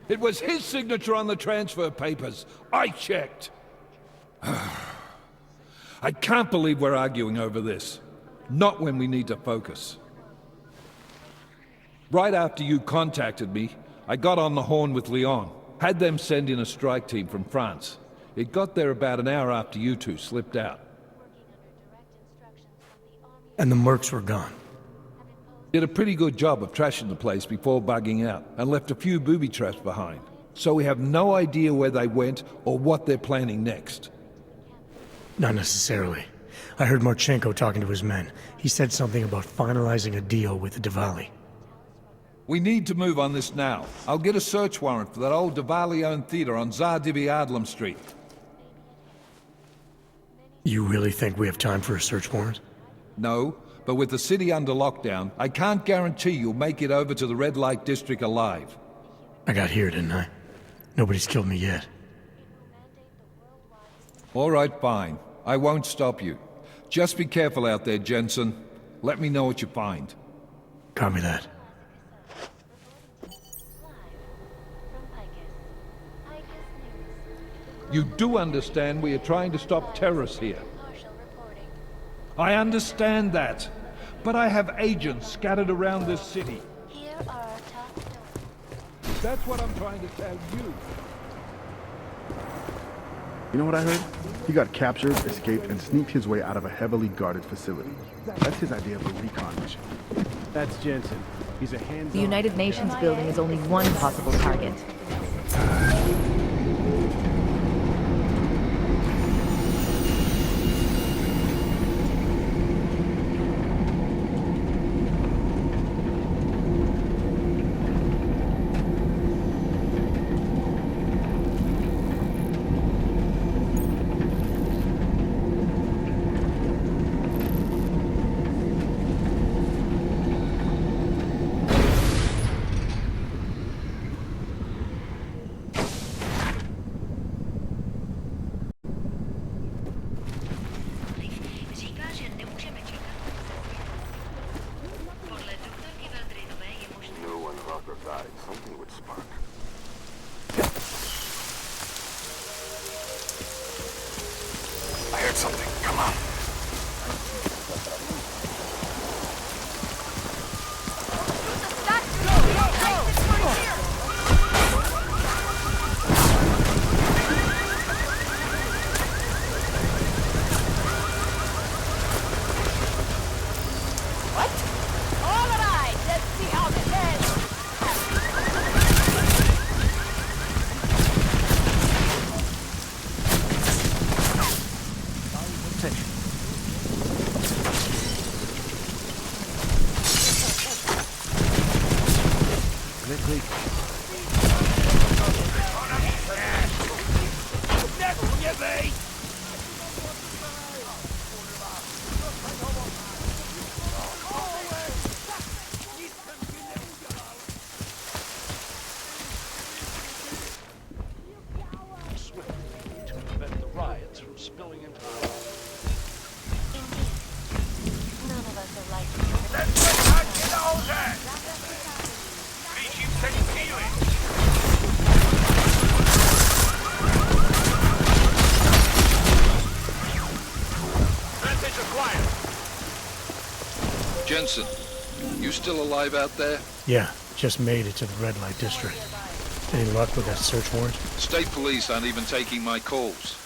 It was his signature on the transfer papers. I checked. I can't believe we're arguing over this. Not when we need to focus. Right after you contacted me, I got on the horn with Lyon. Had them send in a strike team from France. It got there about an hour after you two slipped out. And the mercs were gone. Did a pretty good job of trashing the place before bugging out, and left a few booby traps behind. So we have no idea where they went or what they're planning next. Not necessarily. I heard Marchenko talking to his men. He said something about finalizing a deal with the Diwali. We need to move on this now. I'll get a search warrant for that old Diwali-owned theater on Tsar Adlam Street. You really think we have time for a search warrant? No, but with the city under lockdown, I can't guarantee you'll make it over to the red light district alive. I got here, didn't I? Nobody's killed me yet. All right, fine. I won't stop you. Just be careful out there, Jensen. Let me know what you find. Copy that. You do understand we are trying to stop terrorists here. I understand that, but I have agents scattered around this city. Here are our top stories. That's what I'm trying to tell you. You know what I heard? He got captured, escaped, and sneaked his way out of a heavily guarded facility. That's his idea of a recon mission. That's Jensen. He's a hands-on... The United Nations building is only one possible target. quickly. To prevent the riots from spilling into the None of us are like Message acquired. Jensen, you still alive out there? Yeah, just made it to the red light district. Any luck with that search warrant? State police aren't even taking my calls.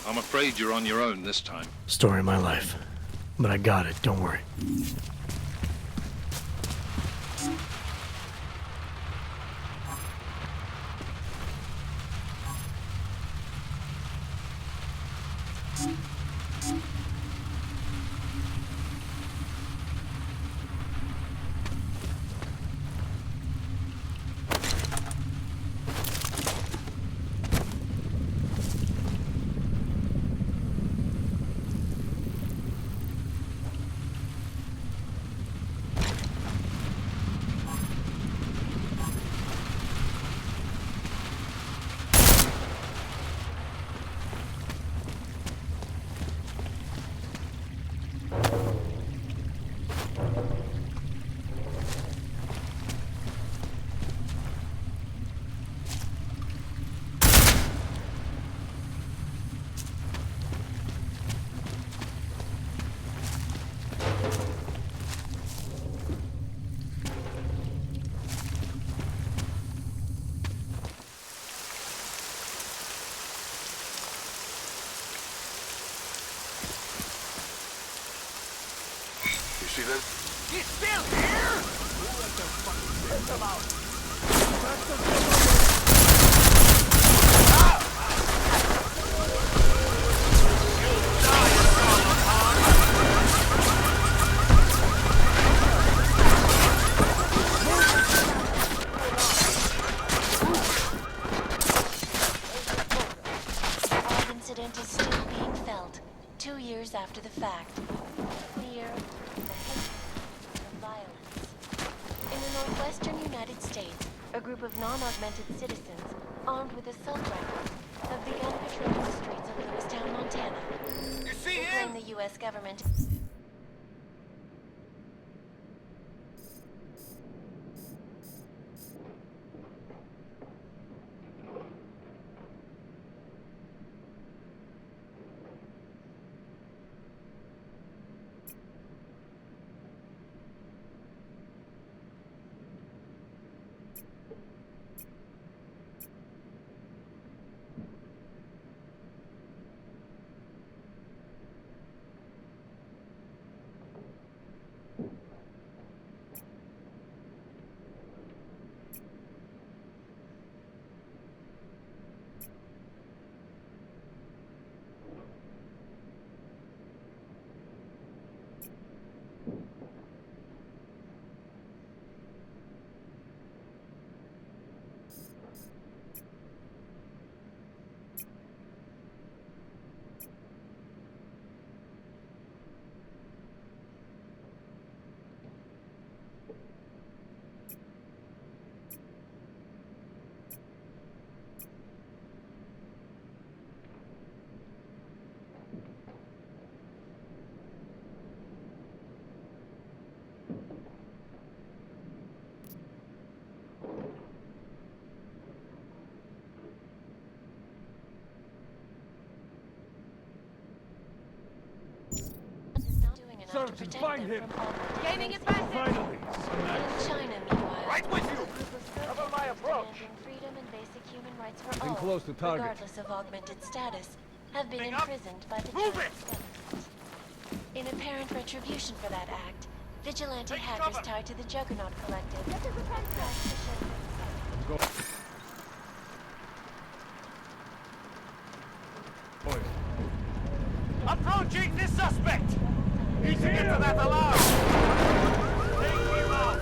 I'm afraid you're on your own this time. Story of my life. But I got it, don't worry. See them? He's still here? Who let the fucking piss him out? Our incident is still being felt, 2 years after the fact. Fear, the hate, the violence. In the northwestern United States, a group of non-augmented citizens, armed with assault rifles, have begun patrolling the streets of Lewistown, Montana. You see They him? claim the U.S. government. Search and find him. Gaining advantage. Finally. In China, meanwhile, Right with you. a group of Cover my protesters approach. demanding freedom and basic human rights for Getting all, close to target. regardless of augmented status, have been Moving up. imprisoned by the Move Chinese government. In apparent retribution for that act, vigilante Take hackers cover. tied to the Juggernaut Collective crashed the ship. Approaching this suspect. Need to get to that alarm. Take him out.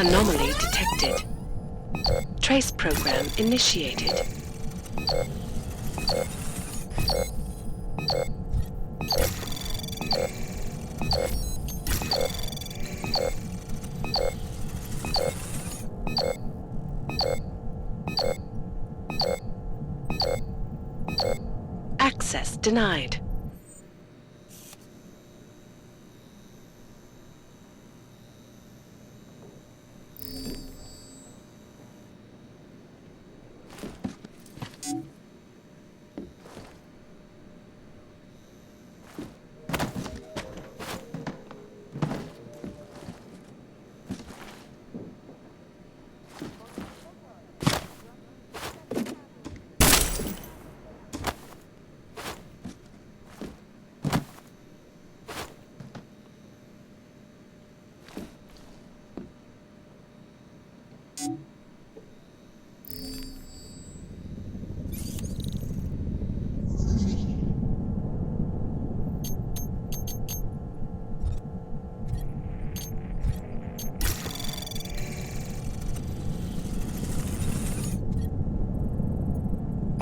Anomaly detected. Trace program initiated. Access denied.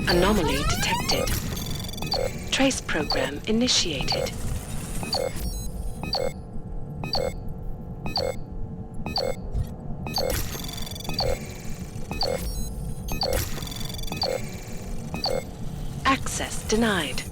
Anomaly detected. Trace program initiated. Access denied.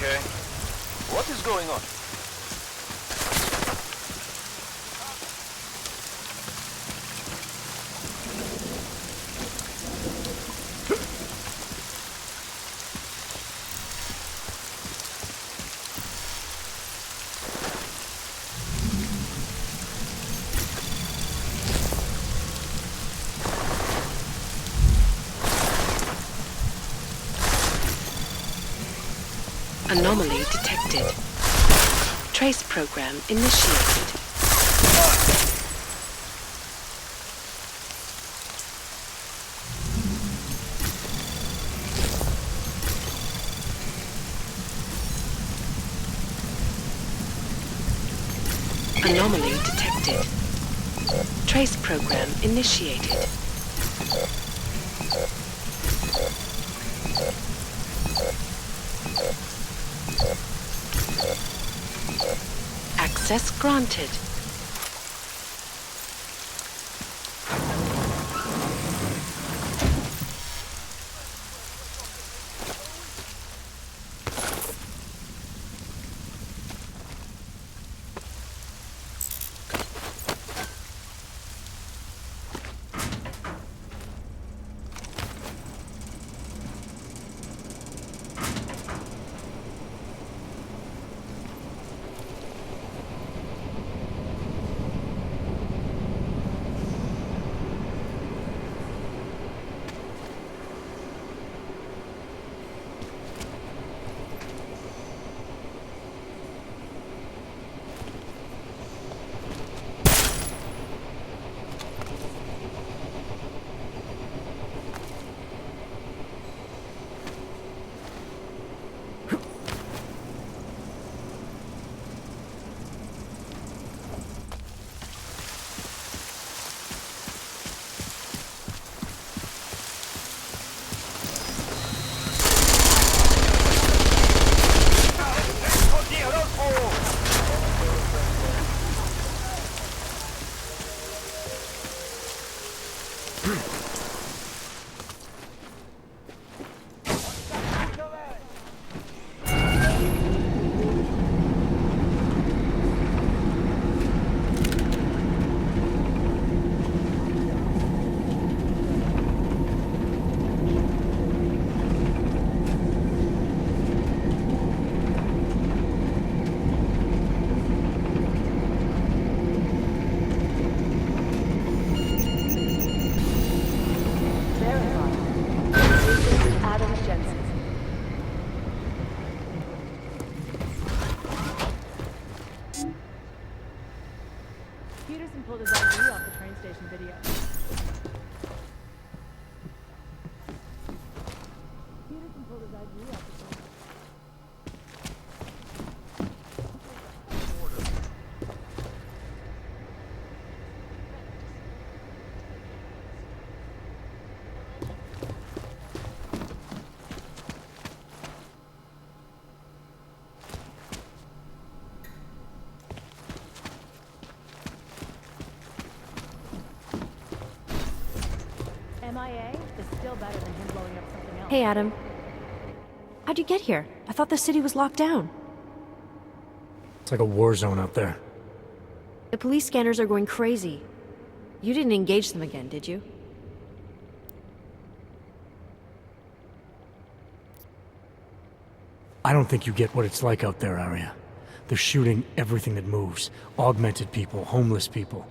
okay? What is going on? Anomaly detected. Trace program initiated. Anomaly detected. Trace program initiated. Access granted. Peterson pulled his ID off the train station video. Peterson pulled his ID off the train. MIA is still better than him blowing up something else. Hey, Adam. How'd you get here? I thought the city was locked down. It's like a war zone out there. The police scanners are going crazy. You didn't engage them again, did you? I don't think you get what it's like out there, Arya. They're shooting everything that moves. Augmented people, homeless people.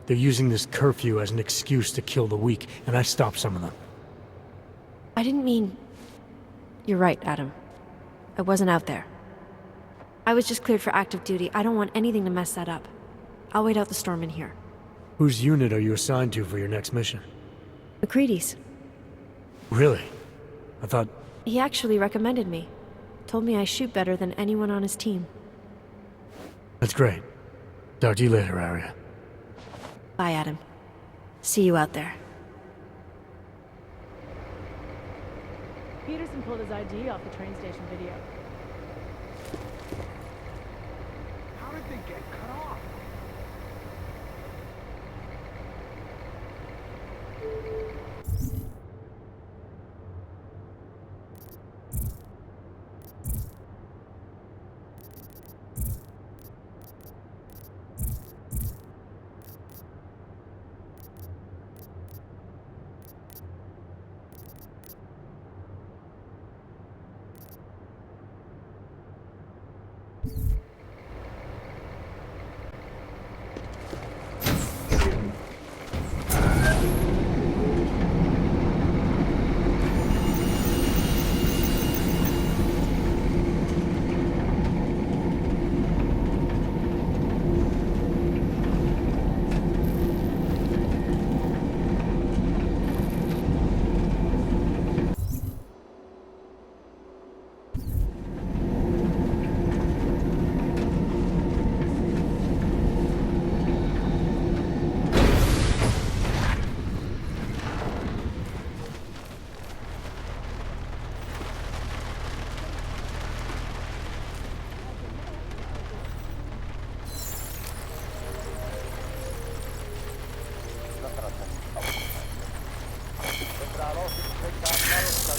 They're using this curfew as an excuse to kill the weak, and I stopped some of them. I didn't mean... You're right, Adam. I wasn't out there. I was just cleared for active duty. I don't want anything to mess that up. I'll wait out the storm in here. Whose unit are you assigned to for your next mission? McCready's. Really? I thought... He actually recommended me. Told me I shoot better than anyone on his team. That's great. Talk to you later, Arya. Bye, Adam. See you out there. Peterson pulled his ID off the train station video. How did they get cut off?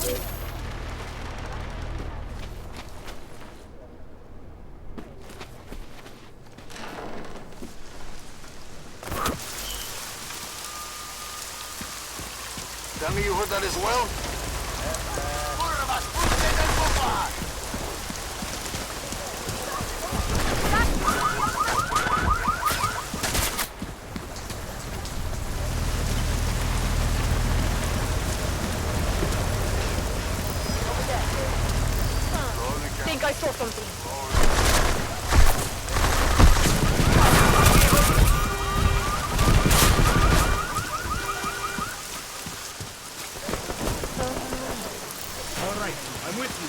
Tell me you heard that as well? I think I saw something. All right, I'm with you.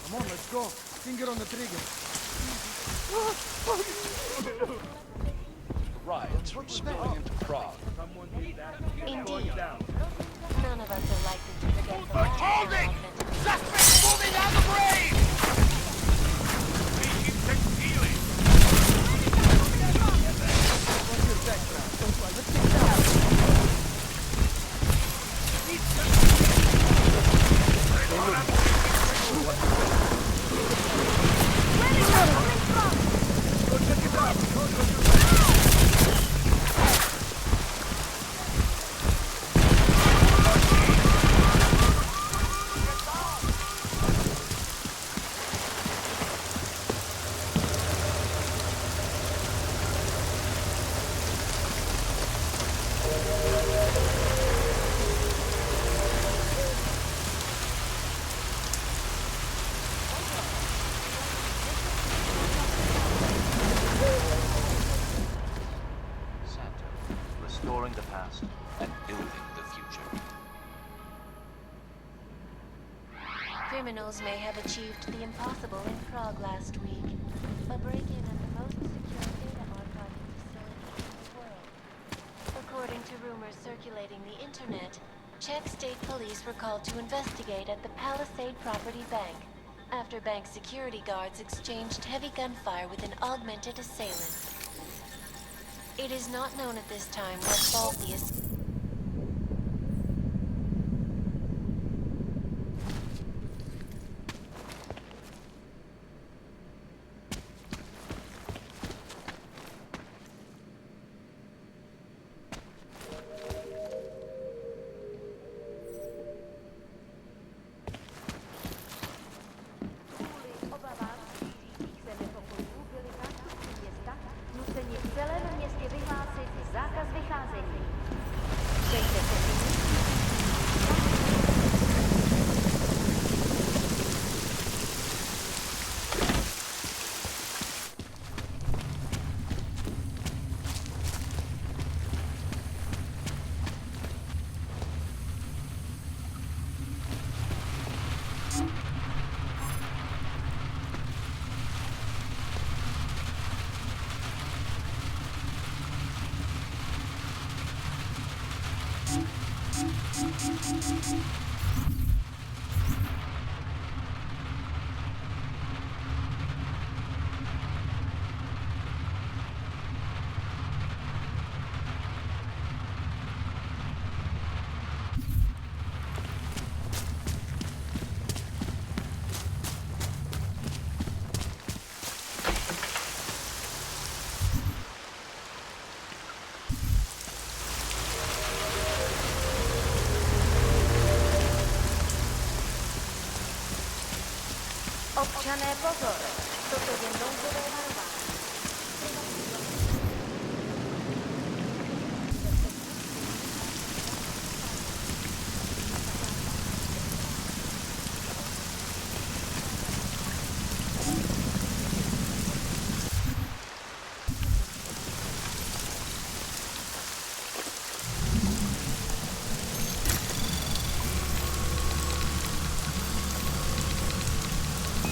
Come on, let's go. Finger on the trigger. Riots from spilling into Prague. Indeed. None of us are likely to forget the last Holding! time. Suspect moving out of range! Making concealing! What's your background? Let's get down. Restoring the past and building the future. Criminals may have achieved the impossible in Prague last week. A break-in at the most secure data archiving facility in the world. According to rumors circulating the internet, Czech state police were called to investigate at the Palisade Property Bank after bank security guards exchanged heavy gunfire with an augmented assailant. It is not known at this time what fault the Občané, pozor! Toto je nouzové varování.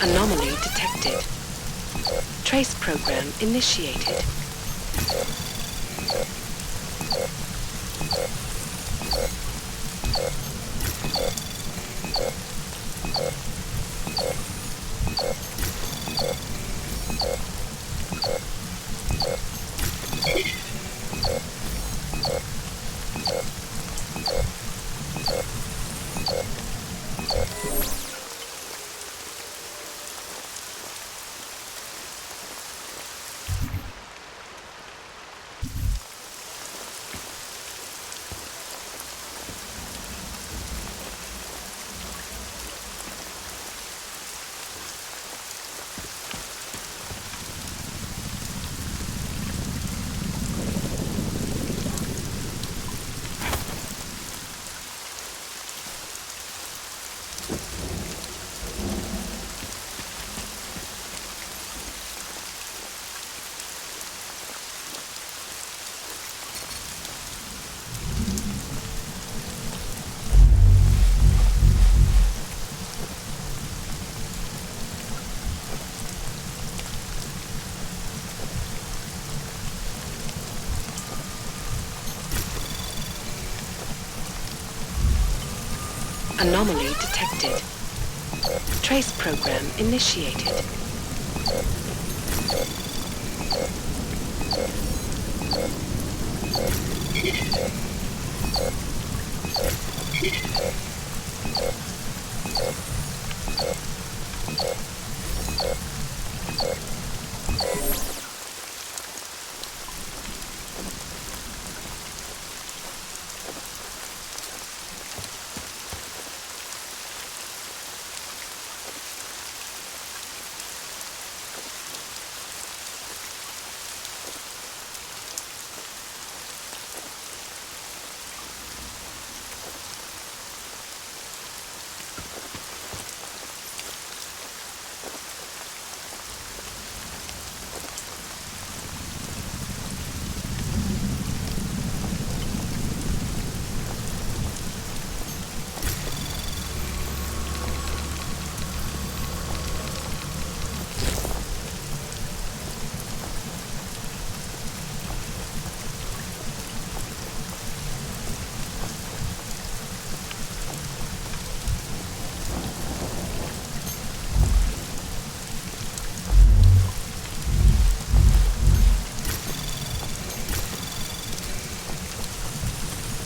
Anomaly detected. Trace program initiated. Anomaly detected. Trace program initiated.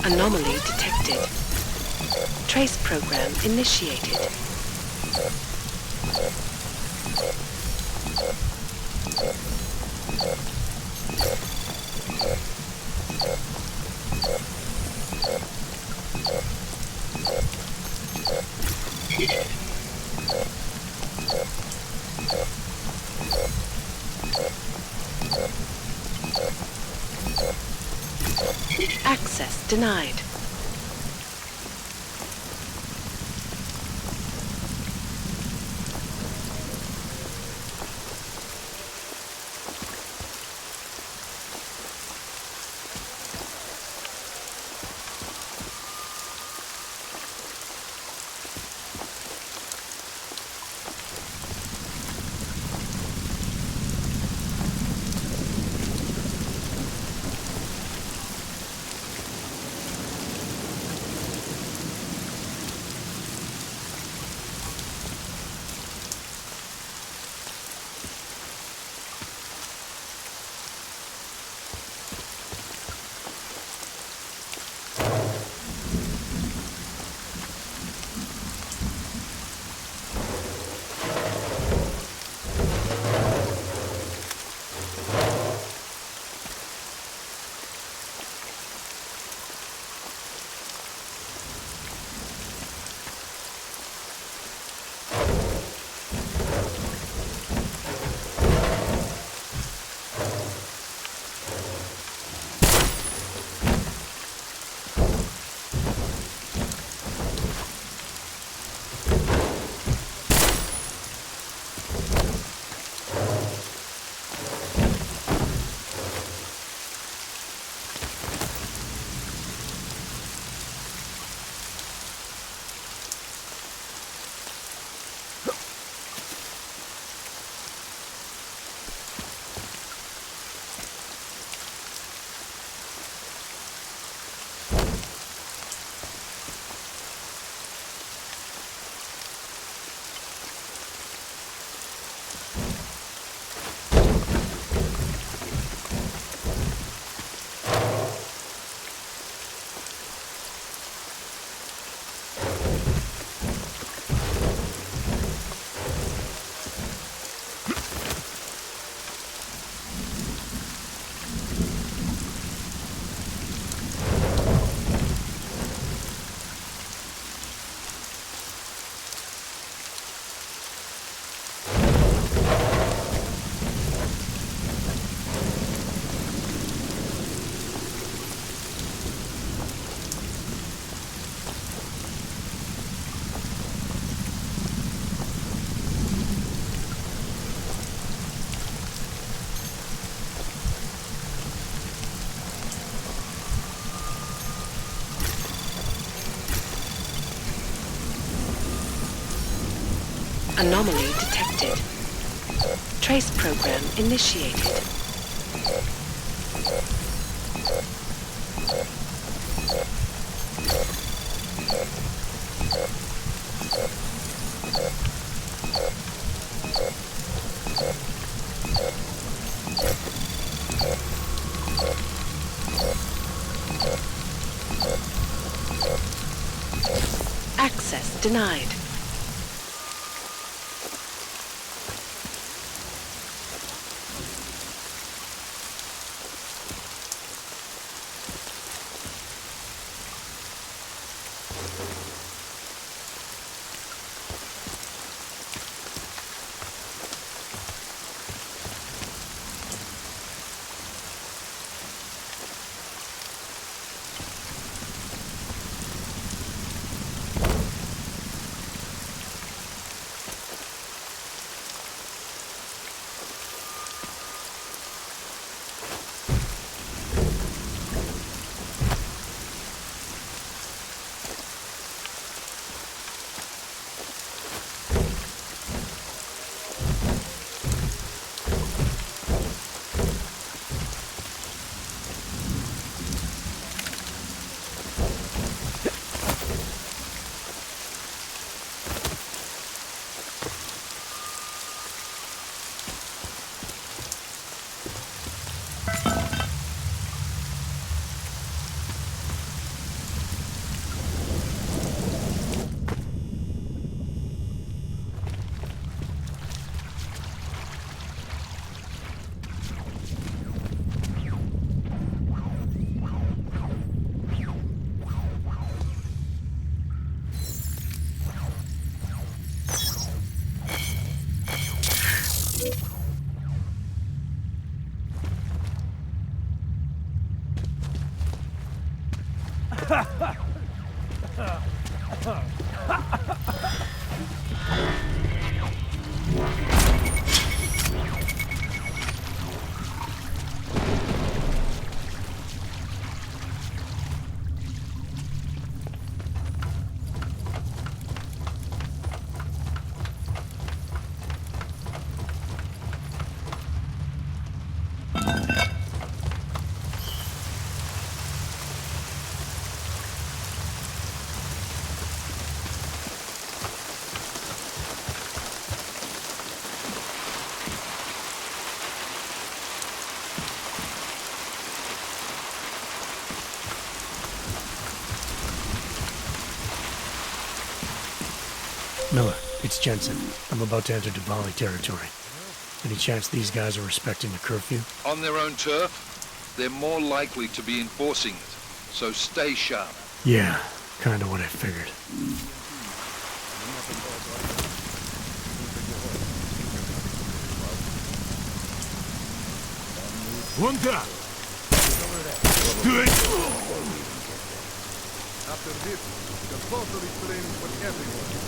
Anomaly detected. Trace program initiated. Access denied. Anomaly detected. Trace program initiated. denied. Miller, it's Jensen. I'm about to enter Diwali territory. Any chance these guys are respecting the curfew? On their own turf, they're more likely to be enforcing it. So stay sharp. Yeah, kinda what I figured. One down. Do it. After this, compulsory training for everyone.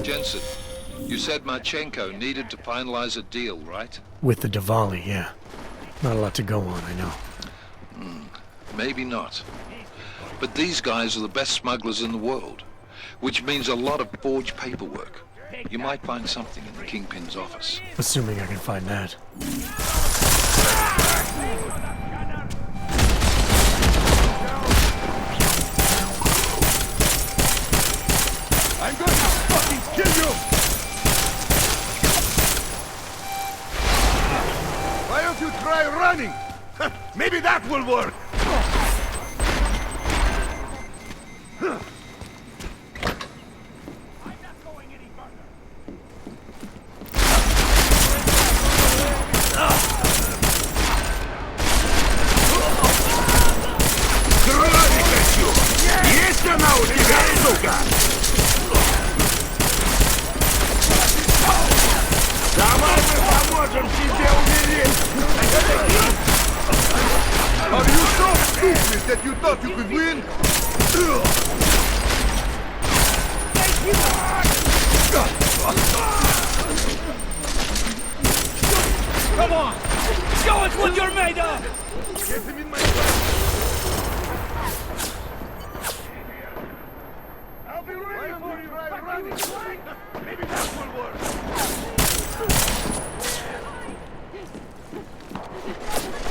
Jensen, you said Marchenko needed to finalize a deal, right? With the Diwali, yeah. Not a lot to go on, I know. Maybe not. But these guys are the best smugglers in the world, which means a lot of forged paperwork. You might find something in the Kingpin's office. Assuming I can find that. I'm going to fucking kill you! Why don't you try running? Maybe that will work! that you thought you could win? Come on! Show us what you're made of! Get him in my sight! I'll be ready for you! Maybe that will work!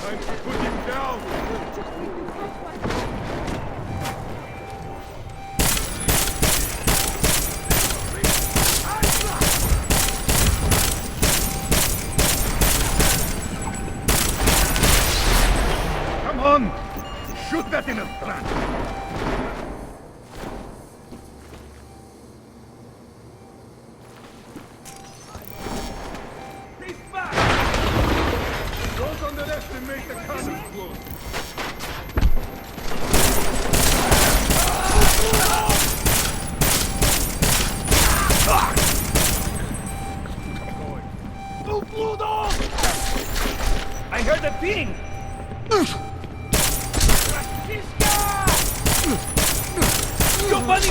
Time to put him down! Come on! Shoot that in a trap! He's back! Those on the left and make the cannon close. Who blew off? I heard a ping! Go, buddy!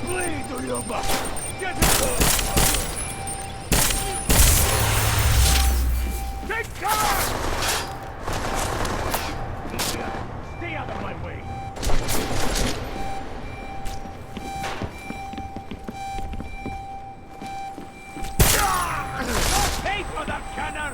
Bleed to your back! Get it! Take cover! Stay out of my way! Pay for that cannon!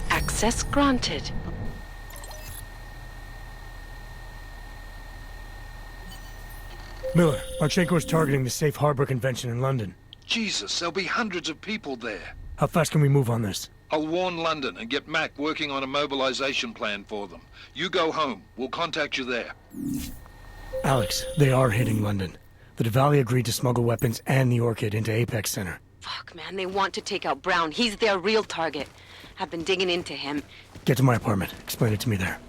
Access granted. Miller, Marchenko is targeting the Safe Harbor Convention in London. Jesus, there'll be hundreds of people there. How fast can we move on this? I'll warn London and get Mac working on a mobilization plan for them. You go home. We'll contact you there. Alex, they are hitting London. The Diwali agreed to smuggle weapons and the Orchid into Apex Center. Fuck, man, they want to take out Brown. He's their real target. I've been digging into him. Get to my apartment. Explain it to me there.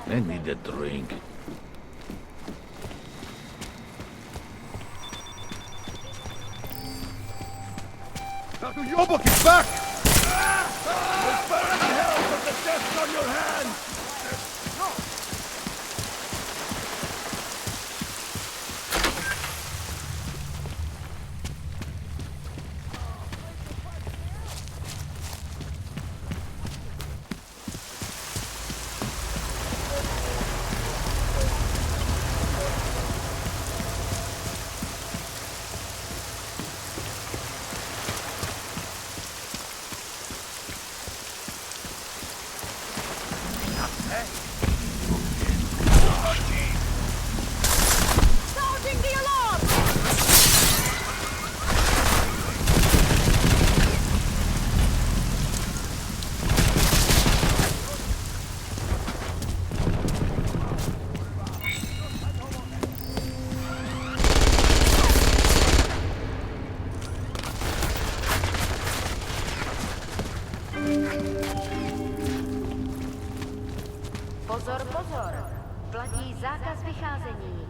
I need a drink. Dr. Yobok is back! Burn in hell with the death on your hands! Sounding the alarm! Pozor, pozor! Platí zákaz vycházení.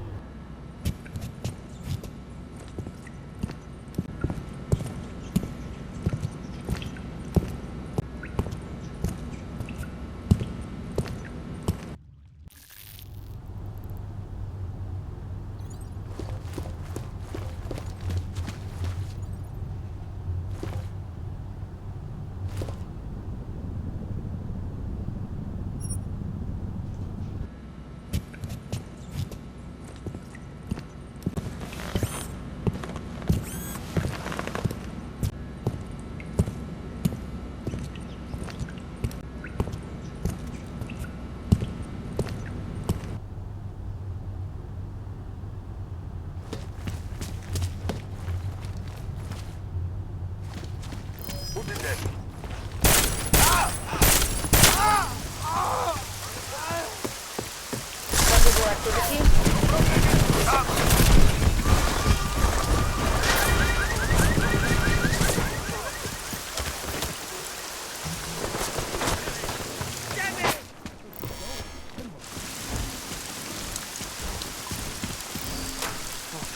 Possible activity?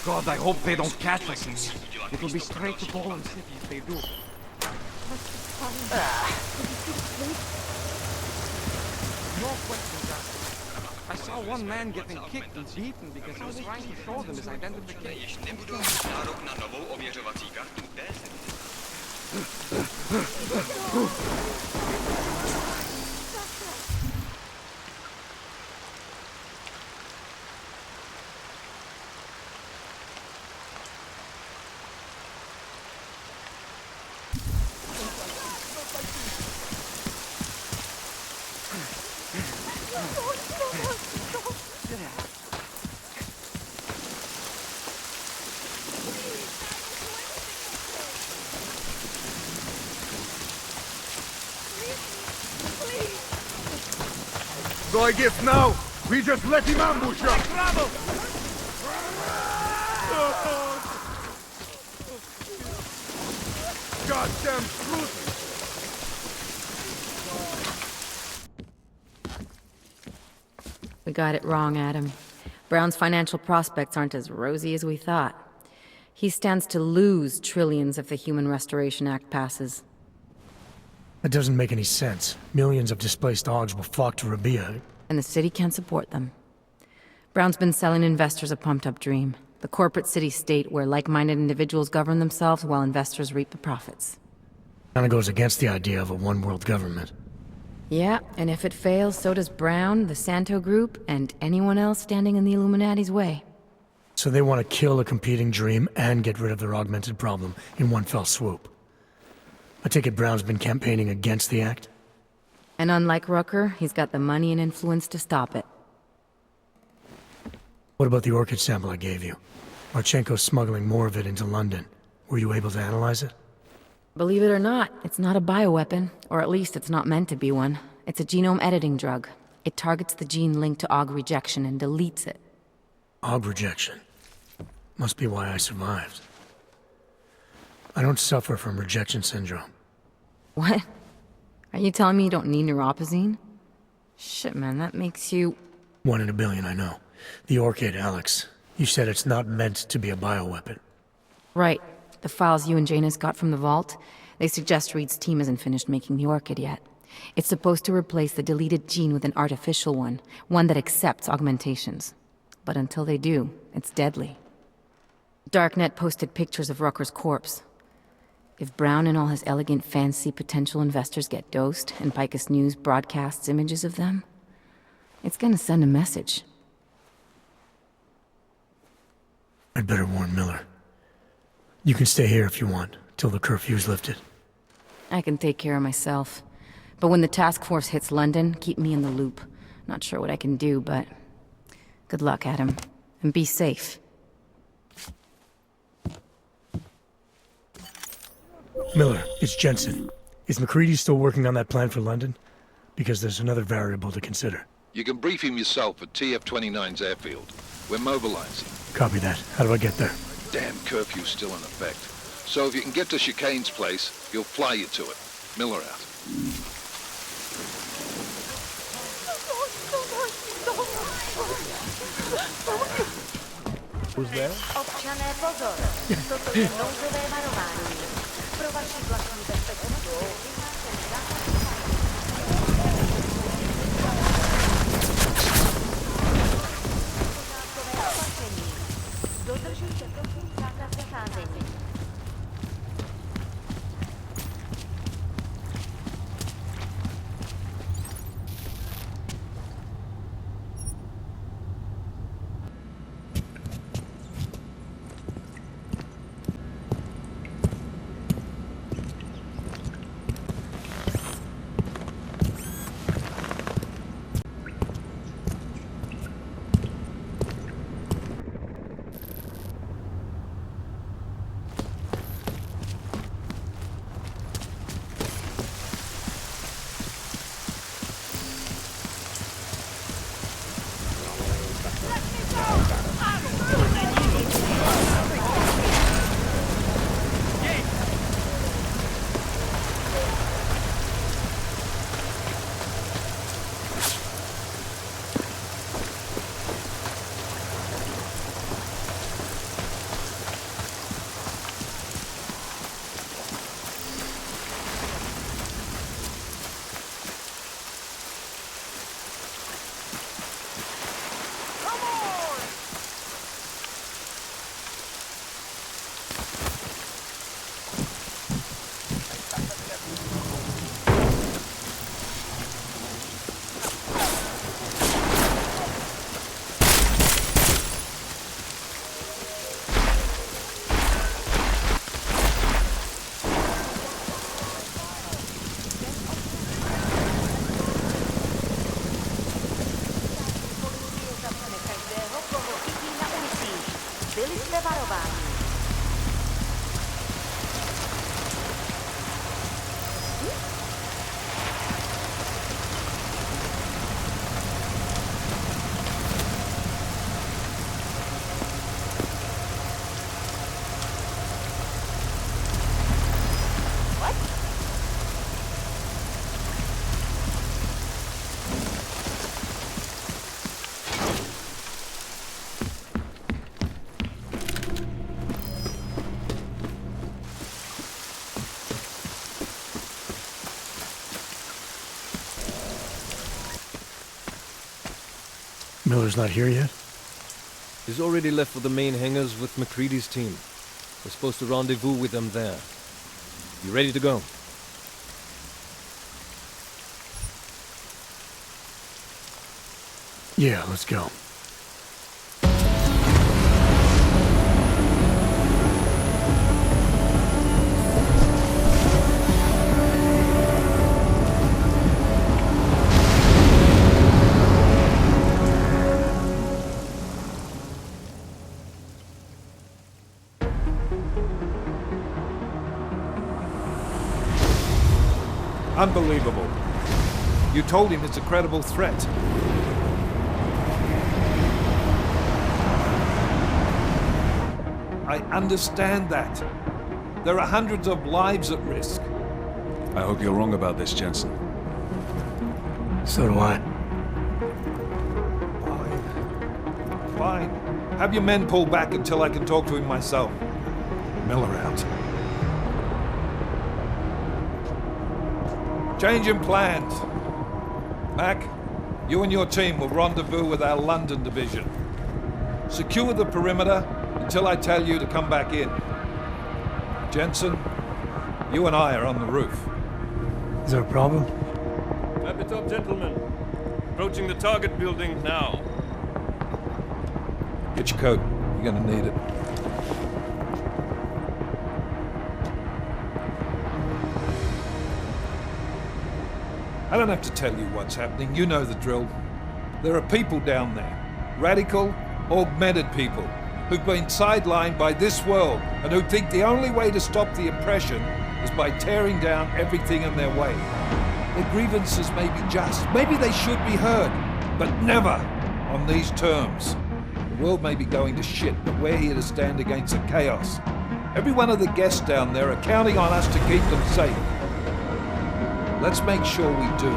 God, I hope they don't catch us in here. It will be straight to Golan City if they do. No questions asked. I saw one man getting kicked and beaten because he was trying to show them his identification. Go a gift now! We just let him ambush us! Goddamn truth! We got it wrong, Adam. Brown's financial prospects aren't as rosy as we thought. He stands to lose trillions if the Human Restoration Act passes. That doesn't make any sense. Millions of displaced Augs will flock to Rabia. And the city can't support them. Brown's been selling investors a pumped-up dream. The corporate city-state where like-minded individuals govern themselves while investors reap the profits. Kinda goes against the idea of a one-world government. Yeah, and if it fails, so does Brown, the Santo Group, and anyone else standing in the Illuminati's way. So they want to kill a competing dream and get rid of their augmented problem in one fell swoop. I take it Brown's been campaigning against the act? And unlike Rucker, he's got the money and influence to stop it. What about the orchid sample I gave you? Marchenko's smuggling more of it into London. Were you able to analyze it? Believe it or not, it's not a bioweapon, or at least it's not meant to be one. It's a genome editing drug. It targets the gene linked to Aug rejection and deletes it. Aug rejection? Must be why I survived. I don't suffer from rejection syndrome. What? Are you telling me you don't need neuropozyne? Shit, man, that makes you... 1 in a billion, I know. The orchid, Alex. You said it's not meant to be a bioweapon. Right. The files you and Janus got from the vault, they suggest Reed's team isn't finished making the orchid yet. It's supposed to replace the deleted gene with an artificial one that accepts augmentations. But until they do, it's deadly. Darknet posted pictures of Rucker's corpse. If Brown and all his elegant fancy potential investors get dosed, and Picus News broadcasts images of them, it's gonna send a message. I'd better warn Miller. You can stay here if you want, till the curfew's lifted. I can take care of myself. But when the task force hits London, keep me in the loop. Not sure what I can do, but... good luck, Adam. And be safe. Miller, it's Jensen. Is McCready still working on that plan for London? Because there's another variable to consider. You can brief him yourself at TF-29's airfield. We're mobilizing. Copy that. How do I get there? Damn curfew's still in effect. So if you can get to Chicane's place, he'll fly you to it. Miller out. Who's there? Občané pozor, toto je nouzové varování. Pro vaši vlastní bezpečnost je vyhlášen zákaz pořádkové opatření. Dodržujte prosím zákaz zacházení. Miller's not here yet? He's already left for the main hangars with McCready's team. We're supposed to rendezvous with them there. You ready to go? Yeah, let's go. Unbelievable. You told him it's a credible threat. I understand that. There are hundreds of lives at risk. I hope you're wrong about this, Jensen. So do I. Fine. Have your men pull back until I can talk to him myself. Miller out. Changing plans. Mac, you and your team will rendezvous with our London division. Secure the perimeter until I tell you to come back in. Jensen, you and I are on the roof. Is there a problem? Wrap it up, gentlemen. Approaching the target building now. Get your coat. You're gonna need it. I don't have to tell you what's happening. You know the drill. There are people down there. Radical, augmented people who've been sidelined by this world and who think the only way to stop the oppression is by tearing down everything in their way. Their grievances may be just, maybe they should be heard, but never on these terms. The world may be going to shit, but we're here to stand against the chaos. Every one of the guests down there are counting on us to keep them safe. Let's make sure we do.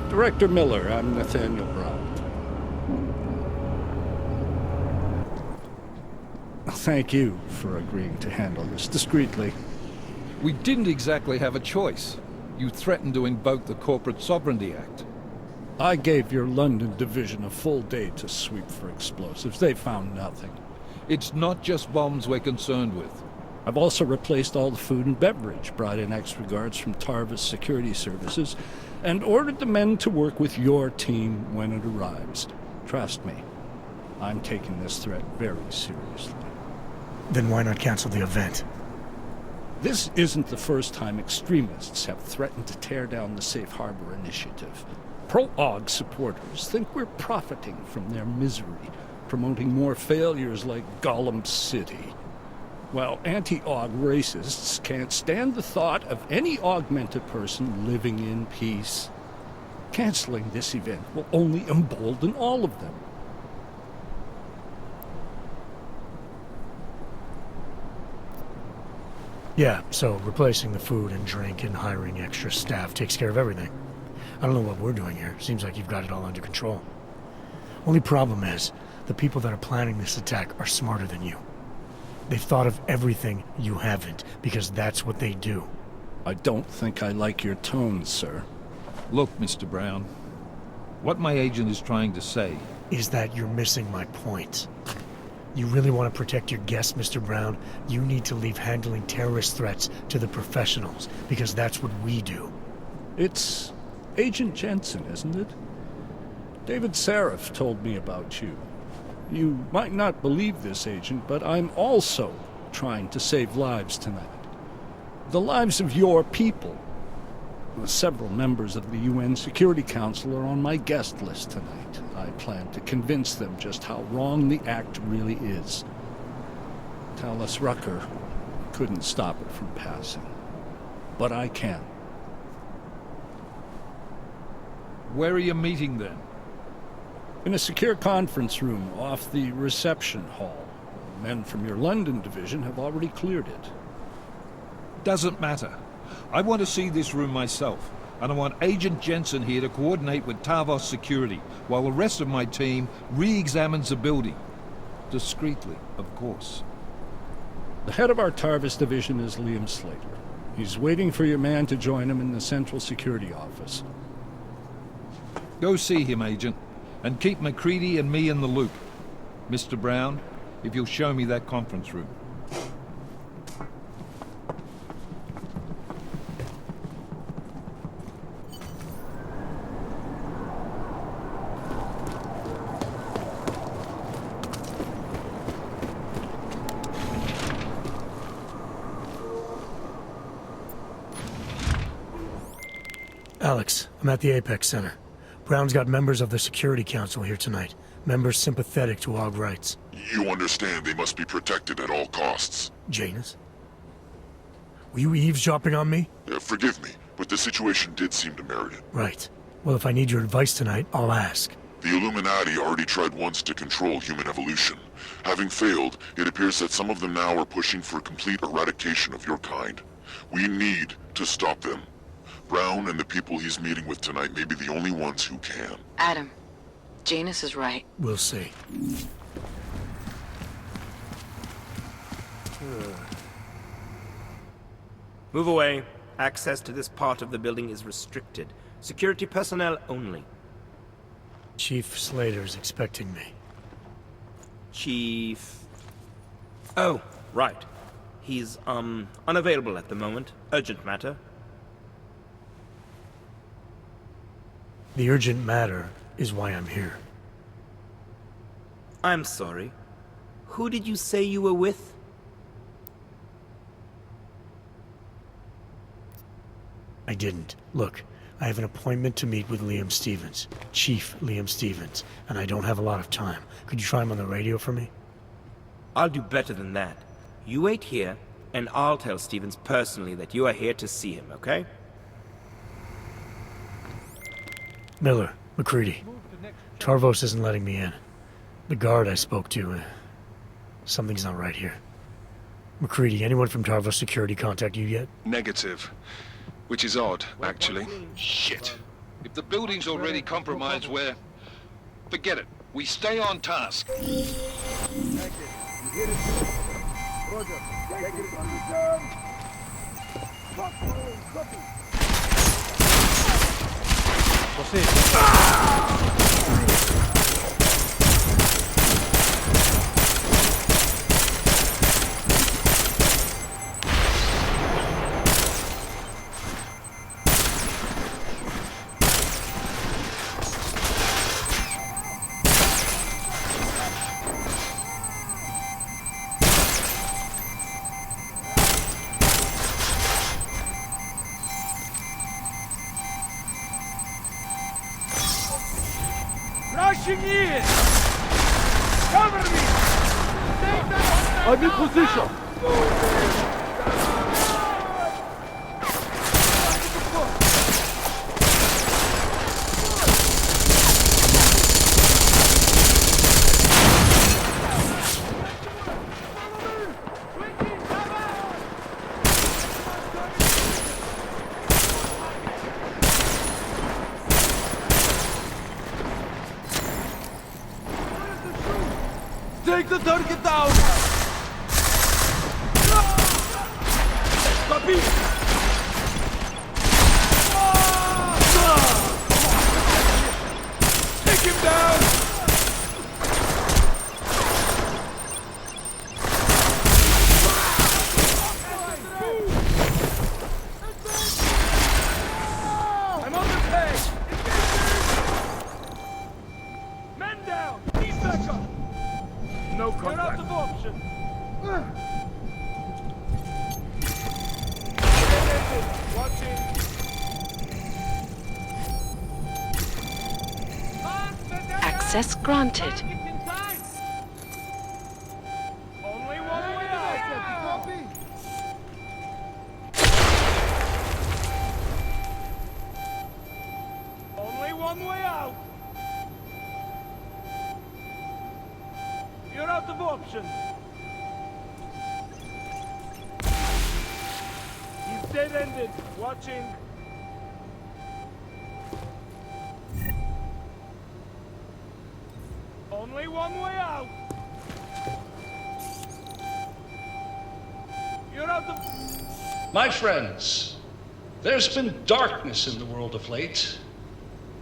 Director Miller, I'm Nathaniel Brown. Thank you for agreeing to handle this discreetly. We didn't exactly have a choice. You threatened to invoke the Corporate Sovereignty Act. I gave your London division a full day to sweep for explosives. They found nothing. It's not just bombs we're concerned with. I've also replaced all the food and beverage, brought in extra guards from Tarvis Security Services, and ordered the men to work with your team when it arrives. Trust me, I'm taking this threat very seriously. Then why not cancel the event? This isn't the first time extremists have threatened to tear down the Safe Harbor Initiative. PROLOG supporters think we're profiting from their misery, promoting more failures like Gollum City. While anti-Aug racists can't stand the thought of any augmented person living in peace. Canceling this event will only embolden all of them. Yeah, so replacing the food and drink and hiring extra staff takes care of everything. I don't know what we're doing here. Seems like you've got it all under control. Only problem is, the people that are planning this attack are smarter than you. They've thought of everything you haven't, because that's what they do. I don't think I like your tone, sir. Look, Mr. Brown, what my agent is trying to say is that you're missing my point. You really want to protect your guests, Mr. Brown? You need to leave handling terrorist threats to the professionals, because that's what we do. It's Agent Jensen, isn't it? David Seraph told me about you. You might not believe this, Agent, but I'm also trying to save lives tonight. The lives of your people. Several members of the UN Security Council are on my guest list tonight. I plan to convince them just how wrong the act really is. Tallis Rucker couldn't stop it from passing. But I can. Where are you meeting then? In a secure conference room off the reception hall. Men from your London division have already cleared it. Doesn't matter. I want to see this room myself, and I want Agent Jensen here to coordinate with Tarvos Security, while the rest of my team re-examines the building. Discreetly, of course. The head of our Tarvis division is Liam Slater. He's waiting for your man to join him in the Central Security Office. Go see him, Agent. And keep McCready and me in the loop. Mr. Brown, if you'll show me that conference room. Alex, I'm at the Apex Center. Brown's got members of the Security Council here tonight. Members sympathetic to AUG rights. You understand they must be protected at all costs. Janus? Were you eavesdropping on me? Forgive me, but the situation did seem to merit it. Right. Well, if I need your advice tonight, I'll ask. The Illuminati already tried once to control human evolution. Having failed, it appears that some of them now are pushing for complete eradication of your kind. We need to stop them. Brown and the people he's meeting with tonight may be the only ones who can. Adam, Janus is right. We'll see. Move away. Access to this part of the building is restricted. Security personnel only. Chief Slater's expecting me. Chief... Oh, right. He's, unavailable at the moment. Urgent matter. The urgent matter is why I'm here. I'm sorry. Who did you say you were with? I didn't. Look, I have an appointment to meet with Liam Stevens. Chief Liam Stevens. And I don't have a lot of time. Could you try him on the radio for me? I'll do better than that. You wait here, and I'll tell Stevens personally that you are here to see him, okay? Miller, McCready. Tarvos isn't letting me in. The guard I spoke to, something's not right here. McCready, anyone from Tarvos Security contact you yet? Negative. Which is odd, actually. Shit. If the building's already compromised, forget it. We stay on task. Rushing in! Cover me! I'm in position! Take the target down! Copy! Take him down! I'm on the page! Men down! Keep back up! No contact. You're out of options. Watching. Access granted. Only one way out. Only one way out. You're out of options. He's dead-ended. Watching. Only one way out. You're out of... My friends, there's been darkness in the world of late.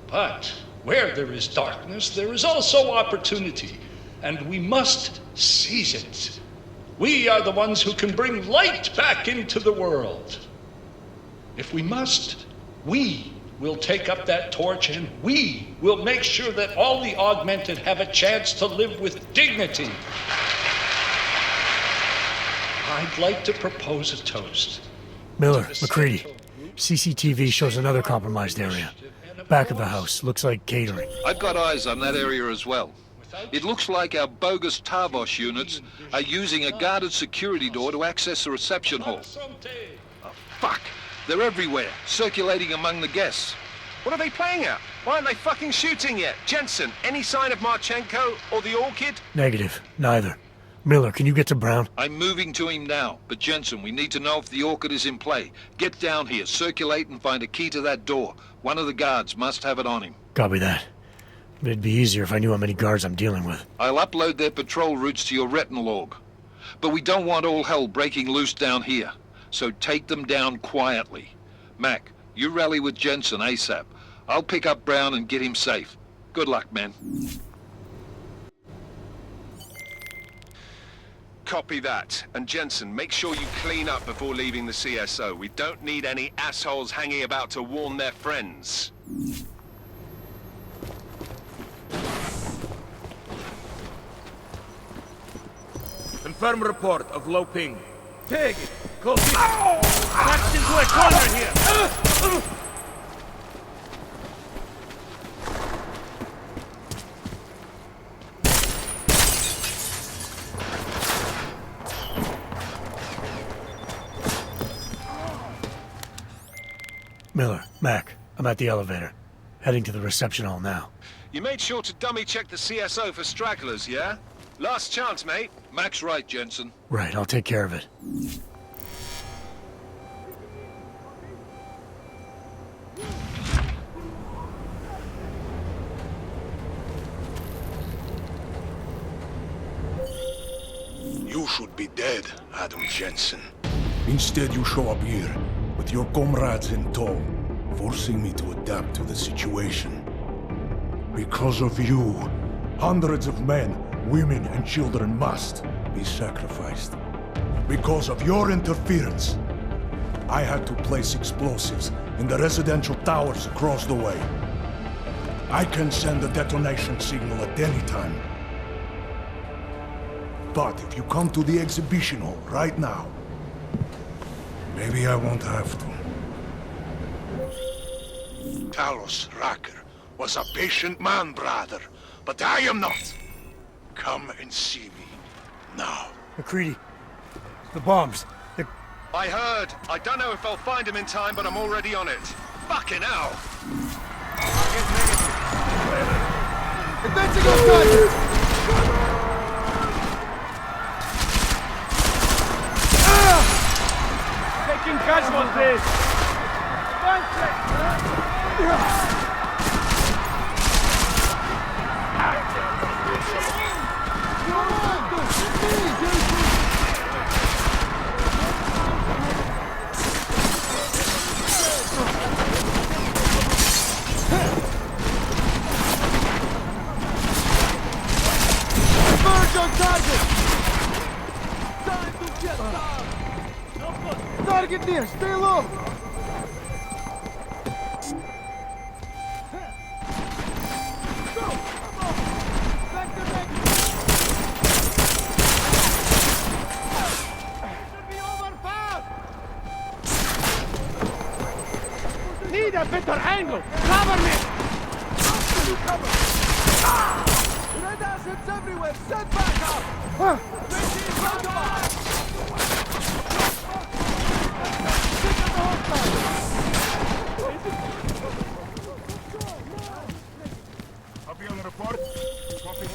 But where there is darkness, there is also opportunity. And we must seize it. We are the ones who can bring light back into the world. If we must, we will take up that torch and we will make sure that all the augmented have a chance to live with dignity. I'd like to propose a toast. Miller, McCready, CCTV shows another compromised area. Back of the house. Looks like catering. I've got eyes on that area as well. It looks like our bogus Tavos units are using a guarded security door to access the reception hall. Oh, fuck! They're everywhere, circulating among the guests. What are they playing at? Why aren't they fucking shooting yet? Jensen, any sign of Marchenko or the Orchid? Negative. Neither. Miller, can you get to Brown? I'm moving to him now, but Jensen, we need to know if the Orchid is in play. Get down here, circulate and find a key to that door. One of the guards must have it on him. Copy that. It'd be easier if I knew how many guards I'm dealing with. I'll upload their patrol routes to your retinal log. But we don't want all hell breaking loose down here. So take them down quietly. Mac, you rally with Jensen ASAP. I'll pick up Brown and get him safe. Good luck, man. Copy that. And Jensen, make sure you clean up before leaving the CSO. We don't need any assholes hanging about to warn their friends. Confirm report of low ping. Take it! Close it! Backed into a corner here! Miller, Mac, I'm at the elevator. Heading to the reception hall now. You made sure to dummy check the CSO for stragglers, yeah? Last chance, mate. Mac's right, Jensen. Right, I'll take care of it. You should be dead, Adam Jensen. Instead, you show up here, with your comrades in tow, forcing me to adapt to the situation. Because of you, hundreds of men, women, and children must be sacrificed. Because of your interference, I had to place explosives in the residential towers across the way. I can send a detonation signal at any time. But if you come to the exhibition hall right now, maybe I won't have to. Talos Racker was a patient man, brother, but I am not. Come and see me now. McCready, the bombs. I heard. I don't know if I'll find him in time, but I'm already on it. Fucking hell! Advancing on target! Taking casualties! Converge on target! Time to get down! Target near, stay low! Need a better angle! Cover me! Red assets everywhere! Set back up!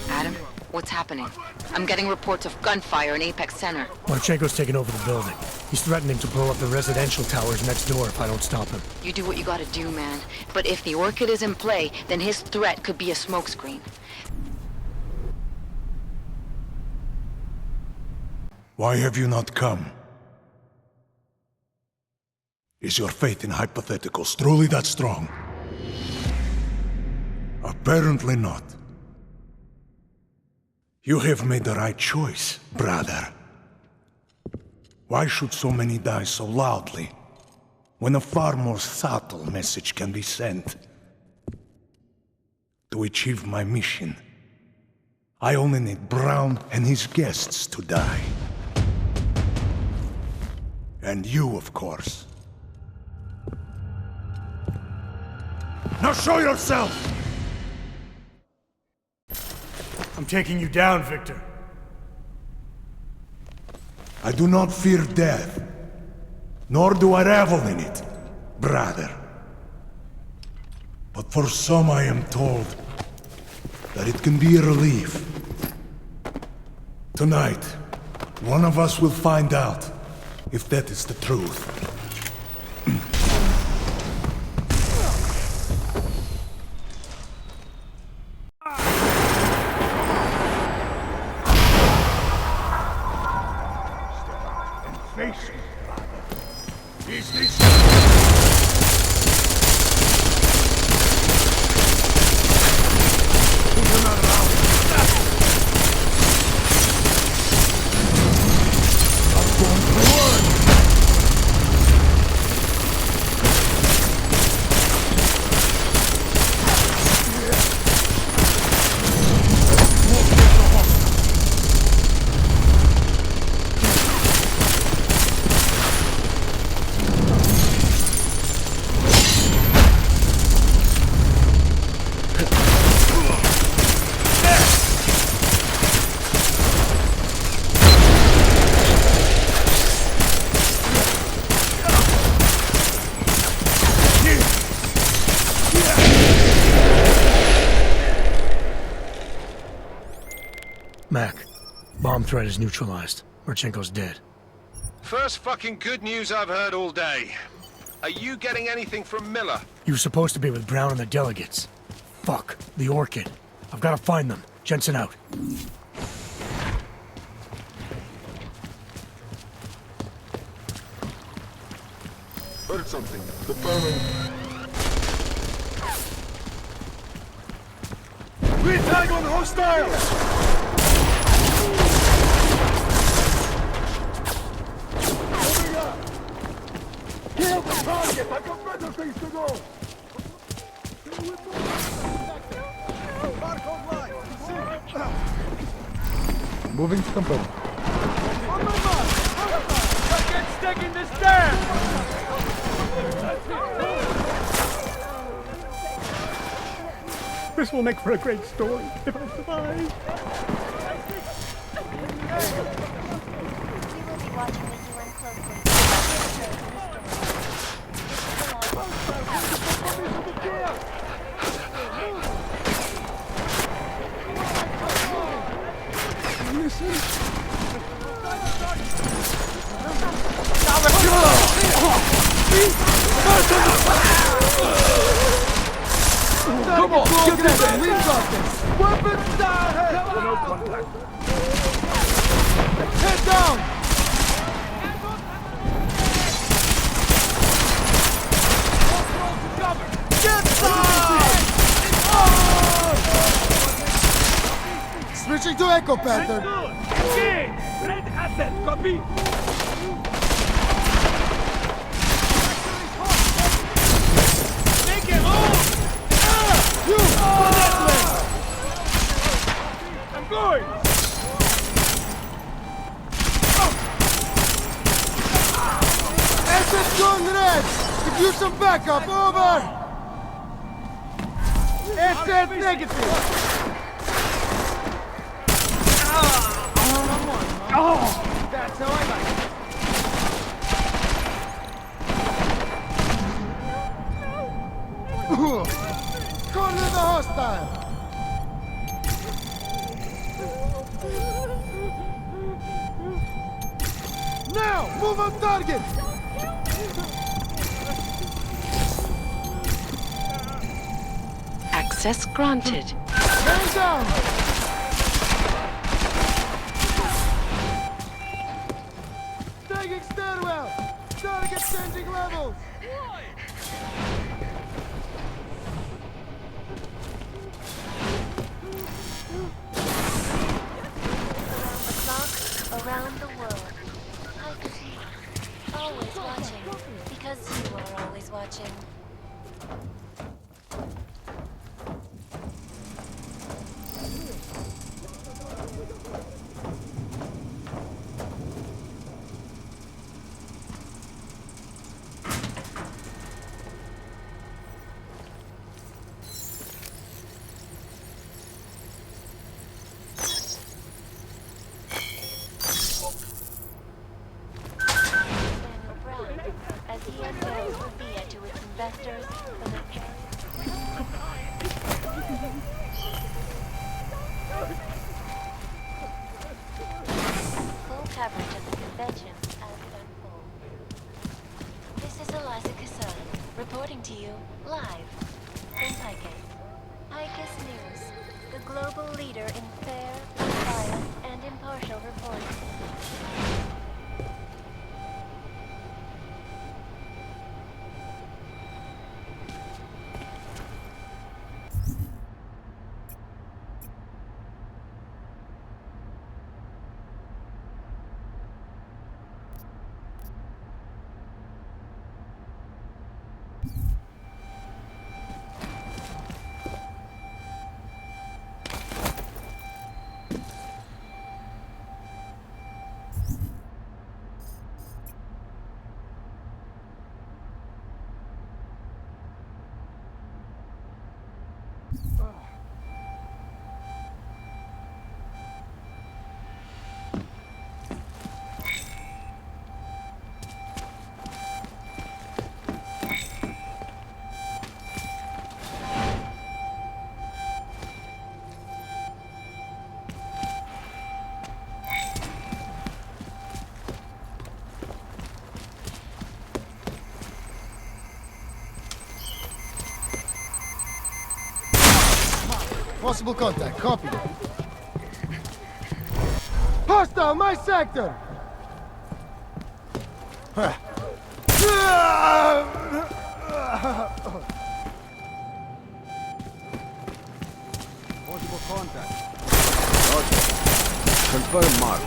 Adam, what's happening? I'm getting reports of gunfire in Apex Center. Marchenko's taken over the building. He's threatening to blow up the residential towers next door if I don't stop him. You do what you gotta do, man. But if the Orchid is in play, then his threat could be a smokescreen. Why have you not come? Is your faith in hypotheticals truly that strong? Apparently not. You have made the right choice, brother. Why should so many die so loudly, when a far more subtle message can be sent? To achieve my mission, I only need Brown and his guests to die. And you, of course. Now show yourself! I'm taking you down, Victor. I do not fear death, nor do I revel in it, brother. But for some I am told that it can be a relief. Tonight, one of us will find out if that is the truth. Mac, bomb threat is neutralized. Marchenko's dead. First fucking good news I've heard all day. Are you getting anything from Miller? You were supposed to be with Brown and the delegates. Fuck, the Orchid. I've got to find them. Jensen out. Heard something. Confirming. Retag on hostiles! Moving up! Kill the target! I've got better things to go! Moving to company. On my mark! Let's get stuck in this dam! This will make for a great story if I survive. We will be watching the UN closely. Come on, get that! We've got this! Weapons down! No contact. Head down! Get down! Switching to echo pattern. Engage! Red asset, copy! Take it home! You! Go that way! I'm going! Asset going red! Give you some backup, over! Asset negative! Oh! That's how I like it. Corner the hostile! Now! Move on target! Access granted. Man down! Taking stairwell! Target changing levels! Around the world. I could be always watching, because you are always watching. leader in fair, unbiased, and impartial reporting. Possible contact, copy. Hostile, my sector! Possible contact. Roger. Confirm mark.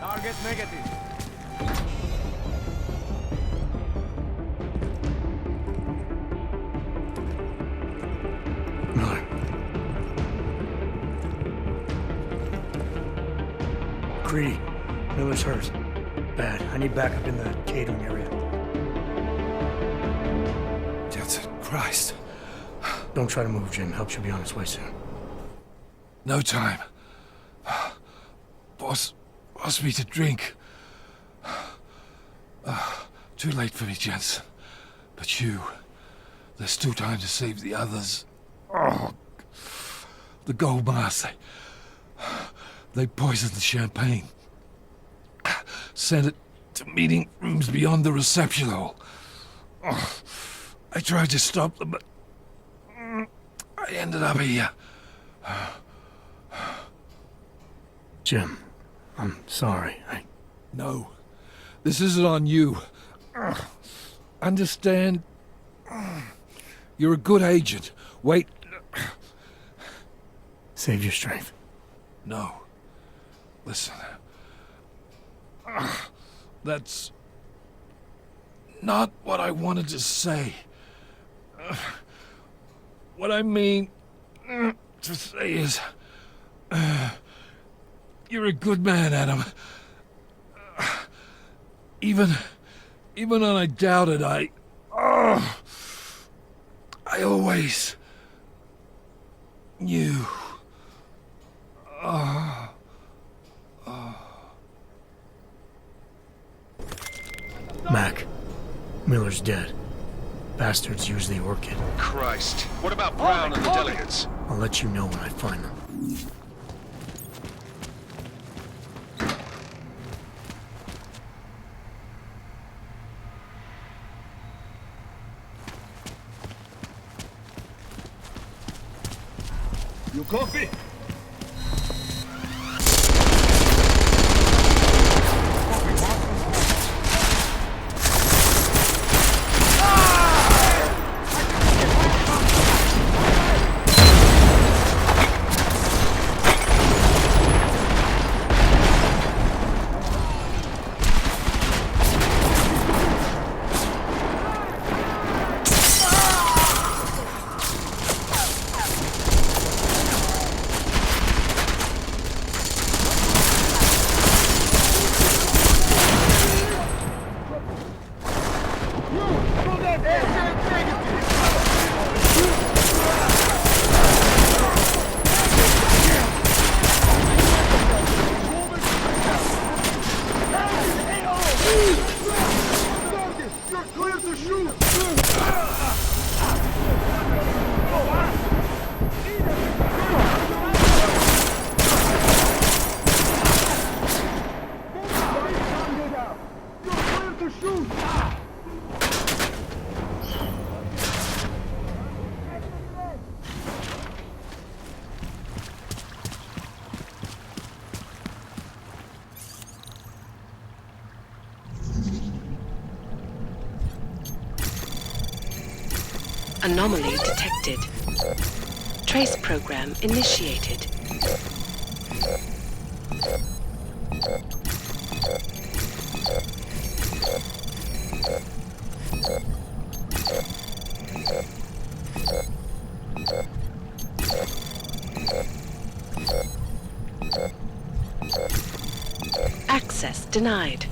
Target negative. Miller. Greedy. Miller's hurt. Bad. I need backup in the catering area. Jensen, Christ. Don't try to move, Jim. Help should be on its way soon. No time. Boss me to drink. Too late for me, Jensen. But you, there's still time to save the others. Oh, the gold mask, they poisoned the champagne. Sent it to meeting rooms beyond the reception hall. Oh, I tried to stop them, but I ended up here. Jim, I'm sorry. No, this isn't on you. Understand? You're a good agent. Wait. Save your strength. No. Listen. That's not what I wanted to say. What I mean to say is, you're a good man, Adam. Even when I doubted, I always knew. Mac, Miller's dead. Bastards use the orchid. Christ. What about Brown and the delegates? I'll let you know when I find them. You copy? Anomaly detected. Trace program initiated. Access denied.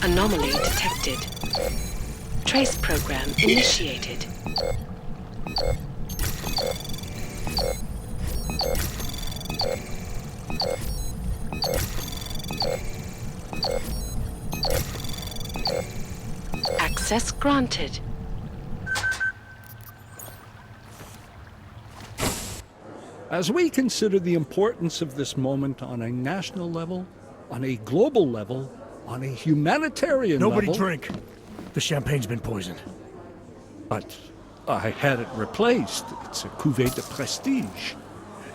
Anomaly detected. Trace program initiated. Access granted. As we consider the importance of this moment on a national level, on a global level, on a humanitarian level... Nobody drink. The champagne's been poisoned. But I had it replaced. It's a cuvée de prestige.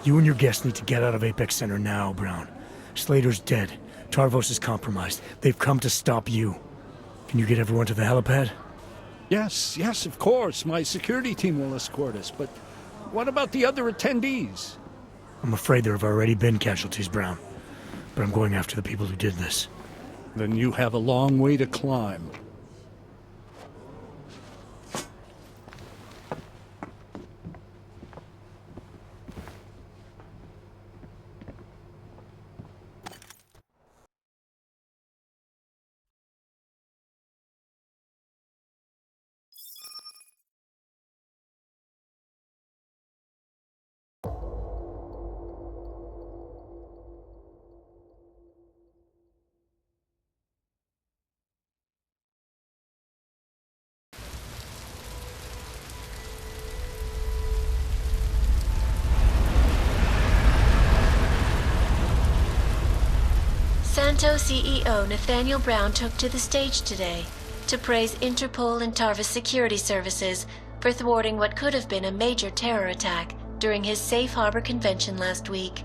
You and your guests need to get out of Apex Center now, Brown. Slater's dead. Tarvos is compromised. They've come to stop you. Can you get everyone to the helipad? Yes, of course. My security team will escort us, but what about the other attendees? I'm afraid there have already been casualties, Brown. But I'm going after the people who did this. Then you have a long way to climb. Santo CEO Nathaniel Brown took to the stage today to praise Interpol and Tarvis security services for thwarting what could have been a major terror attack during his safe harbor convention last week.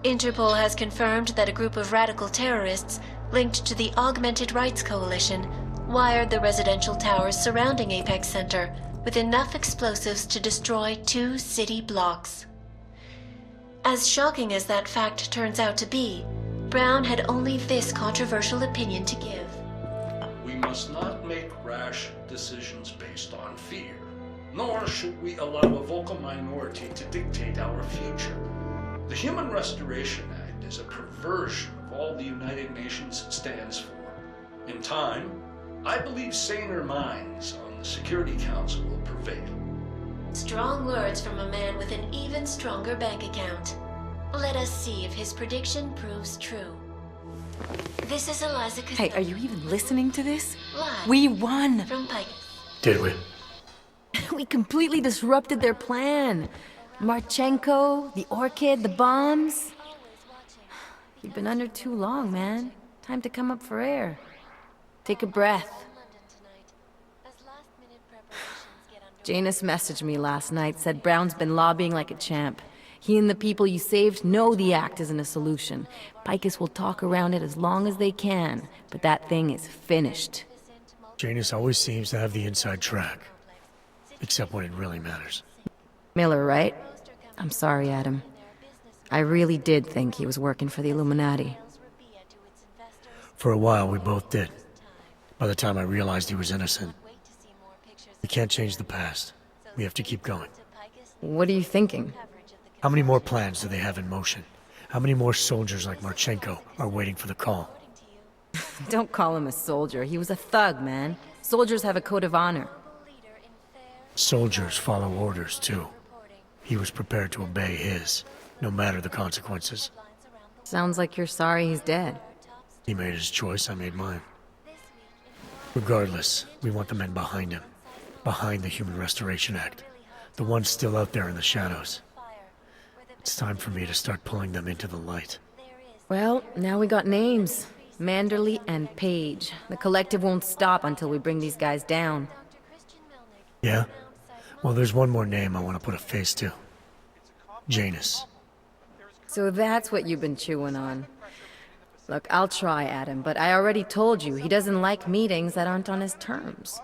Interpol has confirmed that a group of radical terrorists linked to the Augmented Rights Coalition wired the residential towers surrounding Apex Center with enough explosives to destroy 2 city blocks. As shocking as that fact turns out to be, Brown had only this controversial opinion to give. We must not make rash decisions based on fear, nor should we allow a vocal minority to dictate our future. The Human Restoration Act is a perversion of all the United Nations stands for. In time, I believe saner minds on the Security Council will prevail. Strong words from a man with an even stronger bank account. Let us see if his prediction proves true. This is Eliza Costello. Hey, are you even listening to this? Live We won! from Picus. Did we? We completely disrupted their plan. Marchenko, the orchid, the bombs. You've been under too long, man. Time to come up for air. Take a breath. Janus messaged me last night, said Brown's been lobbying like a champ. He and the people you saved know the act isn't a solution. Picus will talk around it as long as they can, but that thing is finished. Janus always seems to have the inside track. Except when it really matters. Miller, right? I'm sorry, Adam. I really did think he was working for the Illuminati. For a while, we both did. By the time I realized he was innocent. We can't change the past. We have to keep going. What are you thinking? How many more plans do they have in motion? How many more soldiers like Marchenko are waiting for the call? Don't call him a soldier. He was a thug, man. Soldiers have a code of honor. Soldiers follow orders, too. He was prepared to obey his, no matter the consequences. Sounds like you're sorry he's dead. He made his choice, I made mine. Regardless, we want the men behind him. Behind the Human Restoration Act. The ones still out there in the shadows. It's time for me to start pulling them into the light. Well, now we got names. Manderley and Page. The collective won't stop until we bring these guys down. Yeah? Well, there's one more name I want to put a face to. Janus. So that's what you've been chewing on. Look, I'll try, Adam, but I already told you he doesn't like meetings that aren't on his terms.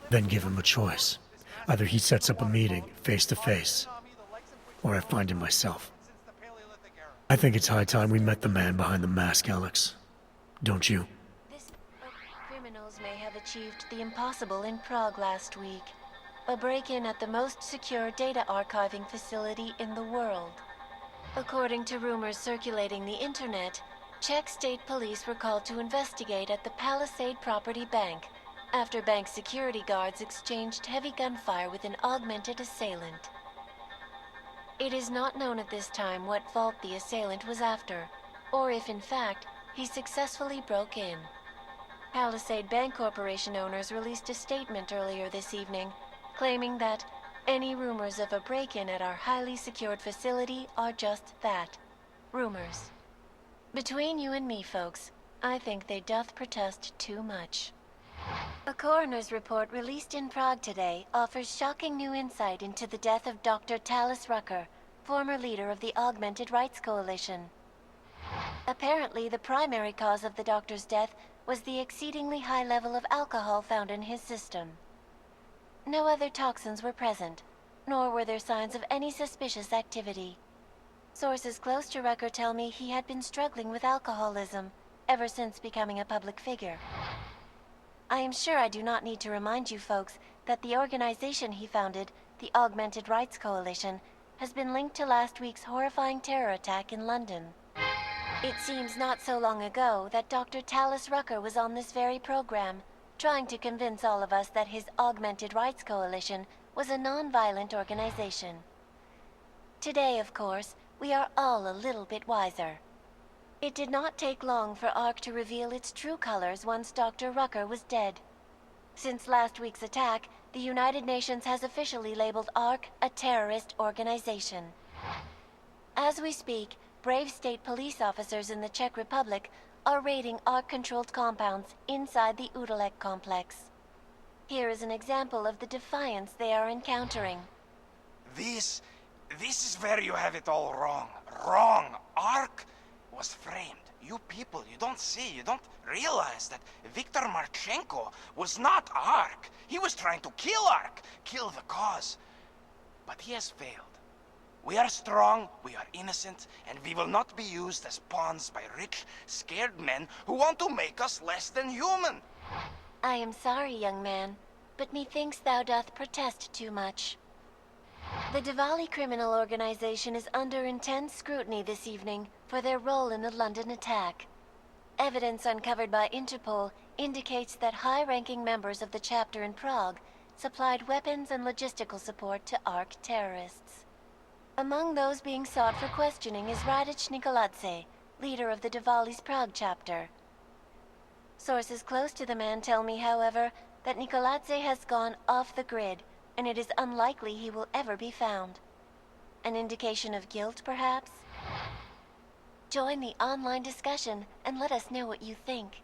Then give him a choice. Either he sets up a meeting, face to face, or I find him myself. I think it's high time we met the man behind the mask, Alex. Don't you? Criminals may have achieved the impossible in Prague last week. A break-in at the most secure data archiving facility in the world. According to rumors circulating the internet, Czech state police were called to investigate at the Palisade Property Bank after bank security guards exchanged heavy gunfire with an augmented assailant. It is not known at this time what vault the assailant was after, or if in fact he successfully broke in. Palisade Bank Corporation owners released a statement earlier this evening, claiming that any rumors of a break-in at our highly secured facility are just that, rumors. Between you and me, folks, I think they doth protest too much. A coroner's report released in Prague today offers shocking new insight into the death of Dr. Talis Rucker, former leader of the Augmented Rights Coalition. Apparently, the primary cause of the doctor's death was the exceedingly high level of alcohol found in his system. No other toxins were present, nor were there signs of any suspicious activity. Sources close to Rucker tell me he had been struggling with alcoholism ever since becoming a public figure. I am sure I do not need to remind you folks that the organization he founded, the Augmented Rights Coalition, has been linked to last week's horrifying terror attack in London. It seems not so long ago that Dr. Talis Rucker was on this very program, trying to convince all of us that his Augmented Rights Coalition was a non-violent organization. Today, of course, we are all a little bit wiser. It did not take long for ARC to reveal its true colors once Dr. Rucker was dead. Since last week's attack, the United Nations has officially labeled ARC a terrorist organization. As we speak, brave state police officers in the Czech Republic are raiding ARC-controlled compounds inside the UWAGA complex. Here is an example of the defiance they are encountering. This is where you have it all wrong. Wrong. ARC was framed. You people, you don't see, you don't realize that Viktor Marchenko was not ARC. He was trying to kill ARC, kill the cause. But he has failed. We are strong, we are innocent, and we will not be used as pawns by rich, scared men who want to make us less than human. I am sorry, young man, but methinks thou doth protest too much. The Diwali criminal organization is under intense scrutiny this evening for their role in the London attack. Evidence uncovered by Interpol indicates that high-ranking members of the chapter in Prague supplied weapons and logistical support to ARC terrorists. Among those being sought for questioning is Radic Nikoladze, leader of the Diwali's Prague chapter. Sources close to the man tell me, however, that Nikoladze has gone off the grid, and it is unlikely he will ever be found. An indication of guilt, perhaps? Join the online discussion and let us know what you think.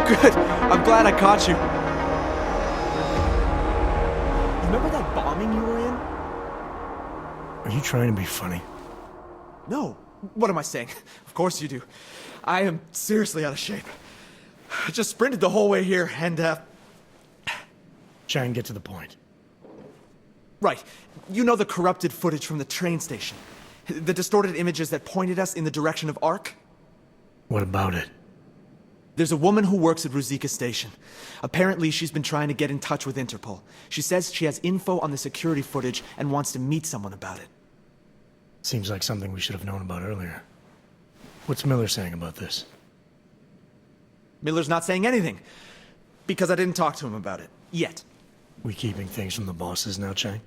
good. I'm glad I caught you. Remember that bombing you were in? Are you trying to be funny? No. What am I saying? Of course you do. I am seriously out of shape. I just sprinted the whole way here and, Try and get to the point. Right. You know the corrupted footage from the train station? The distorted images that pointed us in the direction of Ark? What about it? There's a woman who works at Ruzicka Station. Apparently, she's been trying to get in touch with Interpol. She says she has info on the security footage and wants to meet someone about it. Seems like something we should have known about earlier. What's Miller saying about this? Miller's not saying anything. Because I didn't talk to him about it. Yet. We keeping things from the bosses now, Chang?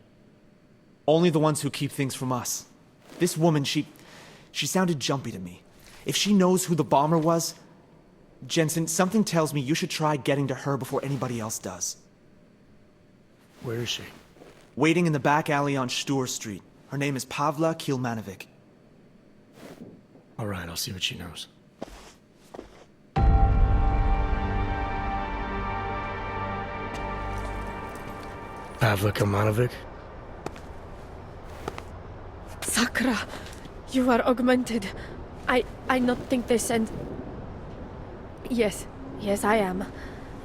Only the ones who keep things from us. This woman, she sounded jumpy to me. If she knows who the bomber was... Jensen, something tells me you should try getting to her before anybody else does. Where is she? Waiting in the back alley on Stur Street. Her name is Pavla Kilmanovic. All right, I'll see what she knows. Pavla Kilmanovic? Sakra, you are augmented. I not think they sent... Yes, I am.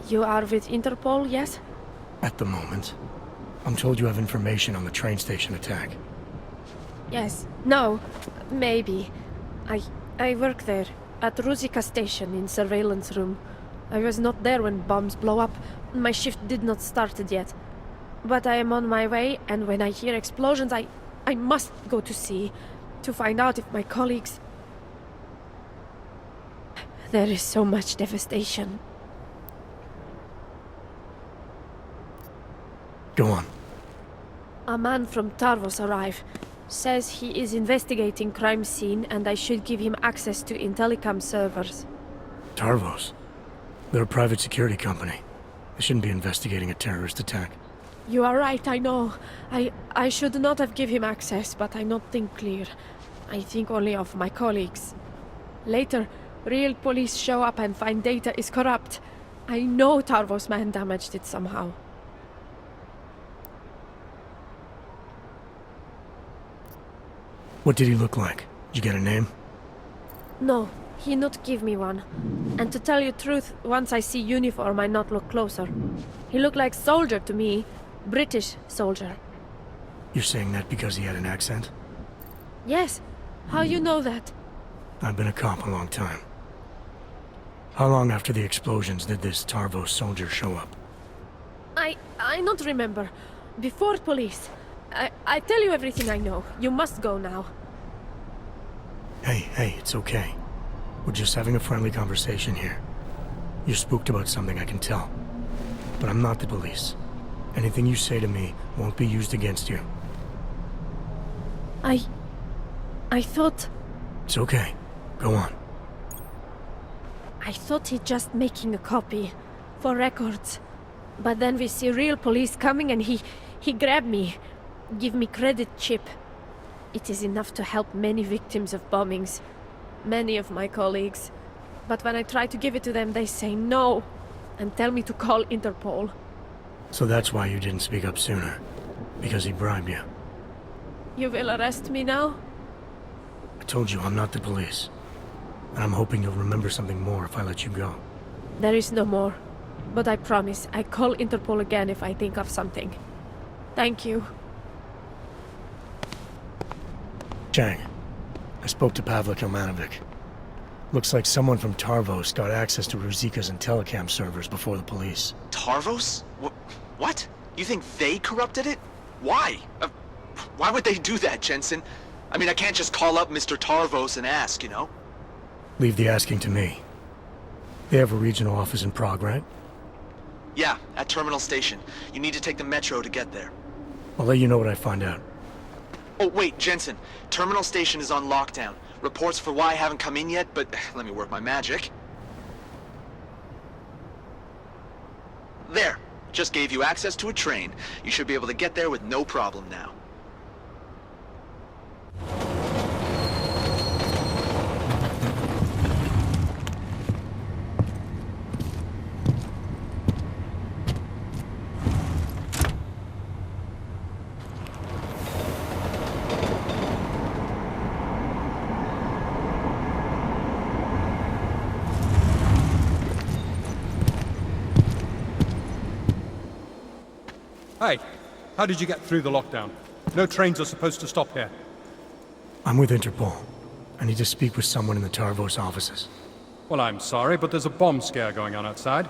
You are with Interpol, yes? At the moment. I'm told you have information on the train station attack. Yes. No. Maybe. I work there, at Ruzicka Station in surveillance room. I was not there when bombs blow up. My shift did not started yet. But I am on my way, and when I hear explosions, I must go to see, to find out if my colleagues... There is so much devastation. Go on. A man from Tarvos arrived. Says he is investigating crime scene and I should give him access to Intellicam servers. Tarvos? They're a private security company. They shouldn't be investigating a terrorist attack. You are right, I know. I should not have given him access, but I not think clear. I think only of my colleagues. Later, real police show up and find data is corrupt. I know Tarvos man damaged it somehow. What did he look like? Did you get a name? No, he not give me one. And to tell you truth, once I see uniform, I not look closer. He look like soldier to me. British soldier. You're saying that because he had an accent? Yes. How you know that? I've been a cop a long time. How long after the explosions did this Tarvos soldier show up? I not remember. Before police. I tell you everything I know. You must go now. Hey, it's okay. We're just having a friendly conversation here. You're spooked about something, I can tell. But I'm not the police. Anything you say to me won't be used against you. I thought... It's okay. Go on. I thought he just making a copy. For records. But then we see real police coming and he grabbed me. Give me credit chip. It is enough to help many victims of bombings. Many of my colleagues. But when I try to give it to them, they say no. And tell me to call Interpol. So that's why you didn't speak up sooner. Because he bribed you. You will arrest me now? I told you I'm not the police. And I'm hoping you'll remember something more if I let you go. There is no more. But I promise, I call Interpol again if I think of something. Thank you. Chang, I spoke to Pavla Kilmanovic. Looks like someone from Tarvos got access to Ruzicka's Intellicam servers before the police. Tarvos? What? You think they corrupted it? Why? Why would they do that, Jensen? I mean, I can't just call up Mr. Tarvos and ask, you know? Leave the asking to me. They have a regional office in Prague, right? Yeah, at Terminal Station. You need to take the metro to get there. I'll let you know what I find out. Oh, wait, Jensen. Terminal Station is on lockdown. Reports for why haven't come in yet, but let me work my magic. There. Just gave you access to a train. You should be able to get there with no problem now. Hey, how did you get through the lockdown? No trains are supposed to stop here. I'm with Interpol. I need to speak with someone in the Tarvos offices. Well, I'm sorry, but there's a bomb scare going on outside.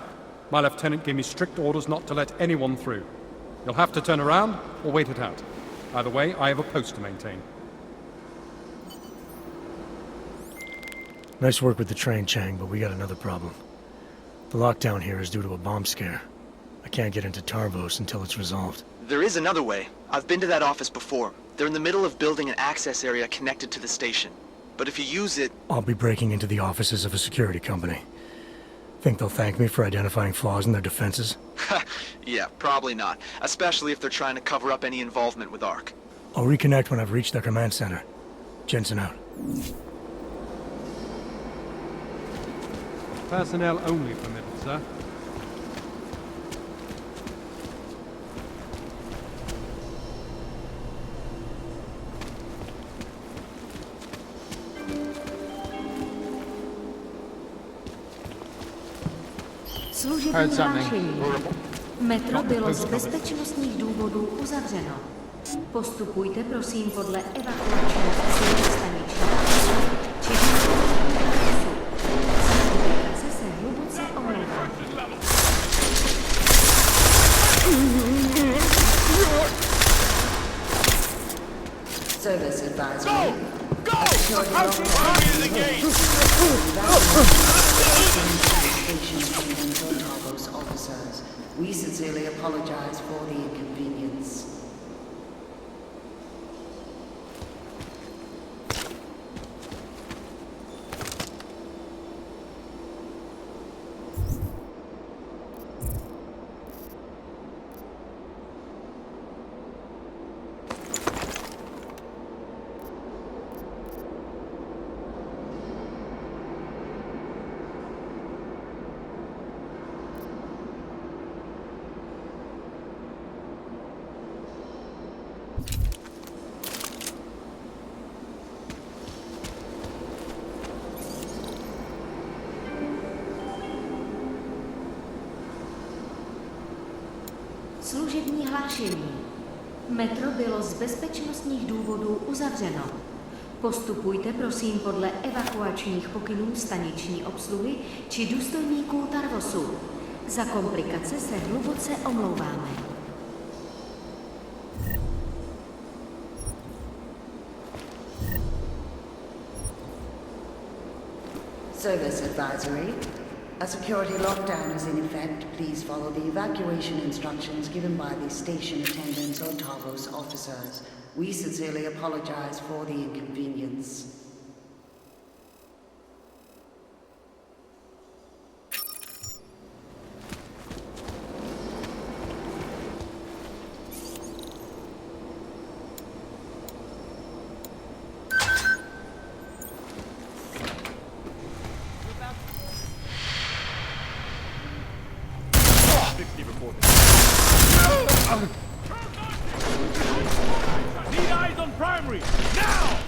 My lieutenant gave me strict orders not to let anyone through. You'll have to turn around or wait it out. Either way, I have a post to maintain. Nice work with the train, Chang, but we got another problem. The lockdown here is due to a bomb scare. I can't get into Tarvos until it's resolved. There is another way. I've been to that office before. They're in the middle of building an access area connected to the station. But if you use it... I'll be breaking into the offices of a security company. Think they'll thank me for identifying flaws in their defenses? Yeah, probably not. Especially if they're trying to cover up any involvement with ARC. I'll reconnect when I've reached their command center. Jensen out. Personnel only permitted, sir. Služební hlášení. Metro bylo z bezpečnostních důvodů uzavřeno. Postupujte prosím podle evakuačních staničních či se hluboce omlouvám. Service advisory. Go! Approaching behind the gate! Officers, we sincerely apologize for the inconvenience. Služební hlášení. Metro bylo z bezpečnostních důvodů uzavřeno. Postupujte prosím podle evakuačních pokynů staniční obsluhy či důstojníků Tarvosu. Za komplikace se hluboce omlouváme. Service advisory. A security lockdown is in effect. Please follow the evacuation instructions given by the station attendants or Tarvos officers. We sincerely apologize for the inconvenience. Need eyes on primary! Now!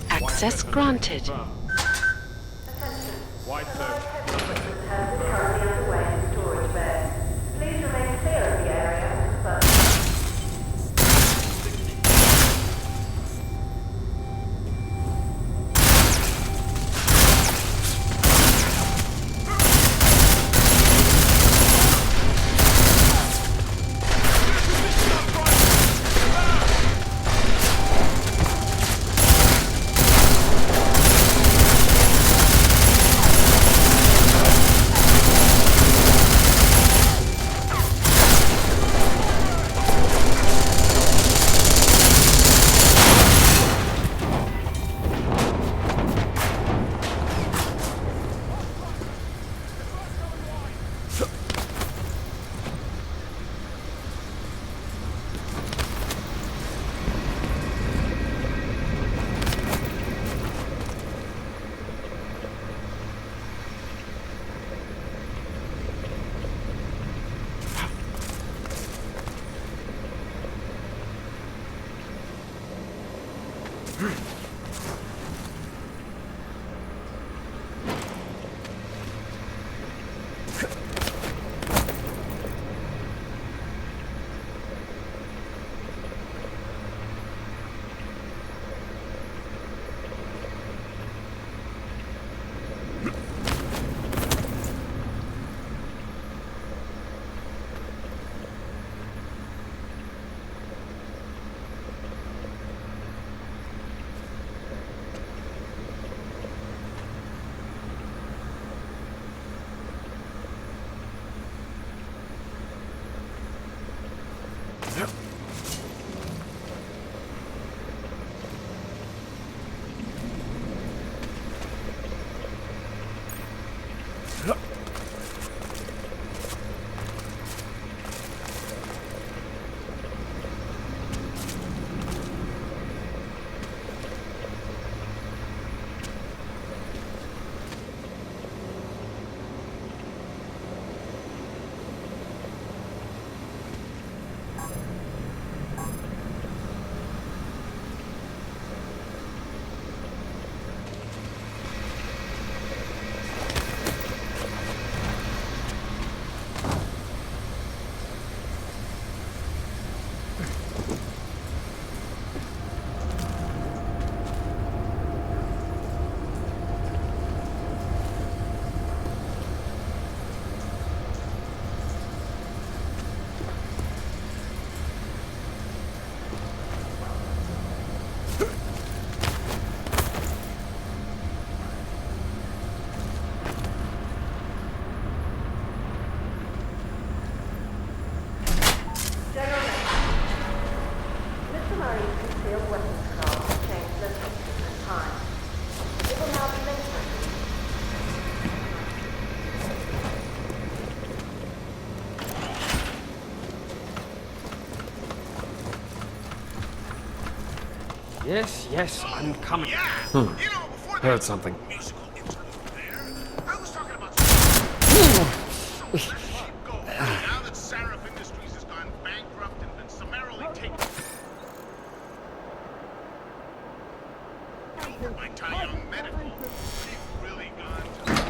Access granted. White search. Please remain clear of the area. Yes, yes, I'm coming. Heard something. Now that Seraph Industries has gone bankrupt and been summarily taken by Tai Young Medical, they've really gone to...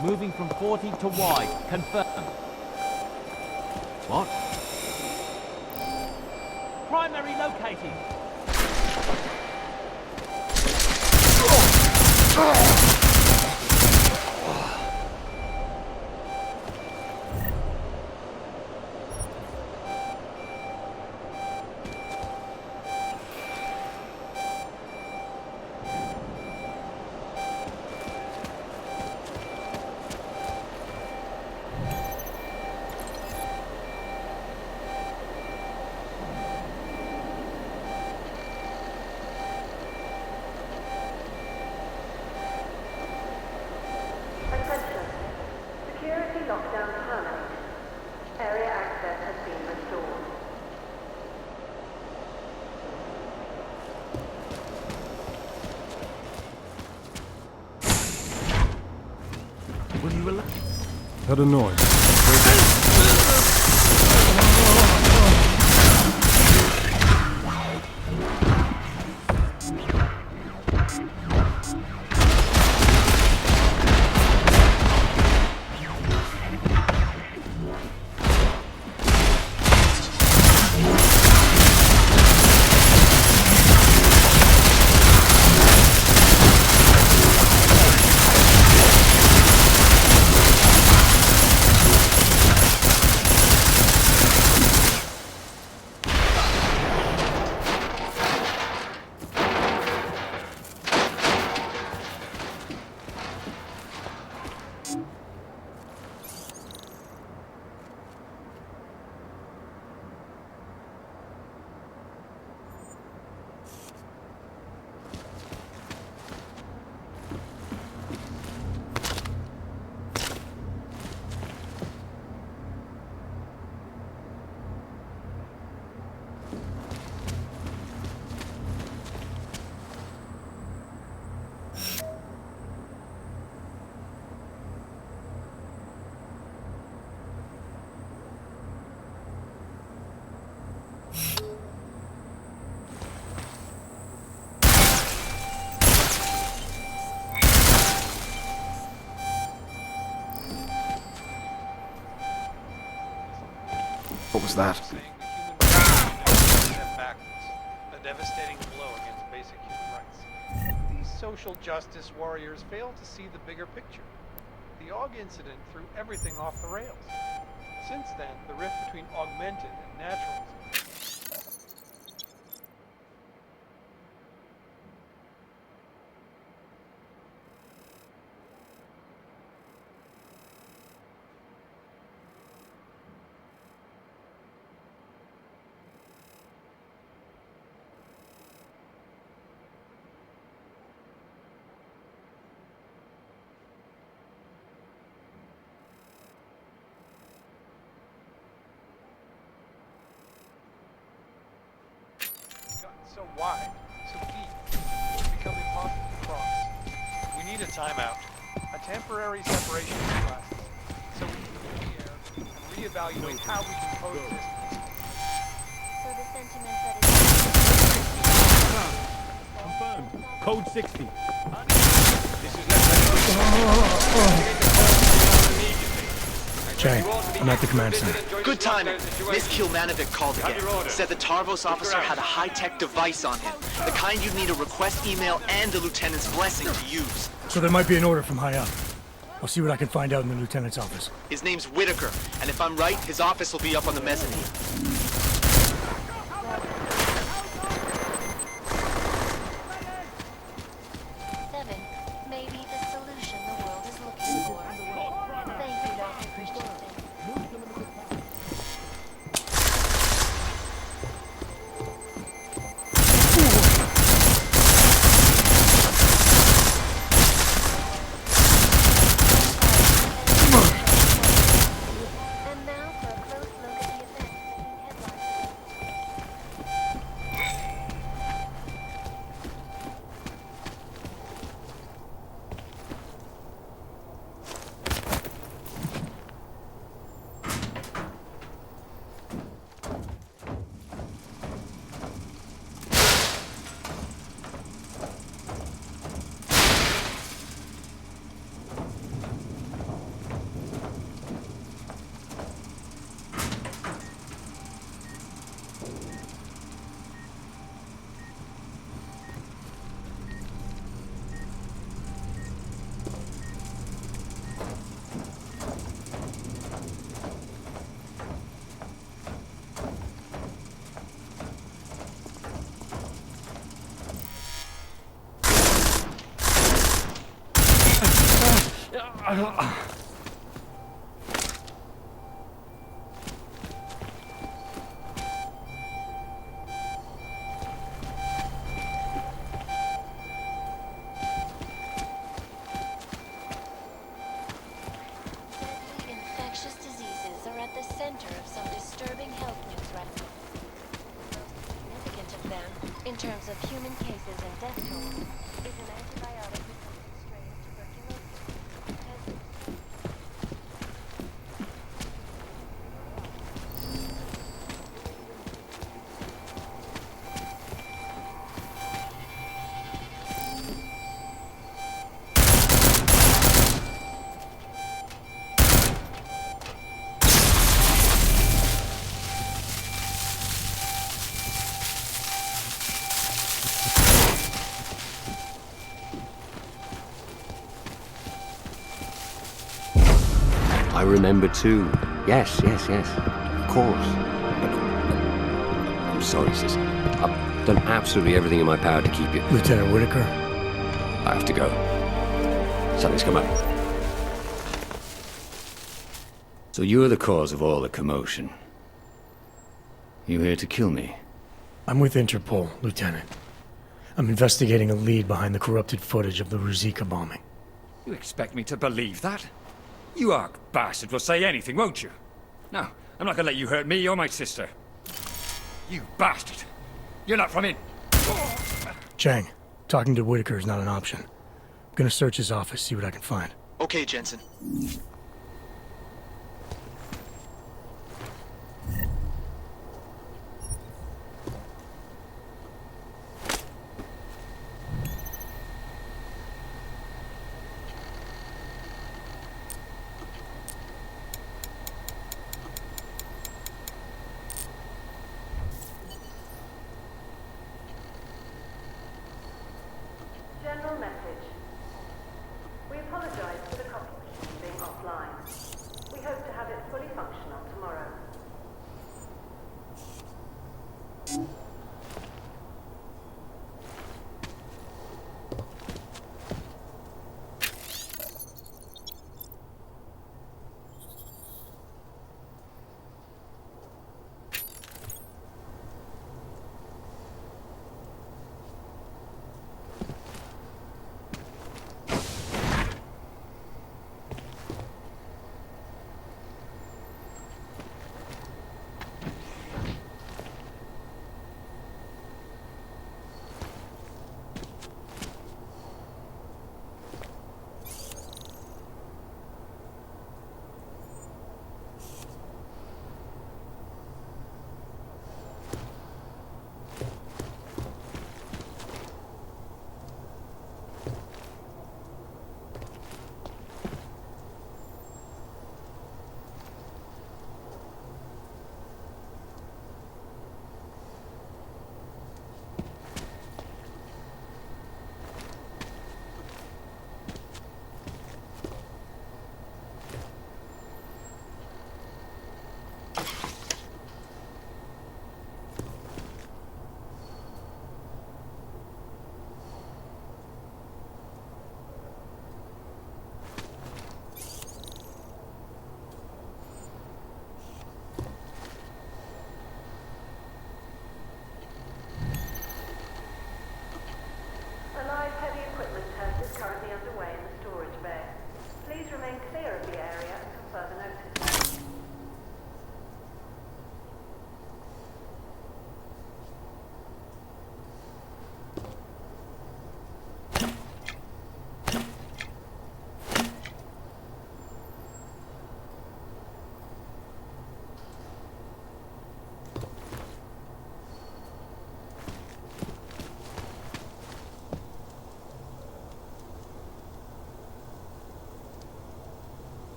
Moving from 40 to Y. Confirm. What? Primary locating. Attention. Security lockdown terminated. Area access has been restored. Will you relax? Heard a noise. What was that? A devastating blow against basic human rights. These social justice warriors fail to see the bigger picture. The AUG incident threw everything off the rails. Since then, the rift between augmented and naturalism. So wide, so deep, it's become impossible to cross. We need a timeout, a temporary separation of classes, so we can clear the air and reevaluate how we can coexist peacefully. So the sentiment that Confirmed. Code 60. Chang, I'm at the command center. Good timing. Miss Kilmanovic called again. Said the Tarvos officer had a high-tech device on him. The kind you'd need a request email and the lieutenant's blessing to use. So there might be an order from high up. I'll see what I can find out in the lieutenant's office. His name's Whitaker, and if I'm right, his office will be up on the mezzanine. Seven may be the solution the world is looking for. Thank you, Dr. Christensen. And now for a close look at the events making infectious diseases are at the center of some disturbing health news right now. The most significant of them, in terms of human cases and death toll, is an antibiotic-resistant strain of tuberculosis. I remember too. Yes. Of course. But I'm sorry, sis. I've done absolutely everything in my power to keep you. Lieutenant Whitaker? I have to go. Something's come up. So you're the cause of all the commotion. You here to kill me? I'm with Interpol, Lieutenant. I'm investigating a lead behind the corrupted footage of the Ruzicka bombing. You expect me to believe that? You ARC bastard will say anything, won't you? No, I'm not gonna let you hurt me or my sister. You bastard! You're not from in... Chang, talking to Whitaker is not an option. I'm gonna search his office, see what I can find. Okay, Jensen.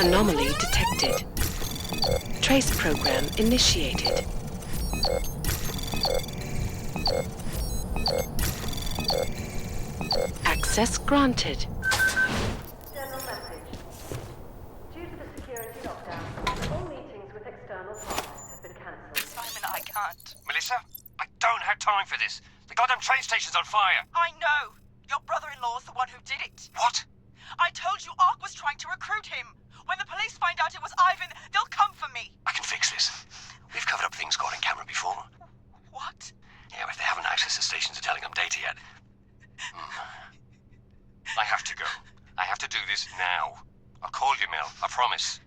Anomaly detected. Trace program initiated. Access granted. General message. Due to the security lockdown, all meetings with external partners have been cancelled. Simon, I can't. Melissa, I don't have time for this. The goddamn train station's on fire. I know. Your brother-in-law's the one who did it. What? I told you Ark was trying to recruit him. When the police find out it was Ivan, they'll come for me. I can fix this. We've covered up things caught on camera before. What? Yeah, but they haven't accessed the stations or telling them data yet. I have to go. I have to do this now. I'll call you, Mel. I promise.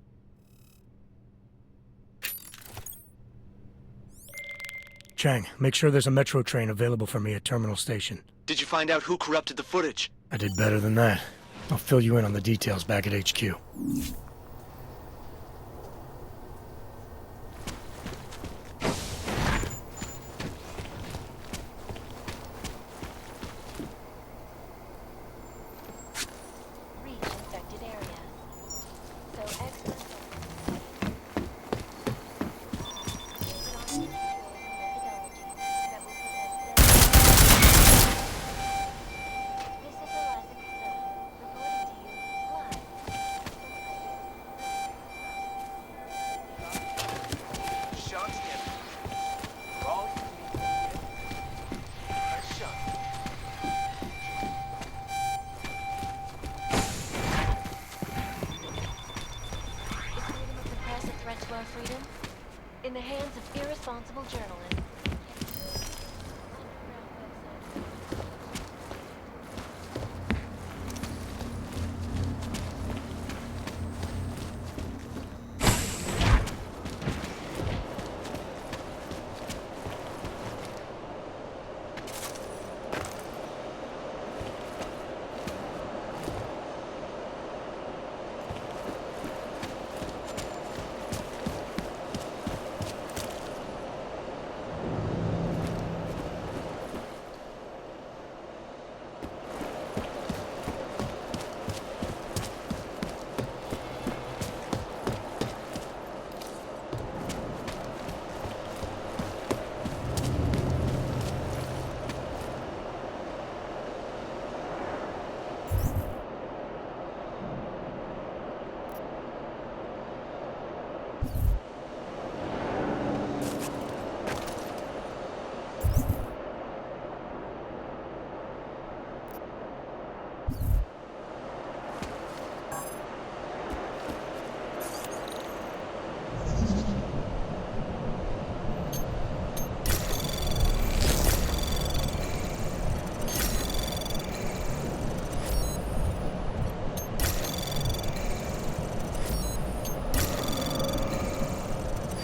Chang, make sure there's a metro train available for me at Terminal Station. Did you find out who corrupted the footage? I did better than that. I'll fill you in on the details back at HQ. In the hands of irresponsible journalists.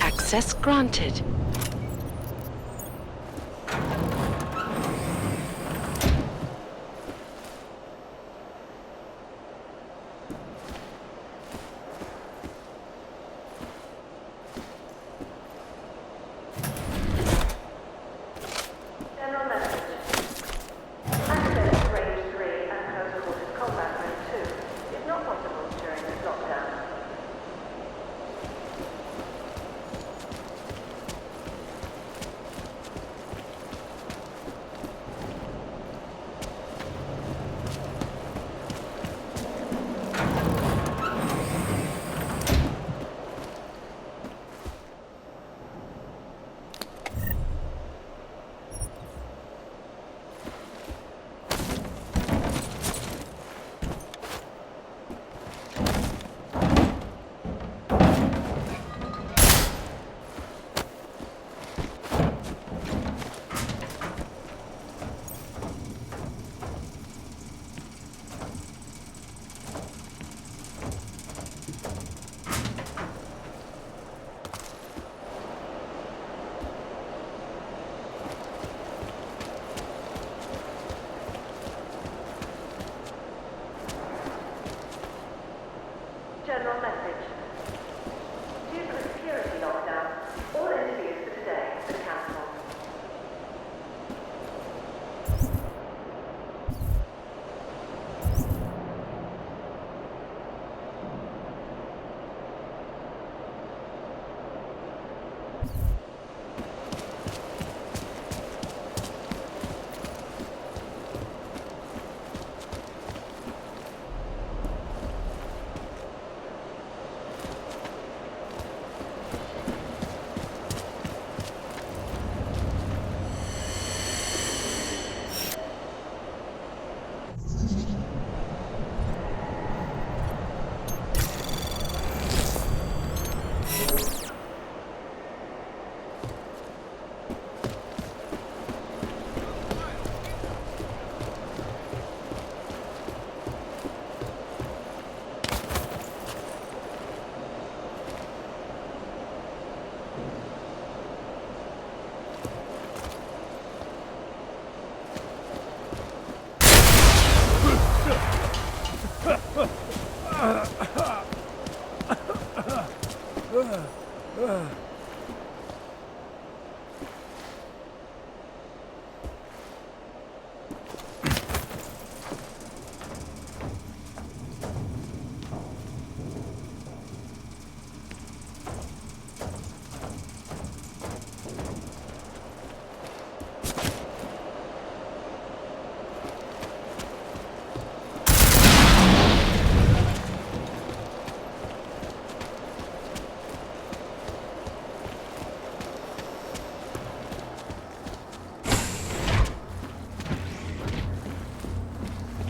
Access granted. General message. Access to Range 3 and Close Quarters Combat Zone 2 is not possible during this lockdown.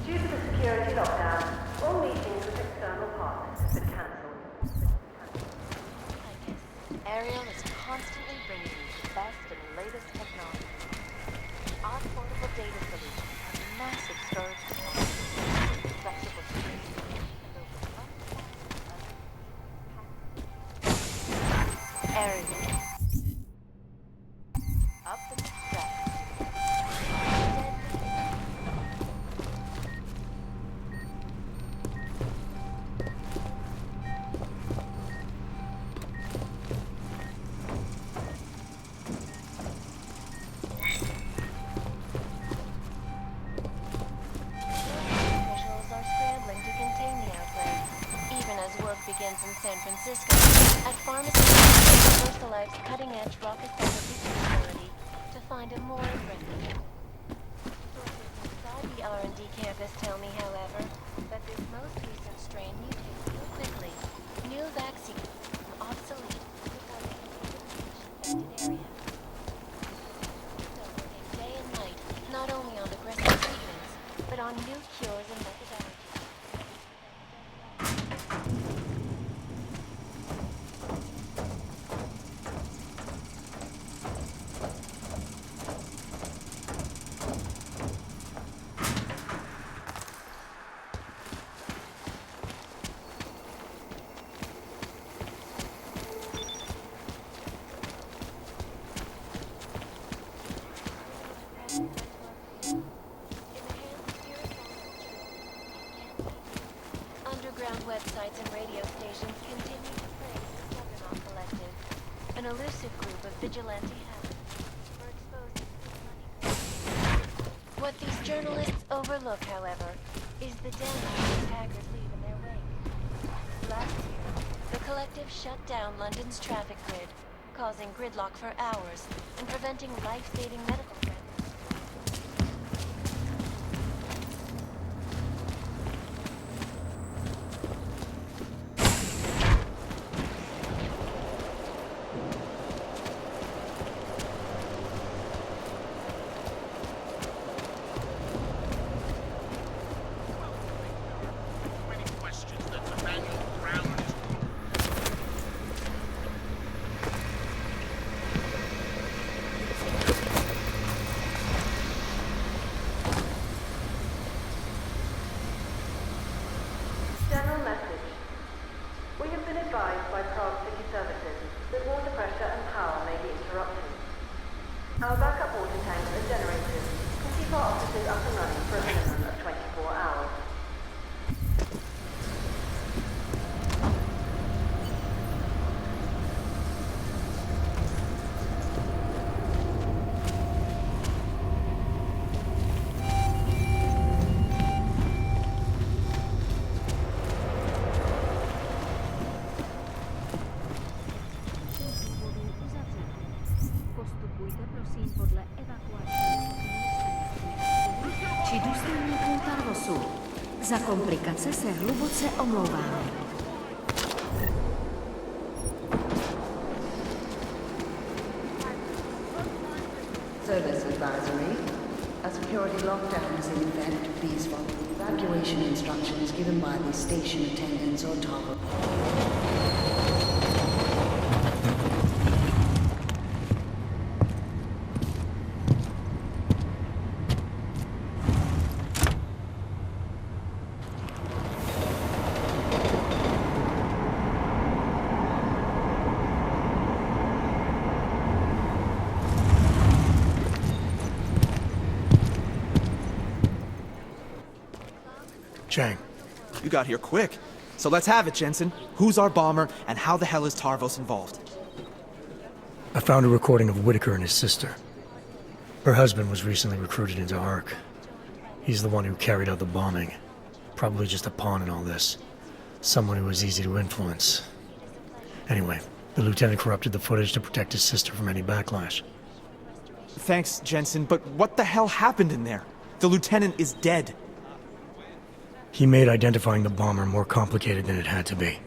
Due to the security lockdown, all meetings with external partners have been cancelled. Ariel is constantly bringing you the best and latest technology. Our portable data solutions have massive storage capacity, flexible storage, and over 1,000 Ariel. Up in the strap. Begins in San Francisco at pharmacies First Alife's cutting-edge rocket therapy facility to find a more aggressive. Sources inside the R&D campus tell me, however, that this most recent strain mutates so quickly, new vaccines become obsolete before they can reach the infected area. Still working day and night, not only on aggressive treatments, but on new cures and methodologies. Websites and radio stations continue to praise the Juggernaut Collective, an elusive group of vigilante hackers for exposing money. What these journalists overlook, however, is the damage these hackers leave in their wake. Last year, the collective shut down London's traffic grid, causing gridlock for hours and preventing life-saving medical transport. Our backup water tanks and generators can keep our offices up and running for a minimum of 24 hours. Při důstojníkům Tarvosu. Za komplikace se hluboce omlouváme. Service advisory. A security lockdown is in effect. Please follow the evacuation instructions given by the station attendants or toggle. Chang, You got here quick. So let's have it, Jensen. Who's our bomber, and how the hell is Tarvos involved? I found a recording of Whitaker and his sister. Her husband was recently recruited into ARC. He's the one who carried out the bombing. Probably just a pawn in all this. Someone who was easy to influence. Anyway, the lieutenant corrupted the footage to protect his sister from any backlash. Thanks, Jensen, but what the hell happened in there? The lieutenant is dead. He made identifying the bomber more complicated than it had to be.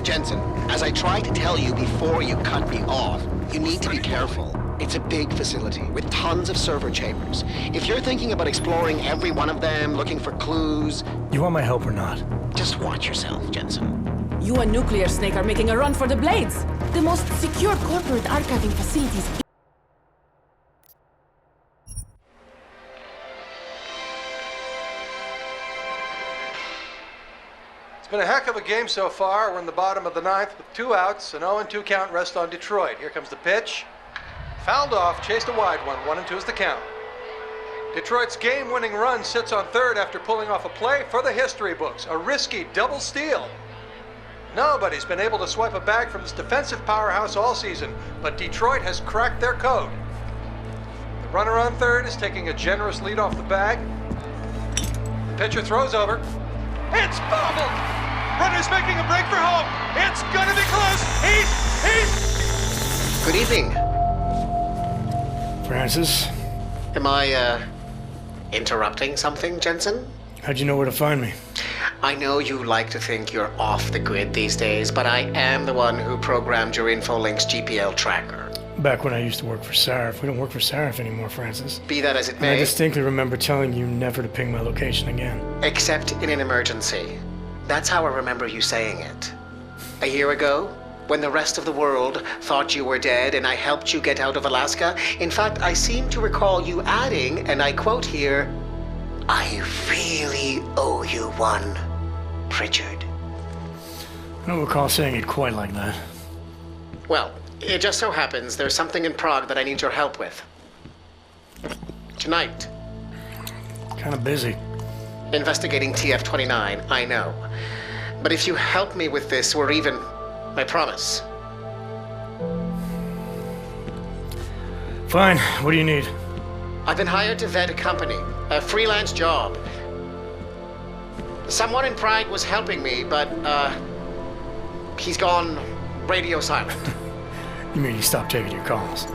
Jensen, as I tried to tell you before you cut me off, you need to be careful. It's a big facility with tons of server chambers. If you're thinking about exploring every one of them, looking for clues... You want my help or not? Just watch yourself, Jensen. You and Nuclear Snake are making a run for the Blades! The most secure corporate archiving facilities. It's been a heck of a game so far. We're in the bottom of the ninth with 2 outs, an 0-2 count rest on Detroit. Here comes the pitch. Fouled off, chased a wide one. 1-2 is the count. Detroit's game-winning run sits on third after pulling off a play for the history books. A risky double steal. Nobody's been able to swipe a bag from this defensive powerhouse all season, but Detroit has cracked their code. The runner on third is taking a generous lead off the bag. The pitcher throws over. It's bobbled! Runner's making a break for home. It's gonna be close. He's... Good evening. Francis? Am I, interrupting something, Jensen? How'd you know where to find me? I know you like to think you're off the grid these days, but I am the one who programmed your Infolink's GPL tracker. Back when I used to work for Sarif. We don't work for Sarif anymore, Francis. Be that as it And I may... distinctly remember telling you never to ping my location again. Except in an emergency. That's how I remember you saying it. A year ago, when the rest of the world thought you were dead and I helped you get out of Alaska, in fact, I seem to recall you adding, and I quote here, "I really owe you one, Pritchard." I don't recall saying it quite like that. Well, it just so happens there's something in Prague that I need your help with. Tonight. Kinda busy. Investigating TF-29, I know. But if you help me with this, we're even. I promise. Fine. What do you need? I've been hired to vet a company. A freelance job. Someone in Prague was helping me, but, he's gone radio silent. You mean he stopped taking your calls?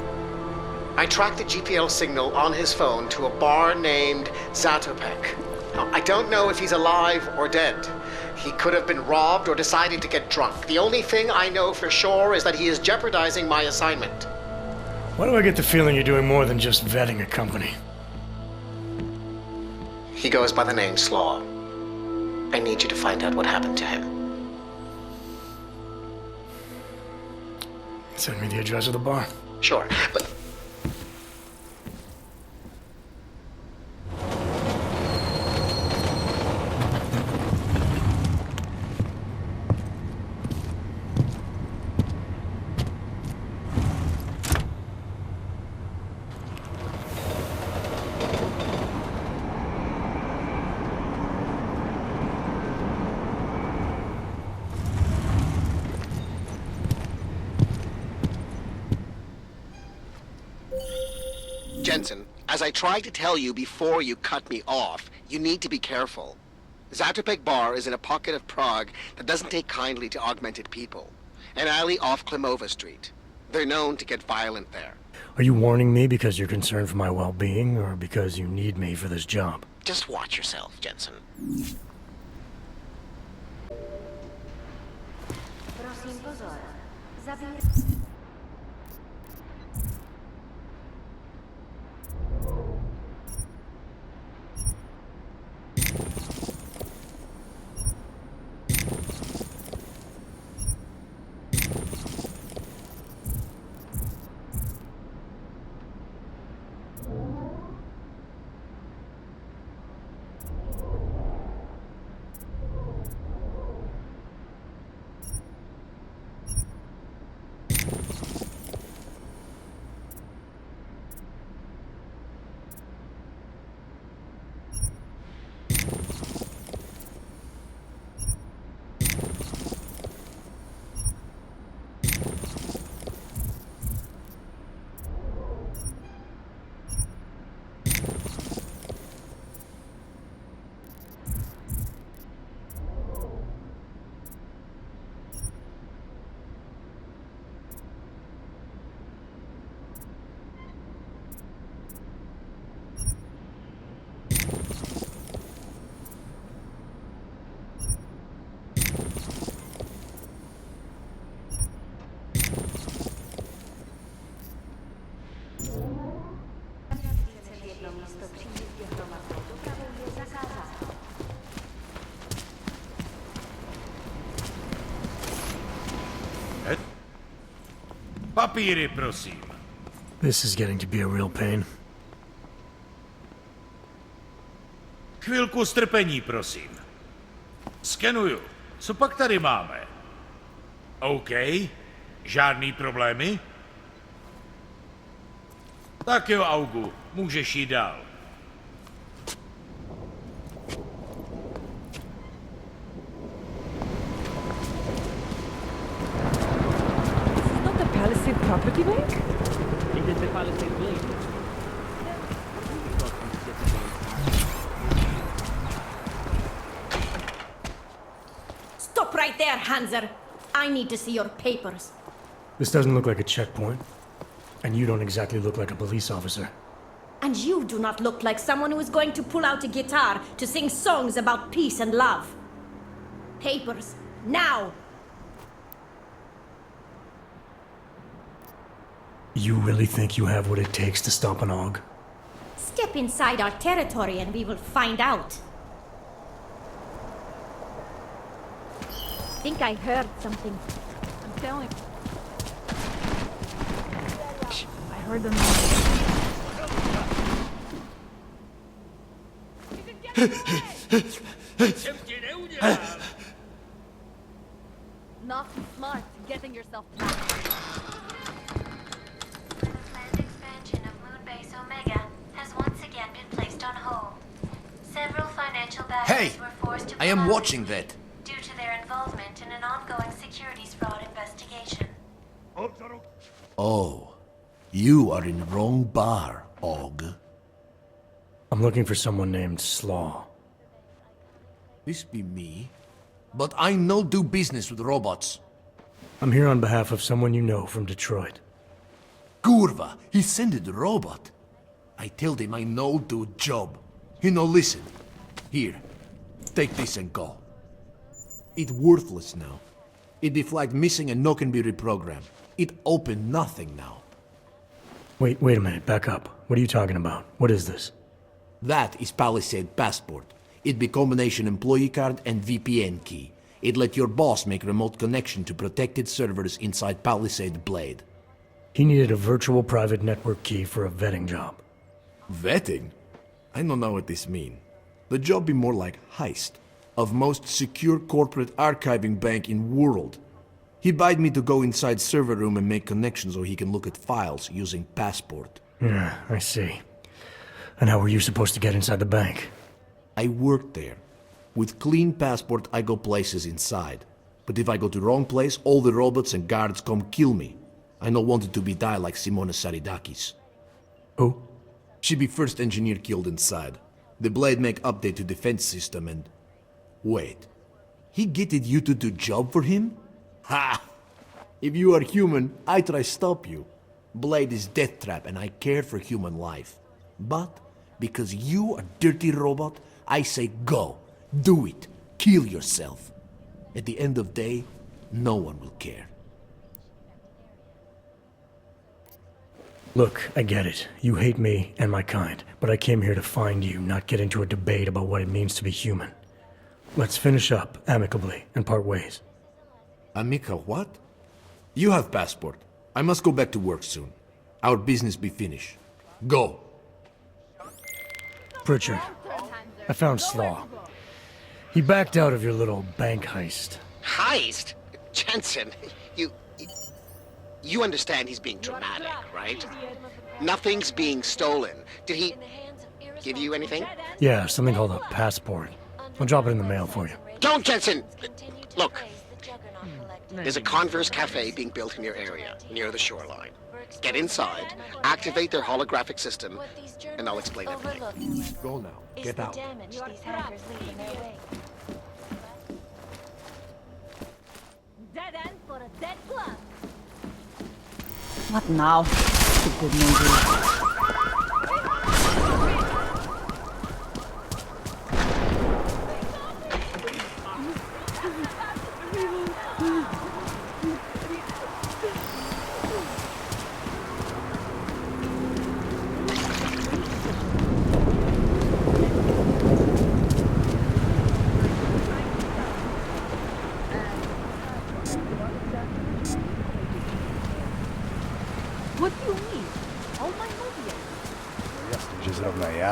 I tracked the GPL signal on his phone to a bar named Zatopek. Now, I don't know if he's alive or dead. He could have been robbed or decided to get drunk. The only thing I know for sure is that he is jeopardizing my assignment. Why do I get the feeling you're doing more than just vetting a company? He goes by the name Slaw. I need you to find out what happened to him. Send me the address of the bar. Sure, but... Jensen, as I tried to tell you before you cut me off, you need to be careful. Zatopek Bar is in a pocket of Prague that doesn't take kindly to augmented people. An alley off Klimova Street. They're known to get violent there. Are you warning me because you're concerned for my well-being, or because you need me for this job? Just watch yourself, Jensen. Prosím pozor. Zabír... Papíry, prosím. This is getting to be a real pain. Chvilku strpení, prosím. Skenuju. Co pak tady máme? OK. Žádný problémy? Tak jo, Augu, můžeš jít dál. Not the Palisade Property Bank? It is the Palisade Blade. Stop right there, Hanser. I need to see your papers. This doesn't look like a checkpoint. And you don't exactly look like a police officer. And you do not look like someone who is going to pull out a guitar to sing songs about peace and love. Papers, now! You really think you have what it takes to stop an AUG? Step inside our territory and we will find out. I think I heard something. I'm telling. I heard the noise. Not smart getting yourself trapped. The planned expansion of Moonbase Omega has once again been placed on hold. Several financial backers were forced to I am pull out watching that. due to their involvement in an ongoing securities fraud investigation. Oh, you are in wrong bar, Og. I'm looking for someone named Slaw. This be me, but I no do business with robots. I'm here on behalf of someone you know from Detroit. Kurva, he sent the robot. I told him I no do job. He no listen. Here, take this and go. It worthless now. It deflagged missing and no can be reprogrammed. It open nothing now. Wait a minute, back up. What are you talking about? What is this? That is Palisade Passport. It be combination employee card and VPN key. It let your boss make remote connection to protected servers inside Palisade Blade. He needed a virtual private network key for a vetting job. Vetting? I don't know what this mean. The job be more like heist of most secure corporate archiving bank in world. He bid me to go inside server room and make connections so he can look at files using Passport. Yeah, I see. And how were you supposed to get inside the bank? I worked there. With clean Passport, I go places inside. But if I go to wrong place, all the robots and guards come kill me. I no wanted to be die like Simona Saridakis. Who? She be first engineer killed inside. The Blade make update to defense system and... Wait. He getted you to do job for him? Ha! If you are human, I try stop you. Blade is death trap and I care for human life. But, because you are dirty robot, I say go. Do it. Kill yourself. At the end of day, no one will care. Look, I get it. You hate me and my kind, but I came here to find you, not get into a debate about what it means to be human. Let's finish up amicably and part ways. Amica what? You have Passport. I must go back to work soon. Our business be finished. Go. Pritchard, I found Slaw. He backed out of your little bank heist. Heist? Jensen, you understand he's being dramatic, right? Nothing's being stolen. Did he give you anything? Yeah, something called a passport. I'll drop it in the mail for you. Don't, Jensen! Look, there's a Converse cafe being built in your area, near the shoreline. Get inside, activate their holographic system, and I'll explain everything. Go now. Get out. Dead end for a dead plan. What now? Stupid movie.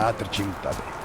Teatrci útavy.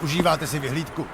Užíváte si vyhlídku?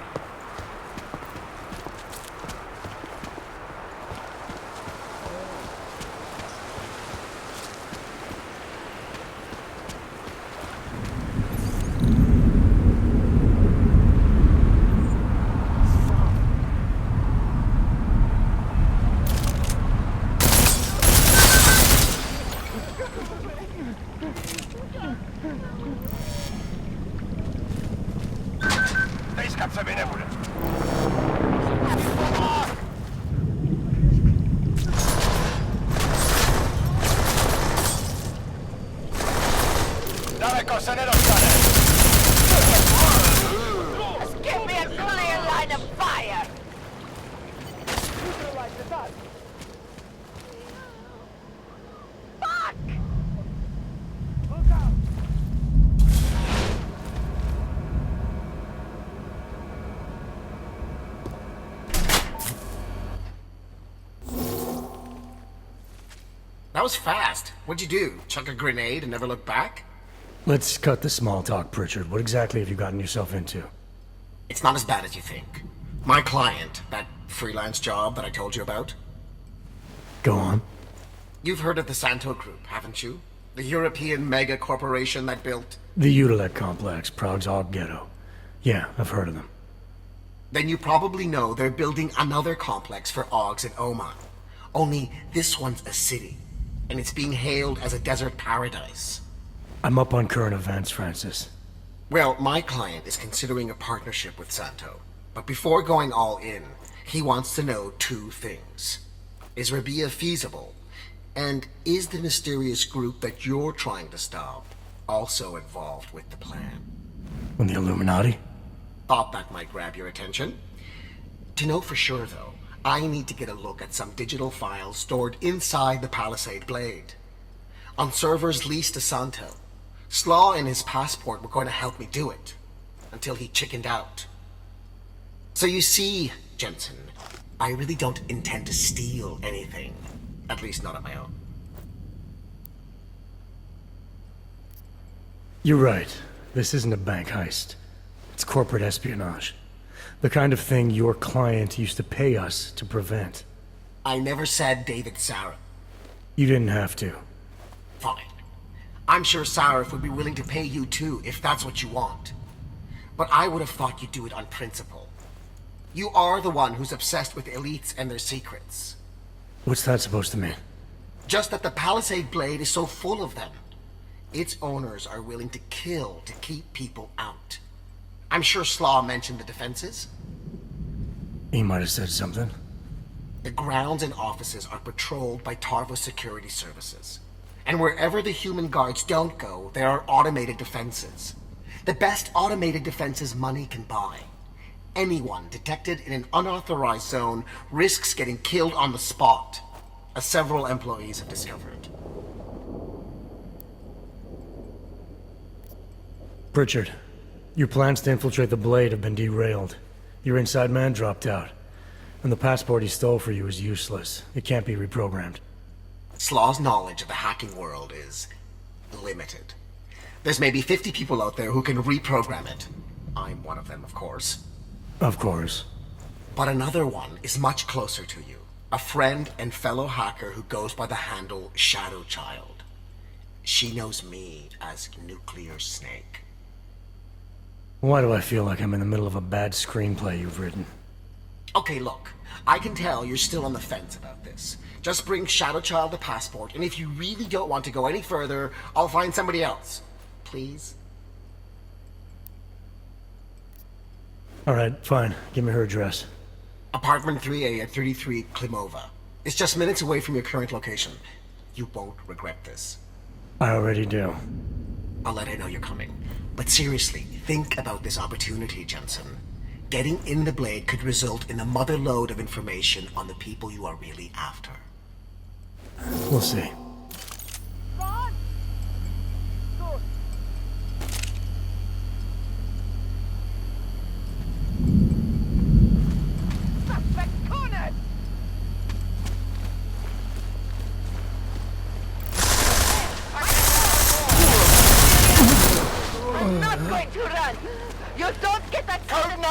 That was fast. What'd you do? Chuck a grenade and never look back? Let's cut the small talk, Pritchard. What exactly have you gotten yourself into? It's not as bad as you think. My client, that freelance job that I told you about. Go on. You've heard of the Santo Group, haven't you? The European mega corporation that built... The Utilec complex, Prague's Og Ghetto. Yeah, I've heard of them. Then you probably know they're building another complex for Ogs in Oman. Only this one's a city, and it's being hailed as a desert paradise. I'm up on current events, Francis. Well, my client is considering a partnership with Santo. But before going all in, he wants to know two things. Is Rabia feasible? And is the mysterious group that you're trying to stop also involved with the plan? From the Illuminati? Thought that might grab your attention. To know for sure, though, I need to get a look at some digital files stored inside the Palisade Blade. On servers leased to Santo. Slaw and his passport were going to help me do it. Until he chickened out. So you see, Jensen, I really don't intend to steal anything. At least not on my own. You're right. This isn't a bank heist. It's corporate espionage. The kind of thing your client used to pay us to prevent. I never said David Sarah. You didn't have to. Fine. I'm sure Sarah would be willing to pay you too, if that's what you want. But I would have thought you'd do it on principle. You are the one who's obsessed with elites and their secrets. What's that supposed to mean? Just that the Palisade Blade is so full of them. Its owners are willing to kill to keep people out. I'm sure Slaw mentioned the defenses. He might have said something. The grounds and offices are patrolled by Tarvo security services. And wherever the human guards don't go, there are automated defenses. The best automated defenses money can buy. Anyone detected in an unauthorized zone risks getting killed on the spot, as several employees have discovered. Pritchard, your plans to infiltrate the Blade have been derailed. Your inside man dropped out, and the passport he stole for you is useless. It can't be reprogrammed. Slaw's knowledge of the hacking world is limited. There's maybe 50 people out there who can reprogram it. I'm one of them, of course. Of course. But another one is much closer to you. A friend and fellow hacker who goes by the handle Shadow Child. She knows me as Nuclear Snake. Why do I feel like I'm in the middle of a bad screenplay you've written? Okay, look. I can tell you're still on the fence about this. Just bring Shadow Child the passport, and if you really don't want to go any further, I'll find somebody else. Please? Alright, fine. Give me her address. Apartment 3A at 33 Klimova. It's just minutes away from your current location. You won't regret this. I already do. I'll let her know you're coming. But seriously, think about this opportunity, Jensen. Getting in the Blade could result in a mother lode of information on the people you are really after. We'll see. I'm not going to run! You don't get that kind of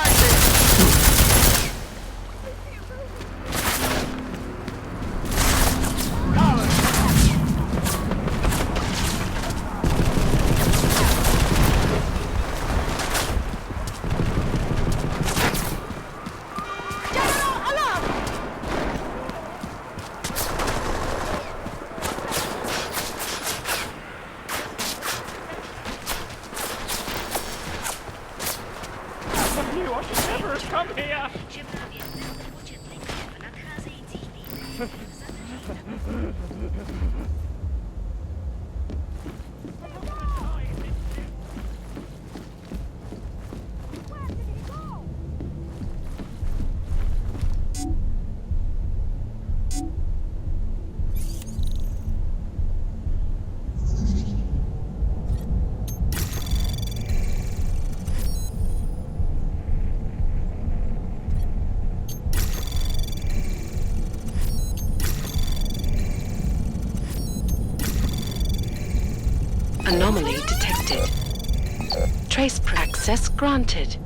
Anomaly detected. Trace access granted.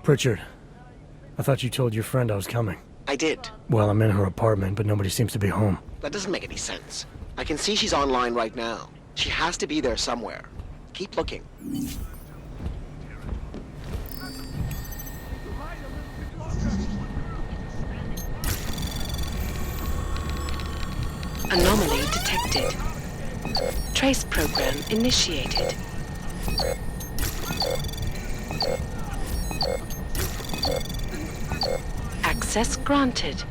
Pritchard, I thought you told your friend I was coming. I did. Well, I'm in her apartment, but nobody seems to be home. That doesn't make any sense. I can see she's online right now. She has to be there somewhere. Keep looking. Anomaly detected. Trace program initiated. Access granted.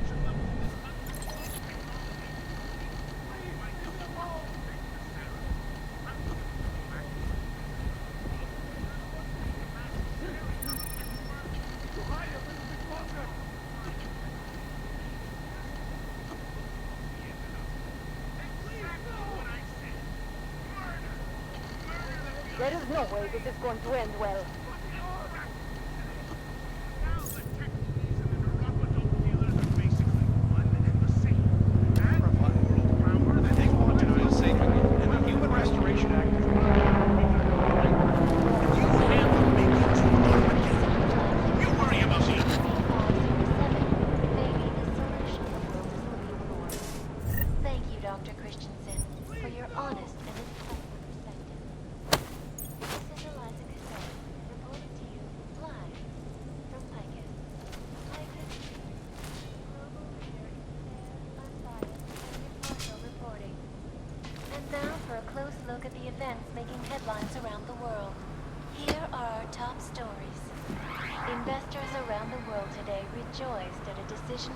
There is no way this is going to end well.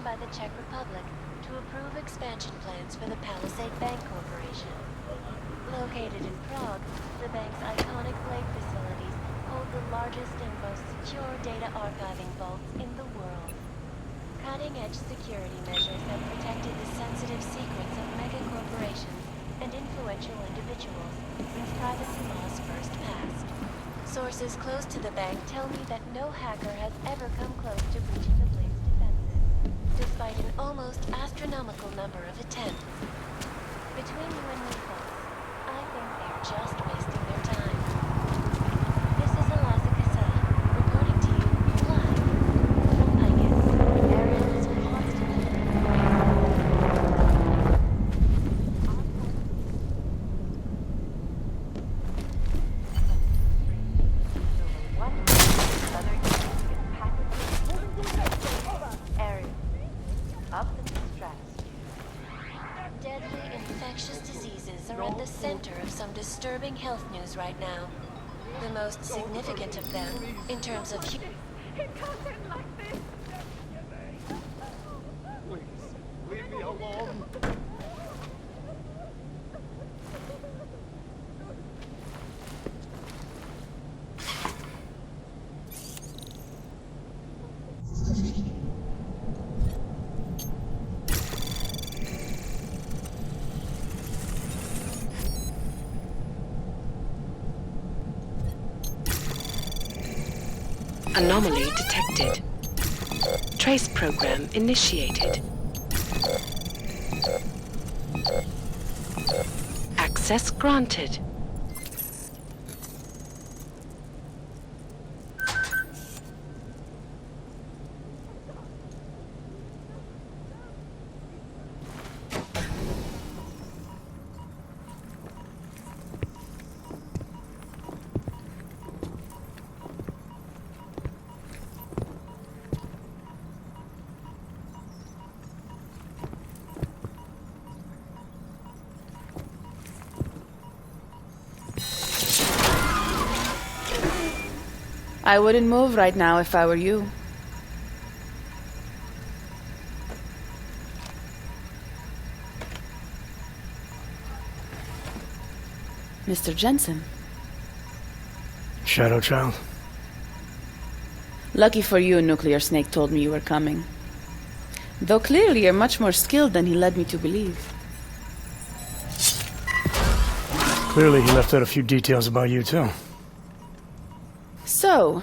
By the Czech Republic to approve expansion plans for the Palisade Bank Corporation. Located in Prague, the bank's iconic Blade facilities hold the largest and most secure data archiving vaults in the world. Cutting-edge security measures have protected the sensitive secrets of mega corporations and influential individuals since privacy laws first passed. Sources close to the bank tell me that no hacker has ever come close to breaching the Blade's despite an almost astronomical number of attempts. Between you and me, folks, I think they're just wasting their time. This is Eliza Casella, reporting to you live from Picus. The area is constantly hub that distracts you. Deadly infectious diseases are at the center of some disturbing health news right now. The most significant of them, in terms of... It can't end like this! Please, leave me alone. Anomaly detected. Trace program initiated. Access granted. I wouldn't move right now if I were you. Mr. Jensen. Shadow Child? Lucky for you, Nuclear Snake told me you were coming. Though clearly you're much more skilled than he led me to believe. Clearly he left out a few details about you, too. So...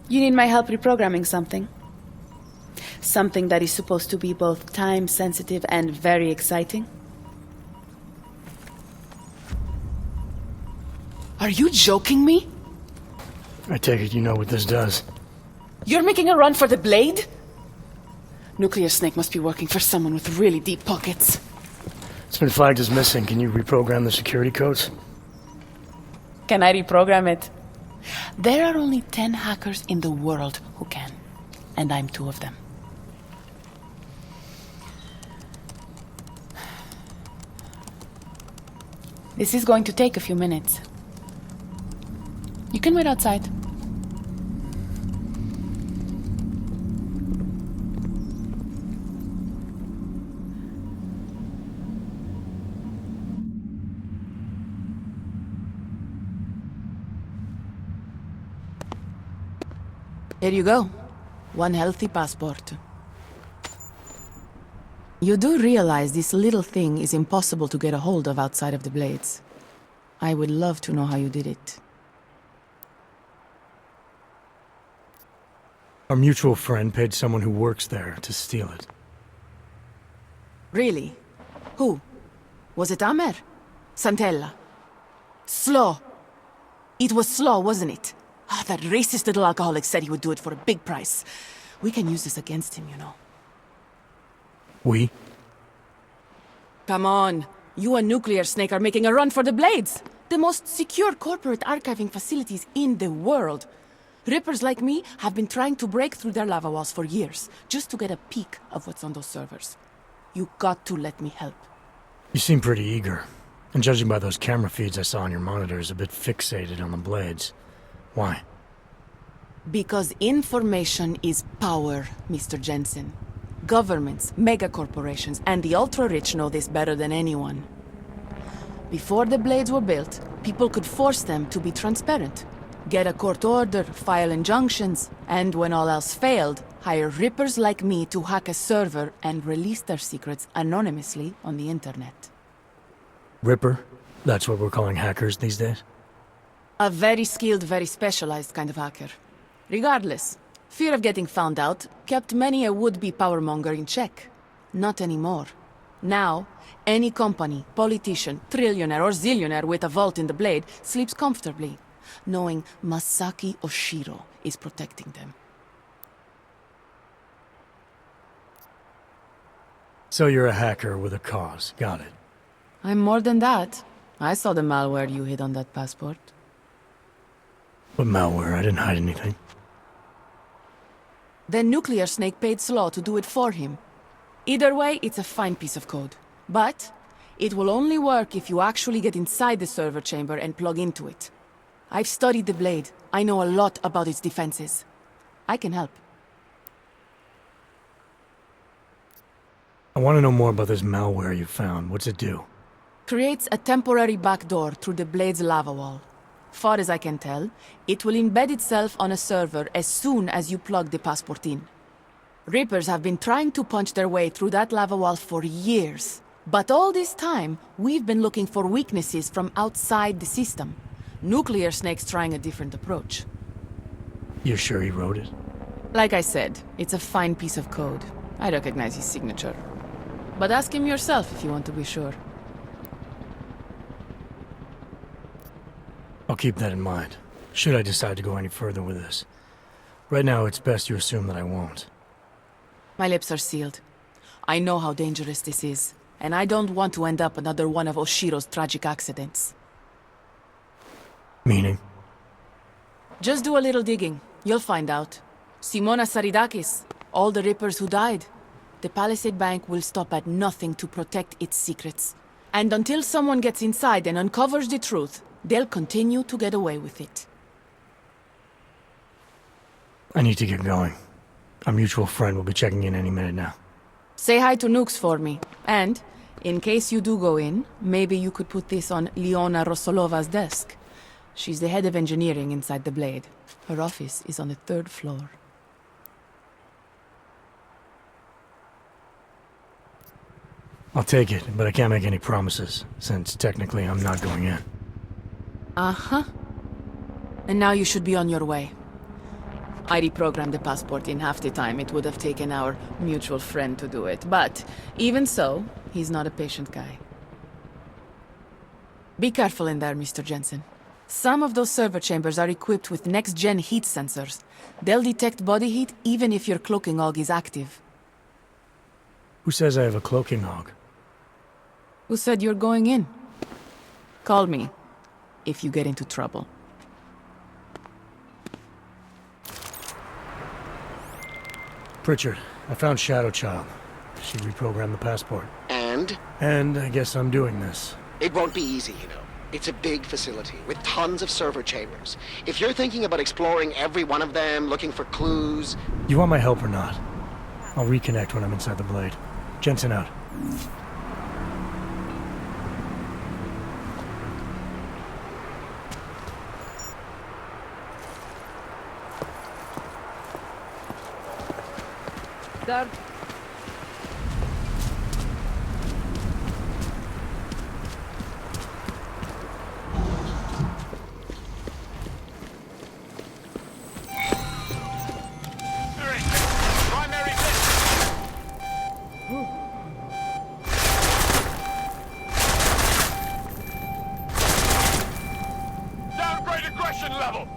you need my help reprogramming something. Something that is supposed to be both time-sensitive and very exciting. Are you joking me? I take it you know what this does. You're making a run for the blade? Nuclear Snake must be working for someone with really deep pockets. It's been flagged as missing. Can you reprogram the security codes? Can I reprogram it? There are only 10 hackers in the world who can. And I'm 2 of them. This is going to take a few minutes. You can wait outside. Here you go. 1 healthy passport. You do realize this little thing is impossible to get a hold of outside of the Blades. I would love to know how you did it. Our mutual friend paid someone who works there to steal it. Really? Who? Was it Amer? Santella? Slow? It was Slow, wasn't it? Ah, that racist little alcoholic said he would do it for a big price. We can use this against him, you know. We? Come on. You and Nuclear Snake are making a run for the Blades. The most secure corporate archiving facilities in the world. Rippers like me have been trying to break through their lava walls for years, just to get a peek of what's on those servers. You got to let me help. You seem pretty eager. And judging by those camera feeds I saw on your monitors, a bit fixated on the Blades. Why? Because information is power, Mr. Jensen. Governments, megacorporations, and the ultra-rich know this better than anyone. Before the Blades were built, people could force them to be transparent. Get a court order, file injunctions, and when all else failed, hire rippers like me to hack a server and release their secrets anonymously on the internet. Ripper? That's what we're calling hackers these days? A very skilled, very specialized kind of hacker. Regardless, fear of getting found out kept many a would-be powermonger in check. Not anymore. Now, any company, politician, trillionaire or zillionaire with a vault in the Blade sleeps comfortably, knowing Masaki Oshiro is protecting them. So you're a hacker with a cause. Got it. I'm more than that. I saw the malware you hid on that passport. What malware? I didn't hide anything. Then Nuclear Snake paid Slaw to do it for him. Either way, it's a fine piece of code. But it will only work if you actually get inside the server chamber and plug into it. I've studied the Blade. I know a lot about its defenses. I can help. I want to know more about this malware you found. What's it do? Creates a temporary backdoor through the Blade's lava wall. Far as I can tell, it will embed itself on a server as soon as you plug the passport in. Reapers have been trying to punch their way through that lava wall for years. But all this time, we've been looking for weaknesses from outside the system. Nuclear Snake's trying a different approach. You're sure he wrote it? Like I said, it's a fine piece of code. I recognize his signature. But ask him yourself if you want to be sure. I'll keep that in mind, should I decide to go any further with this. Right now, it's best you assume that I won't. My lips are sealed. I know how dangerous this is, and I don't want to end up another one of Oshiro's tragic accidents. Meaning? Just do a little digging. You'll find out. Simona Saridakis, all the Rippers who died. The Palisade Bank will stop at nothing to protect its secrets. And until someone gets inside and uncovers the truth, they'll continue to get away with it. I need to get going. Our mutual friend will be checking in any minute now. Say hi to Nukes for me. And, in case you do go in, maybe you could put this on Leona Rosolova's desk. She's the head of engineering inside the Blade. Her office is on the 3rd floor. I'll take it, but I can't make any promises, since technically I'm not going in. Uh-huh. And now you should be on your way. I reprogrammed the passport in half the time it would have taken our mutual friend to do it, but even so, he's not a patient guy. Be careful in there, Mr. Jensen. Some of those server chambers are equipped with next-gen heat sensors. They'll detect body heat even if your cloaking og is active. Who says I have a cloaking og? Who said you're going in? Call me if you get into trouble. Pritchard, I found Shadow Child. She reprogrammed the passport. And? And I guess I'm doing this. It won't be easy, you know. It's a big facility with tons of server chambers. If you're thinking about exploring every one of them, looking for clues... You want my help or not? I'll reconnect when I'm inside the Blade. Jensen out. Start. Downgrade aggression level!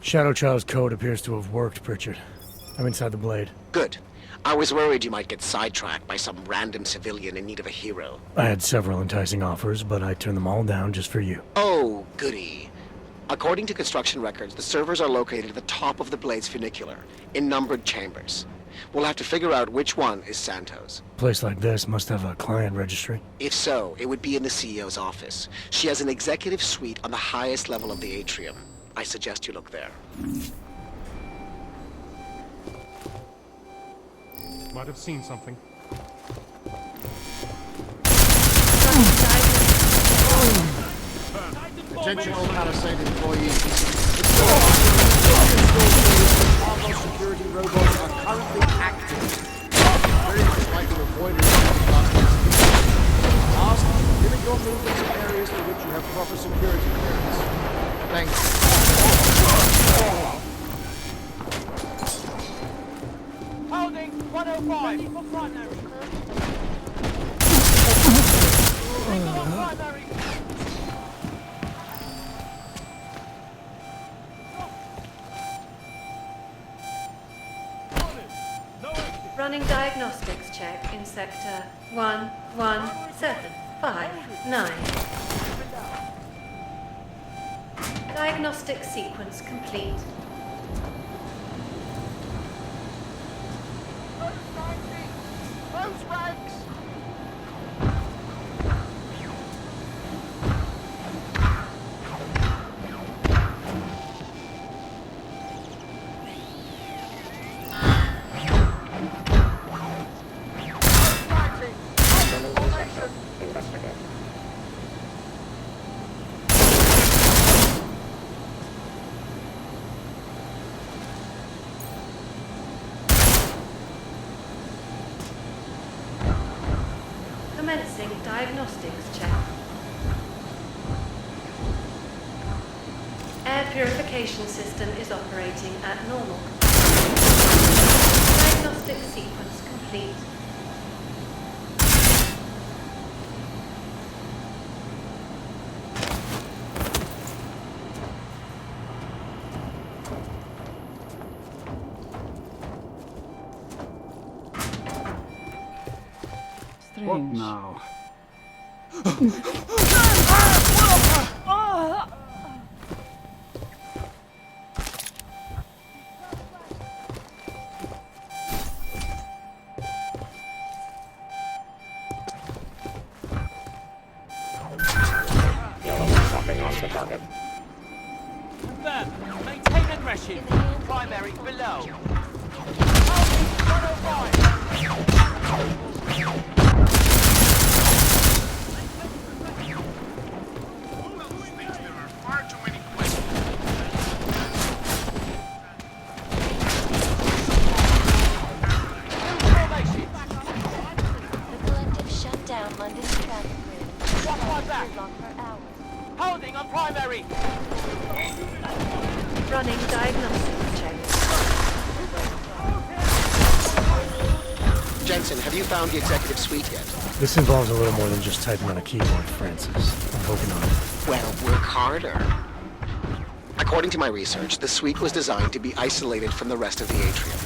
Shadow Child's code appears to have worked, Pritchard. I'm inside the blade. Good. I was worried you might get sidetracked by some random civilian in need of a hero. I had several enticing offers, but I turned them all down just for you. Oh, goody. According to construction records, the servers are located at the top of the blade's funicular, in numbered chambers. We'll have to figure out which one is Santos. A place like this must have a client registry. If so, it would be in the CEO's office. She has an executive suite on the highest level of the atrium. I suggest you look there. Might have seen something. Attention all Palisade employees. Powerful security robots are currently active. Very much like to avoid Ask, limit your movements in areas for which you have proper security clearance. Thanks. Holding 105. Ready for primary. Running diagnostics check in sector 11759. Diagnostic sequence complete. Close ranks. Commencing diagnostics check. Air purification system is operating at normal capacity. Diagnostic sequence complete. What now? Confirm. Maintain aggression. Primary below. 105. Holding on primary. Running diagnostic check. Jensen, have you found the executive suite yet? This involves a little more than just typing on a keyboard, Francis. I'm working on it. Well, work harder. According to my research, the suite was designed to be isolated from the rest of the atrium.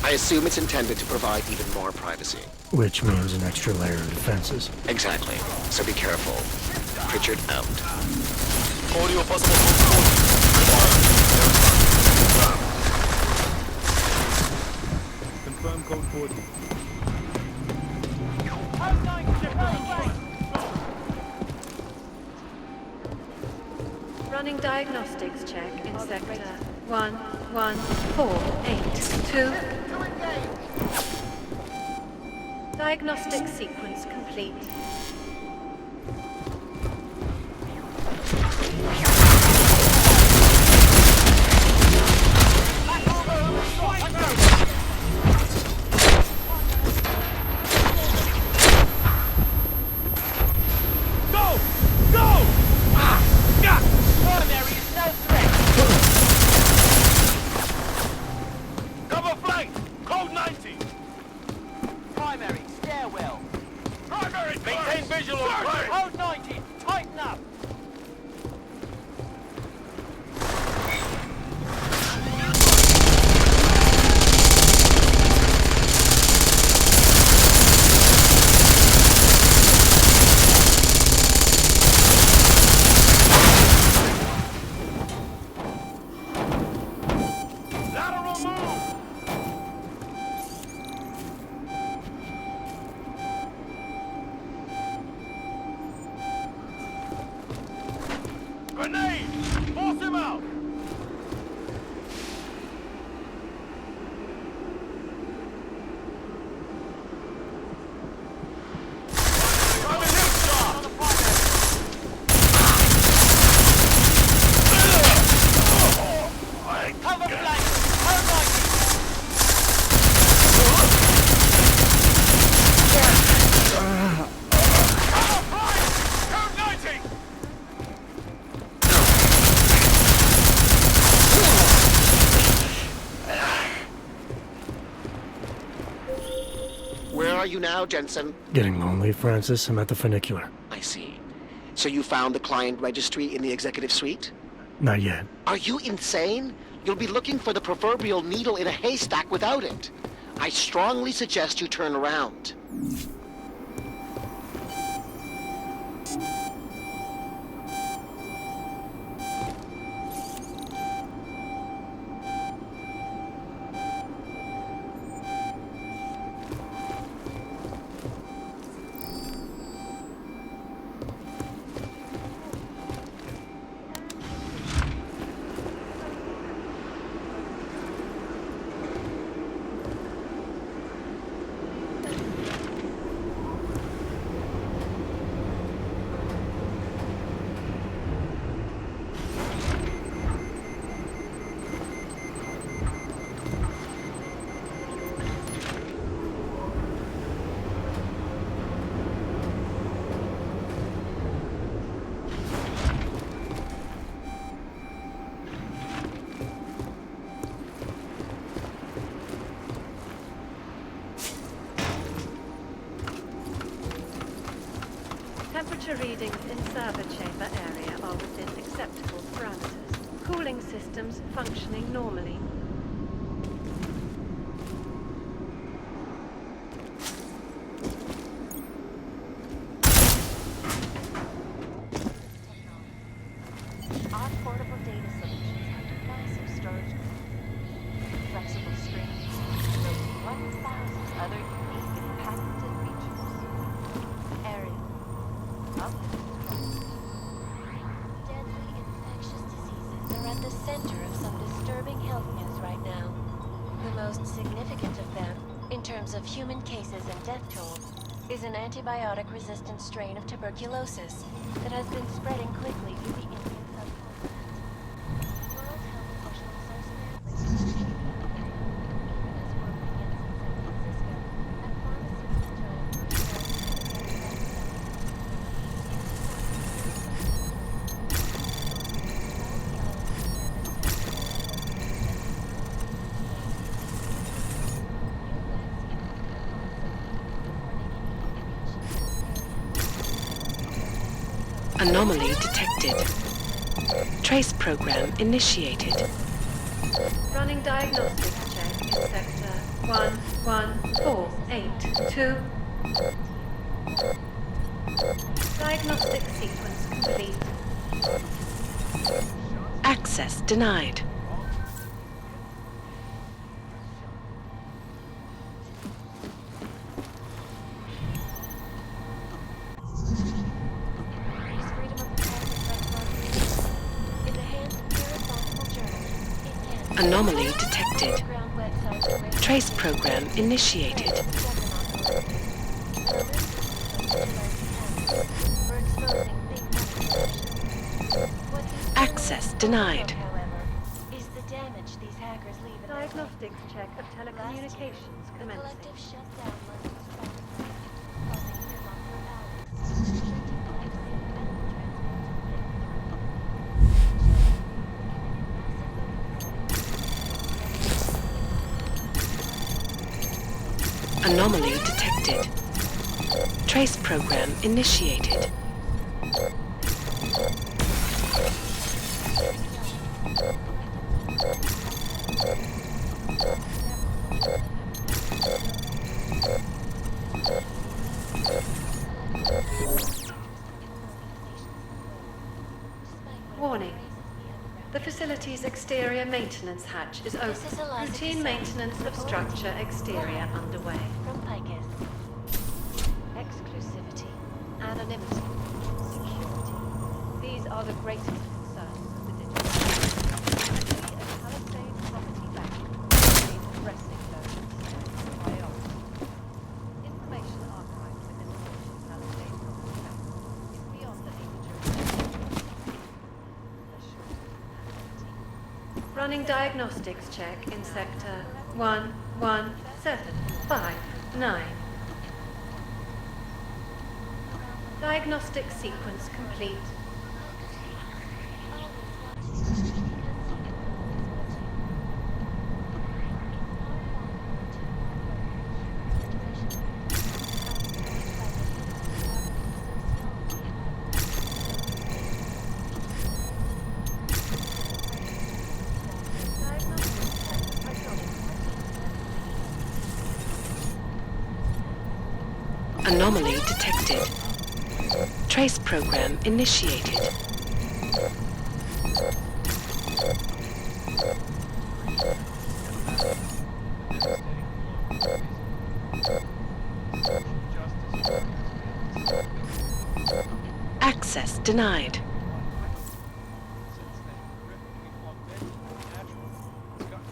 I assume it's intended to provide even more privacy. Which means an extra layer of defenses. Exactly. So be careful. Pritchard out. Audio possible. Confirm code 40. Running diagnostics check in sector 11482. Diagnostic sequence complete. Where are you now, Jensen? Getting lonely, Francis. I'm at the funicular. I see. So you found the client registry in the executive suite? Not yet. Are you insane? You'll be looking for the proverbial needle in a haystack without it. I strongly suggest you turn around. Temperature readings in server chamber area are within acceptable parameters. Cooling systems functioning normally. Our portable data solutions have massive storage, flexible screens, and 1,000 other unique and patented features. Area. Deadly infectious diseases are at the center of some disturbing health news right now. The most significant of them, in terms of human cases and death toll, is an antibiotic-resistant strain of tuberculosis that has been spreading quickly through the Indian subcontinent. World Health officials are scrambling to Anomaly detected. Trace program initiated. Running diagnostic check in sector 11482. Diagnostic sequence complete. Access denied. Anomaly detected. Trace program initiated. Access denied. Is the damage these hackers leave in Diagnostics check of telecommunications commencing. Anomaly detected. Trace program initiated. Warning. The facility's exterior maintenance hatch is open. Routine maintenance of structure exterior underway. Exclusivity, anonymity, security. These are the greatest concerns of the digital. Entry and Palisade property backing remain pressing those priority. Information archived within the Palisade property backing is beyond the age of running diagnostics check in sector 11759. Diagnostic sequence complete. Anomaly detected. Trace program initiated. Access denied.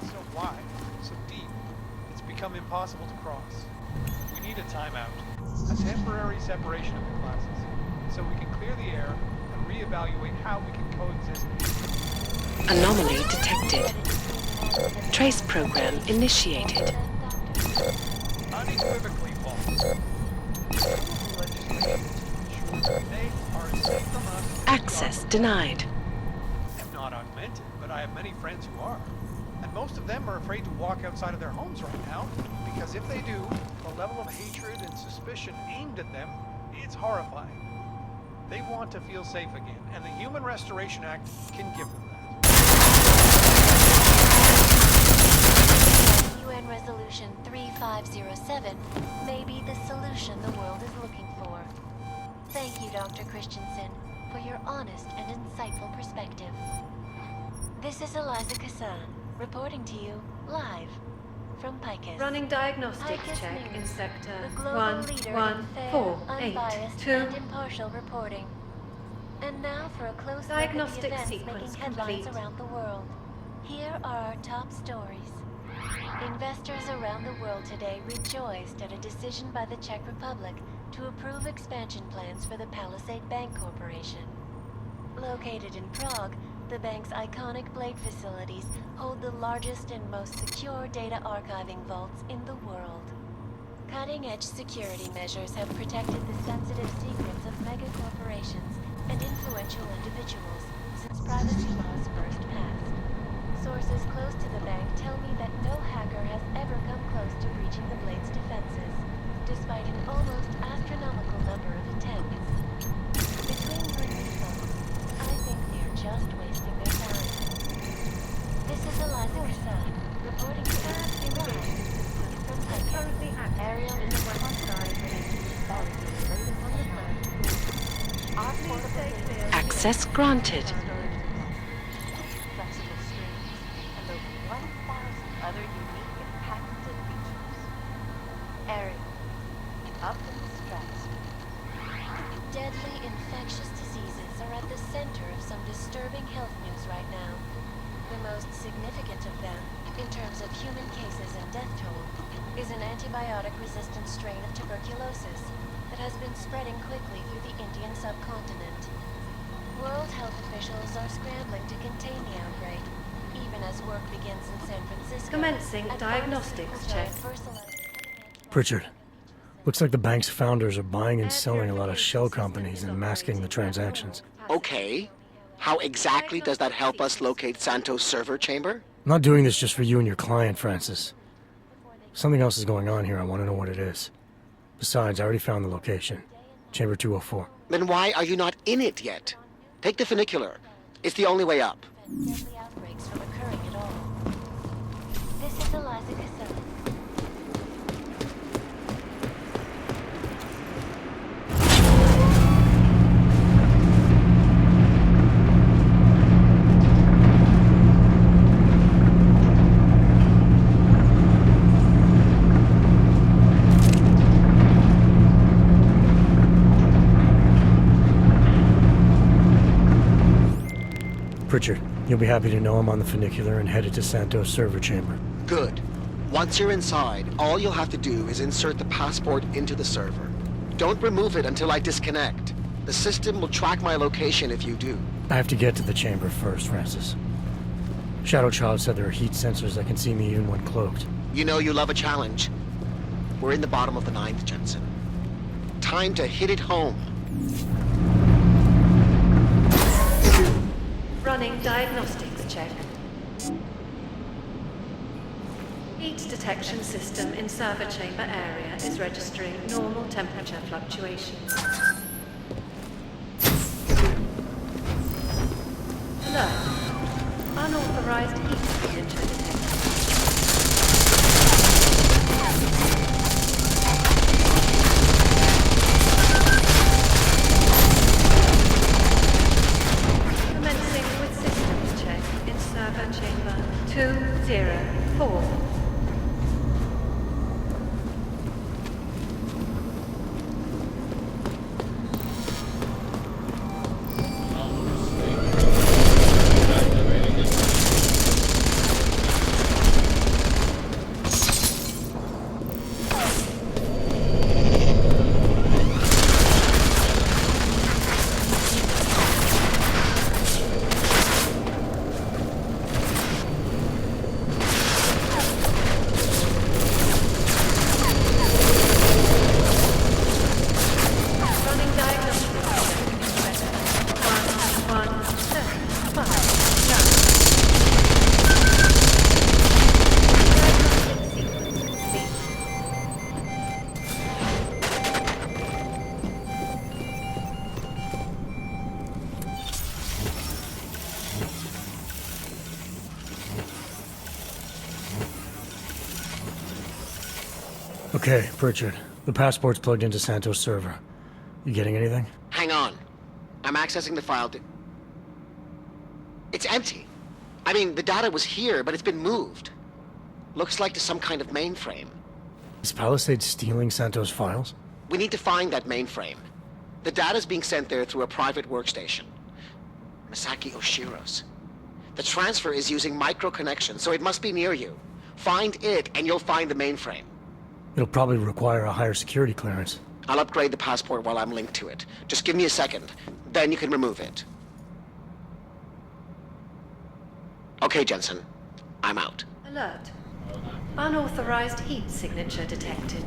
So wide, so deep, it's become impossible to cross. We need a timeout, a temporary separation of the classes, so we can clear the air and reevaluate how we can coexist. Anomaly detected. Trace program initiated. Unequivocally false. They are safe from us. Access denied. I'm not augmented, but I have many friends who are. And most of them are afraid to walk outside of their homes right now, because if they do, the level of hatred and suspicion aimed at them, it's horrifying. They want to feel safe again, and the Human Restoration Act can give them that. UN Resolution 3507 may be the solution the world is looking for. Thank you, Dr. Christensen, for your honest and insightful perspective. This is Eliza Kassan, reporting to you live from Picus. Running diagnostics Picus check News, in sector the global leader in fair, 11482. unbiased, and impartial reporting. And now for a close look at the Diagnostic events sequence making headlines complete. around the world. Here are our top stories. Investors around the world today rejoiced at a decision by the Czech Republic to approve expansion plans for the Palisade Bank Corporation. Located in Prague, the bank's iconic blade facilities hold the largest and most secure data archiving vaults in the world. Cutting-edge security measures have protected the sensitive secrets of megacorporations and influential individuals since privacy laws first passed. Sources close to the bank tell me that no hacker has ever come close to breaching the Blade's defenses, despite an almost astronomical number of attempts. Between you and me, folks, I think they're just wasting their time. This is Eliza Kassan, reporting to us live from Picus. Aerial is the one side Access granted. other unique and patented features. Area. Up in the stratosphere. Deadly infectious diseases are at the center of some disturbing health news right now. The most significant of them, in terms of human cases and death toll, is an antibiotic-resistant strain of tuberculosis that has been spreading quickly through the Indian subcontinent. World health officials are scrambling to contain the outbreak, even as work begins in San Francisco. Commencing diagnostics check. Pritchard, looks like the bank's founders are buying and selling a lot of shell companies and masking the transactions. Okay. How exactly does that help us locate Santos' server chamber? I'm not doing this just for you and your client, Francis. Something else is going on here. I want to know what it is. Besides, I already found the location. Chamber 204. Then why are you not in it yet? Take the funicular. It's the only way up. Deadly outbreaks from occurring at all. This is Eliza Kassan. Pritchard, you'll be happy to know I'm on the funicular and headed to Santos' server chamber. Good. Once you're inside, all you'll have to do is insert the passport into the server. Don't remove it until I disconnect. The system will track my location if you do. I have to get to the chamber first, Francis. Shadow Child said there are heat sensors that can see me even when cloaked. You know you love a challenge. We're in the bottom of the 9th, Jensen. Time to hit it home. Running diagnostics check. Heat detection system in server chamber area is registering normal temperature fluctuations. Alert. Unauthorized heat signature detected. Okay, Pritchard. The passport's plugged into Santos' server. You getting anything? Hang on. I'm accessing the file. It's empty. I mean, the data was here, but it's been moved. Looks like to some kind of mainframe. Is Palisade stealing Santos' files? We need to find that mainframe. The data's being sent there through a private workstation. Masaki Oshiro's. The transfer is using micro-connections, so it must be near you. Find it, and you'll find the mainframe. It'll probably require a higher security clearance. I'll upgrade the passport while I'm linked to it. Just give me a second. Then you can remove it. Okay, Jensen. I'm out. Alert. Unauthorized heat signature detected.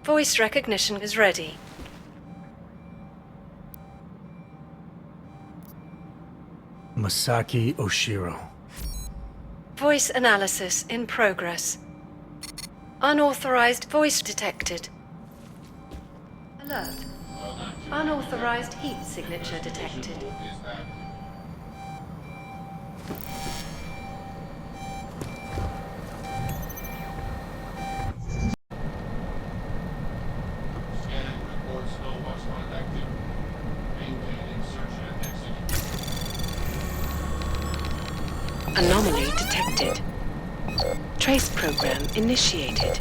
Voice recognition is ready. Masaki Oshiro. Voice analysis in progress. Unauthorized voice detected. Alert. Unauthorized heat signature detected. Anomaly detected. Trace program initiated.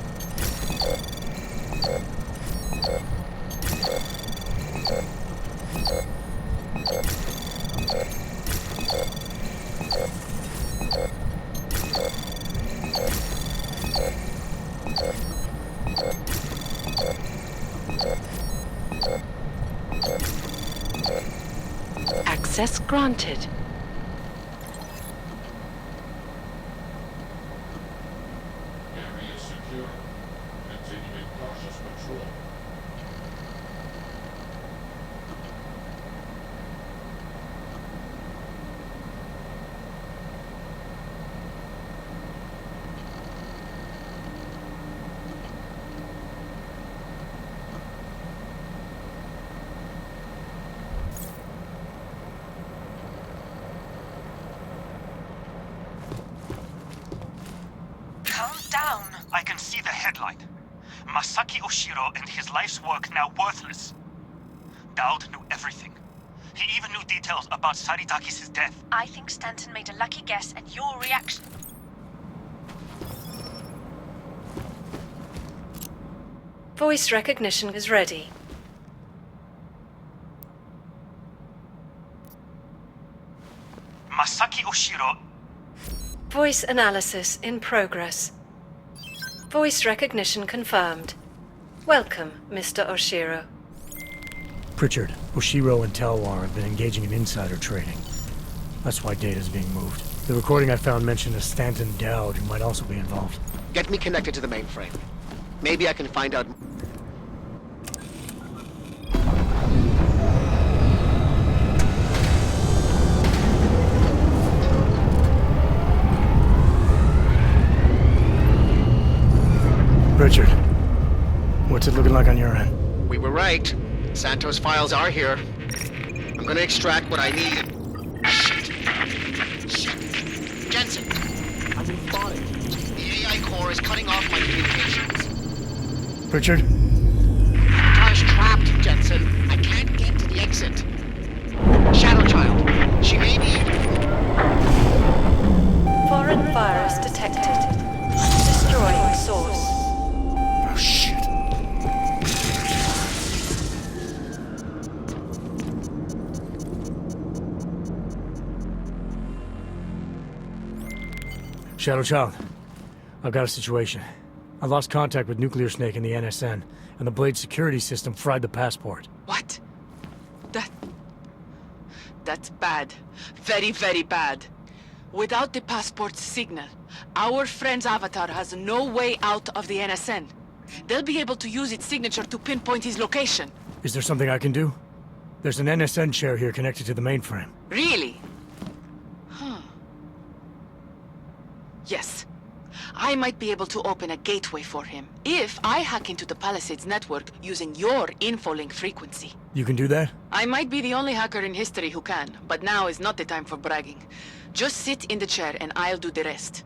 Access granted. I can see the headline. Masaki Oshiro and his life's work now worthless. Dowd knew everything. He even knew details about Saridakis' death. I think Stanton made a lucky guess at your reaction. Voice recognition is ready. Masaki Oshiro. Voice analysis in progress. Voice recognition confirmed. Welcome, Mr. Oshiro. Pritchard, Oshiro and Talwar have been engaging in insider trading. That's why data's being moved. The recording I found mentioned a Stanton Dowd who might also be involved. Get me connected to the mainframe. Maybe I can find out... Richard, what's it looking like on your end? We were right. Santos' files are here. I'm gonna extract what I need. Shit. Jensen! I'm in fine. The AI core is cutting off my communications. Richard? Car's trapped, Jensen. I can't get to the exit. Shadow Child. She may be... Foreign virus detected. Destroying source. Oh, shit. Shadow Child, I've got a situation. I lost contact with Nuclear Snake and the NSN, and the Blade security system fried the passport. What? That's bad. Very, very bad. Without the passport's signal, Our friend's avatar has no way out of the NSN. They'll be able to use its signature to pinpoint his location. Is there something I can do? There's an NSN chair here connected to the mainframe. Really? Huh. Yes. I might be able to open a gateway for him if I hack into the Palisades network using your infolink frequency. You can do that? I might be the only hacker in history who can, but now is not the time for bragging. Just sit in the chair and I'll do the rest.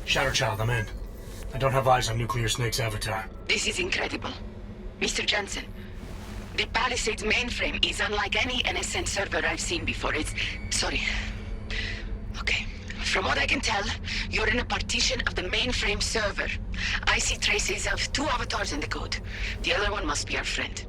Shadow Child, I'm in. I don't have eyes on Nuclear Snake's avatar. This is incredible. Mr. Jensen, the Palisades mainframe is unlike any NSN server I've seen before. Sorry. Okay. From what I can tell, you're in a partition of the mainframe server. I see traces of 2 avatars in the code. The other one must be our friend.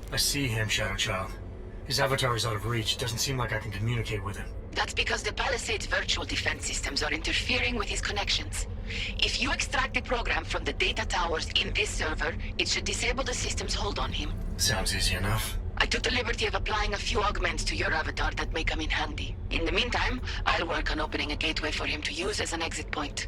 I see him, Shadow Child. His avatar is out of reach. Doesn't seem like I can communicate with him. That's because the Palisades virtual defense systems are interfering with his connections. If you extract the program from the data towers in this server, it should disable the system's hold on him. Sounds easy enough. I took the liberty of applying a few augments to your avatar that may come in handy. In the meantime, I'll work on opening a gateway for him to use as an exit point.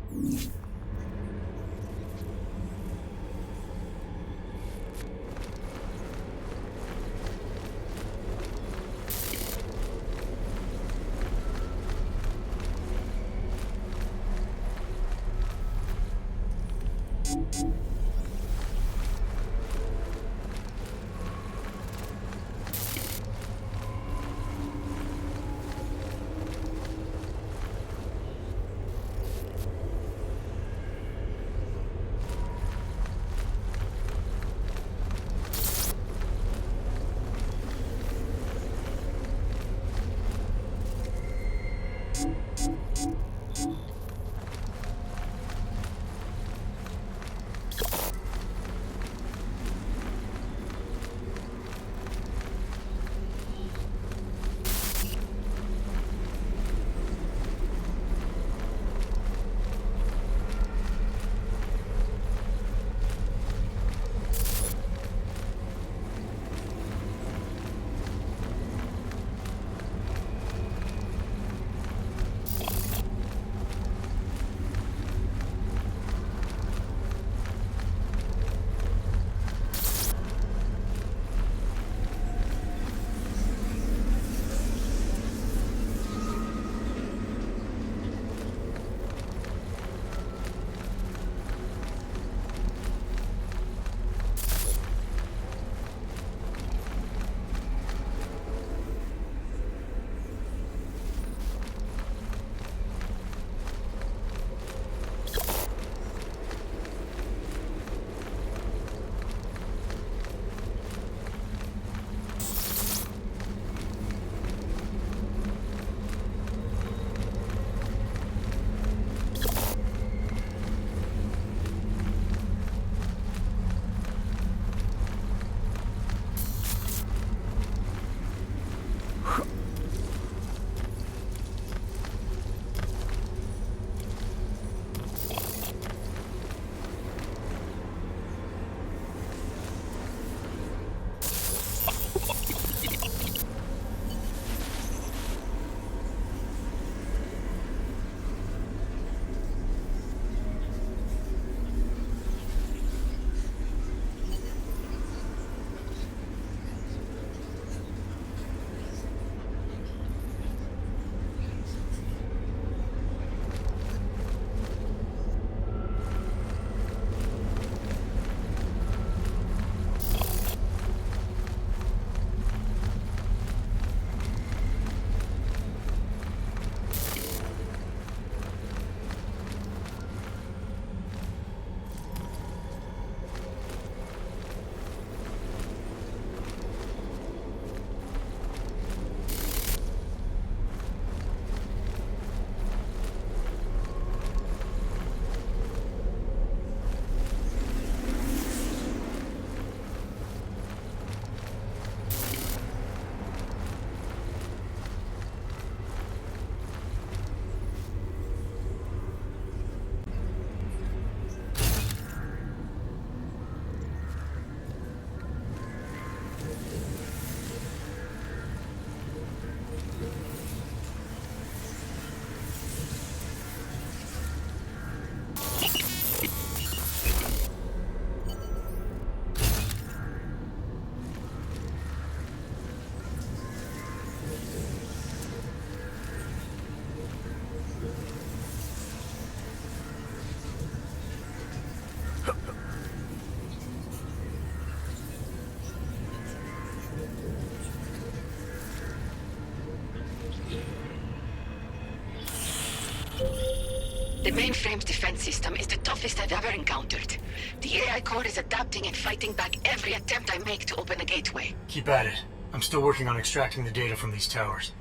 The mainframe's defense system is the toughest I've ever encountered. The AI core is adapting and fighting back every attempt I make to open the gateway. Keep at it. I'm still working on extracting the data from these towers.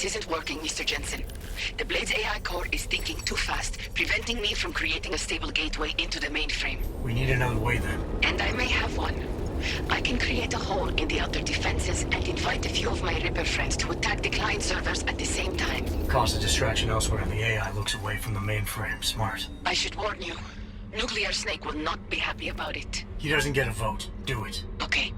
Isn't working, Mr. Jensen. The Blade's AI core is thinking too fast, preventing me from creating a stable gateway into the mainframe. We need another way then. And I may have one. I can create a hole in the outer defenses and invite a few of my Ripper friends to attack the client servers at the same time. Cause a distraction elsewhere and the AI looks away from the mainframe. Smart. I should warn you. Nuclear Snake will not be happy about it. He doesn't get a vote. Do it. Okay.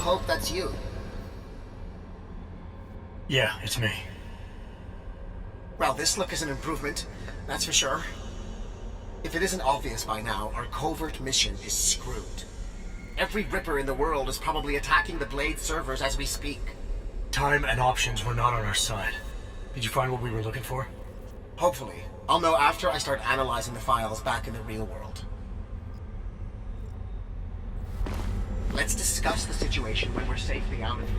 hope that's you. Yeah, it's me. Well, this look is an improvement, that's for sure. If it isn't obvious by now, our covert mission is screwed. Every Ripper in the world is probably attacking the Blade servers as we speak. Time and options were not on our side. Did you find what we were looking for? Hopefully. I'll know after I start analyzing the files back in the real world. Let's discuss the situation when we're safely out of here.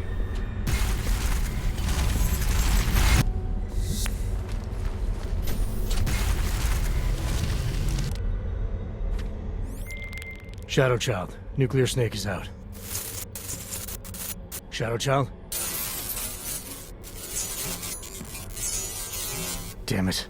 Shadow Child, Nuclear Snake is out. Shadow Child? Damn it.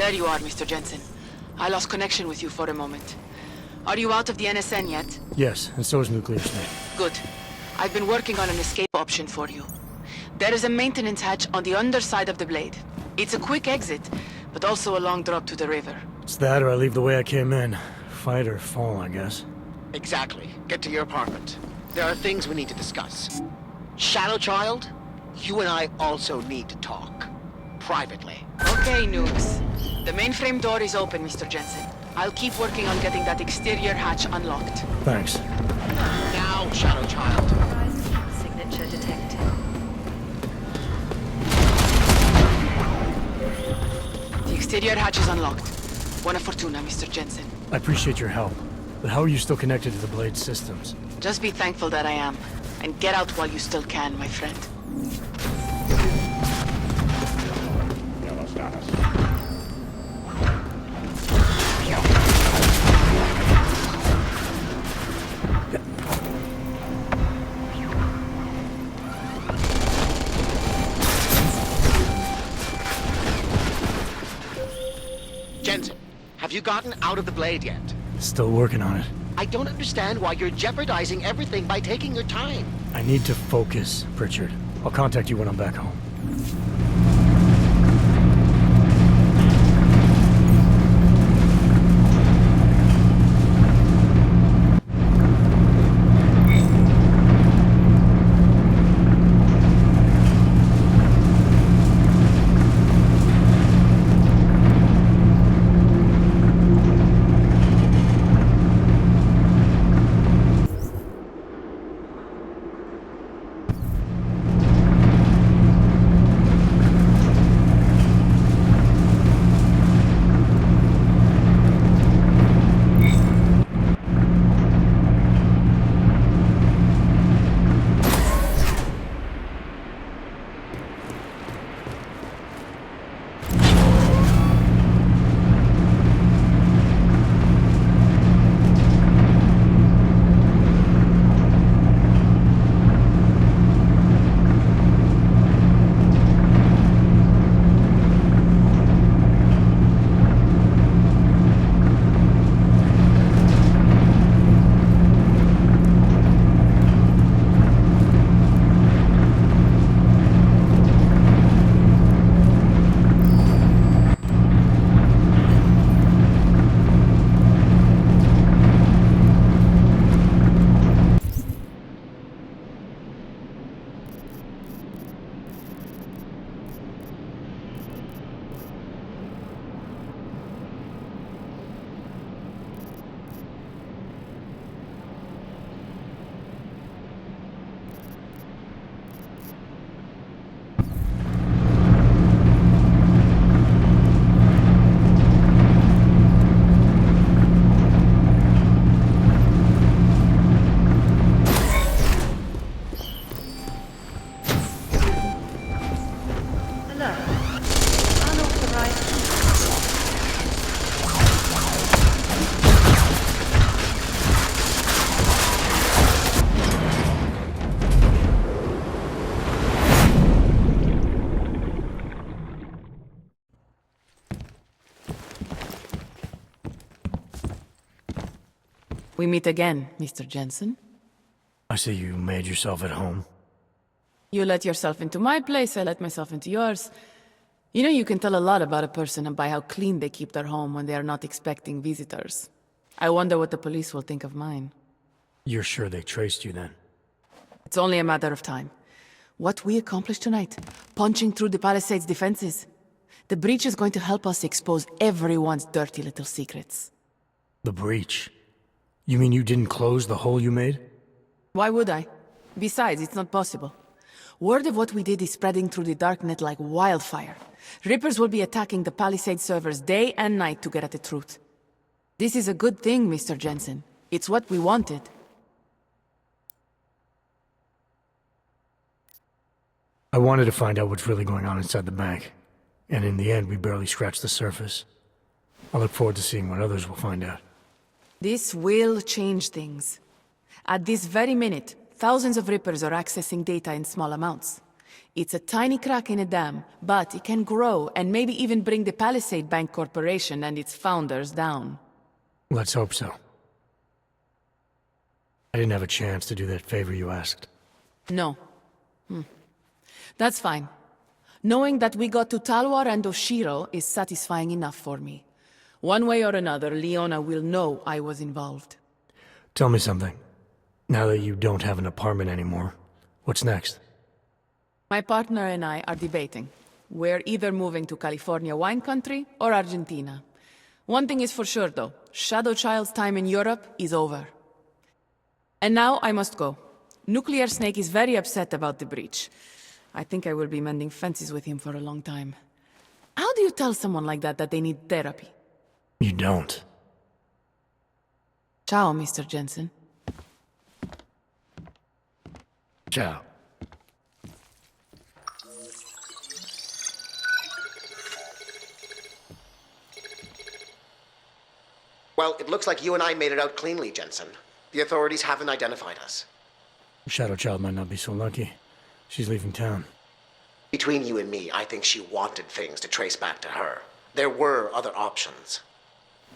There you are, Mr. Jensen. I lost connection with you for a moment. Are you out of the NSN yet? Yes, and so is Nuclear Snake. Good. I've been working on an escape option for you. There is a maintenance hatch on the underside of the blade. It's a quick exit, but also a long drop to the river. It's that or I leave the way I came in. Fight or fall, I guess. Exactly. Get to your apartment. There are things we need to discuss. Shadow Child, you and I also need to talk. Privately. Okay, noobs. The mainframe door is open, Mr. Jensen. I'll keep working on getting that exterior hatch unlocked. Thanks. Now, Shadow Child. Signature detected. The exterior hatch is unlocked. Buona fortuna, Mr. Jensen. I appreciate your help, but how are you still connected to the Blade systems? Just be thankful that I am, and get out while you still can, my friend. Jensen, have you gotten out of the Blade yet? Still working on it. I don't understand why you're jeopardizing everything by taking your time. I need to focus, Pritchard. I'll contact you when I'm back home. We meet again, Mr. Jensen. I see you made yourself at home. You let yourself into my place, I let myself into yours. You know, you can tell a lot about a person by how clean they keep their home when they are not expecting visitors. I wonder what the police will think of mine. You're sure they traced you then? It's only a matter of time. What we accomplished tonight, punching through the Palisades' defenses. The breach is going to help us expose everyone's dirty little secrets. The breach? You mean you didn't close the hole you made? Why would I? Besides, it's not possible. Word of what we did is spreading through the darknet like wildfire. Rippers will be attacking the Palisade servers day and night to get at the truth. This is a good thing, Mr. Jensen. It's what we wanted. I wanted to find out what's really going on inside the bank. And in the end, we barely scratched the surface. I look forward to seeing what others will find out. This will change things. At this very minute, thousands of Rippers are accessing data in small amounts. It's a tiny crack in a dam, but it can grow and maybe even bring the Palisade Bank Corporation and its founders down. Let's hope so. I didn't have a chance to do that favor you asked. No. That's fine. Knowing that we got to Talwar and Oshiro is satisfying enough for me. One way or another, Leona will know I was involved. Tell me something. Now that you don't have an apartment anymore, what's next? My partner and I are debating. We're either moving to California wine country or Argentina. One thing is for sure, though. Shadow Child's time in Europe is over. And now I must go. Nuclear Snake is very upset about the breach. I think I will be mending fences with him for a long time. How do you tell someone like that they need therapy? You don't. Ciao, Mr. Jensen. Ciao. Well, it looks like you and I made it out cleanly, Jensen. The authorities haven't identified us. Shadow Child might not be so lucky. She's leaving town. Between you and me, I think she wanted things to trace back to her. There were other options.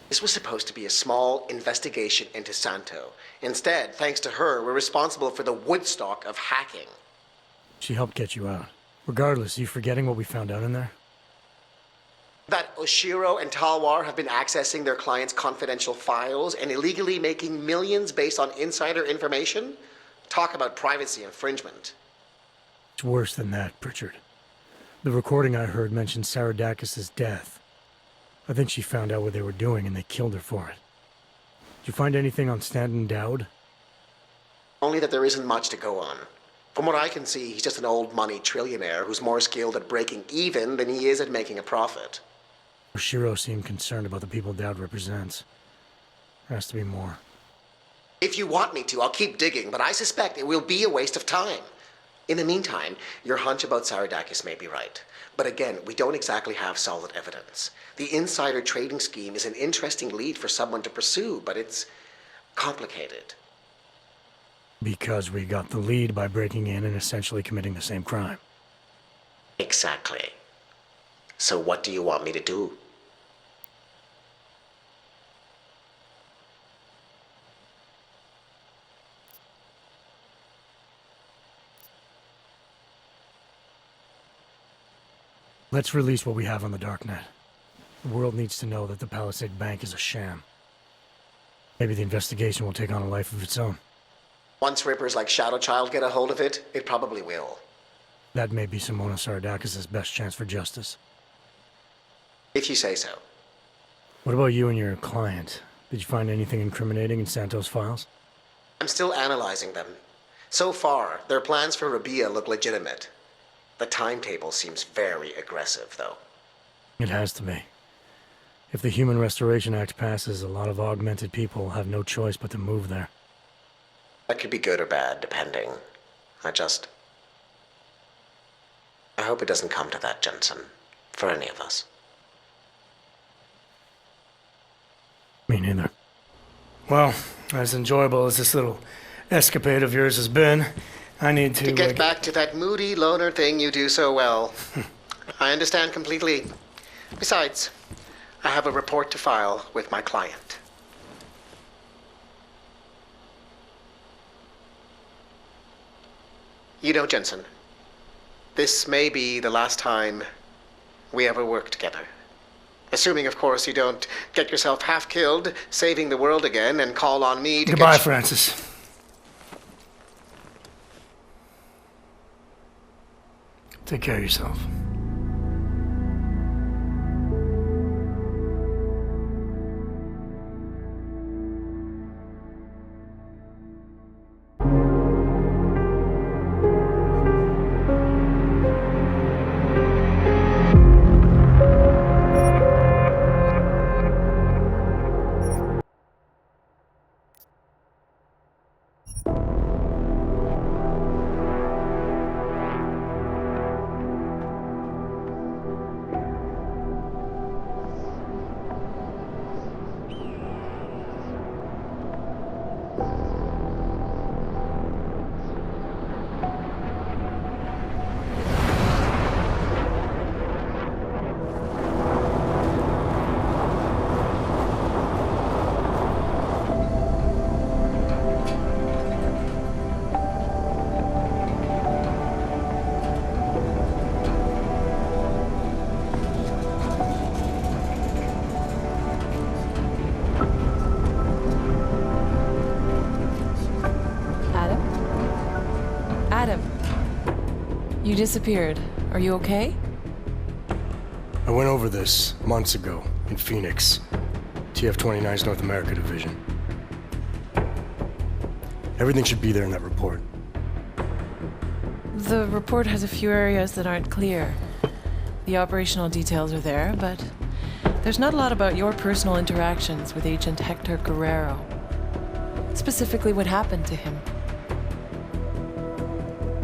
This was supposed to be a small investigation into Santo. Instead, thanks to her, we're responsible for the Woodstock of hacking. She helped get you out. Regardless, are you forgetting what we found out in there? That Oshiro and Talwar have been accessing their clients' confidential files and illegally making millions based on insider information? Talk about privacy infringement. It's worse than that, Pritchard. The recording I heard mentioned Saradakis' death. I think she found out what they were doing and they killed her for it. Did you find anything on Stanton Dowd? Only that there isn't much to go on. From what I can see, he's just an old money trillionaire who's more skilled at breaking even than he is at making a profit. Oshiro seemed concerned about the people Dowd represents. There has to be more. If you want me to, I'll keep digging, but I suspect it will be a waste of time. In the meantime, your hunch about Saradakis may be right. But again, we don't exactly have solid evidence. The insider trading scheme is an interesting lead for someone to pursue, but it's complicated. Because we got the lead by breaking in and essentially committing the same crime. Exactly. So what do you want me to do? Let's release what we have on the darknet. The world needs to know that the Palisade Bank is a sham. Maybe the investigation will take on a life of its own. Once Rippers like Shadow Child get a hold of it, it probably will. That may be Simona Saradakis' best chance for justice. If you say so. What about you and your client? Did you find anything incriminating in Santo's files? I'm still analyzing them. So far, their plans for Rabia look legitimate. The timetable seems very aggressive, though. It has to be. If the Human Restoration Act passes, a lot of augmented people will have no choice but to move there. That could be good or bad, depending. I hope it doesn't come to that, Jensen. For any of us. Me neither. Well, as enjoyable as this little escapade of yours has been, I need to get back to that moody loner thing you do so well. I understand completely. Besides, I have a report to file with my client. You know, Jensen, this may be the last time we ever work together. Assuming, of course, you don't get yourself half killed, saving the world again, and call on me to Goodbye, get Francis. Take care of yourself. You disappeared. Are you okay? I went over this months ago in Phoenix, TF-29's North America division. Everything should be there in that report. The report has a few areas that aren't clear. The operational details are there, but there's not a lot about your personal interactions with Agent Hector Guerrero. Specifically, what happened to him.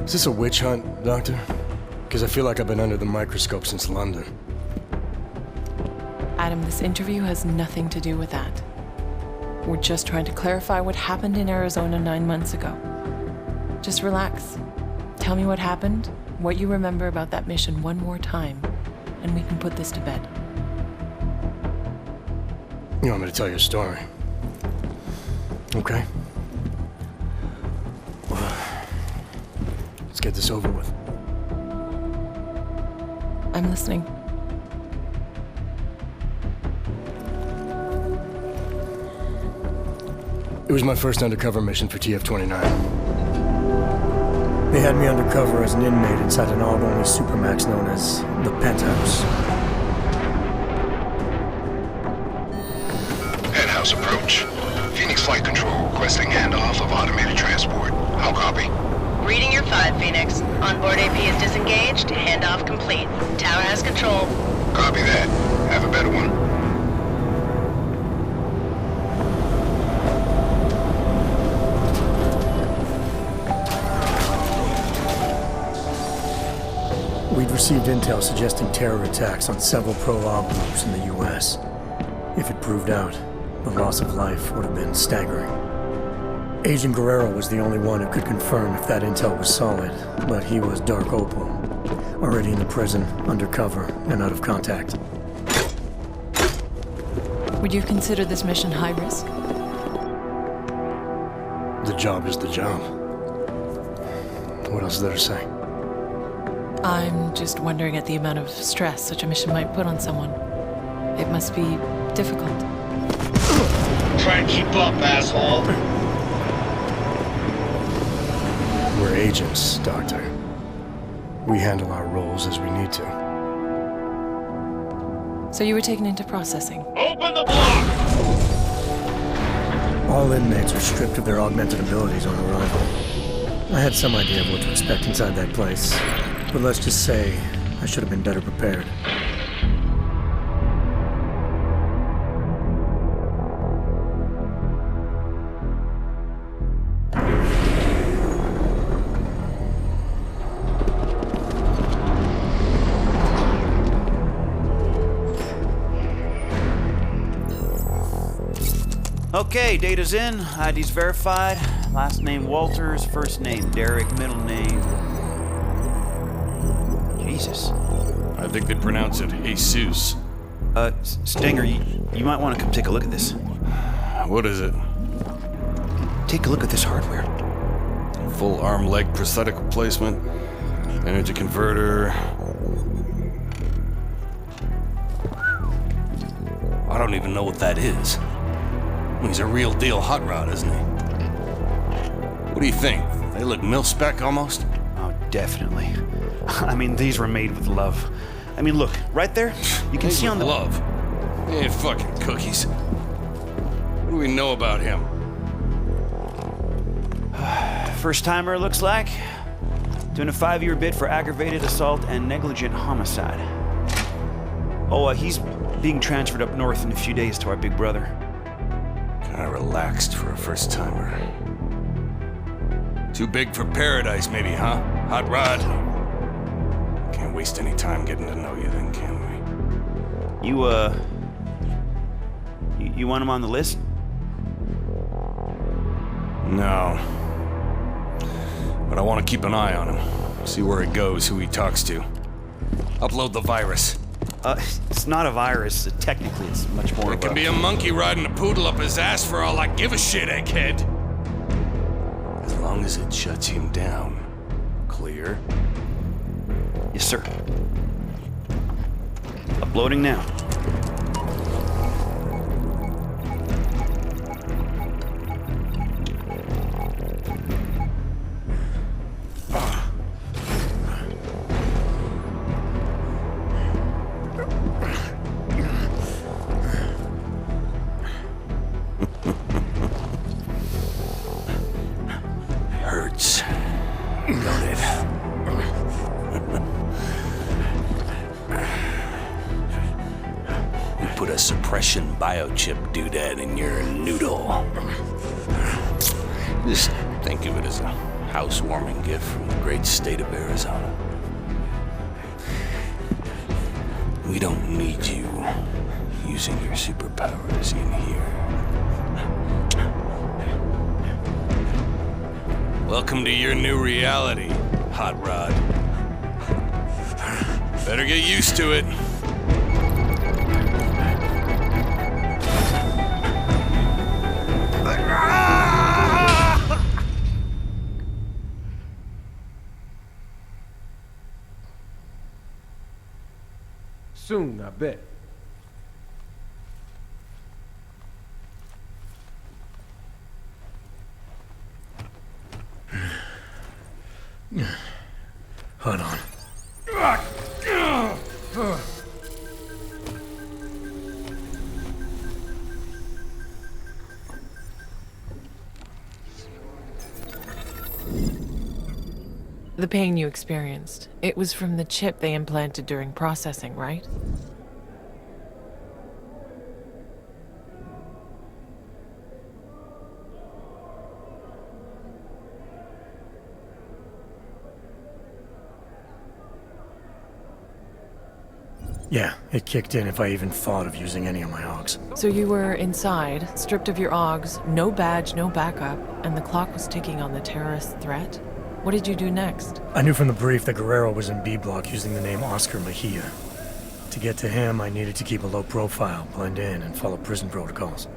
Is this a witch hunt, Doctor? Because I feel like I've been under the microscope since London. Adam, this interview has nothing to do with that. We're just trying to clarify what happened in Arizona 9 months ago. Just relax. Tell me what happened, what you remember about that mission one more time, and we can put this to bed. You want me to tell you a story? Okay. Let's get this over with. I'm listening. It was my first undercover mission for TF-29. They had me undercover as an inmate inside an AUG-only supermax known as the Penthouse. Penthouse approach. Phoenix Flight Control requesting handoff of automated transport. How copy? Reading your 5, Phoenix. Onboard AP is disengaged. Handoff complete. Tower has control. Copy that. Have a better one. We'd received intel suggesting terror attacks on several PROLOG groups in the US. If it proved out, the loss of life would have been staggering. Agent Guerrero was the only one who could confirm if that intel was solid, but he was Dark Opal, already in the prison, undercover, and out of contact. Would you consider this mission high risk? The job is the job. What else is there to say? I'm just wondering at the amount of stress such a mission might put on someone. It must be difficult. Try and keep up, asshole. We're agents, Doctor. We handle our roles as we need to. So you were taken into processing? Open the block! All inmates are stripped of their augmented abilities on arrival. I had some idea of what to expect inside that place, but let's just say I should have been better prepared. Okay, data's in, ID's verified. Last name Walters, first name Derek, middle name... Jesus. I think they pronounce it Jesus. Stinger, you might want to come take a look at this. What is it? Take a look at this hardware. Full arm leg prosthetic replacement. Energy converter. I don't even know what that is. He's a real deal hot rod, isn't he? What do you think? They look mil-spec almost? Oh, definitely. I mean, these were made with love. I mean, look, right there, you can see on the... love? They ain't fucking cookies. What do we know about him? First timer, it looks like. Doing a 5-year bid for aggravated assault and negligent homicide. Oh, he's being transferred up north in a few days to our big brother. Kinda relaxed for a first timer. Too big for paradise, maybe, huh? Hot rod? Can't waste any time getting to know you then, can we? You want him on the list? No. But I want to keep an eye on him. See where he goes, who he talks to. Upload the virus. It's not a virus. Technically, it's much more It can be a monkey riding a poodle up his ass for all I give a shit, egghead. As long as it shuts him down. Clear? Yes, sir. Uploading now. Hurts. Don't it? We put a suppression biochip doodad in your noodle. Just think of it as a housewarming gift from the great state of Arizona. We don't need you using your superpowers in here. Welcome to your new reality, Hot Rod. Better get used to it. Soon, I bet. Hold on. The pain you experienced, it was from the chip they implanted during processing, right? Yeah, it kicked in if I even thought of using any of my AUGs. So you were inside, stripped of your AUGs, no badge, no backup, and the clock was ticking on the terrorist threat? What did you do next? I knew from the brief that Guerrero was in B block using the name Oscar Mejia. To get to him, I needed to keep a low profile, blend in, and follow prison protocols.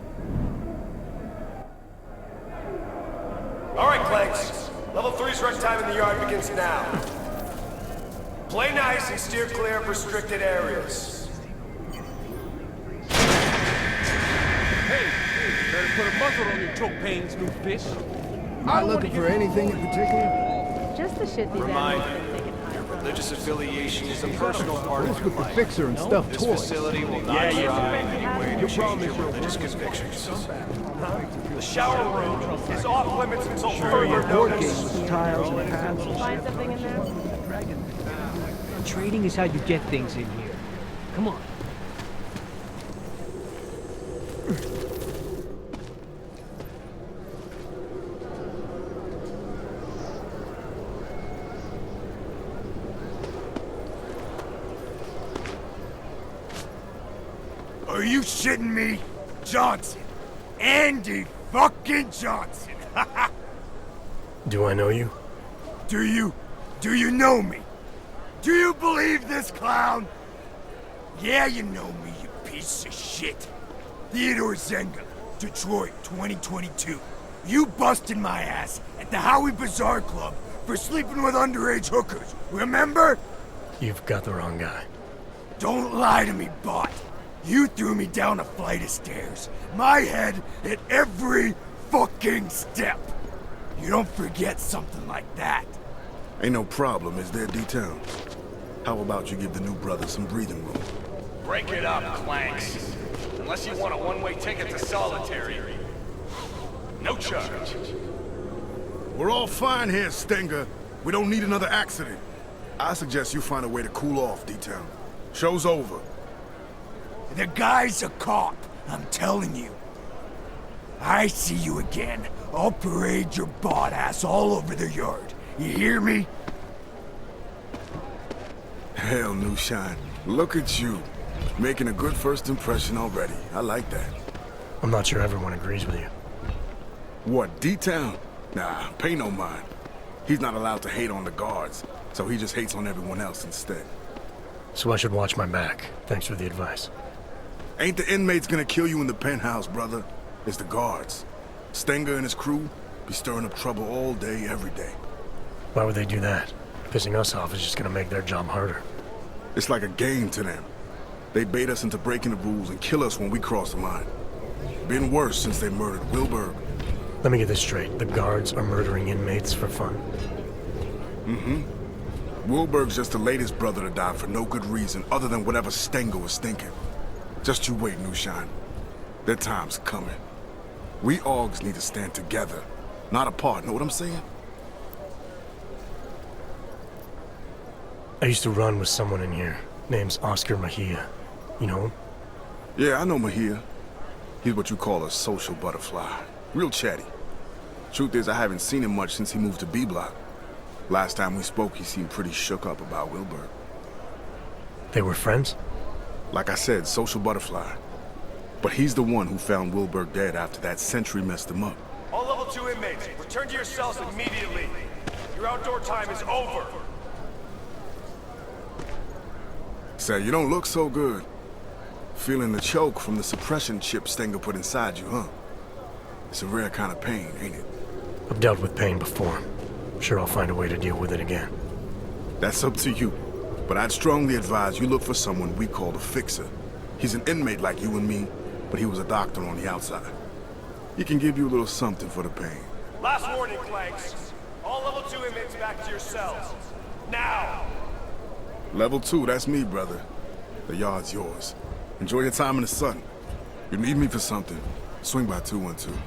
All right, Clanks. Level 3's run time in the yard begins now. Play nice and steer clear of restricted areas. Hey, better put a muzzle on your choke pains, new fish. Not looking for anything in particular? Just the shit these Remind animals have taken high. your religious affiliation is a personal part of This your with the life. fixer and stuffed This toys. facility will not try in any way to change your religious convictions. The shower room is off limits until further notice. Tiles and pads. Find something in there? Trading is how you get things in here. Come on. Are you shitting me? Johnson. Andy fucking Johnson. Do I know you? Do you know me? Do you believe this clown? Yeah, you know me, you piece of shit. Theodore Zenga, Detroit, 2022. You busted my ass at the Howie Bazaar Club for sleeping with underage hookers, remember? You've got the wrong guy. Don't lie to me, bot. You threw me down a flight of stairs. My head hit every fucking step. You don't forget something like that. Ain't no problem, is there, D-Town? How about you give the new brother some breathing room? Break it up, Clanks. Unless you want a one-way ticket to solitary. No charge. We're all fine here, Stinger. We don't need another accident. I suggest you find a way to cool off, D-Town. Show's over. The guy's a cop, I'm telling you. I see you again. I'll parade your bot ass all over the yard. You hear me? Hell, New Shine. Look at you. Making a good first impression already. I like that. I'm not sure everyone agrees with you. What, D-Town? Nah, pay no mind. He's not allowed to hate on the guards, so he just hates on everyone else instead. So I should watch my back. Thanks for the advice. Ain't the inmates gonna kill you in the penthouse, brother. It's the guards. Stenger and his crew be stirring up trouble all day, every day. Why would they do that? Pissing us off is just gonna make their job harder. It's like a game to them. They bait us into breaking the rules and kill us when we cross the line. Been worse since they murdered Wilberg. Let me get this straight. The guards are murdering inmates for fun. Mm-hmm. Wilberg's just the latest brother to die for no good reason other than whatever Stenger was thinking. Just you wait, New Shine. Their time's coming. We Augs need to stand together, not apart, know what I'm saying? I used to run with someone in here. Name's Oscar Mejia. You know him? Yeah, I know Mejia. He's what you call a social butterfly. Real chatty. Truth is, I haven't seen him much since he moved to B-Block. Last time we spoke, he seemed pretty shook up about Wilberg. They were friends? Like I said, social butterfly. But he's the one who found Wilberg dead after that sentry messed him up. All level 2 inmates, return to your cells immediately. Your outdoor time is over. Say, you don't look so good. Feeling the choke from the suppression chip Stenger put inside you, huh? It's a rare kind of pain, ain't it? I've dealt with pain before. Sure, I'll find a way to deal with it again. That's up to you. But I'd strongly advise you look for someone we call the Fixer. He's an inmate like you and me, but he was a doctor on the outside. He can give you a little something for the pain. Last warning, Clanks. All level 2 inmates back to your cells. Now! Level 2, that's me, brother. The yard's yours. Enjoy your time in the sun. You need me for something, swing by 212.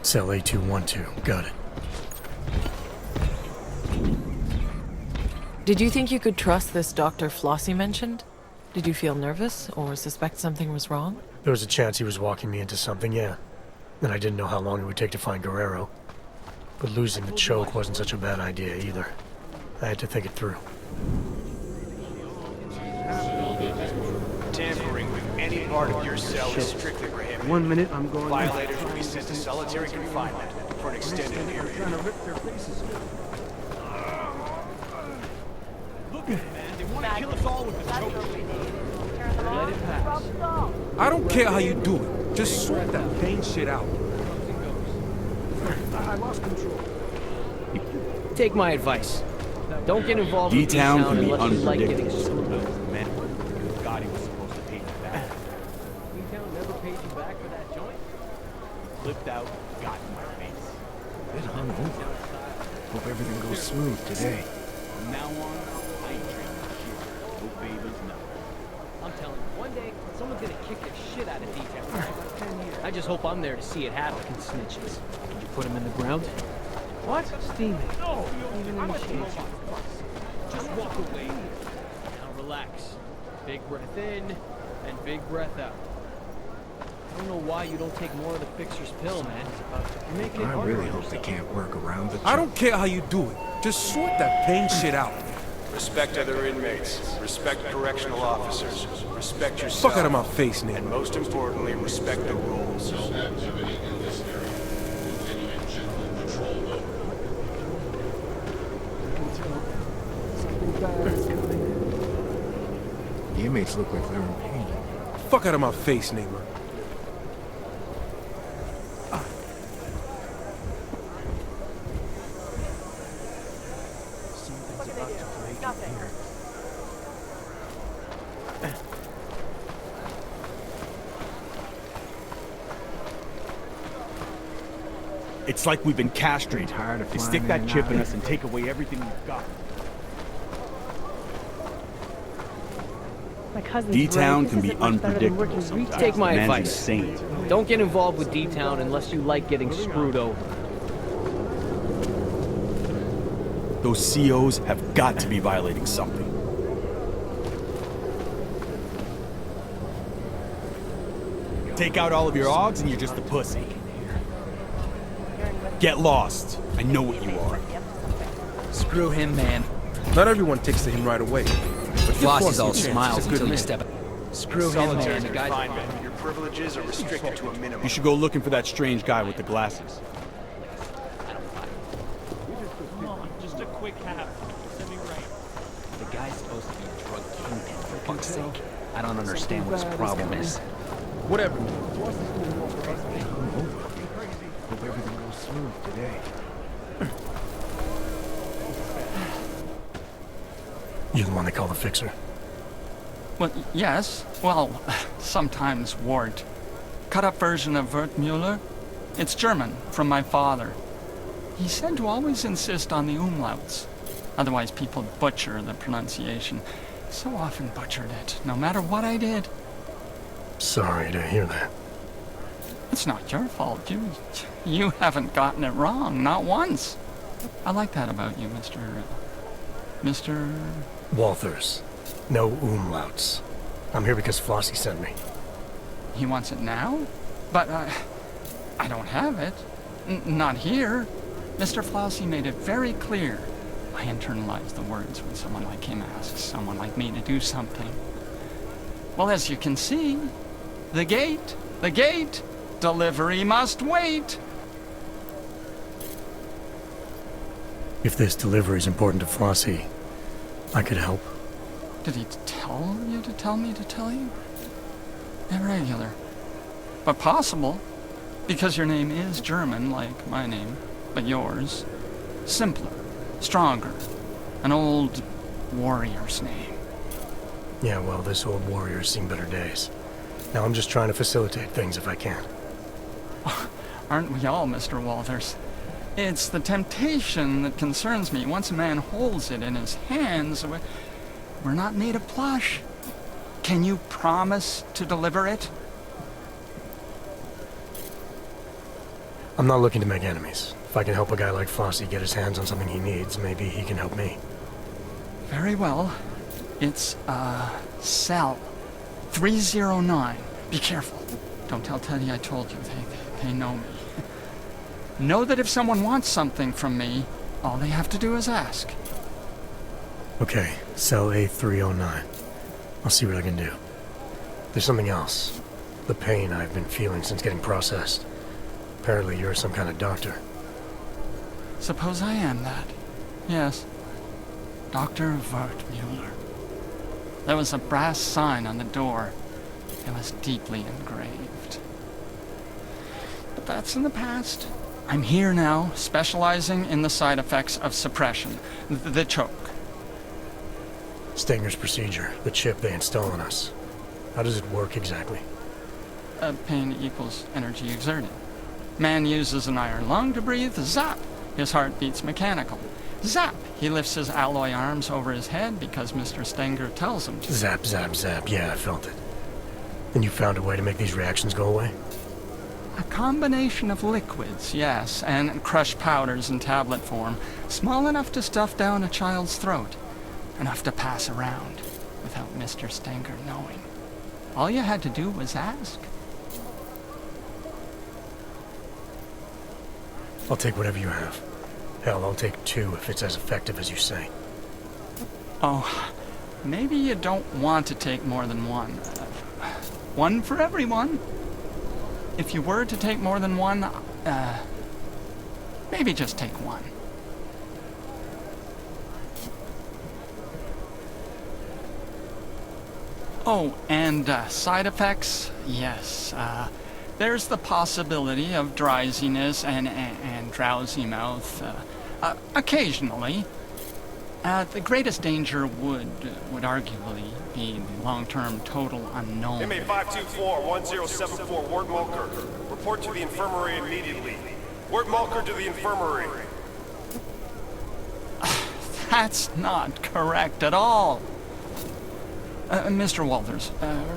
Cell A212, got it. Did you think you could trust this Dr. Flossie mentioned? Did you feel nervous or suspect something was wrong? There was a chance he was walking me into something, yeah. And I didn't know how long it would take to find Guerrero. But losing the choke wasn't such a bad idea either. I had to think it through. Tampering with any part of your cell is strictly prohibited. 1 minute, I'm going. Violators will be sent to solitary confinement for an extended period. Trying to rip their faces. Look at it, man. They want to kill us all with the choke. Let it pass. I don't care how you do it. Just sort that pain shit out. I lost control. Take my advice. Don't get involved with D-Town can be unless you like getting unpredictable. screwed. Man, God, he was supposed to pay you back. D-Town never paid you back for that joint? Flipped out, got in my face. Bit hungover. Hope everything goes smooth today. From now on, I ain't drinking shit. No favors, nothing. I'm telling you, one day, someone's gonna kick the shit out of D-Town. I just hope I'm there to see it happen. Snitches. Did you put him in the ground? What? Steaming. No! Even in the shade. Just walk away. Now relax. Big breath in, and big breath out. I don't know why you don't take more of the Fixer's pill, man. You make it I really hope they can't work around the I don't care how you do it. Just sort that pain shit out. Respect other inmates. Respect correctional officers. Respect yourself. Fuck out of my face, nigga. And most importantly, respect the rules. The inmates look like they're in pain. Fuck out of my face, nigga. It's like we've been castrated. They stick that chip in us and take away everything we've got. D-Town can be unpredictable sometimes. Take my Man's advice. insane. Don't get involved with D-Town unless you like getting screwed over. Those COs have got to be violating something. Take out all of your OGs and you're just a pussy. Get lost. I know what you are. Screw him, man. Not everyone takes to him right away. But Floss is all smiles until you step. Screw him, man. The guy's Your privileges are restricted to a minimum. You should go looking for that strange guy with the glasses. Come on, just a quick half. Let me right. The guy's supposed to be a drug kingpin, for fuck's sake. I don't understand what his problem is. Whatever. Hope everything goes smooth today. You the one they call the fixer? Well, yes. Well, sometimes Wart. Cut-up version of Wertmüller. It's German, from my father. He said to always insist on the umlauts. Otherwise people butcher the pronunciation. So often butchered it, no matter what I did. Sorry to hear that. It's not your fault. You haven't gotten it wrong, not once. I like that about you, Mr. Walthers. No umlauts. I'm here because Flossie sent me. He wants it now? But, I don't have it. Not here. Mr. Flossie made it very clear. I internalize the words when someone like him asks someone like me to do something. Well, as you can see, the gate, delivery must wait. If this delivery is important to Flossie, I could help. Did he tell you to tell me to tell you? Irregular. But possible, because your name is German, like my name, but yours. Simpler, stronger, an old warrior's name. Yeah, well, this old warrior's seen better days. Now I'm just trying to facilitate things if I can. Aren't we all, Mr. Walters? It's the temptation that concerns me. Once a man holds it in his hands, we're not made of plush. Can you promise to deliver it? I'm not looking to make enemies. If I can help a guy like Flossie get his hands on something he needs, maybe he can help me. Very well. It's, cell 309. Be careful. Don't tell Teddy I told you. They know me. Know that if someone wants something from me, all they have to do is ask. Okay, cell A309. I'll see what I can do. There's something else. The pain I've been feeling since getting processed. Apparently you're some kind of doctor. Suppose I am that. Yes. Dr. Wertmüller. There was a brass sign on the door. It was deeply engraved. But that's in the past. I'm here now, specializing in the side effects of suppression. The choke. Stenger's procedure, the chip they install on us. How does it work exactly? Pain equals energy exerted. Man uses an iron lung to breathe, zap! His heart beats mechanical. Zap! He lifts his alloy arms over his head because Mr. Stenger tells him to. Zap, zap, zap. Yeah, I felt it. And you found a way to make these reactions go away? A combination of liquids, yes, and crushed powders in tablet form, small enough to stuff down a child's throat, enough to pass around without Mr. Stenger knowing. All you had to do was ask. I'll take whatever you have. Hell, I'll take 2 if it's as effective as you say. Oh, maybe you don't want to take more than 1. 1 for everyone. If you were to take more than 1, maybe just take 1. Oh, and side effects? Yes. There's the possibility of drowsiness and drowsy mouth, occasionally. The greatest danger would arguably be the long-term total unknown. Inmate 524-1074 Ward Mulker. Report to the infirmary immediately. Work Malker to the infirmary. That's not correct at all. Mr. Walters,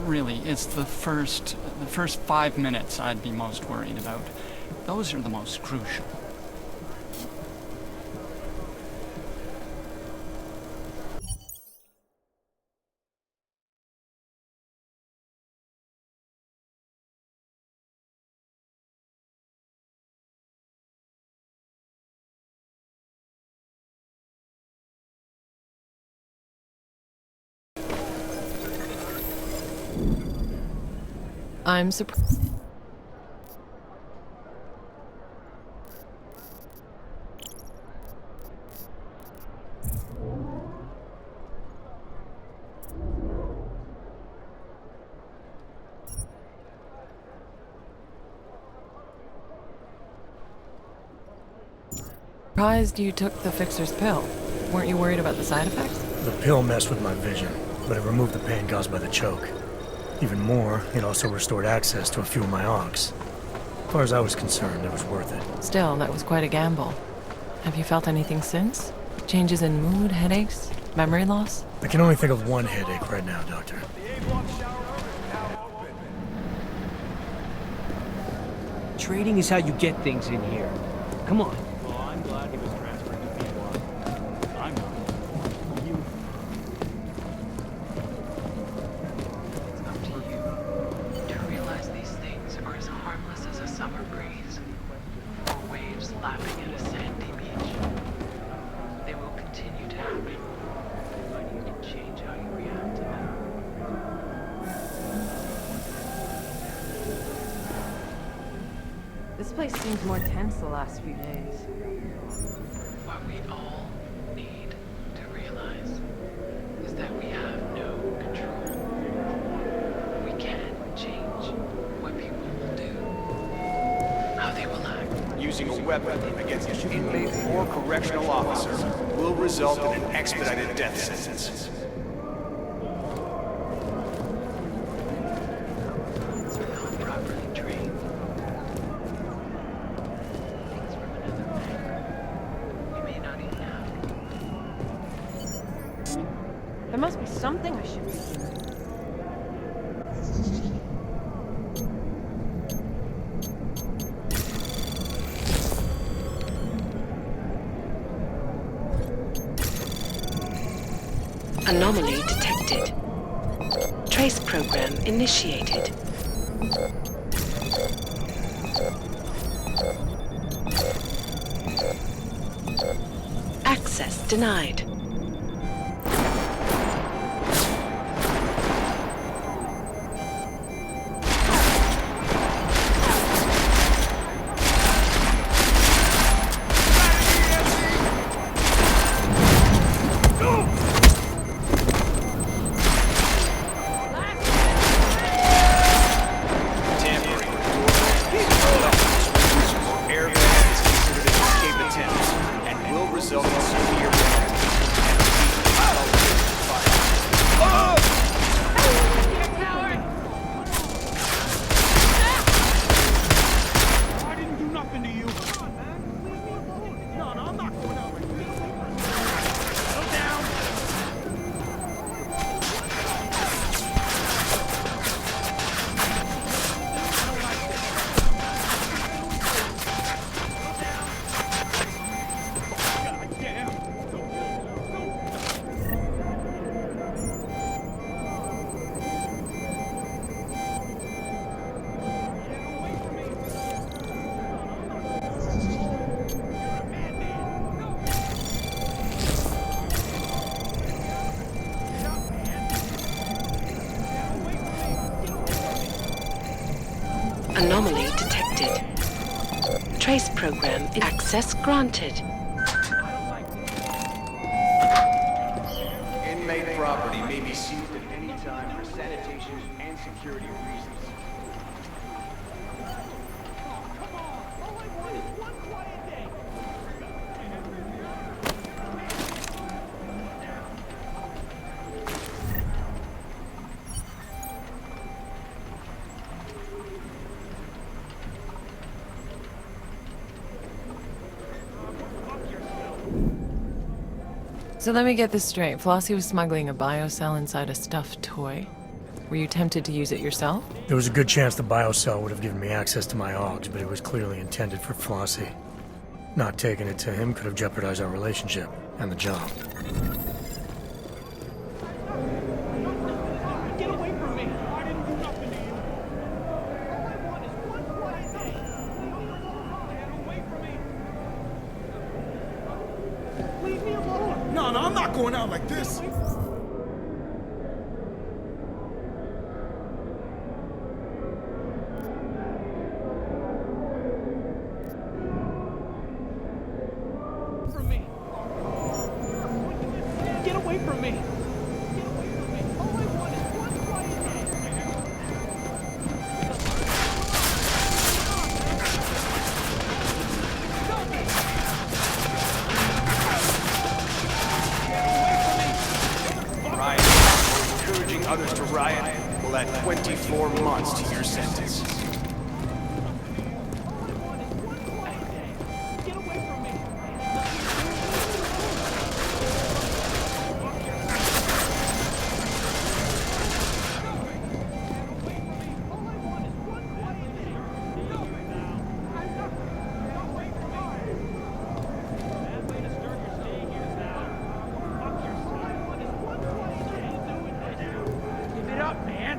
really, it's the first 5 minutes I'd be most worried about. Those are the most crucial. I'm surprised. Surprised you took the fixer's pill. Weren't you worried about the side effects? The pill messed with my vision, but it removed the pain caused by the choke. Even more, it also restored access to a few of my onks. As far as I was concerned, it was worth it. Still, that was quite a gamble. Have you felt anything since? Changes in mood, headaches, memory loss? I can only think of one headache right now, Doctor. Trading is how you get things in here. Come on. Well, I'm glad he was transferred to B1. I'm not. You. It's up to you to realize these things are as harmless as a summer breeze or waves lapping at a sandy beach. They will continue to happen, but you can change how you react to them. This place seems more tense the last few days. What we all need to realize is that we have no control. We can't change what people will do, how they will act. Using a weapon against an inmate or correctional officer will result in an expedited death sentence. It's not properly trained. Things from another bank. We may not even have. There must be something I should be doing. Anomaly detected. Trace program initiated. Access denied. Anomaly detected. Trace program access granted. Inmate property may be seized at any time for sanitation and security reasons. So let me get this straight. Flossie was smuggling a biocell inside a stuffed toy. Were you tempted to use it yourself? There was a good chance the biocell would have given me access to my AUGs, but it was clearly intended for Flossie. Not taking it to him could have jeopardized our relationship and the job. Get away from me! I didn't do nothing to you! All I want is one quiet day! Get away from me! Leave me alone! No, I'm not going out like this! From me! Get away from me! Get away from me! All I want is one quiet day! Riot, or encouraging others to riot, will add 24 months to your sentence. Get away from me! Give it up, man!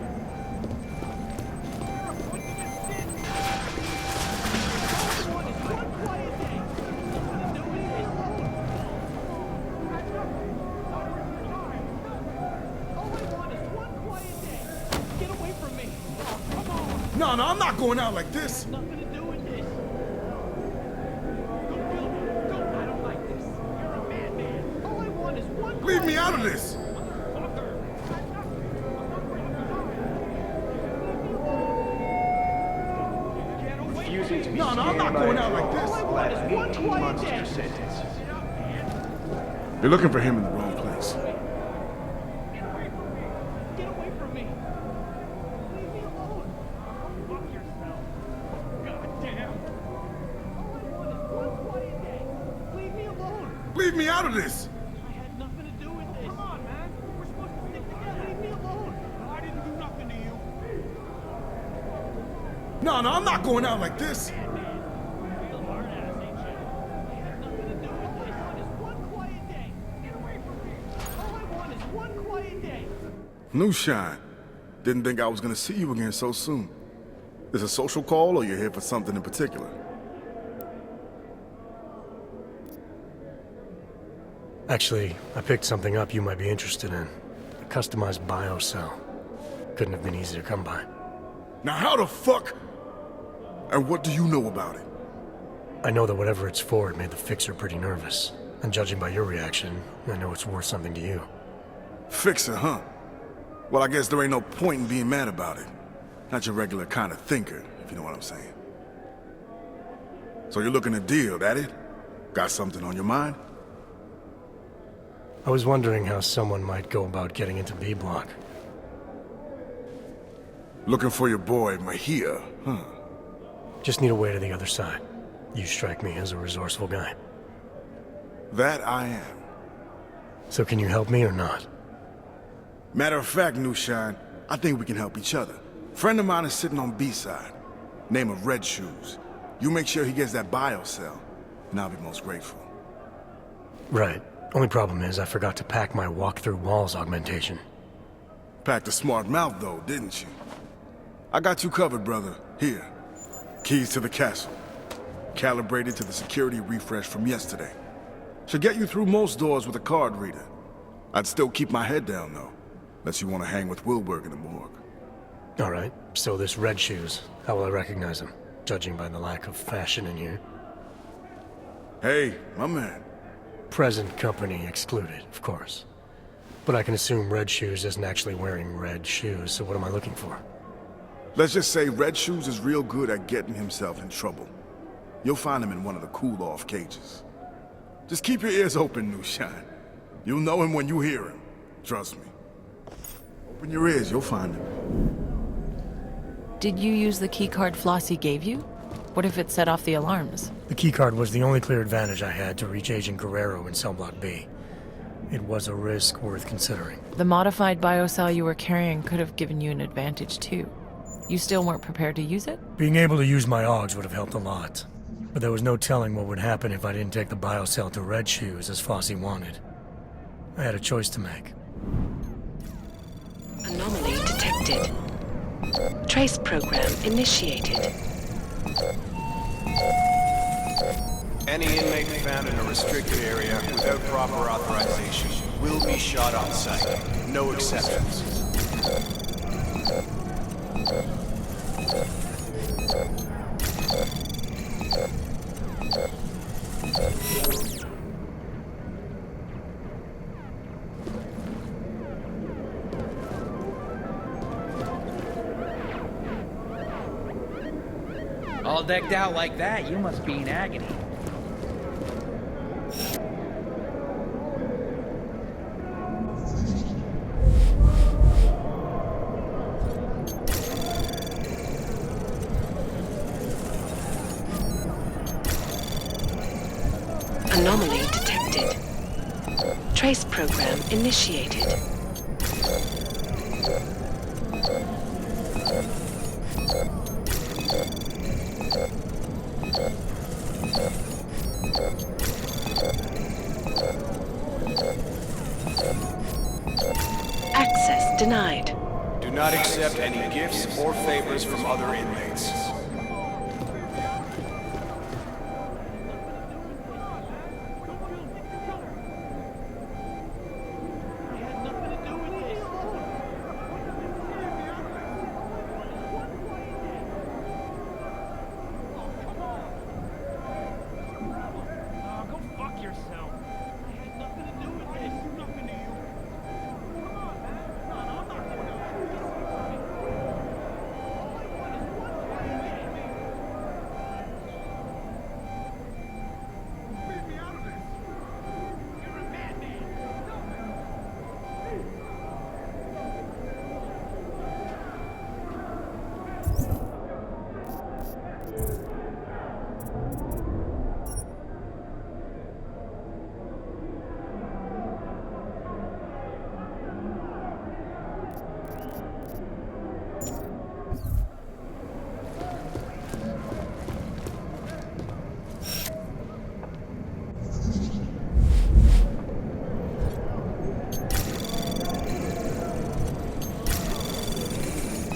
Get away from me! Oh, come on! No, I'm not going out like this! Nothing to do with this. Go, Bill. Go. I don't like this. You're a madman. All I want is one. Leave me out of this! Refusing to be No, I'm not going out like this! will add 18 months to your sentence. You're looking for him in the wrong place. Get away from me. Leave me alone. Fuck yourself. God damn. All I want is one quiet day. Leave me alone. Leave me out of this! I had nothing to do with this. Come on, man. We're supposed to stick together. Leave me alone. I didn't do nothing to you. No, I'm not going out like this! Real hard ass, ain't you? I had nothing to do with this. All I want is one quiet day. Get away from me. All I want is one quiet day. New Shine. Didn't think I was gonna see you again so soon. Is a social call or you're here for something in particular? Actually, I picked something up you might be interested in. A customized biocell. Couldn't have been easy to come by. Now how the fuck? And what do you know about it? I know that whatever it's for, it made the fixer pretty nervous. And judging by your reaction, I know it's worth something to you. Fixer, huh? Well, I guess there ain't no point in being mad about it. Not your regular kind of thinker, if you know what I'm saying. So you're looking to deal, that it? Got something on your mind? I was wondering how someone might go about getting into B Block. Looking for your boy, Mahia, huh? Just need a way to the other side. You strike me as a resourceful guy. That I am. So can you help me or not? Matter of fact, New Shine, I think we can help each other. Friend of mine is sitting on B-side. Name of Red Shoes. You make sure he gets that biocell, and I'll be most grateful. Right. Only problem is I forgot to pack my walk-through walls augmentation. Packed a smart mouth, though, didn't you? I got you covered, brother. Here. Keys to the castle. Calibrated to the security refresh from yesterday. Should get you through most doors with a card reader. I'd still keep my head down, though. Unless you want to hang with Wilberg in the morgue. All right. So this Red Shoes, how will I recognize him? Judging by the lack of fashion in here. Hey, my man. Present company excluded, of course. But I can assume Red Shoes isn't actually wearing red shoes, so what am I looking for? Let's just say Red Shoes is real good at getting himself in trouble. You'll find him in one of the cool-off cages. Just keep your ears open, New Shine. You'll know him when you hear him. Trust me. Open your ears, you'll find him. Did you use the keycard Flossie gave you? What if it set off the alarms? The keycard was the only clear advantage I had to reach Agent Guerrero in Cell Block B. it was a risk worth considering. The modified biocell you were carrying could have given you an advantage too. You still weren't prepared to use it? Being able to use my AUGs would have helped a lot. But there was no telling what would happen if I didn't take the biocell to Red Shoes as Fosse wanted. I had a choice to make. Anomaly detected. Trace program initiated. Any inmate found in a restricted area without proper authorization will be shot on sight. No exceptions. All decked out like that, you must be in agony. Anomaly detected. Trace program initiated. Access denied. Do not accept any gifts or favors from other inmates.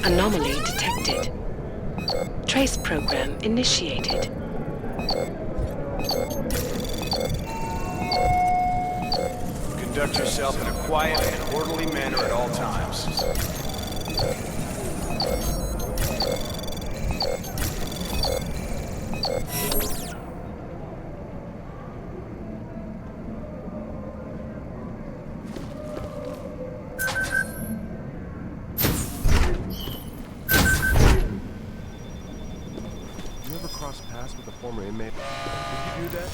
Anomaly detected. Trace program initiated. Conduct yourself in a quiet and orderly manner at all times. Pass with a former inmate. Did you do that?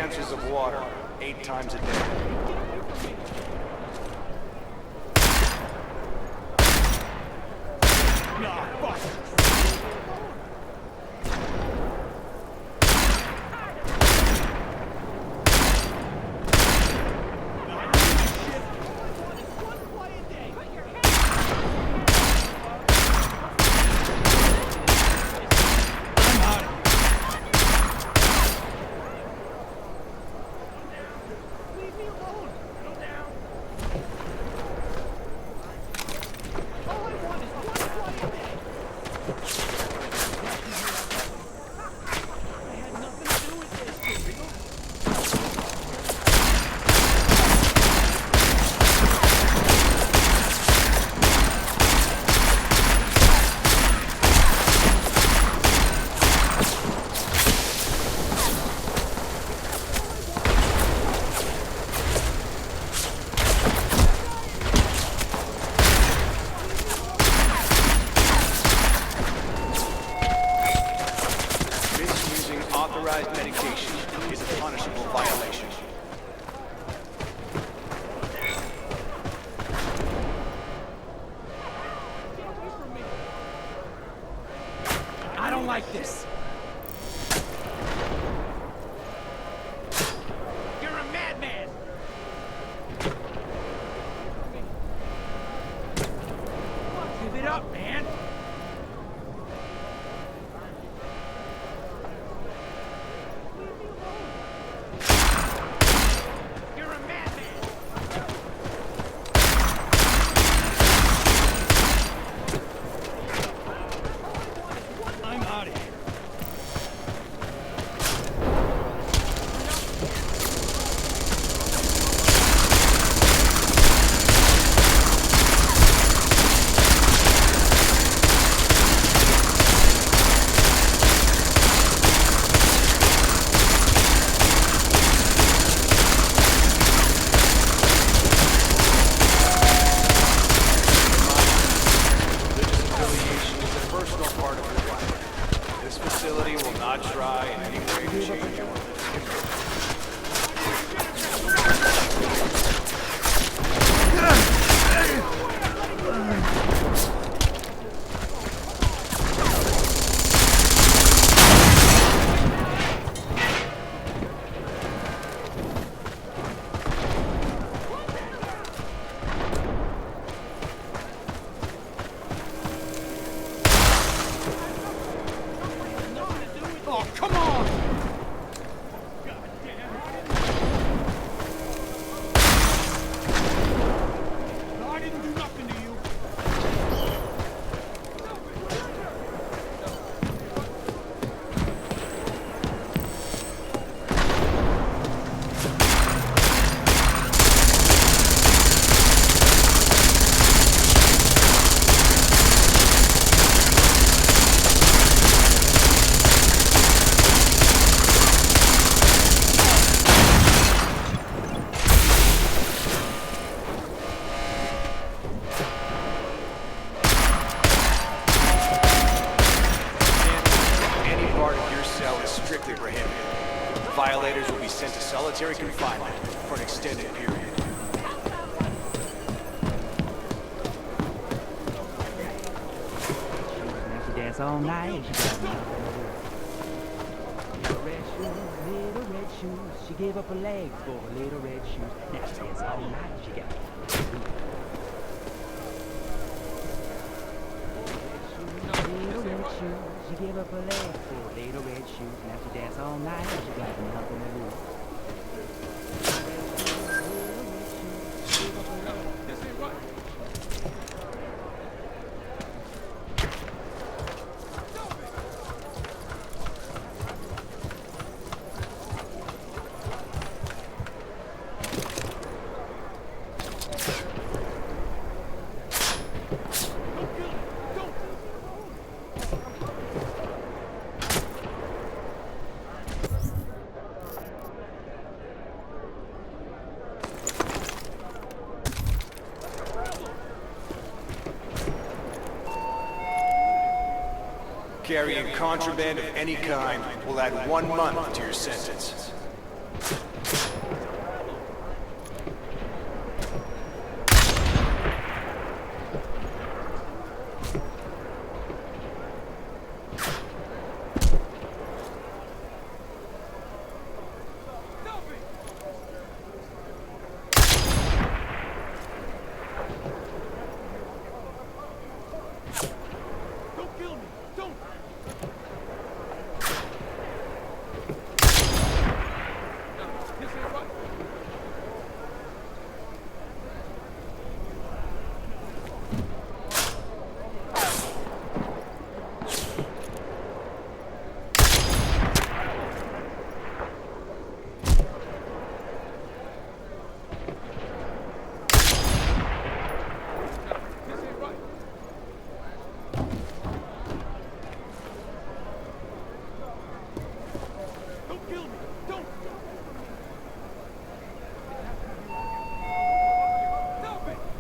ounces of water, 8 times a day. Medication is a punishable violation. I don't like this. You're a madman. Give it up, man. Violators will be sent to solitary confinement for an extended period. Dance all night. Little red shoes. She gave up her legs for her little red shoes. Now she dance all night. She got little red shoes. She gave up her legs for little red shoes. Now she dance all night. She got nothing to lose. This ain't right. Carrying contraband of any kind will add 1 month to your sentence.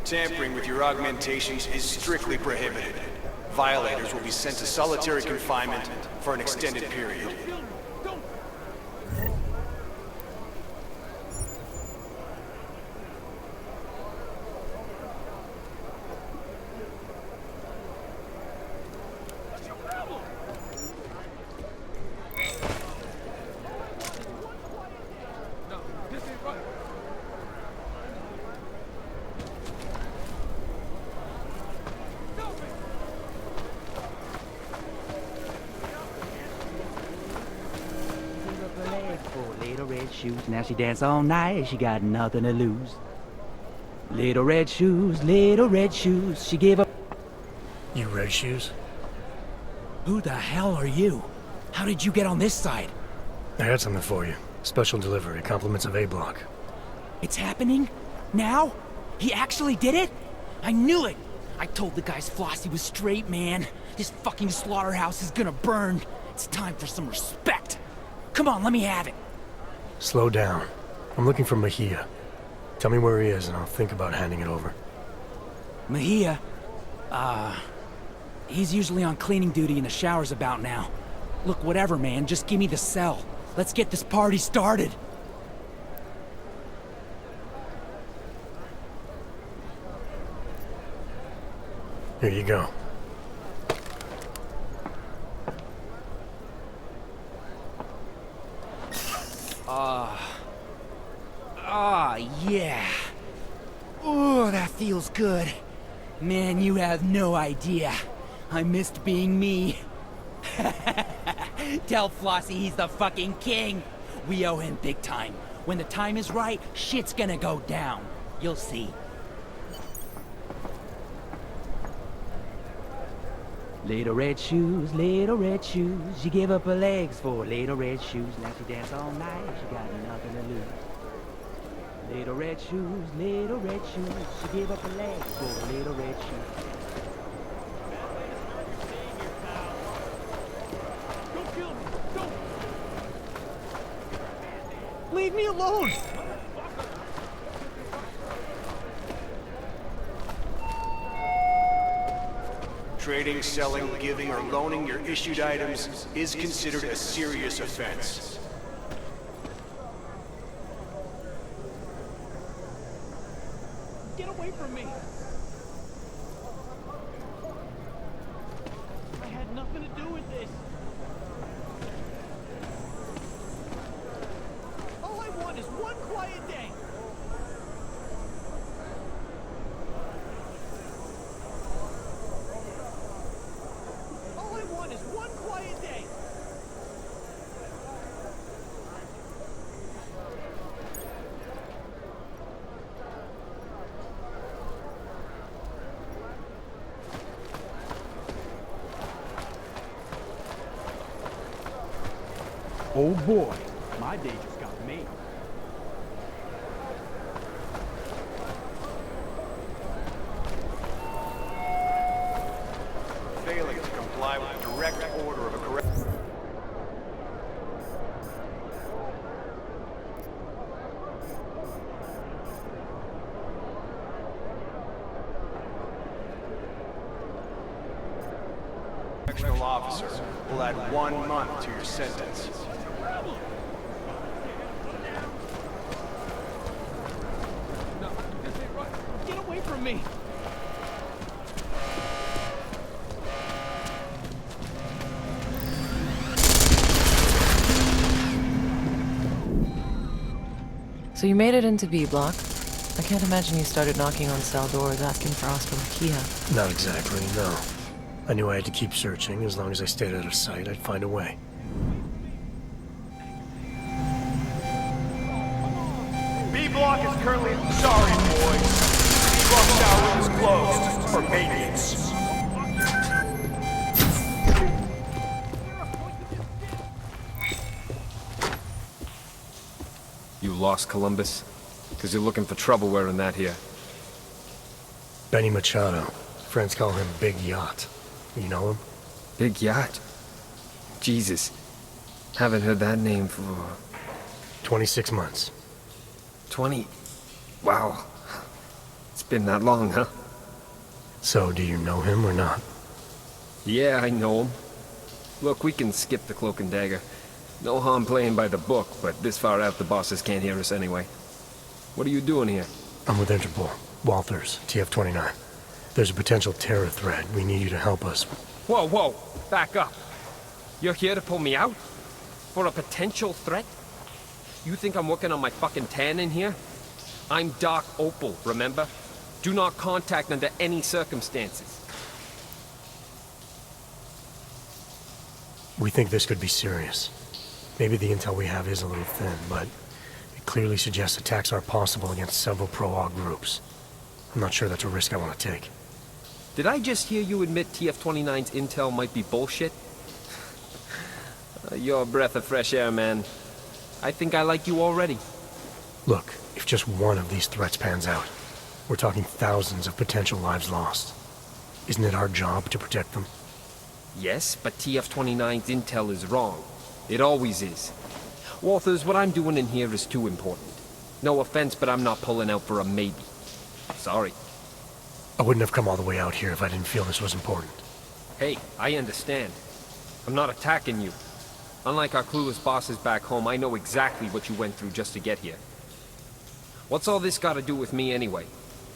Tampering with your augmentations is strictly prohibited. Violators will be sent to solitary confinement for an extended period. Little red shoes, now she dance all night, she got nothing to lose. Little red shoes, she gave up. You red shoes? Who the hell are you? How did you get on this side? I had something for you. Special delivery, compliments of A block. It's happening? Now? He actually did it? I knew it! I told the guys Flossie was straight, man. This fucking slaughterhouse is gonna burn. It's time for some respect. Come on, let me have it. Slow down. I'm looking for Mejia. Tell me where he is and I'll think about handing it over. Mejia? He's usually on cleaning duty in the showers about now. Look, whatever, man, just give me the cell. Let's get this party started. Here you go. Yeah. Oh, that feels good. Man, you have no idea. I missed being me. Tell Flossie he's the fucking king. We owe him big time. When the time is right, shit's gonna go down. You'll see. Little red shoes, she gave up her legs for little red shoes. Now she dance all night, she got nothing to lose. Little red shoes, she gave up her legs for little red shoes. Don't kill me! Don't! Leave me alone! Trading, selling, giving, or loaning your issued items is considered a serious offense. Get away from me! I had nothing to do with this. All I want is one quiet day. All I want is one quiet day. Oh boy, my day just got made. Failing to comply with the direct order of a correct... correctional officer will add 1 month to your sentence. No, this ain't right. Get away from me! So you made it into B block. I can't imagine you started knocking on cell doors asking for Oscar Mejia. Not exactly, no. I knew I had to keep searching. As long as I stayed out of sight, I'd find a way. B block is currently... Sorry, boys. B block tower is closed for maintenance. You lost Columbus? Because you're looking for trouble wearing that here. Benny Machado. Friends call him Big Yacht. You know him? Big Yacht? Jesus. Haven't heard that name for... 26 months. 20? Wow. It's Been that long, huh? So, do you know him or not? Yeah, I know him. Look, we can skip the cloak and dagger. No harm playing by the book, but this far out the bosses can't hear us anyway. What are you doing here? I'm with Interpol. Walters, TF-29. There's a potential terror threat. We need you to help us. Whoa, whoa! Back up! You're here to pull me out? For a potential threat? You think I'm working on my fucking tan in here? I'm Doc Opal, remember? Do not contact under any circumstances. We think this could be serious. Maybe the intel we have is a little thin, but it clearly suggests attacks are possible against several PROLOG groups. I'm not sure that's a risk I want to take. Did I just hear you admit TF-29's intel might be bullshit? You're a breath of fresh air, man. I think I like you already. Look, if just one of these threats pans out, we're talking thousands of potential lives lost. Isn't it our job to protect them? Yes, but TF-29's intel is wrong. It always is. Walters, what I'm doing in here is too important. No offense, but I'm not pulling out for a maybe. Sorry. I wouldn't have come all the way out here if I didn't feel this was important. Hey, I understand. I'm not attacking you. Unlike our clueless bosses back home, I know exactly what you went through just to get here. What's all this got to do with me anyway?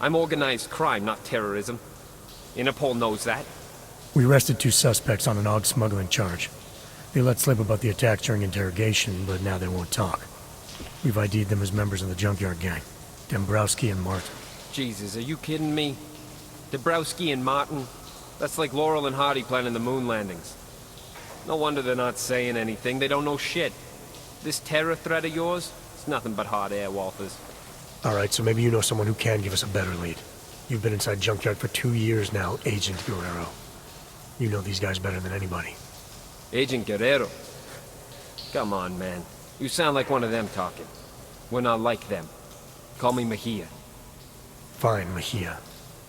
I'm organized crime, not terrorism. Interpol knows that. We arrested 2 suspects on an odd smuggling charge. They let slip about the attack during interrogation, but now they won't talk. We've ID'd them as members of the Junkyard Gang. Dombrowski and Martin. Jesus, are you kidding me? Dombrowski and Martin? That's like Laurel and Hardy planning the moon landings. No wonder they're not saying anything. They don't know shit. This terror threat of yours, it's nothing but hot air, Walters. Alright, so maybe you know someone who can give us a better lead. You've been inside Junkyard for 2 years now, Agent Guerrero. You know these guys better than anybody. Agent Guerrero? Come on, man. You sound like one of them talking. We're not like them. Call me Mejia. Fine, Mejia.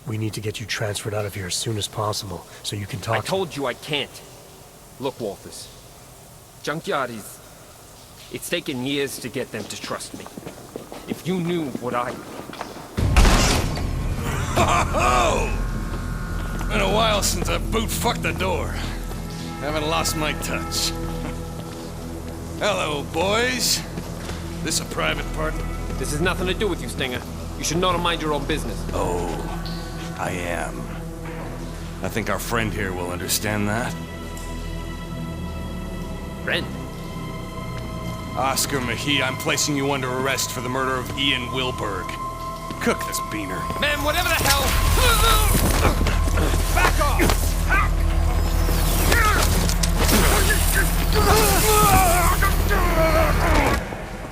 We need to get you transferred out of here as soon as possible, so you can talk. I told you I can't. Look, Walters. Junkyard is... It's taken years to get them to trust me. If you knew what I... Ho-ho-ho! Been a while since I boot-fucked the door. Haven't lost my touch. Hello, boys. This a private part? This has nothing to do with you, Stinger. You should know to mind your own business. Oh, I am. I think our friend here will understand that. Friend? Oscar Mejia, I'm placing you under arrest for the murder of Ian Wilberg. Cook this beaner. Man, whatever the hell... Back off!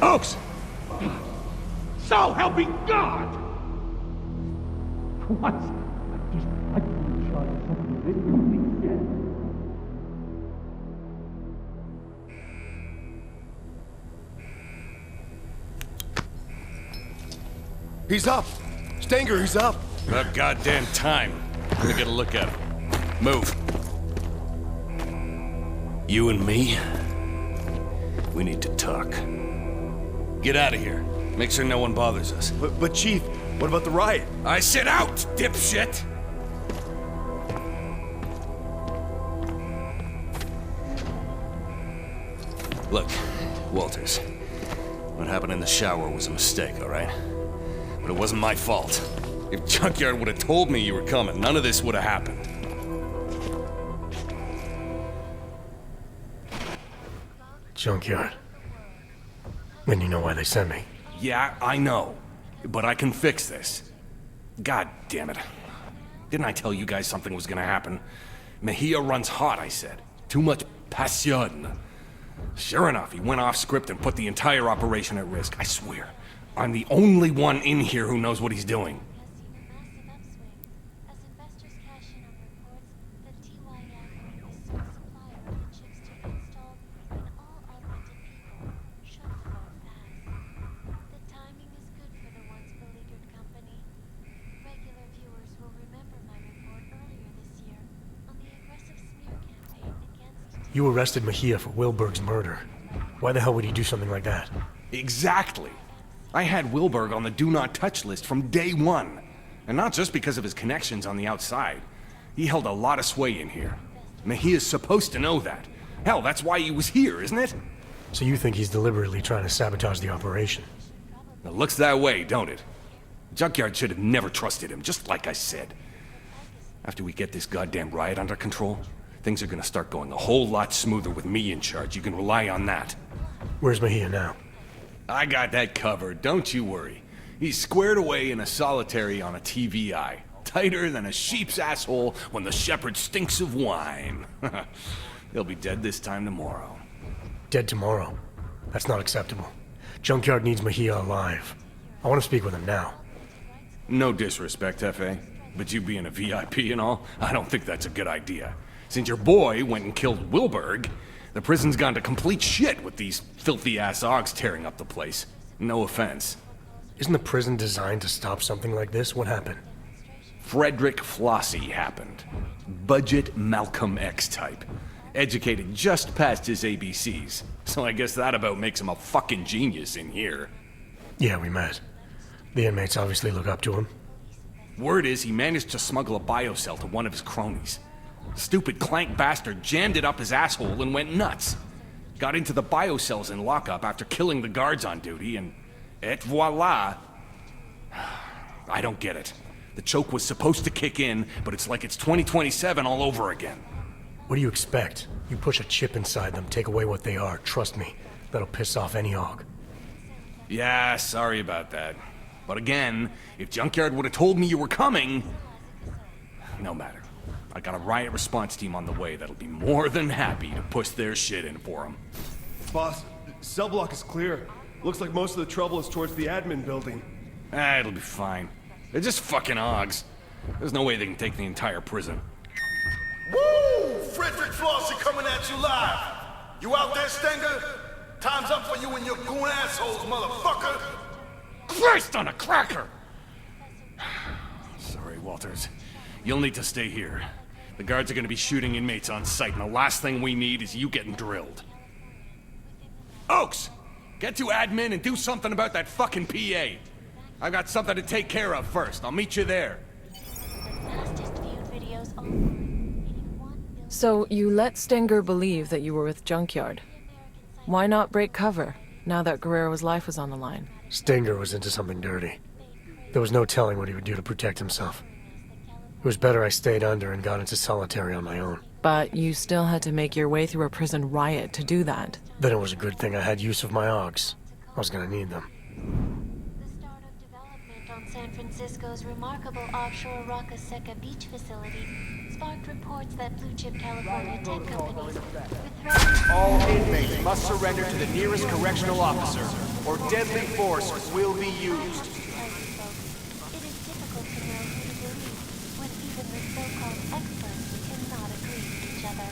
Oaks! So help me God! What? I couldn't try something that you think yet. He's up! Stanger, he's up! About goddamn time. Let me get a look at him. Move. You and me? We need to talk. Get out of here. Make sure no one bothers us. But Chief, what about the riot? I said out, dipshit! Look, Walters. What happened in the shower was a mistake, all right? But it wasn't my fault. If Junkyard would have told me you were coming, none of this would have happened. Junkyard. Then you know why they sent me. Yeah, I know. But I can fix this. God damn it. Didn't I tell you guys something was gonna happen? Mejia runs hot, I said. Too much passion. Sure enough, he went off script and put the entire operation at risk. I swear. I'm the only one in here who knows what he's doing. You arrested Mejia for Wilberg's murder. Why the hell would he do something like that? Exactly. I had Wilberg on the do not touch list from day one. And not just because of his connections on the outside. He held a lot of sway in here. Mejia's supposed to know that. Hell, that's why he was here, isn't it? So you think he's deliberately trying to sabotage the operation? It looks that way, don't it? Junkyard should have never trusted him, just like I said. After we get this goddamn riot under control, things are gonna start going a whole lot smoother with me in charge. You can rely on that. Where's Mejia now? I got that covered, don't you worry. He's squared away in a solitary on a TVI. Tighter than a sheep's asshole when the shepherd stinks of wine. He'll be dead this time tomorrow. Dead tomorrow? That's not acceptable. Junkyard needs Mejia alive. I want to speak with him now. No disrespect, F.A., but you being a VIP and all, I don't think that's a good idea. Since your boy went and killed Wilberg, the prison's gone to complete shit with these filthy-ass Augs tearing up the place. No offense. Isn't the prison designed to stop something like this? What happened? Frederick Flossie happened. Budget Malcolm X type. Educated just past his ABCs. So I guess that about makes him a fucking genius in here. Yeah, we met. The inmates obviously look up to him. Word is he managed to smuggle a biocell to one of his cronies. Stupid clank bastard jammed it up his asshole and went nuts. Got into the biocells in lockup after killing the guards on duty and... et voila! I don't get it. The choke was supposed to kick in, but it's like it's 2027 all over again. What do you expect? You push a chip inside them, take away what they are. Trust me, that'll piss off any Aug. Yeah, sorry about that. But again, if Junkyard would have told me you were coming... No matter. I got a riot response team on the way that'll be more than happy to push their shit in for them. Boss, cell block is clear. Looks like most of the trouble is towards the admin building. It'll be fine. They're just fucking Augs. There's no way they can take the entire prison. Woo! Frederick Flossie coming at you live. You out there, Stenger? Time's up for you and your goon assholes, motherfucker. Christ on a cracker! Sorry, Walters. You'll need to stay here. The guards are gonna be shooting inmates on sight, and the last thing we need is you getting drilled. Oaks! Get to admin and do something about that fucking PA. I've got something to take care of first. I'll meet you there. So you let Stenger believe that you were with Junkyard. Why not break cover, now that Guerrero's life was on the line? Stenger was into something dirty. There was no telling what he would do to protect himself. It was better I stayed under and got into solitary on my own. But you still had to make your way through a prison riot to do that. Then it was a good thing I had use of my Augs. I was gonna need them. On San Francisco's remarkable offshore Roca Seca beach facility sparked reports that blue-chip California tech companies with All inmates must surrender to the nearest correctional officer, or deadly force will be used. It is difficult to know who to believe when even the so-called experts cannot agree with each other.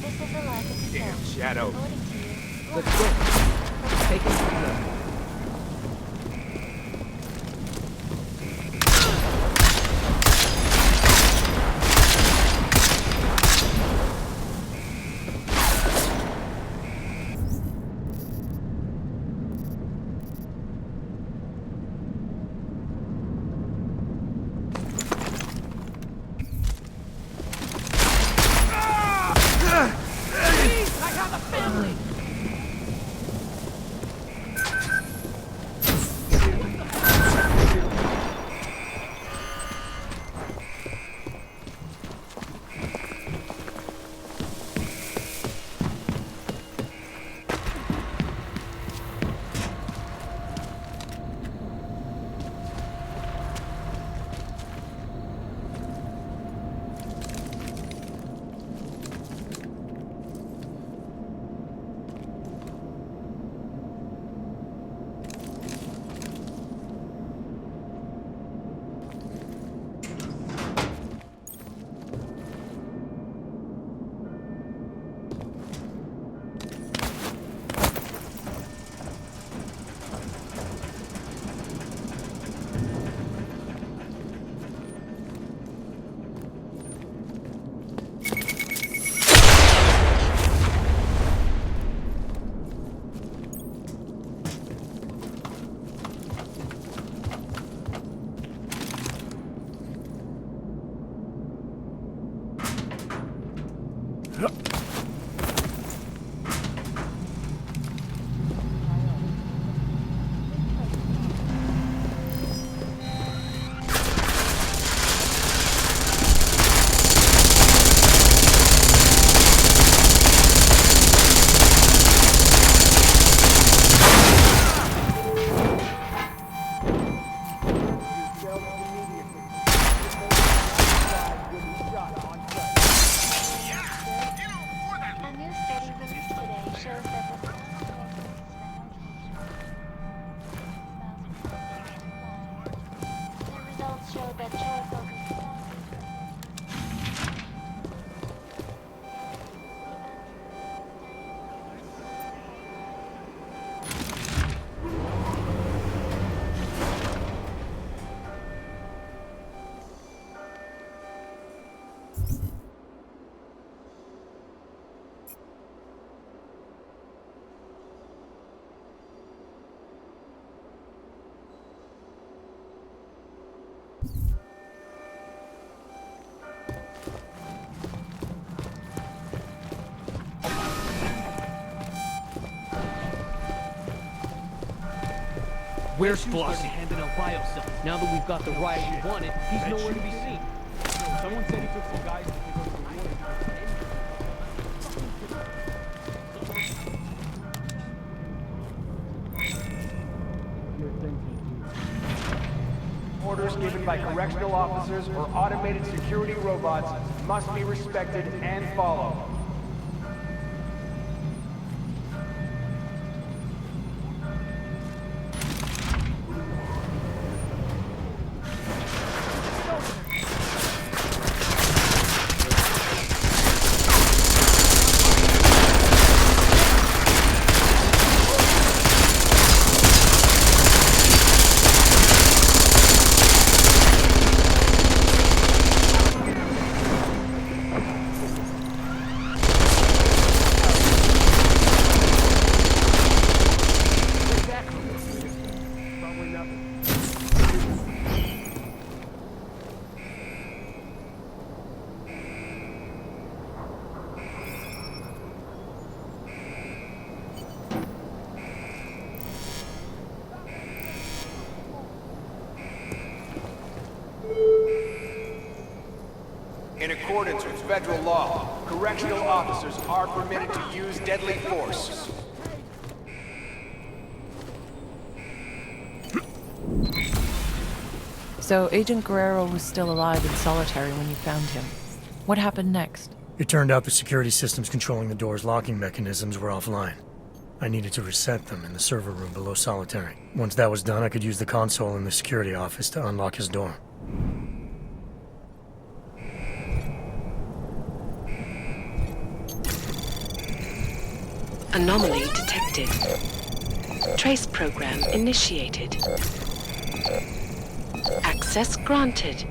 This is the life of the Damn Shadow. According to you, Let's go. Take it from there. that choice over Where's Flossie? Handing out bio stuff. Now that we've got the riot we wanted, he's nowhere to be seen. Someone said he took some guys to take over the water. Orders given by correctional officers or automated security robots must be respected and followed. In accordance with federal law, correctional officers are permitted to use deadly force. So Agent Guerrero was still alive in solitary when you found him. What happened next? It turned out the security systems controlling the door's locking mechanisms were offline. I needed to reset them in the server room below solitary. Once that was done, I could use the console in the security office to unlock his door. Anomaly detected. Trace program initiated. Access granted.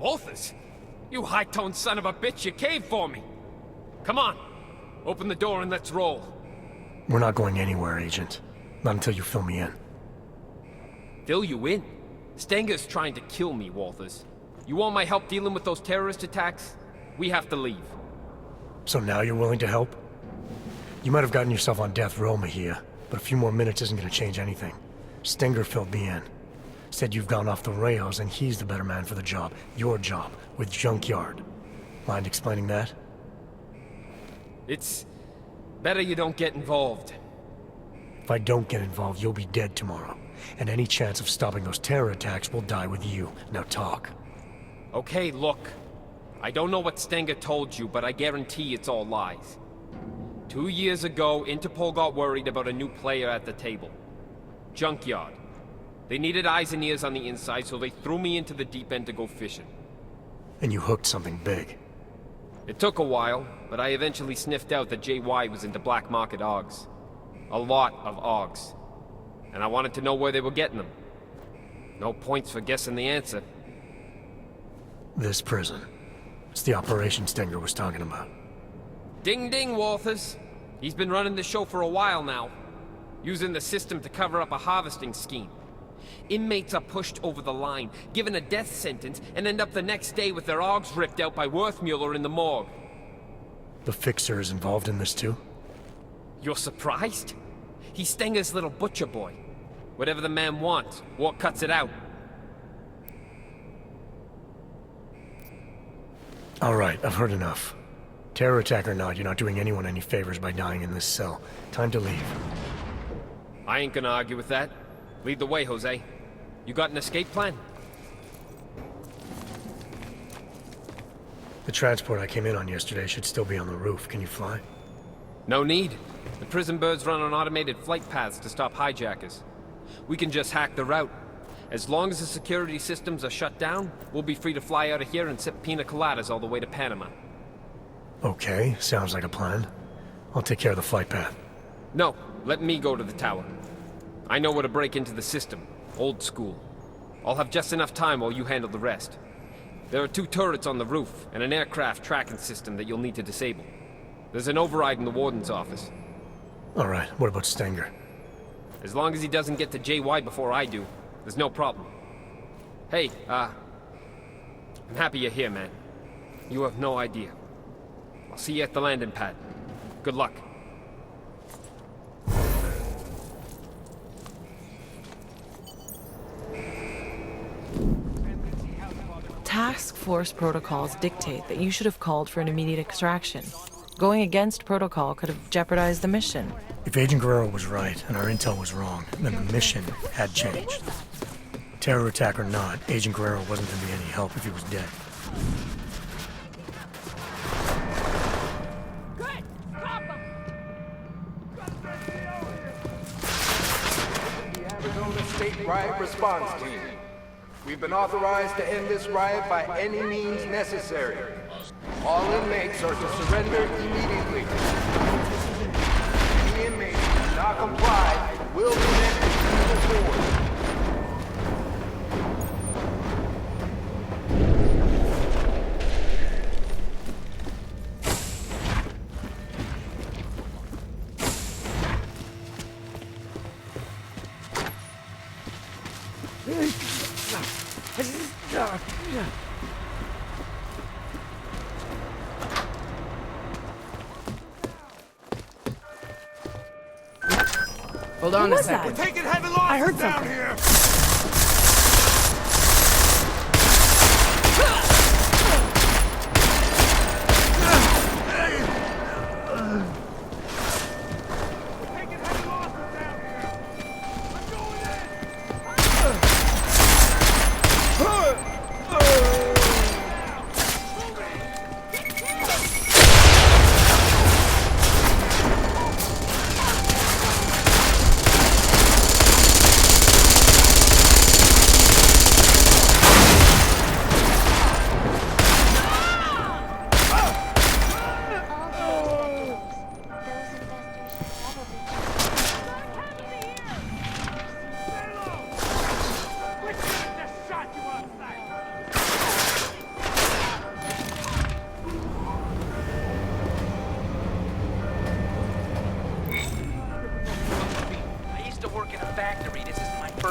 Walters? You high-toned son of a bitch, you caved for me. Come on, open the door and let's roll. We're not going anywhere, Agent. Not until you fill me in. Fill you in? Stenger's trying to kill me, Walters. You want my help dealing with those terrorist attacks? We have to leave. So now you're willing to help? You might have gotten yourself on death row, Mejia, but a few more minutes isn't going to change anything. Stenger filled me in. Said you've gone off the rails and he's the better man for the job. Your job, with Junkyard. Mind explaining that? It's better you don't get involved. If I don't get involved, you'll be dead tomorrow. And any chance of stopping those terror attacks will die with you. Now talk. Okay, look. I don't know what Stenger told you, but I guarantee it's all lies. 2 years ago, Interpol got worried about a new player at the table. Junkyard. They needed eyes and ears on the inside, so they threw me into the deep end to go fishing. And you hooked something big. It took a while, but I eventually sniffed out that JY was into black market OGs. A lot of OGs. And I wanted to know where they were getting them. No points for guessing the answer. This prison. It's the operation Stenger was talking about. Ding ding, Walters. He's been running the show for a while now. Using the system to cover up a harvesting scheme. Inmates are pushed over the line, given a death sentence, and end up the next day with their OGs ripped out by Worthmuller in the morgue. The Fixer is involved in this too? You're surprised? He's Stenger's little butcher boy. Whatever the man wants, war cuts it out. Alright, I've heard enough. Terror attack or not, you're not doing anyone any favors by dying in this cell. Time to leave. I ain't gonna argue with that. Lead the way, Jose. You got an escape plan? The transport I came in on yesterday should still be on the roof. Can you fly? No need. The prison birds run on automated flight paths to stop hijackers. We can just hack the route. As long as the security systems are shut down, we'll be free to fly out of here and sip pina coladas all the way to Panama. Okay, sounds like a plan. I'll take care of the flight path. No, let me go to the tower. I know where to break into the system. Old school. I'll have just enough time while you handle the rest. There are 2 turrets on the roof, and an aircraft tracking system that you'll need to disable. There's an override in the warden's office. Alright, what about Stenger? As long as he doesn't get to JY before I do, there's no problem. Hey, I'm happy you're here, man. You have no idea. I'll see you at the landing pad. Good luck. Task force protocols dictate that you should have called for an immediate extraction. Going against protocol could have jeopardized the mission. If Agent Guerrero was right and our intel was wrong, then the mission had changed. Terror attack or not, Agent Guerrero wasn't going to be any help if he was dead. The Arizona State Riot Response Team. We've been authorized to end this riot by any means necessary. All inmates are to surrender immediately. Any inmates who do not comply will be met with legal force. Hold on a second. We're taking heavy losses down here!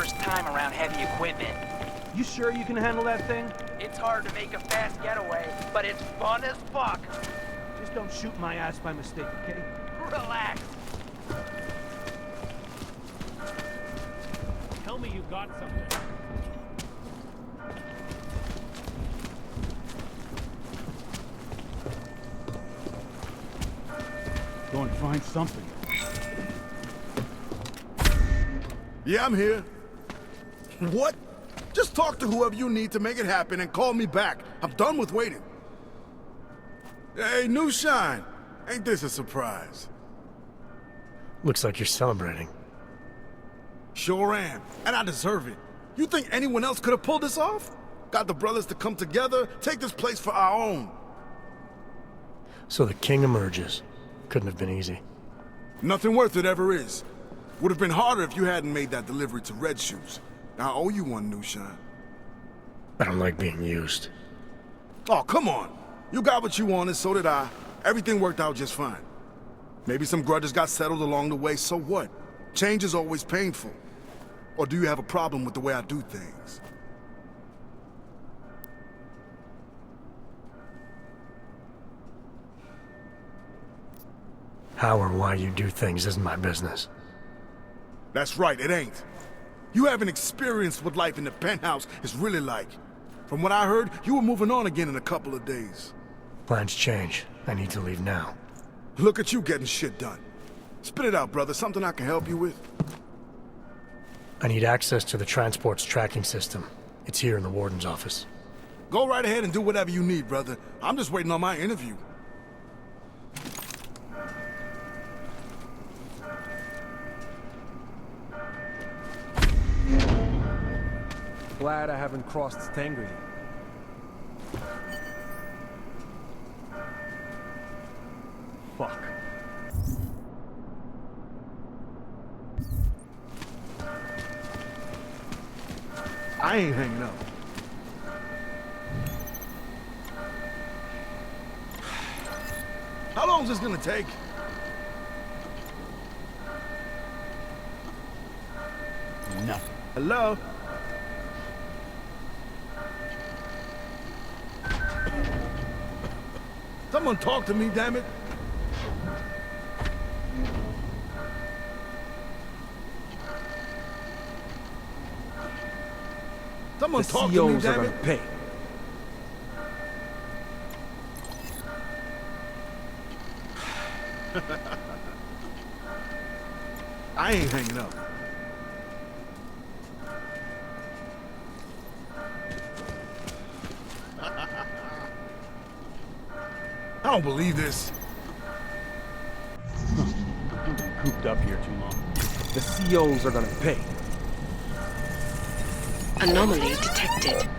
first time around heavy equipment. You sure you can handle that thing? It's hard to make a fast getaway, but it's fun as fuck. Just don't shoot my ass by mistake, okay? Relax. Tell me you got something. Go and find something. Yeah, I'm here. What? Just talk to whoever you need to make it happen and call me back. I'm done with waiting. Hey, new shine. Ain't this a surprise? Looks like you're celebrating. Sure am, and I deserve it. You think anyone else could have pulled this off? Got the brothers to come together, take this place for our own. So the king emerges. Couldn't have been easy. Nothing worth it ever is. Would have been harder if you hadn't made that delivery to Red Shoes. I owe you one, new shine. I don't like being used. Oh, come on. You got what you wanted, so did I. Everything worked out just fine. Maybe some grudges got settled along the way, so what? Change is always painful. Or do you have a problem with the way I do things? How or why you do things isn't my business. That's right, it ain't. You haven't experienced what life in the penthouse is really like. From what I heard, you were moving on again in a couple of days. Plans change. I need to leave now. Look at you getting shit done. Spit it out, brother. Something I can help you with? I need access to the transport's tracking system. It's here in the warden's office. Go right ahead and do whatever you need, brother. I'm just waiting on my interview. Glad I haven't crossed Stanger yet. Fuck. I ain't hanging up. How long is this gonna take? Nothing. Hello? Someone talk to me, damn it. Someone talk to me, damn it. Pay. I ain't hanging up. I don't believe this. I've been cooped up here too long. The COs are gonna pay. Anomaly detected.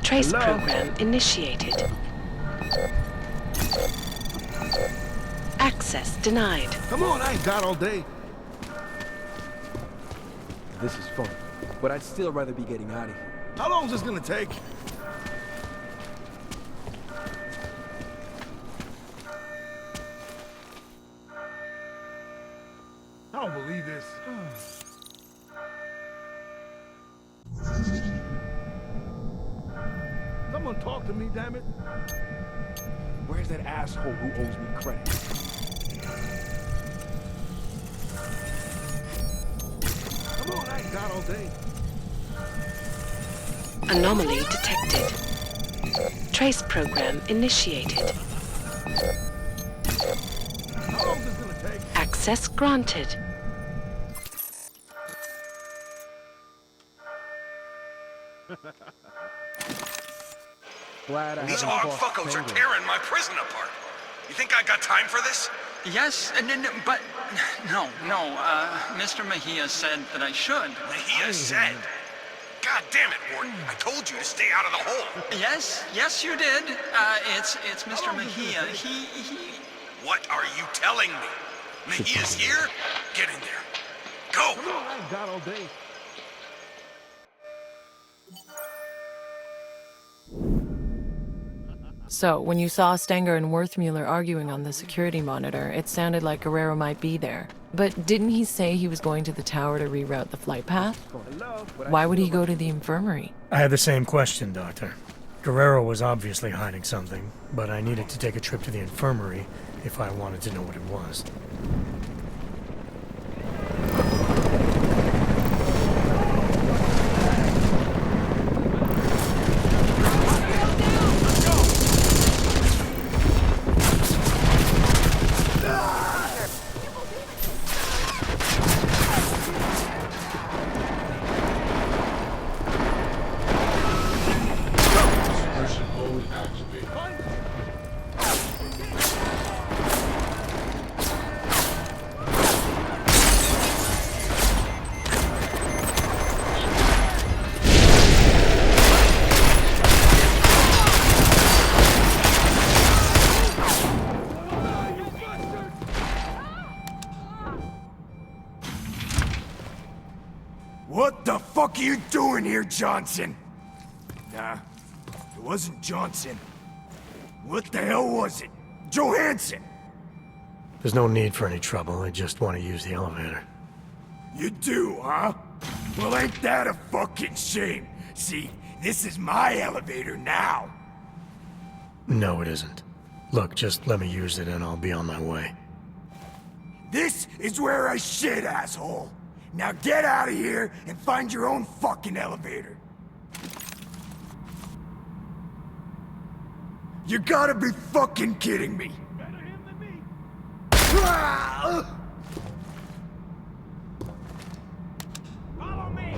Trace Hello? program initiated. Access denied. Come on, I ain't got all day. This is fun, but I'd still rather be getting out of here. How long is this gonna take? I don't believe this. Someone talk to me, damn it. Where's that asshole who owes me credit? Come on, I ain't got all day. Anomaly detected. Trace program initiated. How long is this gonna take? Access granted. Glad I These haven't odd crossed fuckos are Stanger. tearing my prison apart. You think I got time for this? Yes, but no. Mr. Mejia said that I should. Mejia said. God damn it, Warden. I told you to stay out of the hole. Yes, you did. It's Mr. Mejia. He... What are you telling me? Mejia's here? Get in there. Go! Come on, I ain't got all day. So, when you saw Stenger and Werthmuller arguing on the security monitor, it sounded like Guerrero might be there. But didn't he say he was going to the tower to reroute the flight path? Why would he go to the infirmary? I had the same question, Doctor. Guerrero was obviously hiding something, but I needed to take a trip to the infirmary if I wanted to know what it was. What the fuck are you doing here, Johnson? Nah, it wasn't Johnson. What the hell was it? Johansson! There's no need for any trouble, I just want to use the elevator. You do, huh? Well, ain't that a fucking shame? See, this is my elevator now. No, it isn't. Look, just let me use it and I'll be on my way. This is where I shit, asshole. Now get out of here and find your own fucking elevator. You gotta be fucking kidding me. Better him than me. Follow me!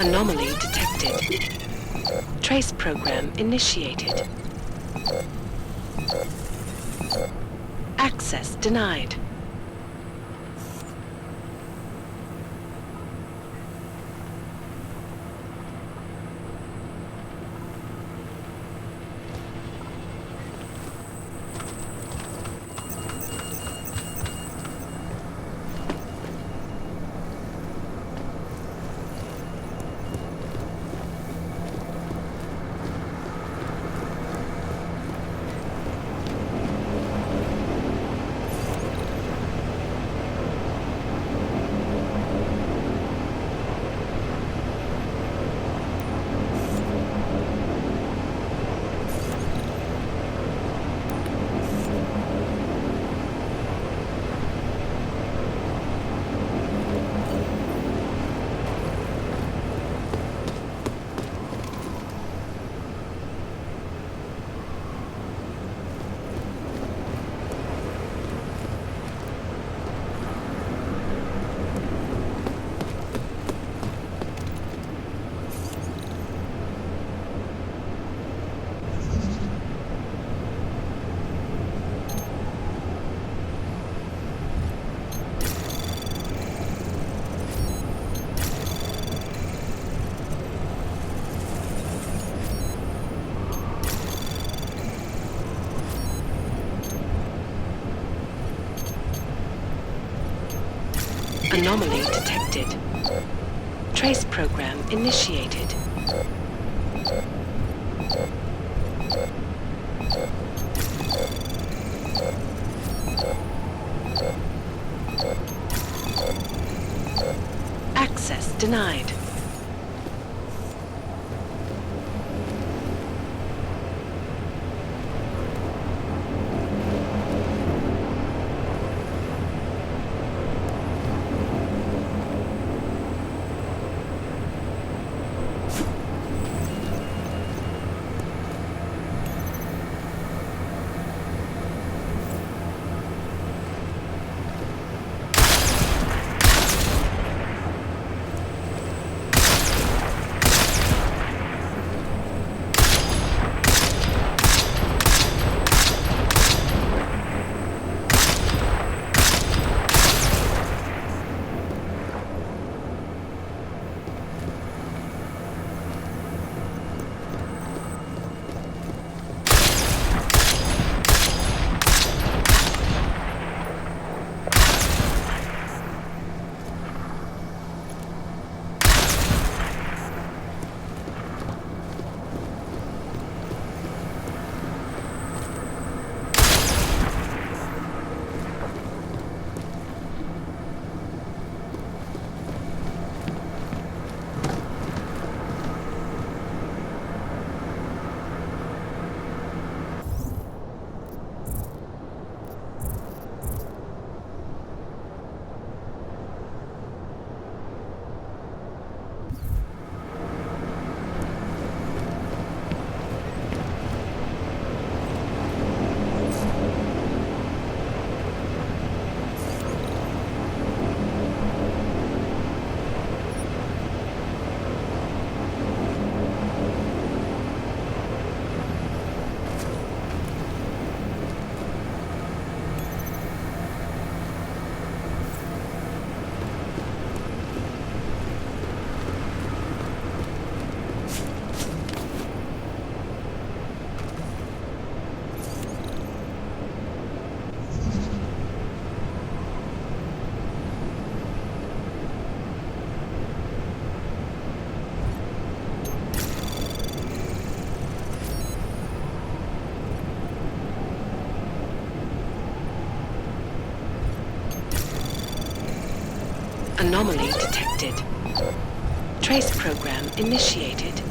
Anomaly detected. Trace program initiated. Access denied. Anomaly detected. Trace program initiated. Access denied. Anomaly detected. Trace program initiated.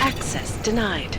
Access denied.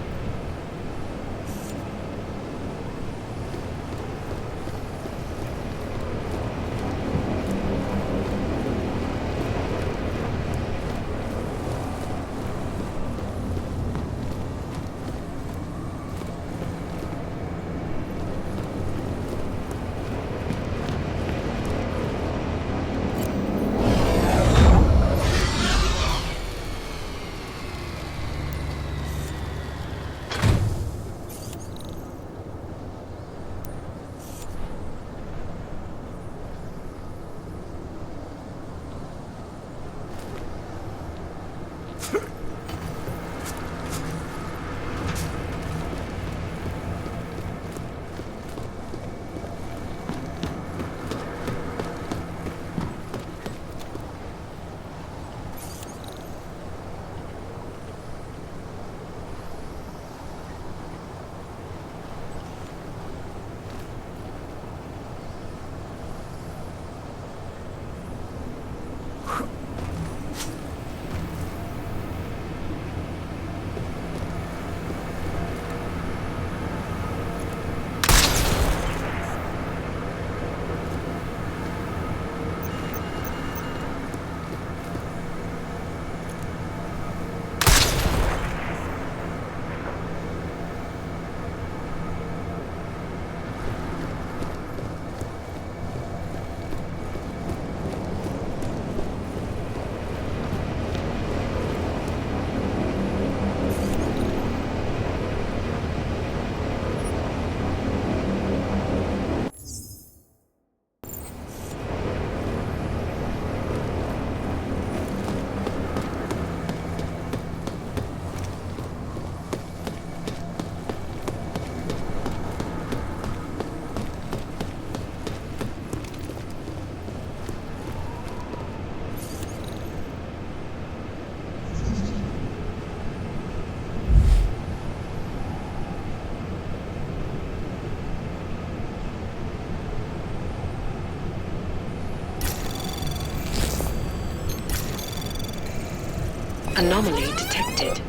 Anomaly detected.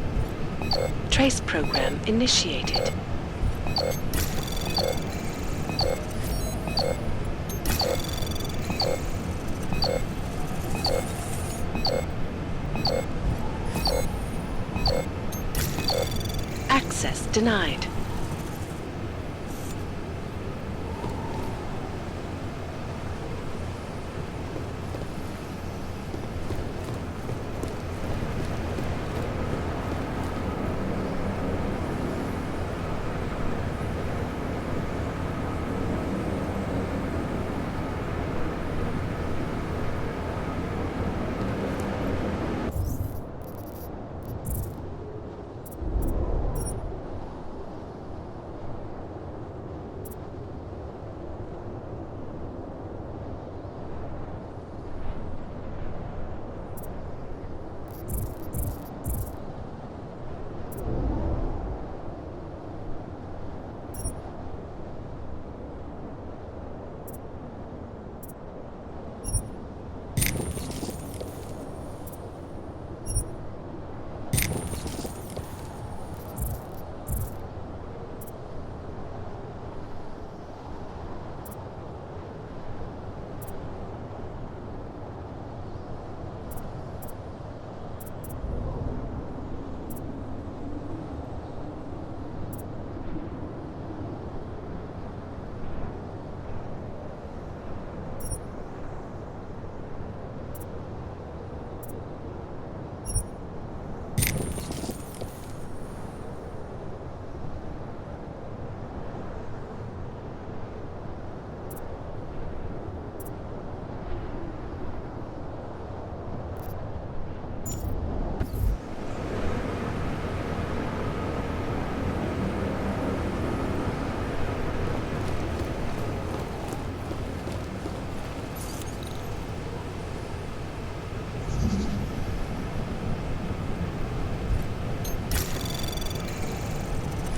Trace program initiated. Access denied.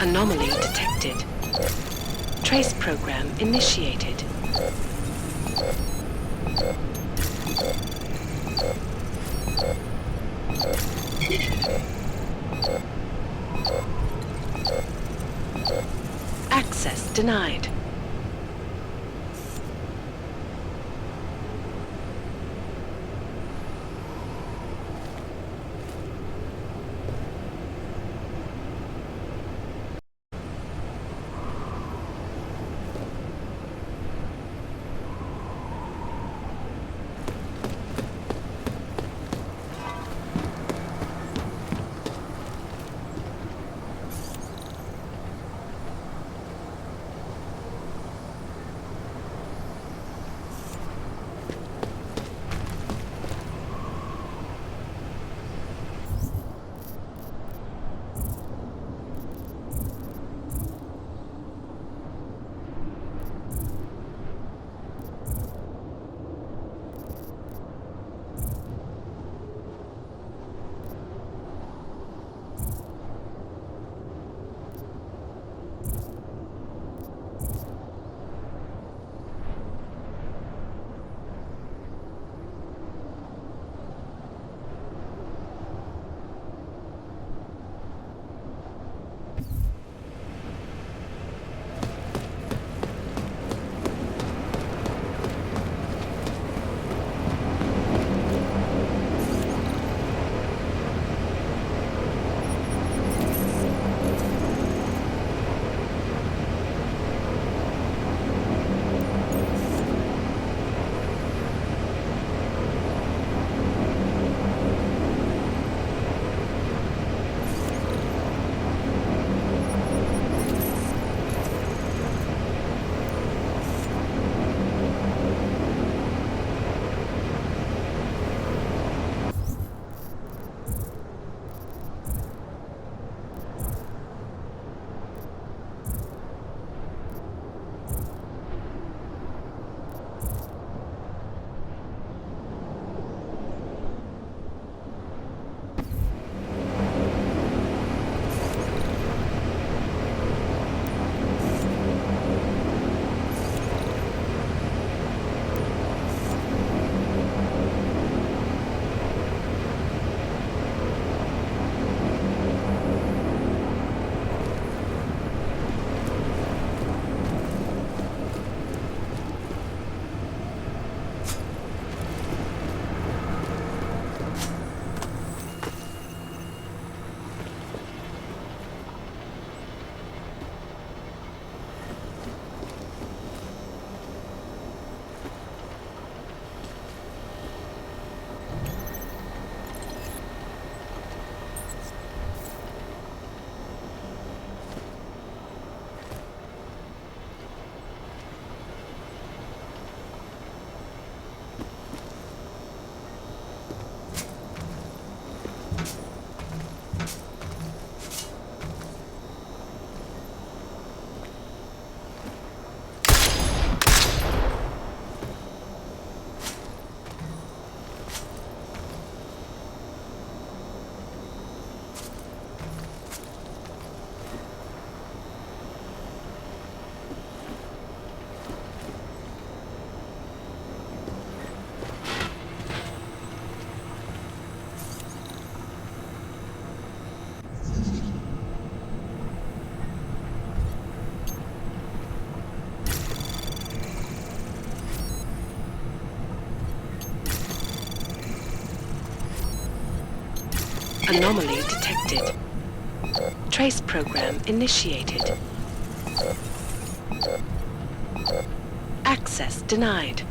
Anomaly detected. Trace program initiated. Access denied. Anomaly detected. Trace program initiated. Access denied.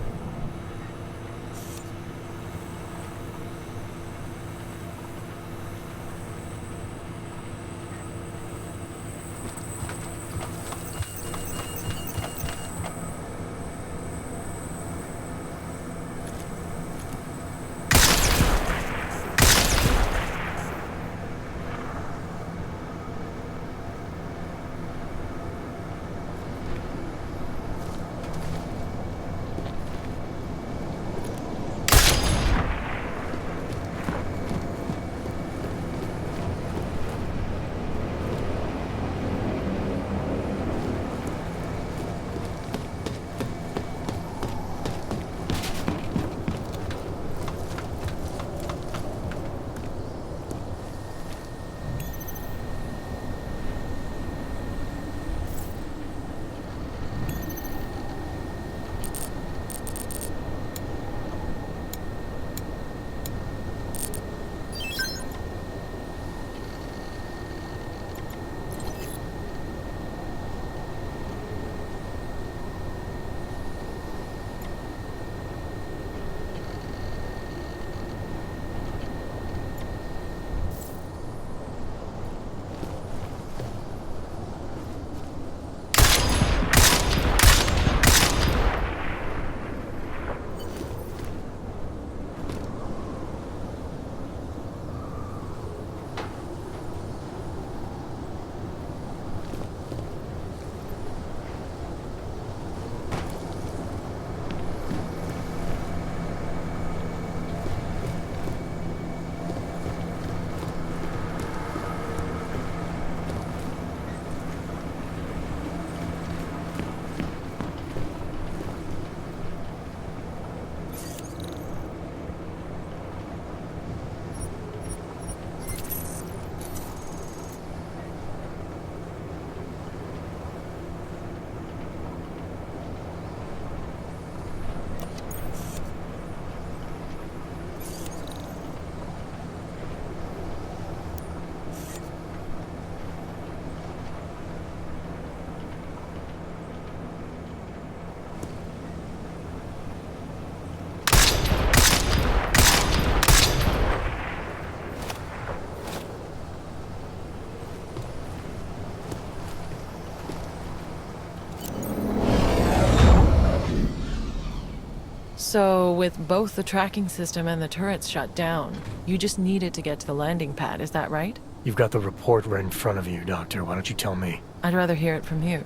So, with both the tracking system and the turrets shut down, you just needed to get to the landing pad, is that right? You've got the report right in front of you, Doctor. Why don't you tell me? I'd rather hear it from you.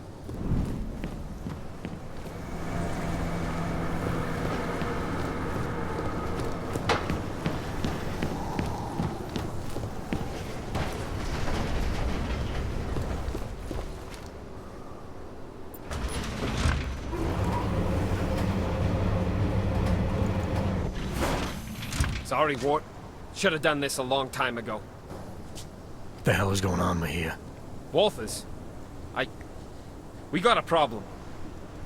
Sorry, Wart. Should have done this a long time ago. What the hell is going on, Mejia? Walters? We got a problem.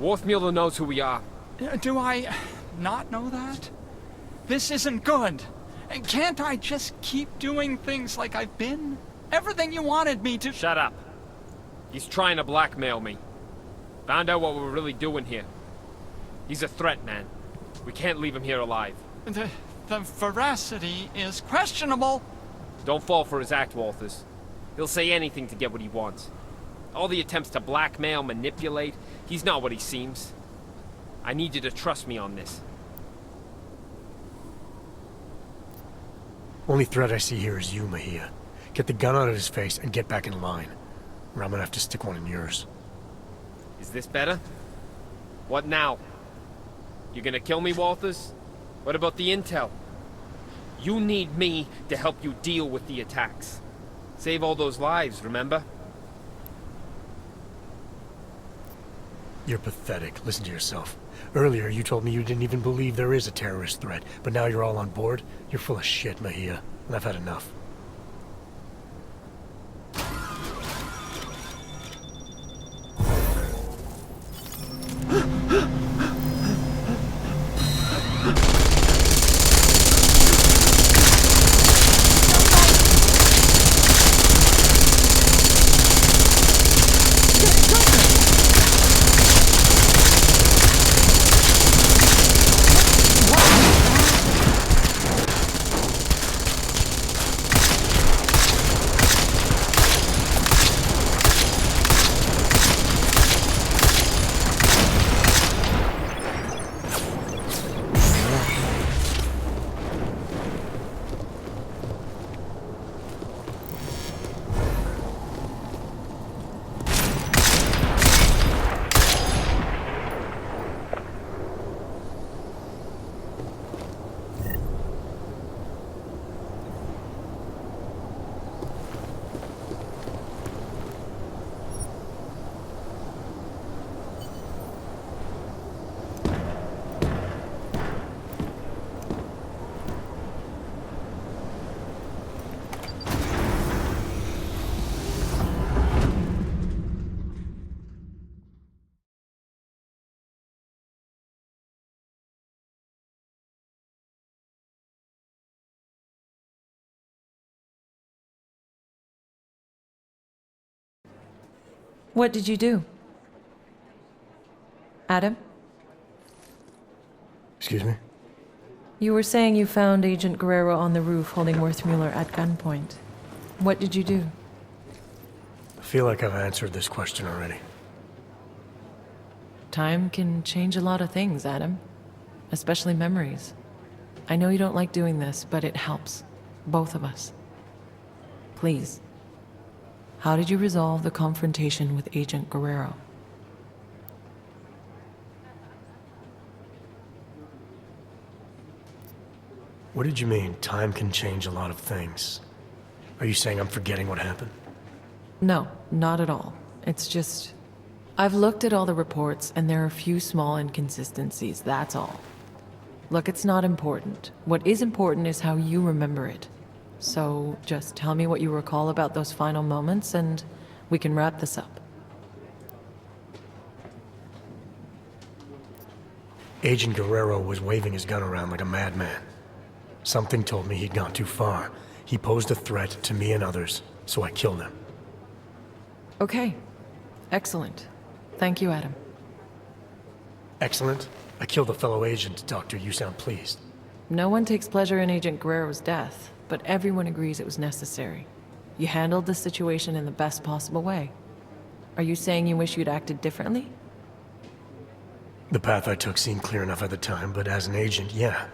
Worfmuller knows who we are. Do I not know that? This isn't good. Can't I just keep doing things like I've been? Everything you wanted me to— Shut up. He's trying to blackmail me. Found out what we're really doing here. He's a threat, man. We can't leave him here alive. The veracity is questionable. Don't fall for his act, Walters. He'll say anything to get what he wants. All the attempts to blackmail, manipulate, he's not what he seems. I need you to trust me on this. Only threat I see here is you, Mejia. Get the gun out of his face and get back in line, or I'm gonna have to stick one in yours. Is this better? What now? You gonna kill me, Walters? What about the intel? You need me to help you deal with the attacks. Save all those lives, remember? You're pathetic. Listen to yourself. Earlier, you told me you didn't even believe there is a terrorist threat, but now you're all on board? You're full of shit, Mejia, and I've had enough. What did you do? Adam? Excuse me? You were saying you found Agent Guerrero on the roof holding Worthmuller at gunpoint. What did you do? I feel like I've answered this question already. Time can change a lot of things, Adam. Especially memories. I know you don't like doing this, but it helps. Both of us. Please. How did you resolve the confrontation with Agent Guerrero? What did you mean, time can change a lot of things? Are you saying I'm forgetting what happened? No, not at all. It's just... I've looked at all the reports, and there are a few small inconsistencies, that's all. Look, it's not important. What is important is how you remember it. So, just tell me what you recall about those final moments, and we can wrap this up. Agent Guerrero was waving his gun around like a madman. Something told me he'd gone too far. He posed a threat to me and others, so I killed him. Okay. Excellent. Thank you, Adam. Excellent? I killed a fellow agent, Doctor. You sound pleased. No one takes pleasure in Agent Guerrero's death, but everyone agrees it was necessary. You handled the situation in the best possible way. Are you saying you wish you'd acted differently? The path I took seemed clear enough at the time, but as an agent, yeah.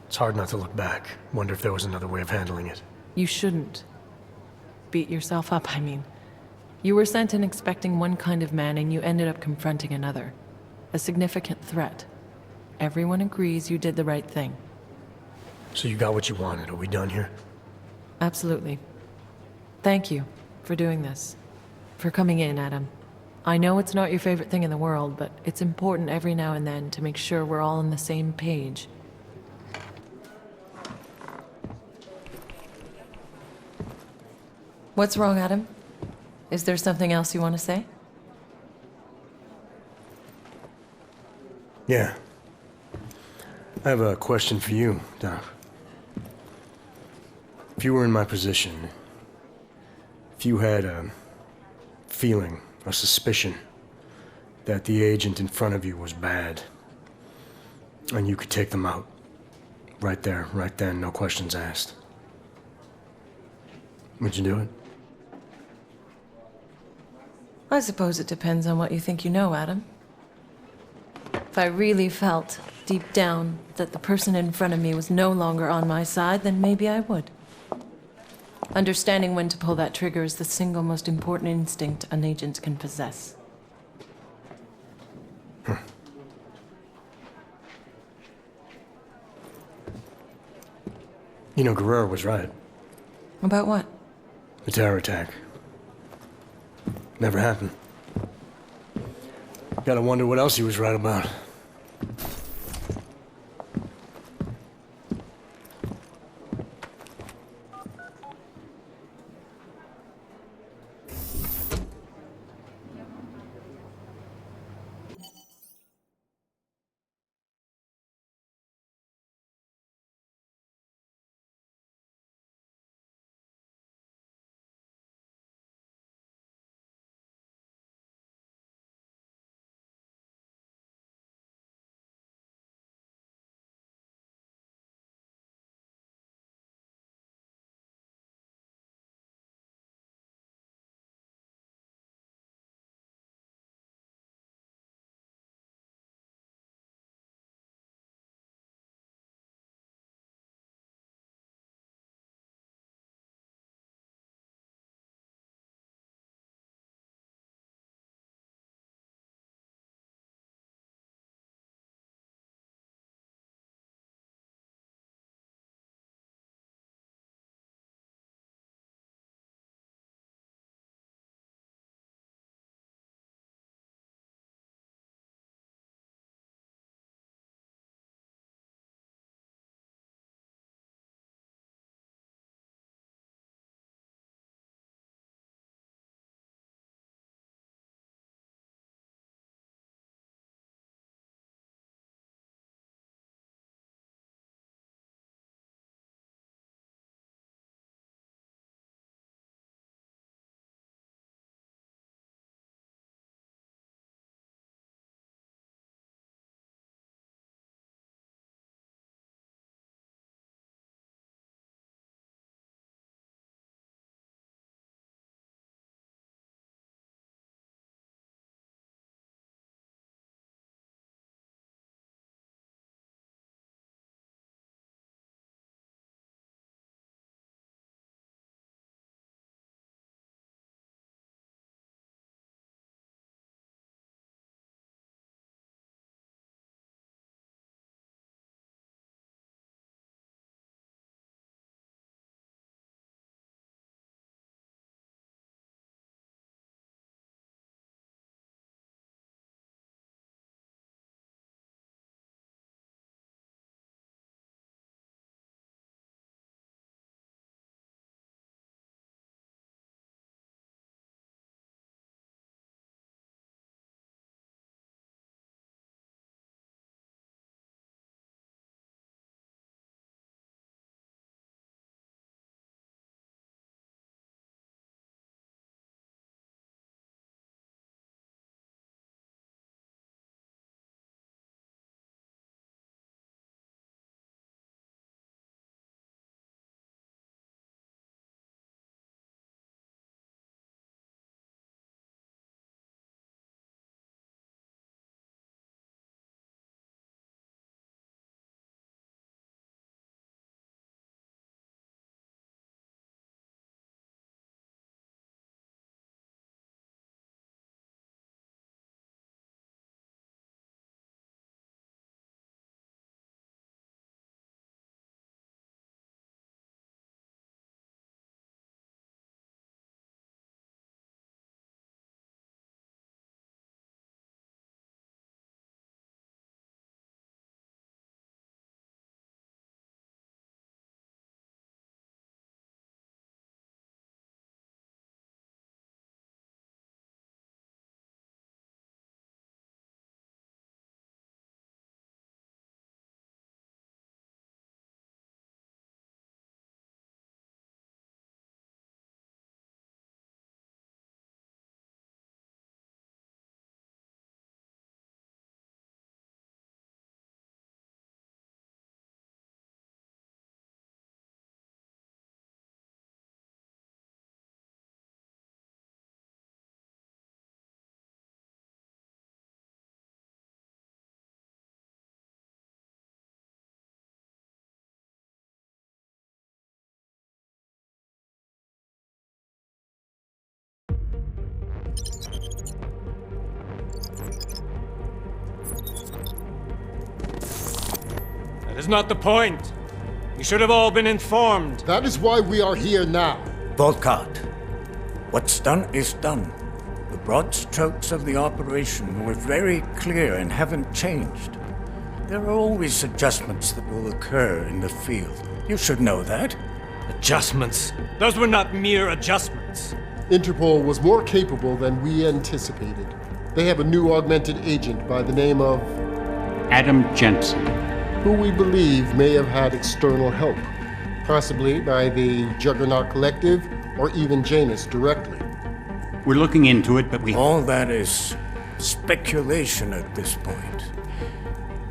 It's hard not to look back. Wonder if there was another way of handling it. You shouldn't. Beat yourself up, I mean. You were sent in expecting one kind of man, and you ended up confronting another. A significant threat. Everyone agrees you did the right thing. So you got what you wanted. Are we done here? Absolutely. Thank you for doing this. For coming in, Adam. I know it's not your favorite thing in the world, but it's important every now and then to make sure we're all on the same page. What's wrong, Adam? Is there something else you want to say? Yeah. I have a question for you, Doc. If you were in my position, if you had a feeling, a suspicion, that the agent in front of you was bad, and you could take them out, right there, right then, no questions asked, would you do it? I suppose it depends on what you think you know, Adam. If I really felt, deep down, that the person in front of me was no longer on my side, then maybe I would. Understanding when to pull that trigger is the single most important instinct an agent can possess. You know, Guerrero was right. About what? The terror attack. Never happened. Gotta wonder what else he was right about. That's not the point. You should have all been informed. That is why we are here now. Volkart, what's done is done. The broad strokes of the operation were very clear and haven't changed. There are always adjustments that will occur in the field. You should know that. Adjustments? Those were not mere adjustments. Interpol was more capable than we anticipated. They have a new augmented agent by the name of... Adam Jensen. Who we believe may have had external help. Possibly by the Juggernaut Collective or even Janus directly. We're looking into it, but we... All that is speculation at this point.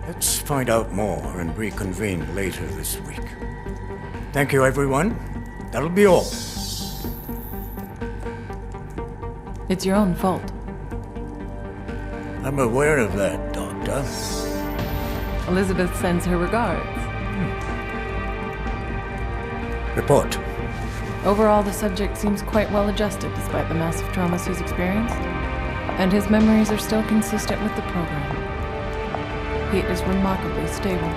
Let's find out more and reconvene later this week. Thank you, everyone. That'll be all. It's your own fault. I'm aware of that, Doctor. Elizabeth sends her regards. Report. Overall, the subject seems quite well adjusted despite the massive traumas he's experienced, and his memories are still consistent with the program. He is remarkably stable.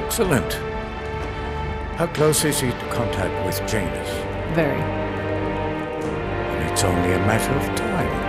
Excellent. How close is he to contact with Janus? Very. And it's only a matter of time.